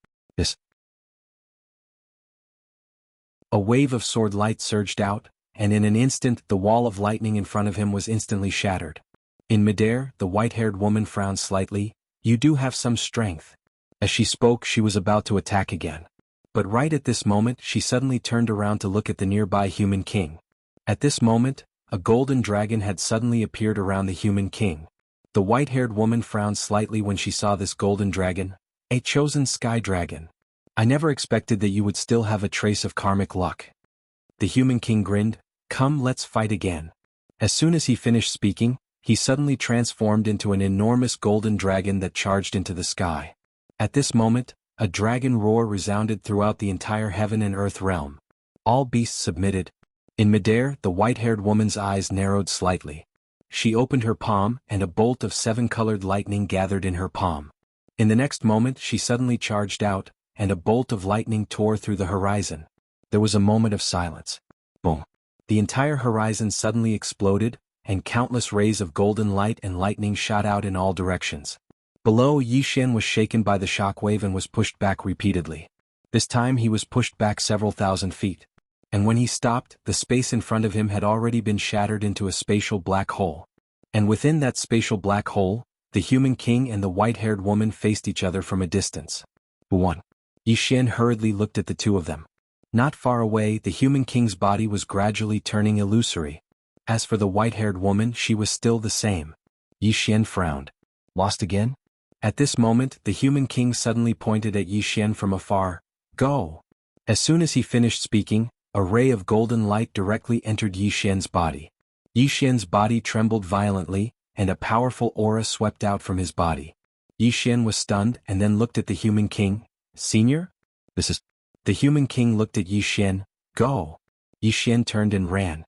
A wave of sword light surged out, and in an instant the wall of lightning in front of him was instantly shattered. In midair, the white-haired woman frowned slightly. You do have some strength. As she spoke, she was about to attack again. But right at this moment, she suddenly turned around to look at the nearby human king. At this moment, a golden dragon had suddenly appeared around the human king. The white-haired woman frowned slightly when she saw this golden dragon. A chosen sky dragon. I never expected that you would still have a trace of karmic luck. The human king grinned. Come, let's fight again. As soon as he finished speaking, he suddenly transformed into an enormous golden dragon that charged into the sky. At this moment, a dragon roar resounded throughout the entire heaven and earth realm. All beasts submitted. In midair, the white-haired woman's eyes narrowed slightly. She opened her palm, and a bolt of 7-colored lightning gathered in her palm. In the next moment, she suddenly charged out, and a bolt of lightning tore through the horizon. There was a moment of silence. Boom. The entire horizon suddenly exploded, and countless rays of golden light and lightning shot out in all directions. Below, Yi Xian was shaken by the shockwave and was pushed back repeatedly. This time he was pushed back several thousand feet. And when he stopped, the space in front of him had already been shattered into a spatial black hole. And within that spatial black hole, the human king and the white-haired woman faced each other from a distance. 1. Yi Xian hurriedly looked at the two of them. Not far away, the human king's body was gradually turning illusory. As for the white-haired woman, she was still the same. Yi Xian frowned. Lost again? At this moment, the human king suddenly pointed at Yi Xian from afar. Go! As soon as he finished speaking, a ray of golden light directly entered Yi Xian's body. Yi Xian's body trembled violently, and a powerful aura swept out from his body. Yi Xian was stunned and then looked at the human king. Senior? This is... The human king looked at Yi Xian. Go! Yi Xian turned and ran.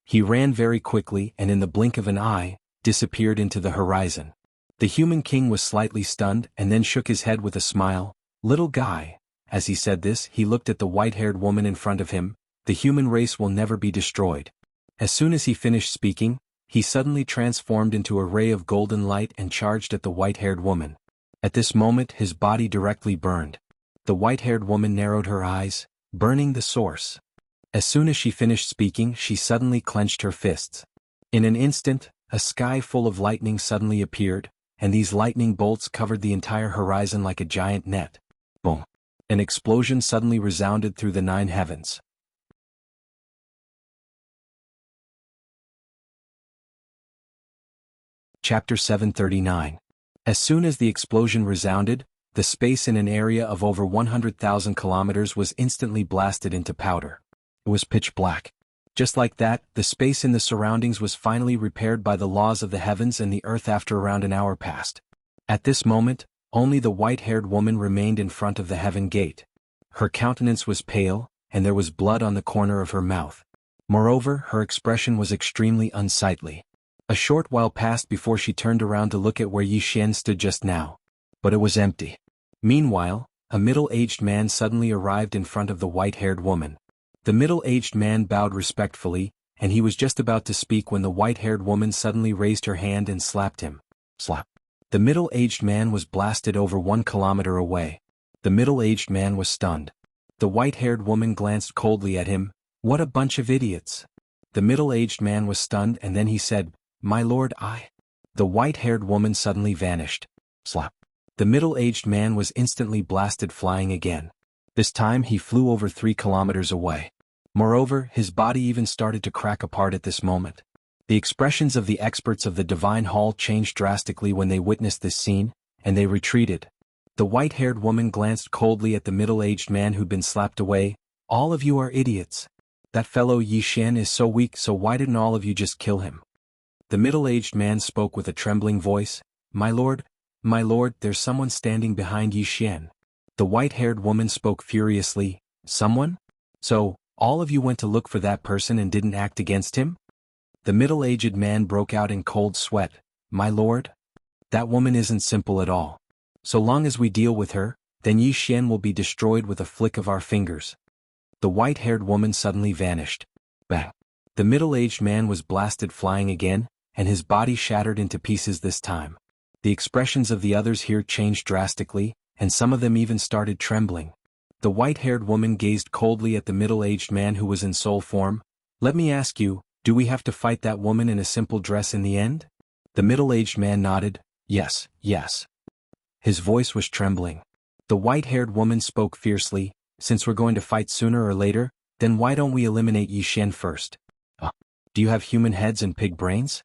He ran very quickly and in the blink of an eye, disappeared into the horizon. The human king was slightly stunned and then shook his head with a smile. Little guy. As he said this, he looked at the white-haired woman in front of him. The human race will never be destroyed. As soon as he finished speaking, he suddenly transformed into a ray of golden light and charged at the white-haired woman. At this moment, his body directly burned. The white-haired woman narrowed her eyes, burning the source. As soon as she finished speaking, she suddenly clenched her fists. In an instant, a sky full of lightning suddenly appeared, and these lightning bolts covered the entire horizon like a giant net. Boom! An explosion suddenly resounded through the 9 heavens. Chapter 739. As soon as the explosion resounded, the space in an area of over 100,000 kilometers was instantly blasted into powder. It was pitch black. Just like that, the space in the surroundings was finally repaired by the laws of the heavens and the earth after around an hour passed. At this moment, only the white-haired woman remained in front of the heaven gate. Her countenance was pale, and there was blood on the corner of her mouth. Moreover, her expression was extremely unsightly. A short while passed before she turned around to look at where Yi Xian stood just now. But it was empty. Meanwhile, a middle-aged man suddenly arrived in front of the white-haired woman. The middle-aged man bowed respectfully, and he was just about to speak when the white-haired woman suddenly raised her hand and slapped him. Slap. The middle-aged man was blasted over 1 kilometer away. The middle-aged man was stunned. The white-haired woman glanced coldly at him. What a bunch of idiots. The middle-aged man was stunned and then he said, "My lord, I—" The white-haired woman suddenly vanished. Slap. The middle-aged man was instantly blasted flying again. This time he flew over 3 kilometers away. Moreover, his body even started to crack apart at this moment. The expressions of the experts of the Divine Hall changed drastically when they witnessed this scene, and they retreated. The white-haired woman glanced coldly at the middle-aged man who'd been slapped away. "All of you are idiots. That fellow Yi Xian is so weak, so why didn't all of you just kill him?" The middle-aged man spoke with a trembling voice. My lord, there's someone standing behind Yi Xian." The white-haired woman spoke furiously. "Someone? So, all of you went to look for that person and didn't act against him?" The middle-aged man broke out in cold sweat. "My lord? That woman isn't simple at all. So long as we deal with her, then Yi Xian will be destroyed with a flick of our fingers." The white-haired woman suddenly vanished. Bang! The middle-aged man was blasted flying again, and his body shattered into pieces this time. The expressions of the others here changed drastically, and some of them even started trembling. The white-haired woman gazed coldly at the middle-aged man who was in soul form. "Let me ask you, do we have to fight that woman in a simple dress in the end?" The middle-aged man nodded. Yes. His voice was trembling. The white-haired woman spoke fiercely. "Since we're going to fight sooner or later, then why don't we eliminate Yi Xian first? Do you have human heads and pig brains?"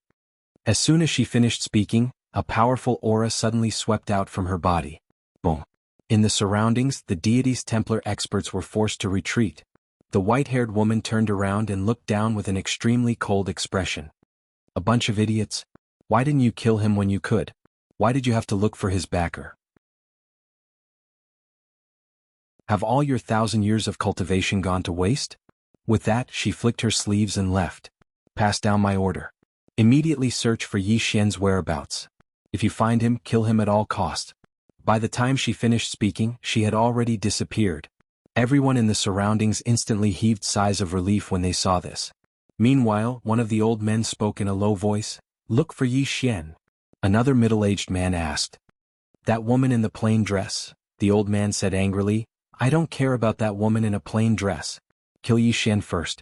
As soon as she finished speaking, a powerful aura suddenly swept out from her body. Boom. In the surroundings, the deity's Templar experts were forced to retreat. The white-haired woman turned around and looked down with an extremely cold expression. "A bunch of idiots. Why didn't you kill him when you could? Why did you have to look for his backer? Have all your 1,000 years of cultivation gone to waste?" With that, she flicked her sleeves and left. "Pass down my order. Immediately search for Yi Xian's whereabouts. If you find him, kill him at all costs." By the time she finished speaking, she had already disappeared. Everyone in the surroundings instantly heaved sighs of relief when they saw this. Meanwhile, one of the old men spoke in a low voice. "Look for Yi Xian." Another middle-aged man asked. "That woman in the plain dress?" The old man said angrily. "I don't care about that woman in a plain dress. Kill Yi Xian first."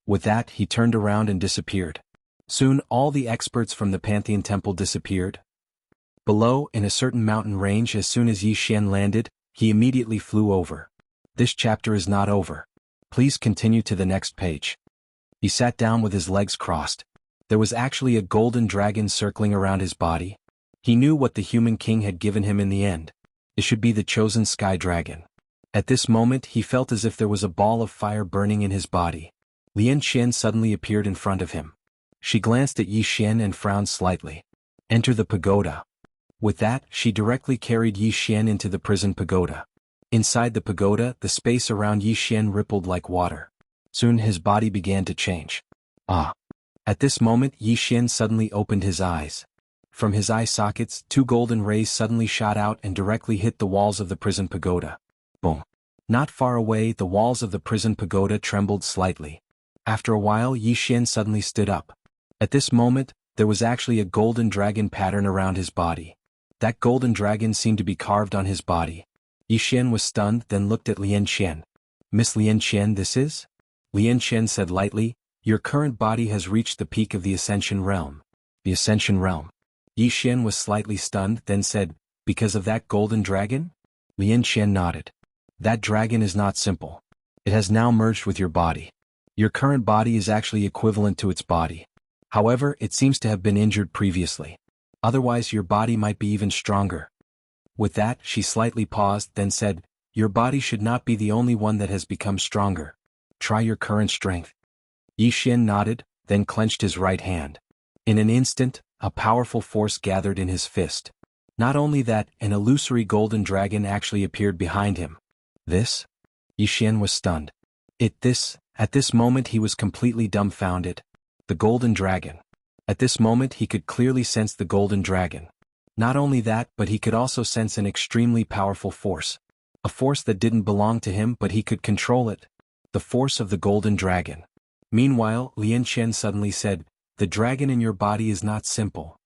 With that, he turned around and disappeared. Soon, all the experts from the Pantheon Temple disappeared. Below, in a certain mountain range, as soon as Yi Xian landed, he immediately flew over. This chapter is not over. Please continue to the next page. He sat down with his legs crossed. There was actually a golden dragon circling around his body. He knew what the human king had given him in the end. It should be the chosen sky dragon. At this moment, he felt as if there was a ball of fire burning in his body. Lian Xian suddenly appeared in front of him. She glanced at Yi Xian and frowned slightly. "Enter the pagoda." With that, she directly carried Yi Xian into the prison pagoda. Inside the pagoda, the space around Yi Xian rippled like water. Soon his body began to change. At this moment, Yi Xian suddenly opened his eyes. From his eye sockets, 2 golden rays suddenly shot out and directly hit the walls of the prison pagoda. Boom. Not far away, the walls of the prison pagoda trembled slightly. After a while, Yi Xian suddenly stood up. At this moment, there was actually a golden dragon pattern around his body. That golden dragon seemed to be carved on his body. Yi Xian was stunned, then looked at Lian Qian. "Miss Lian Qian, this is?" Lian Qian said lightly, "Your current body has reached the peak of the Ascension Realm." "The Ascension Realm?" Yi Xian was slightly stunned, then said, "Because of that golden dragon?" Lian Qian nodded. "That dragon is not simple. It has now merged with your body. Your current body is actually equivalent to its body. However, it seems to have been injured previously. Otherwise your body might be even stronger." With that, she slightly paused, then said, "Your body should not be the only one that has become stronger. Try your current strength." Yi Xian nodded, then clenched his right hand. In an instant, a powerful force gathered in his fist. Not only that, an illusory golden dragon actually appeared behind him. "This?" Yi Xian was stunned. At this moment he was completely dumbfounded. The golden dragon. At this moment he could clearly sense the golden dragon. Not only that, but he could also sense an extremely powerful force. A force that didn't belong to him, but he could control it. The force of the golden dragon. Meanwhile, Lian Qian suddenly said, "The dragon in your body is not simple."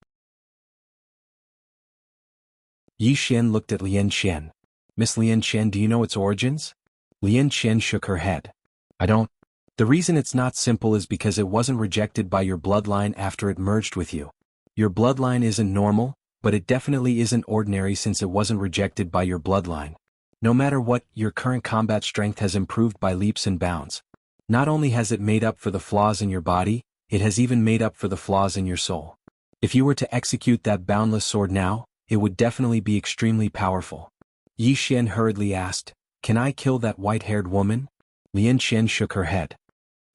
Yi Xian looked at Lian Qian. "Miss Lian Qian, do you know its origins?" Lian Qian shook her head. I don't. The reason it's not simple is because it wasn't rejected by your bloodline after it merged with you. Your bloodline isn't normal, but it definitely isn't ordinary since it wasn't rejected by your bloodline. No matter what, your current combat strength has improved by leaps and bounds. Not only has it made up for the flaws in your body, it has even made up for the flaws in your soul. If you were to execute that boundless sword now, it would definitely be extremely powerful. Yi Xian hurriedly asked, "Can I kill that white-haired woman?" Lian Qian shook her head.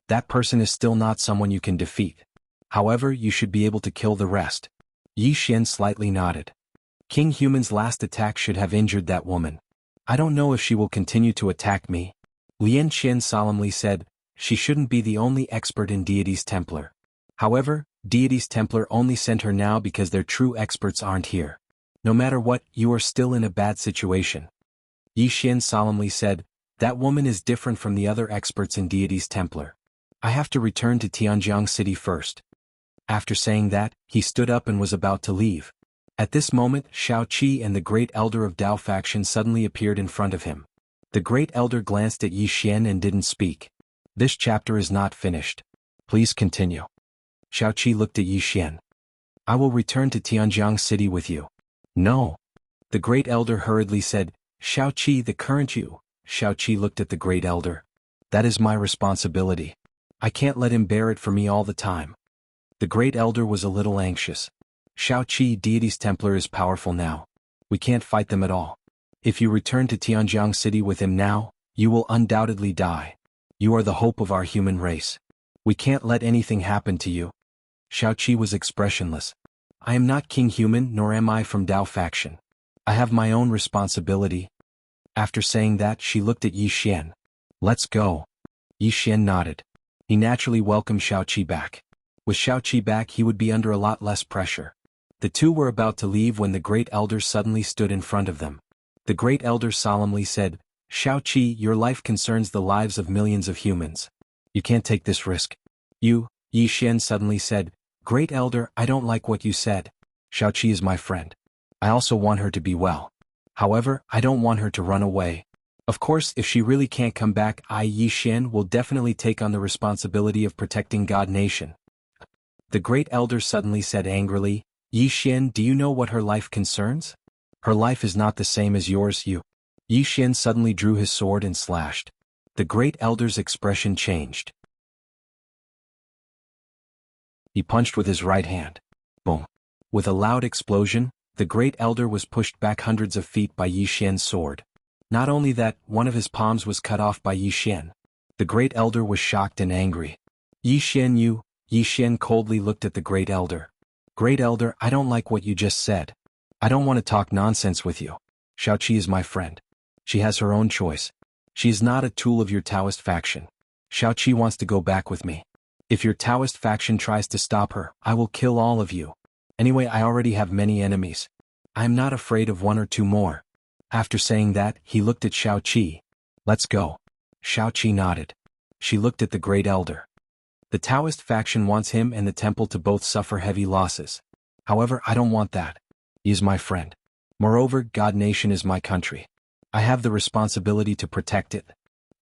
"That person is still not someone you can defeat. However, you should be able to kill the rest." Yi Xian slightly nodded. King Human's last attack should have injured that woman. I don't know if she will continue to attack me. Lian Qian solemnly said, "She shouldn't be the only expert in Deity's Templar. However, Deity's Templar only sent her now because their true experts aren't here. No matter what, you are still in a bad situation." Yi Xian solemnly said, "That woman is different from the other experts in Deity's Templar. I have to return to Tianjiang City first." After saying that, he stood up and was about to leave. At this moment, Shao Qi and the Great Elder of Dao faction suddenly appeared in front of him. The Great Elder glanced at Yi Xian and didn't speak. "This chapter is not finished. Please continue." Shao Qi looked at Yi Xian. "I will return to Tianjiang City with you." "No." The Great Elder hurriedly said, "Shao Qi, the current you." Shao Qi looked at the Great Elder. "That is my responsibility. I can't let him bear it for me all the time." The Great Elder was a little anxious. "Shao Qi, Deity's Templar is powerful now. We can't fight them at all. If you return to Tianjiang City with him now, you will undoubtedly die. You are the hope of our human race. We can't let anything happen to you." Shao Qi was expressionless. "I am not King Human nor am I from Dao faction. I have my own responsibility." After saying that, she looked at Yi Xian. "Let's go." Yi Xian nodded. He naturally welcomed Shao Qi back. With Shao Qi back, he would be under a lot less pressure. The two were about to leave when the Great Elder suddenly stood in front of them. The Great Elder solemnly said, "Shao Qi, your life concerns the lives of millions of humans. You can't take this risk." Yi Xian suddenly said, "Great Elder, I don't like what you said. Shao Qi is my friend. I also want her to be well. However, I don't want her to run away. Of course, if she really can't come back, Yi Xian will definitely take on the responsibility of protecting God Nation." The Great Elder suddenly said angrily, "Yi Xian, do you know what her life concerns? Her life is not the same as yours, you." Yi Xian suddenly drew his sword and slashed. The Great Elder's expression changed. He punched with his right hand. Boom. With a loud explosion, the Great Elder was pushed back hundreds of feet by Yi Xian's sword. Not only that, one of his palms was cut off by Yi Xian. The Great Elder was shocked and angry. Yi Xian coldly looked at the Great Elder. "Great Elder, I don't like what you just said. I don't want to talk nonsense with you. Shao Qi is my friend. She has her own choice. She is not a tool of your Taoist faction. Shao Qi wants to go back with me. If your Taoist faction tries to stop her, I will kill all of you. Anyway, I already have many enemies. I am not afraid of one or two more." After saying that, he looked at Shao Qi. "Let's go." Shao Qi nodded. She looked at the Great Elder. The Taoist faction wants him and the temple to both suffer heavy losses. However, I don't want that. He is my friend. Moreover, God Nation is my country. I have the responsibility to protect it.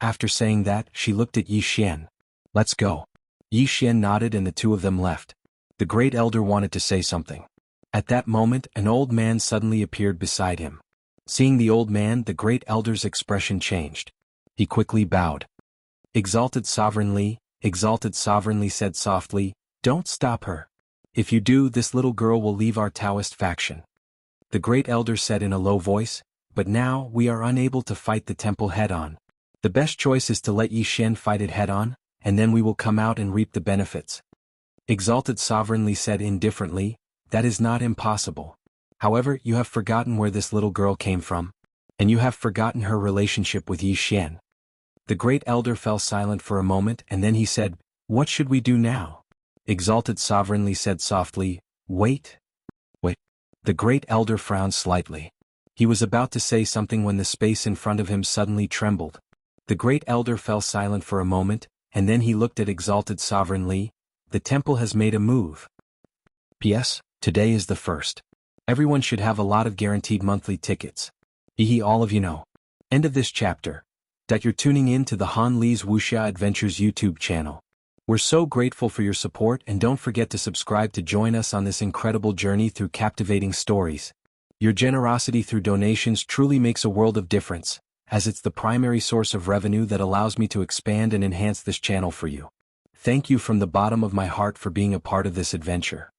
After saying that, she looked at Yi Xian. "Let's go." Yi Xian nodded and the two of them left. The Great Elder wanted to say something. At that moment, an old man suddenly appeared beside him. Seeing the old man, the Great Elder's expression changed. He quickly bowed. Exalted Sovereign Li said softly, "Don't stop her. If you do, this little girl will leave our Taoist faction." The Great Elder said in a low voice, "But now, we are unable to fight the temple head-on. The best choice is to let Yi Xian fight it head-on, and then we will come out and reap the benefits." Exalted Sovereign Li said indifferently, "That is not impossible. However, you have forgotten where this little girl came from. And you have forgotten her relationship with Yi Xian." The Great Elder fell silent for a moment and then he said, "What should we do now?" Exalted Sovereign Li said softly, Wait. The Great Elder frowned slightly. He was about to say something when the space in front of him suddenly trembled. The Great Elder fell silent for a moment, and then he looked at Exalted Sovereign Li. "The temple has made a move. P.S. Today is the 1st. Everyone should have a lot of guaranteed monthly tickets. All of you know." End of this chapter. that you're tuning in to the Han Lee's Wuxia Adventures YouTube channel. We're so grateful for your support, and don't forget to subscribe to join us on this incredible journey through captivating stories. Your generosity through donations truly makes a world of difference, as it's the primary source of revenue that allows me to expand and enhance this channel for you. Thank you from the bottom of my heart for being a part of this adventure.